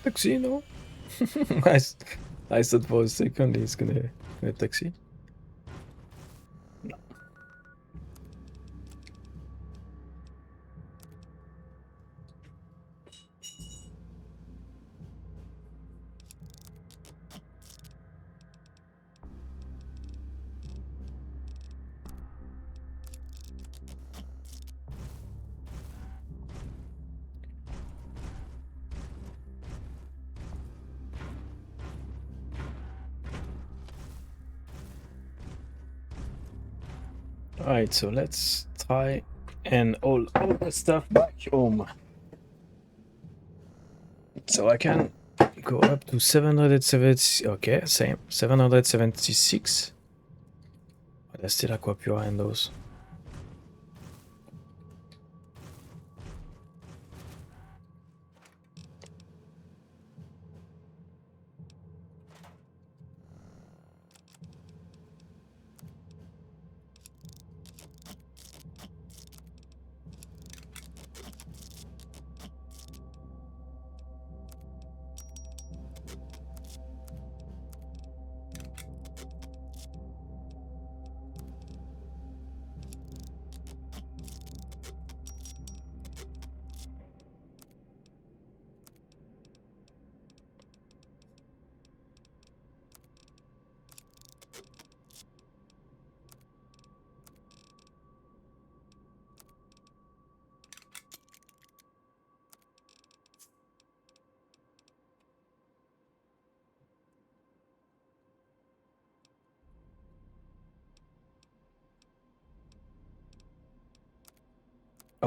Taxi, no? I thought for a second he's gonna taxi. No. Alright, so let's try and all the stuff back home. So I can go up to 770, okay, same, 776. But there's still Aquapura in those.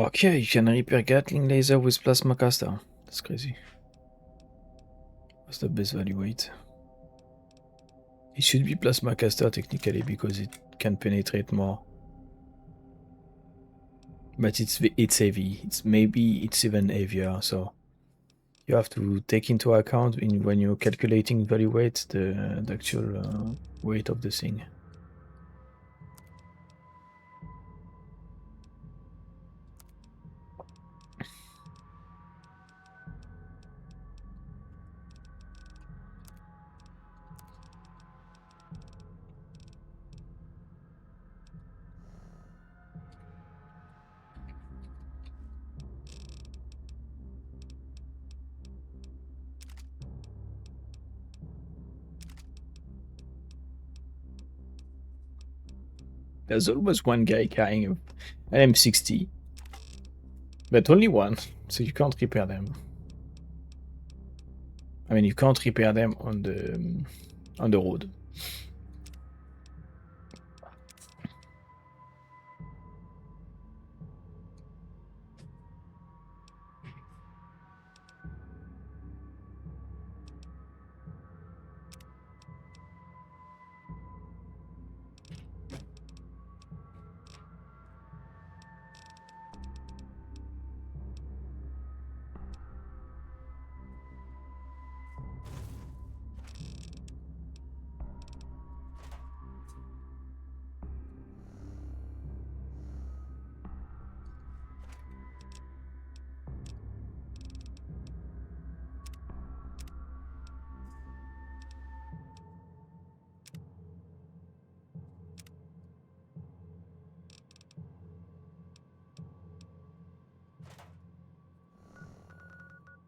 Okay, you can repair Gatling laser with plasma caster. That's crazy. What's the best value weight? It should be plasma caster technically because it can penetrate more. But it's heavy. It's even heavier. So you have to take into account when you're calculating value weight the actual weight of the thing. There's always one guy carrying an M60, but only one, so you can't repair them. I mean, you can't repair them on the road.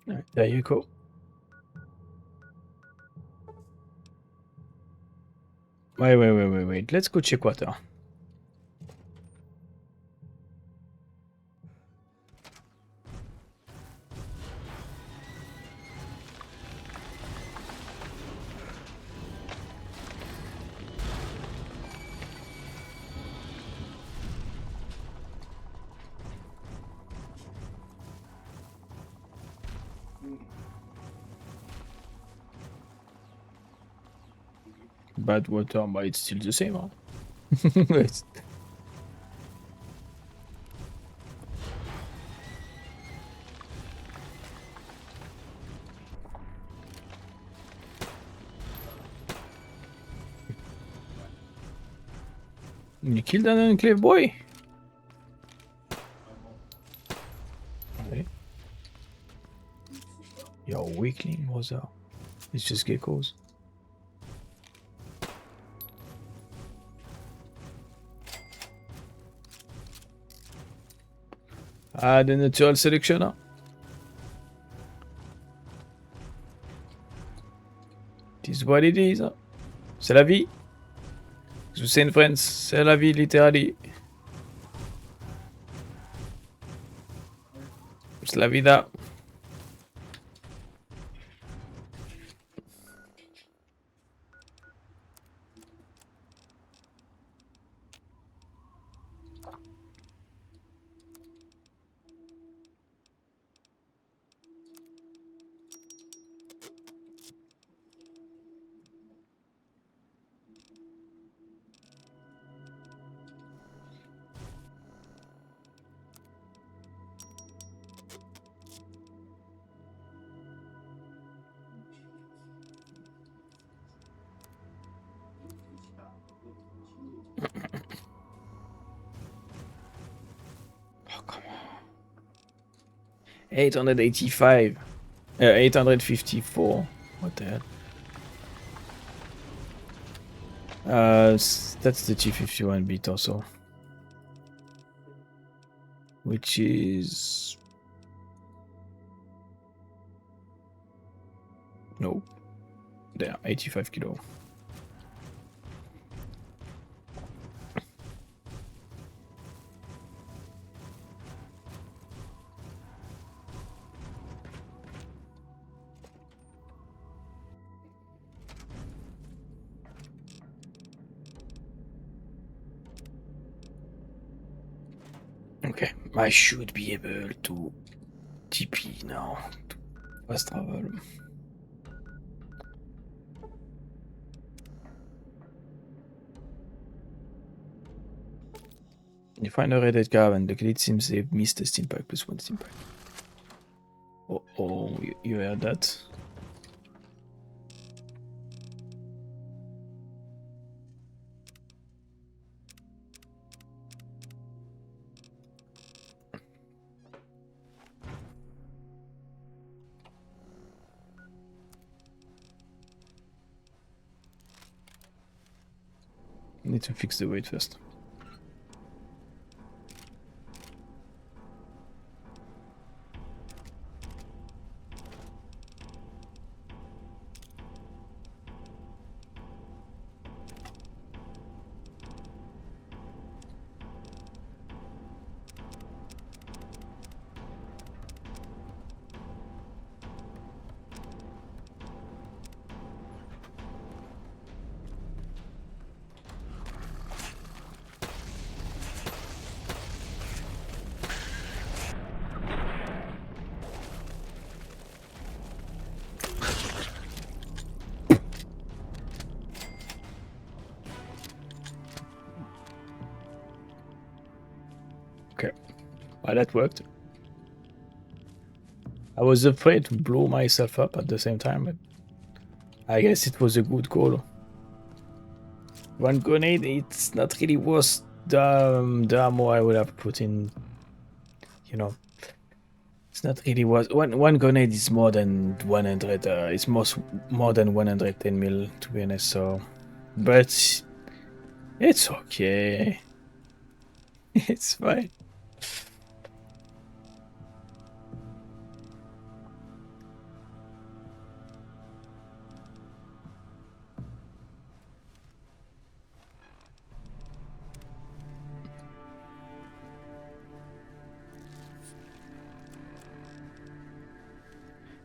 Right, there you go. Wait. Let's go check water. Bad water, but it's still the same, huh? You killed an enclave boy? Okay. Yo, weakling was that? It's just geckos. Ah, the natural selectioner. It is what it is. Hein. C'est la vie. You say in France, c'est la vie, literally. C'est la vida. Oh, come on. 885. 854. What the hell? That's the T51 bit also. Which is... No. There, 85 kilo. Okay, I should be able to TP now. To fast travel. You find a rated caravan. The glitch seems they've missed a steam pack plus 1 steam pack. Oh, you heard that? Need to fix the weight first. Well, that worked. I was afraid to blow myself up at the same time, but I guess it was a good call. One grenade, it's not really worth the ammo I would have put in. You know, it's not really worth. One grenade is more than 100. It's more than 110 mil, to be honest. So, but it's okay. It's fine.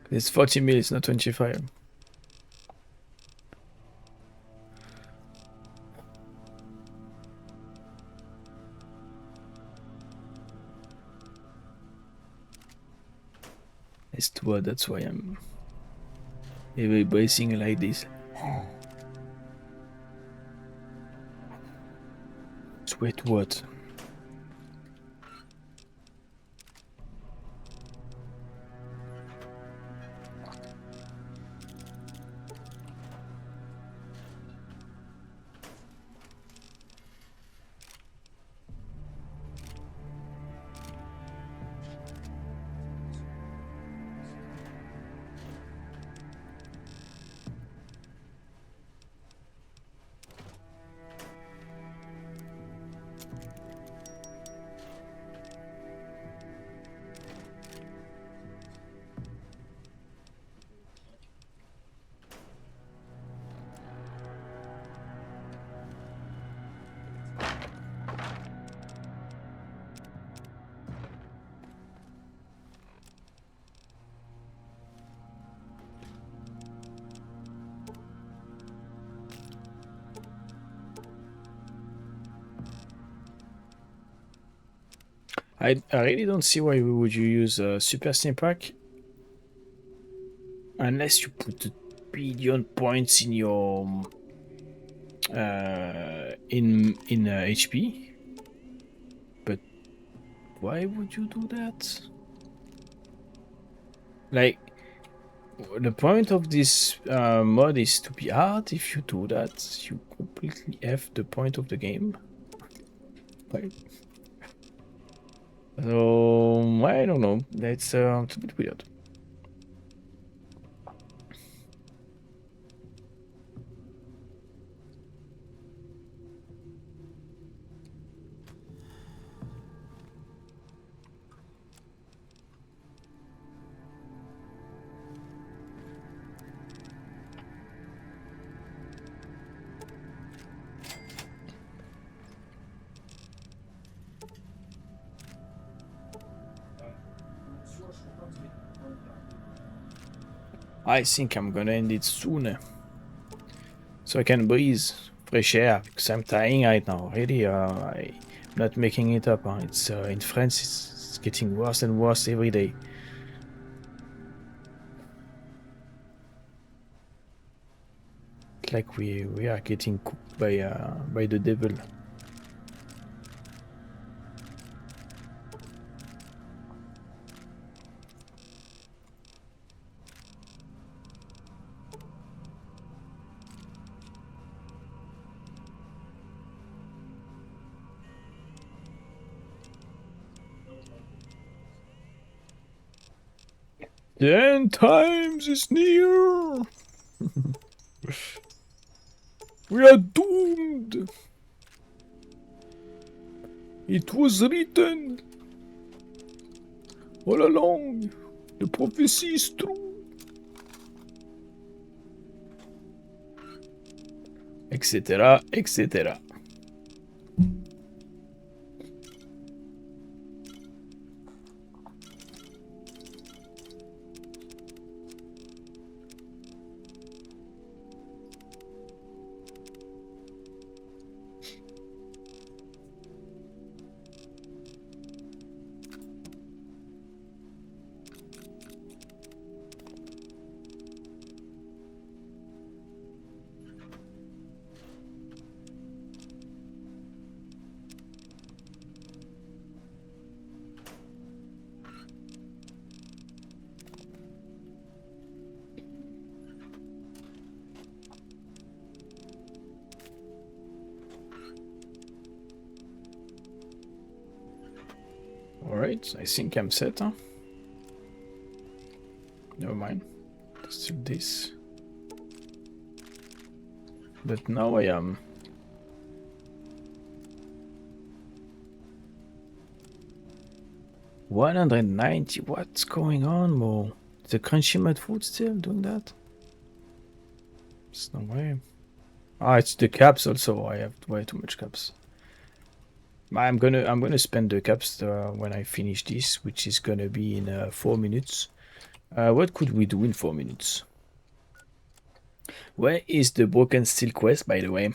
It's 40 mil, it's not 25. It's too hot, that's why I'm heavy bracing like this. Sweat what? I really don't see why would you use a super steam pack unless you put a billion points in your in HP. But why would you do that? Like, the point of this mod is to be hard. If you do that, you completely F the point of the game. Right? So I don't know. It's a bit weird. I think I'm gonna end it soon, so I can breathe fresh air because I'm dying right now. Really, I'm not making it up. It's in France. It's getting worse and worse every day. It's like we are getting cooked by the devil. The end times is near. We are doomed. It was written all along. The prophecy is true. Etc. Etc. Alright, I think I'm set, huh? Never mind. Still this. But now I am. $190. What's going on, Mo? Is the crunchy mud food still doing that? There's no way. Ah, it's the caps also. I have way too much caps. I'm gonna spend the caps when I finish this, which is gonna be in 4 minutes. What could we do in 4 minutes? Where is the broken steel quest, by the way?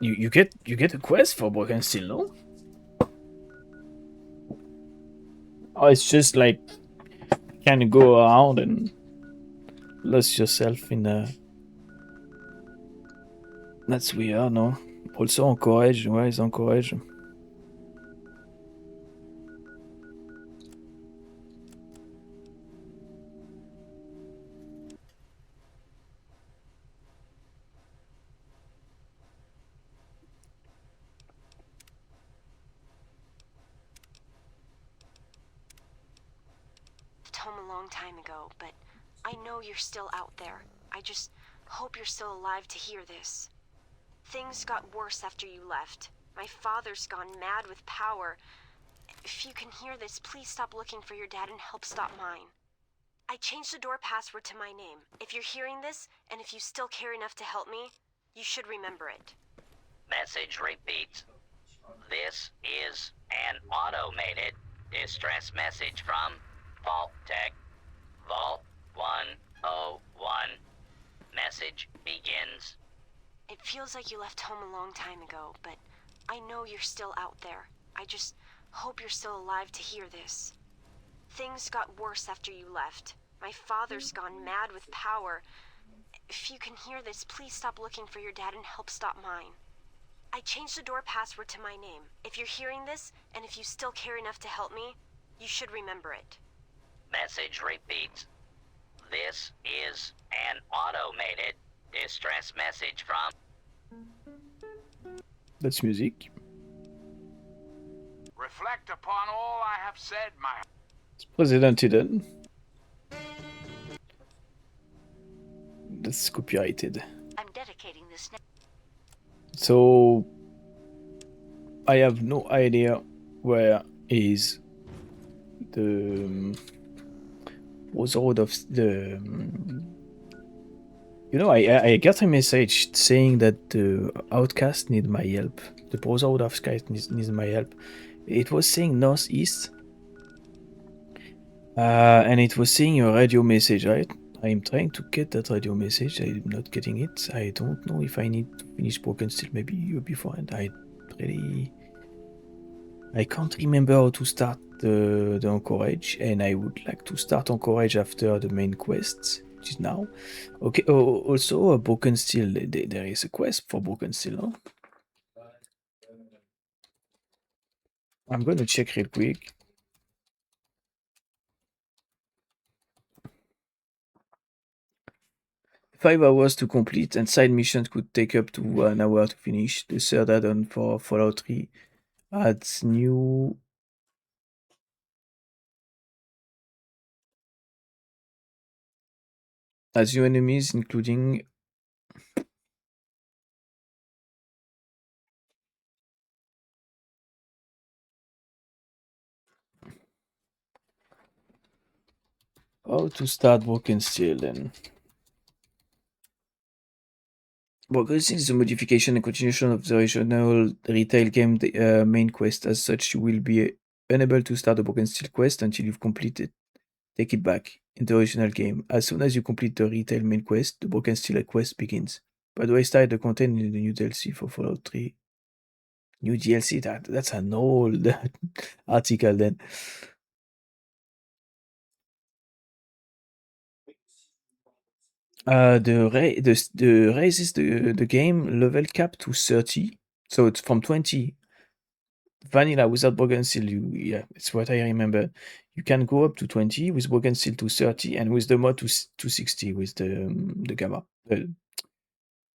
You get a quest for broken steel, no? Oh, it's just like kind of go around and lose yourself in a. That's weird, no? Also encourage. Where is encourage? Home a long time ago, but I know you're still out there. I just hope you're still alive to hear this. Things got worse after you left. My father's gone mad with power. If you can hear this, please stop looking for your dad and help stop mine. I changed the door password to my name. If you're hearing this, and if you still care enough to help me, you should remember it. Message repeats. This is an automated distress message from Vault Tech. Vault 101. Message begins. It feels like you left home a long time ago, but I know you're still out there. I just hope you're still alive to hear this. Things got worse after you left. My father's gone mad with power. If you can hear this, please stop looking for your dad and help stop mine. I changed the door password to my name. If you're hearing this, and if you still care enough to help me, you should remember it. Message repeats. This is an automated distress message from... That's music. Reflect upon all I have said, my... It's President Eden. That's copyrighted. I'm dedicating this now. So I have no idea where is the Brotherhood of the. You know, I got a message saying that the Outcast need my help. The Brotherhood of Sky needs my help. It was saying northeast, and it was saying a radio message, right? I'm trying to get that radio message. I'm not getting it. I don't know if I need to finish Broken Steel maybe beforehand. I really I can't remember how to start the Encourage, and I would like to start Encourage after the main quest, which is now. Okay, also, Broken Steel, there is a quest for Broken Steel, no? I'm gonna check real quick. 5 hours to complete, and side missions could take up to 1 hour to finish. The third add-on for Fallout 3 adds new enemies, including how to start Broken Steel then. Broken Steel is a modification and continuation of the original retail game main quest. As such, you will be unable to start the Broken Steel quest until you've completed. Take it back in the original game. As soon as you complete the retail main quest, the Broken Steel quest begins. By the way, start the content in the new DLC for Fallout 3. New DLC, that's an old article then. The raises the game level cap to 30. So it's from 20 vanilla without Broken Steel. Yeah, it's what I remember. You can go up to 20 with Broken Steel to 30, and with the mod to 60 with the gamma, the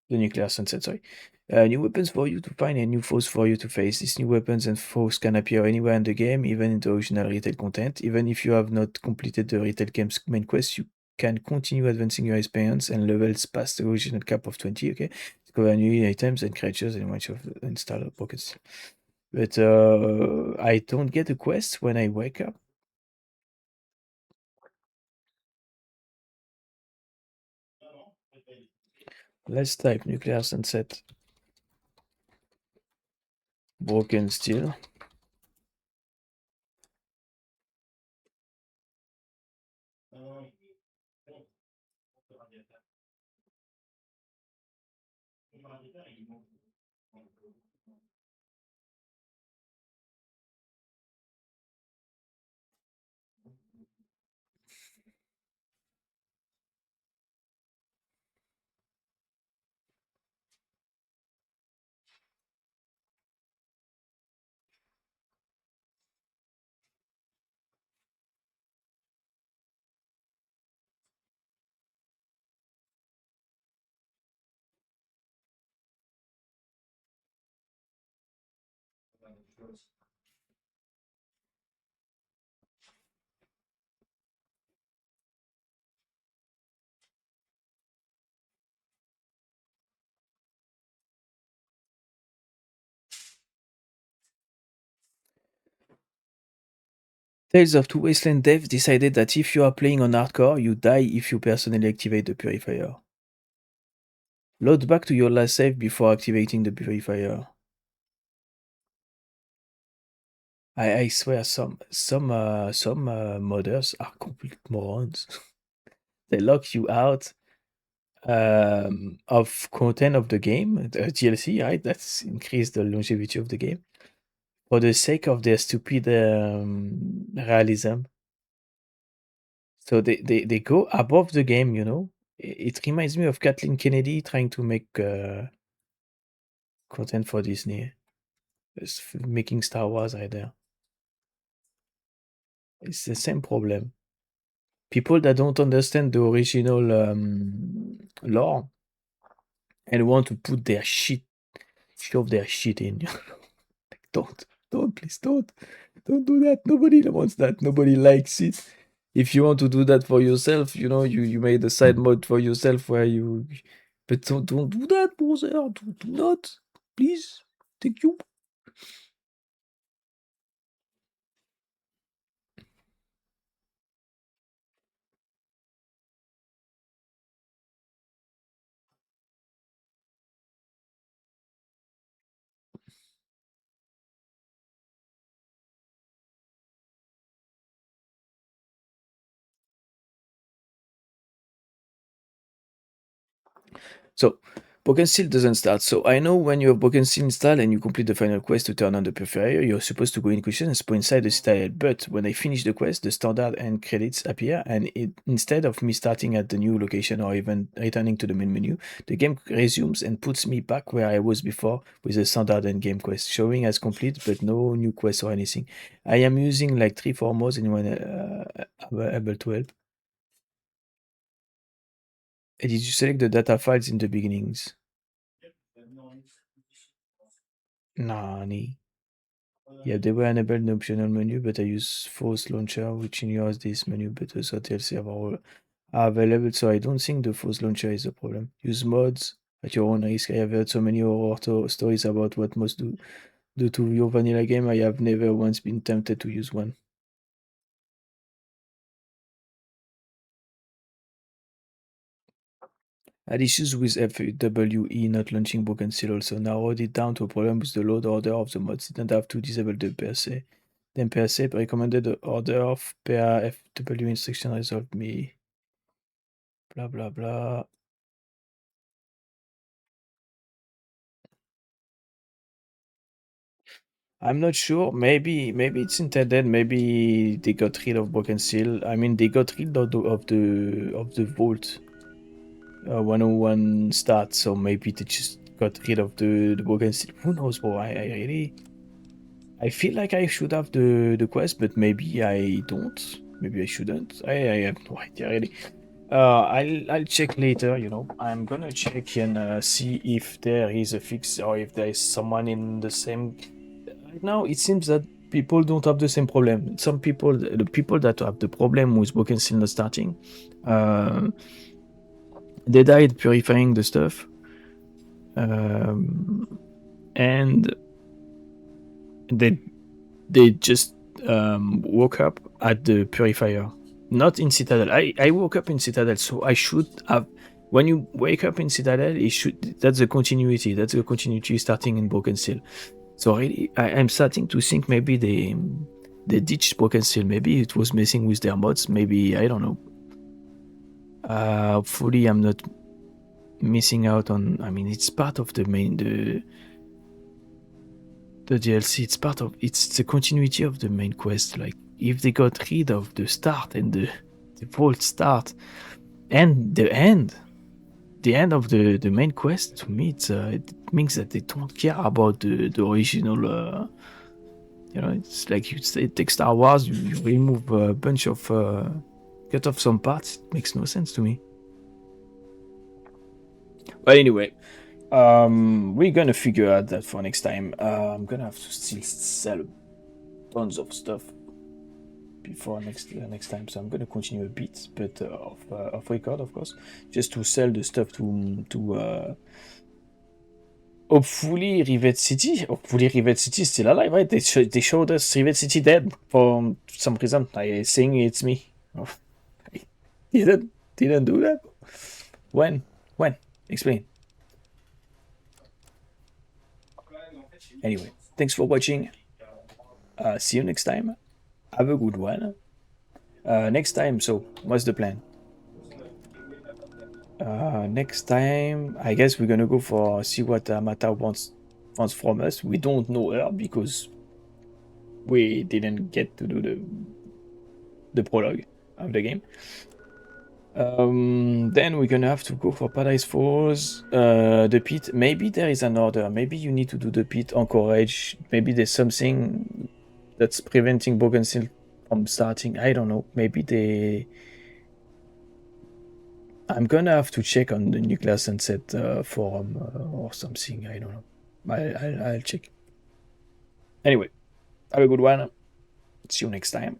nuclear sunset. Sorry. New weapons for you to find and new foes for you to face. These new weapons and foes can appear anywhere in the game, even in the original retail content. Even if you have not completed the retail game's main quest, you can continue advancing your experience and levels past the original cap of 20. Okay, discover new items and creatures and much of install pockets. But I don't get a quest when I wake up. Let's type nuclear sunset. Broken Steel. Tales of Two Wasteland devs decided that if you are playing on hardcore, you die if you personally activate the purifier. Load back to your last save before activating the purifier. I swear some modders are complete morons. They lock you out of content of the game, the DLC, right? That's increased the longevity of the game for the sake of their stupid realism. So they go above the game, you know. It reminds me of Kathleen Kennedy trying to make content for Disney. It's making Star Wars right there. It's the same problem. People that don't understand the original lore and want to put their shit, shove their shit in. Don't, please don't do that. Nobody wants that. Nobody likes it. If you want to do that for yourself, you know, you made a side mode for yourself where you, but don't do that, brother. Do not, please. Thank you. So, Broken Seal doesn't start. So I know when you have Broken Seal installed and you complete the final quest to turn on the Purifier, you're supposed to go in question and spawn inside the Citadel. But when I finish the quest, the standard end credits appear, and instead of me starting at the new location or even returning to the main menu, the game resumes and puts me back where I was before with the standard end game quest, showing as complete but no new quest or anything. I am using like 3-4 mods and when able to help. And did you select the data files in the beginnings? Nani. Yeah, they were enabled in the optional menu, but I use Force Launcher, which ignores this menu, but also TLC are available, so I don't think the Force Launcher is a problem. Use mods at your own risk. I have heard so many horror stories about what mods do to your vanilla game. I have never once been tempted to use one. I had issues with FWE not launching Broken Seal also. Narrowed it down to a problem with the load order of the mods. Didn't have to disable the PSA. Then PSA recommended the order of per FW instruction resolved me. Blah blah blah. I'm not sure. Maybe it's intended. Maybe they got rid of Broken Seal. I mean, they got rid of the vault 101 start. So maybe they just got rid of the Broken Seal. Who knows, bro? I feel like I should have the quest, but maybe I don't. Maybe I shouldn't. I have no idea really. I'll check later. You know, I'm gonna check and see if there is a fix or if there is someone in the same. Right now, it seems that people don't have the same problem. Some people, the people that have the problem with Broken Seal not starting, they died purifying the stuff, and they just woke up at the purifier, not in Citadel. I woke up in Citadel, so I should have. When you wake up in Citadel, it should. That's the continuity. That's the continuity starting in Broken Seal. So really, I'm starting to think maybe they ditched Broken Seal. Maybe it was messing with their mods. Maybe I don't know. Hopefully, I'm not missing out on. I mean, it's part of the main the DLC. It's part of. It's the continuity of the main quest. Like if they got rid of the start and the vault start and the end. The end of the main quest, to me, it means that they don't care about the original. You know, it's like you take Star Wars, you remove a bunch of, cut off some parts. It makes no sense to me. But anyway, we're gonna figure out that for next time. I'm gonna have to still sell tons of stuff before next time, so I'm gonna continue a bit, but off record, of course, just to sell the stuff to hopefully Rivet City. Hopefully Rivet City is still alive, right? They showed us Rivet City dead for some reason. I think it's me. Oh, I didn't do that. When? Explain. Anyway, thanks for watching. See you next time. Have a good one. Next time, so what's the plan? Next time, I guess we're gonna go for see what Amata wants from us. We don't know her because we didn't get to do the prologue of the game. Then we're gonna have to go for Paradise Falls, the pit. Maybe there is an order. Maybe you need to do the pit, Anchorage. Maybe there's something that's preventing Broken Seal from starting. I don't know. Maybe they. I'm gonna have to check on the Nuclear Sunset forum or something. I don't know. I'll check. Anyway, have a good one. See you next time.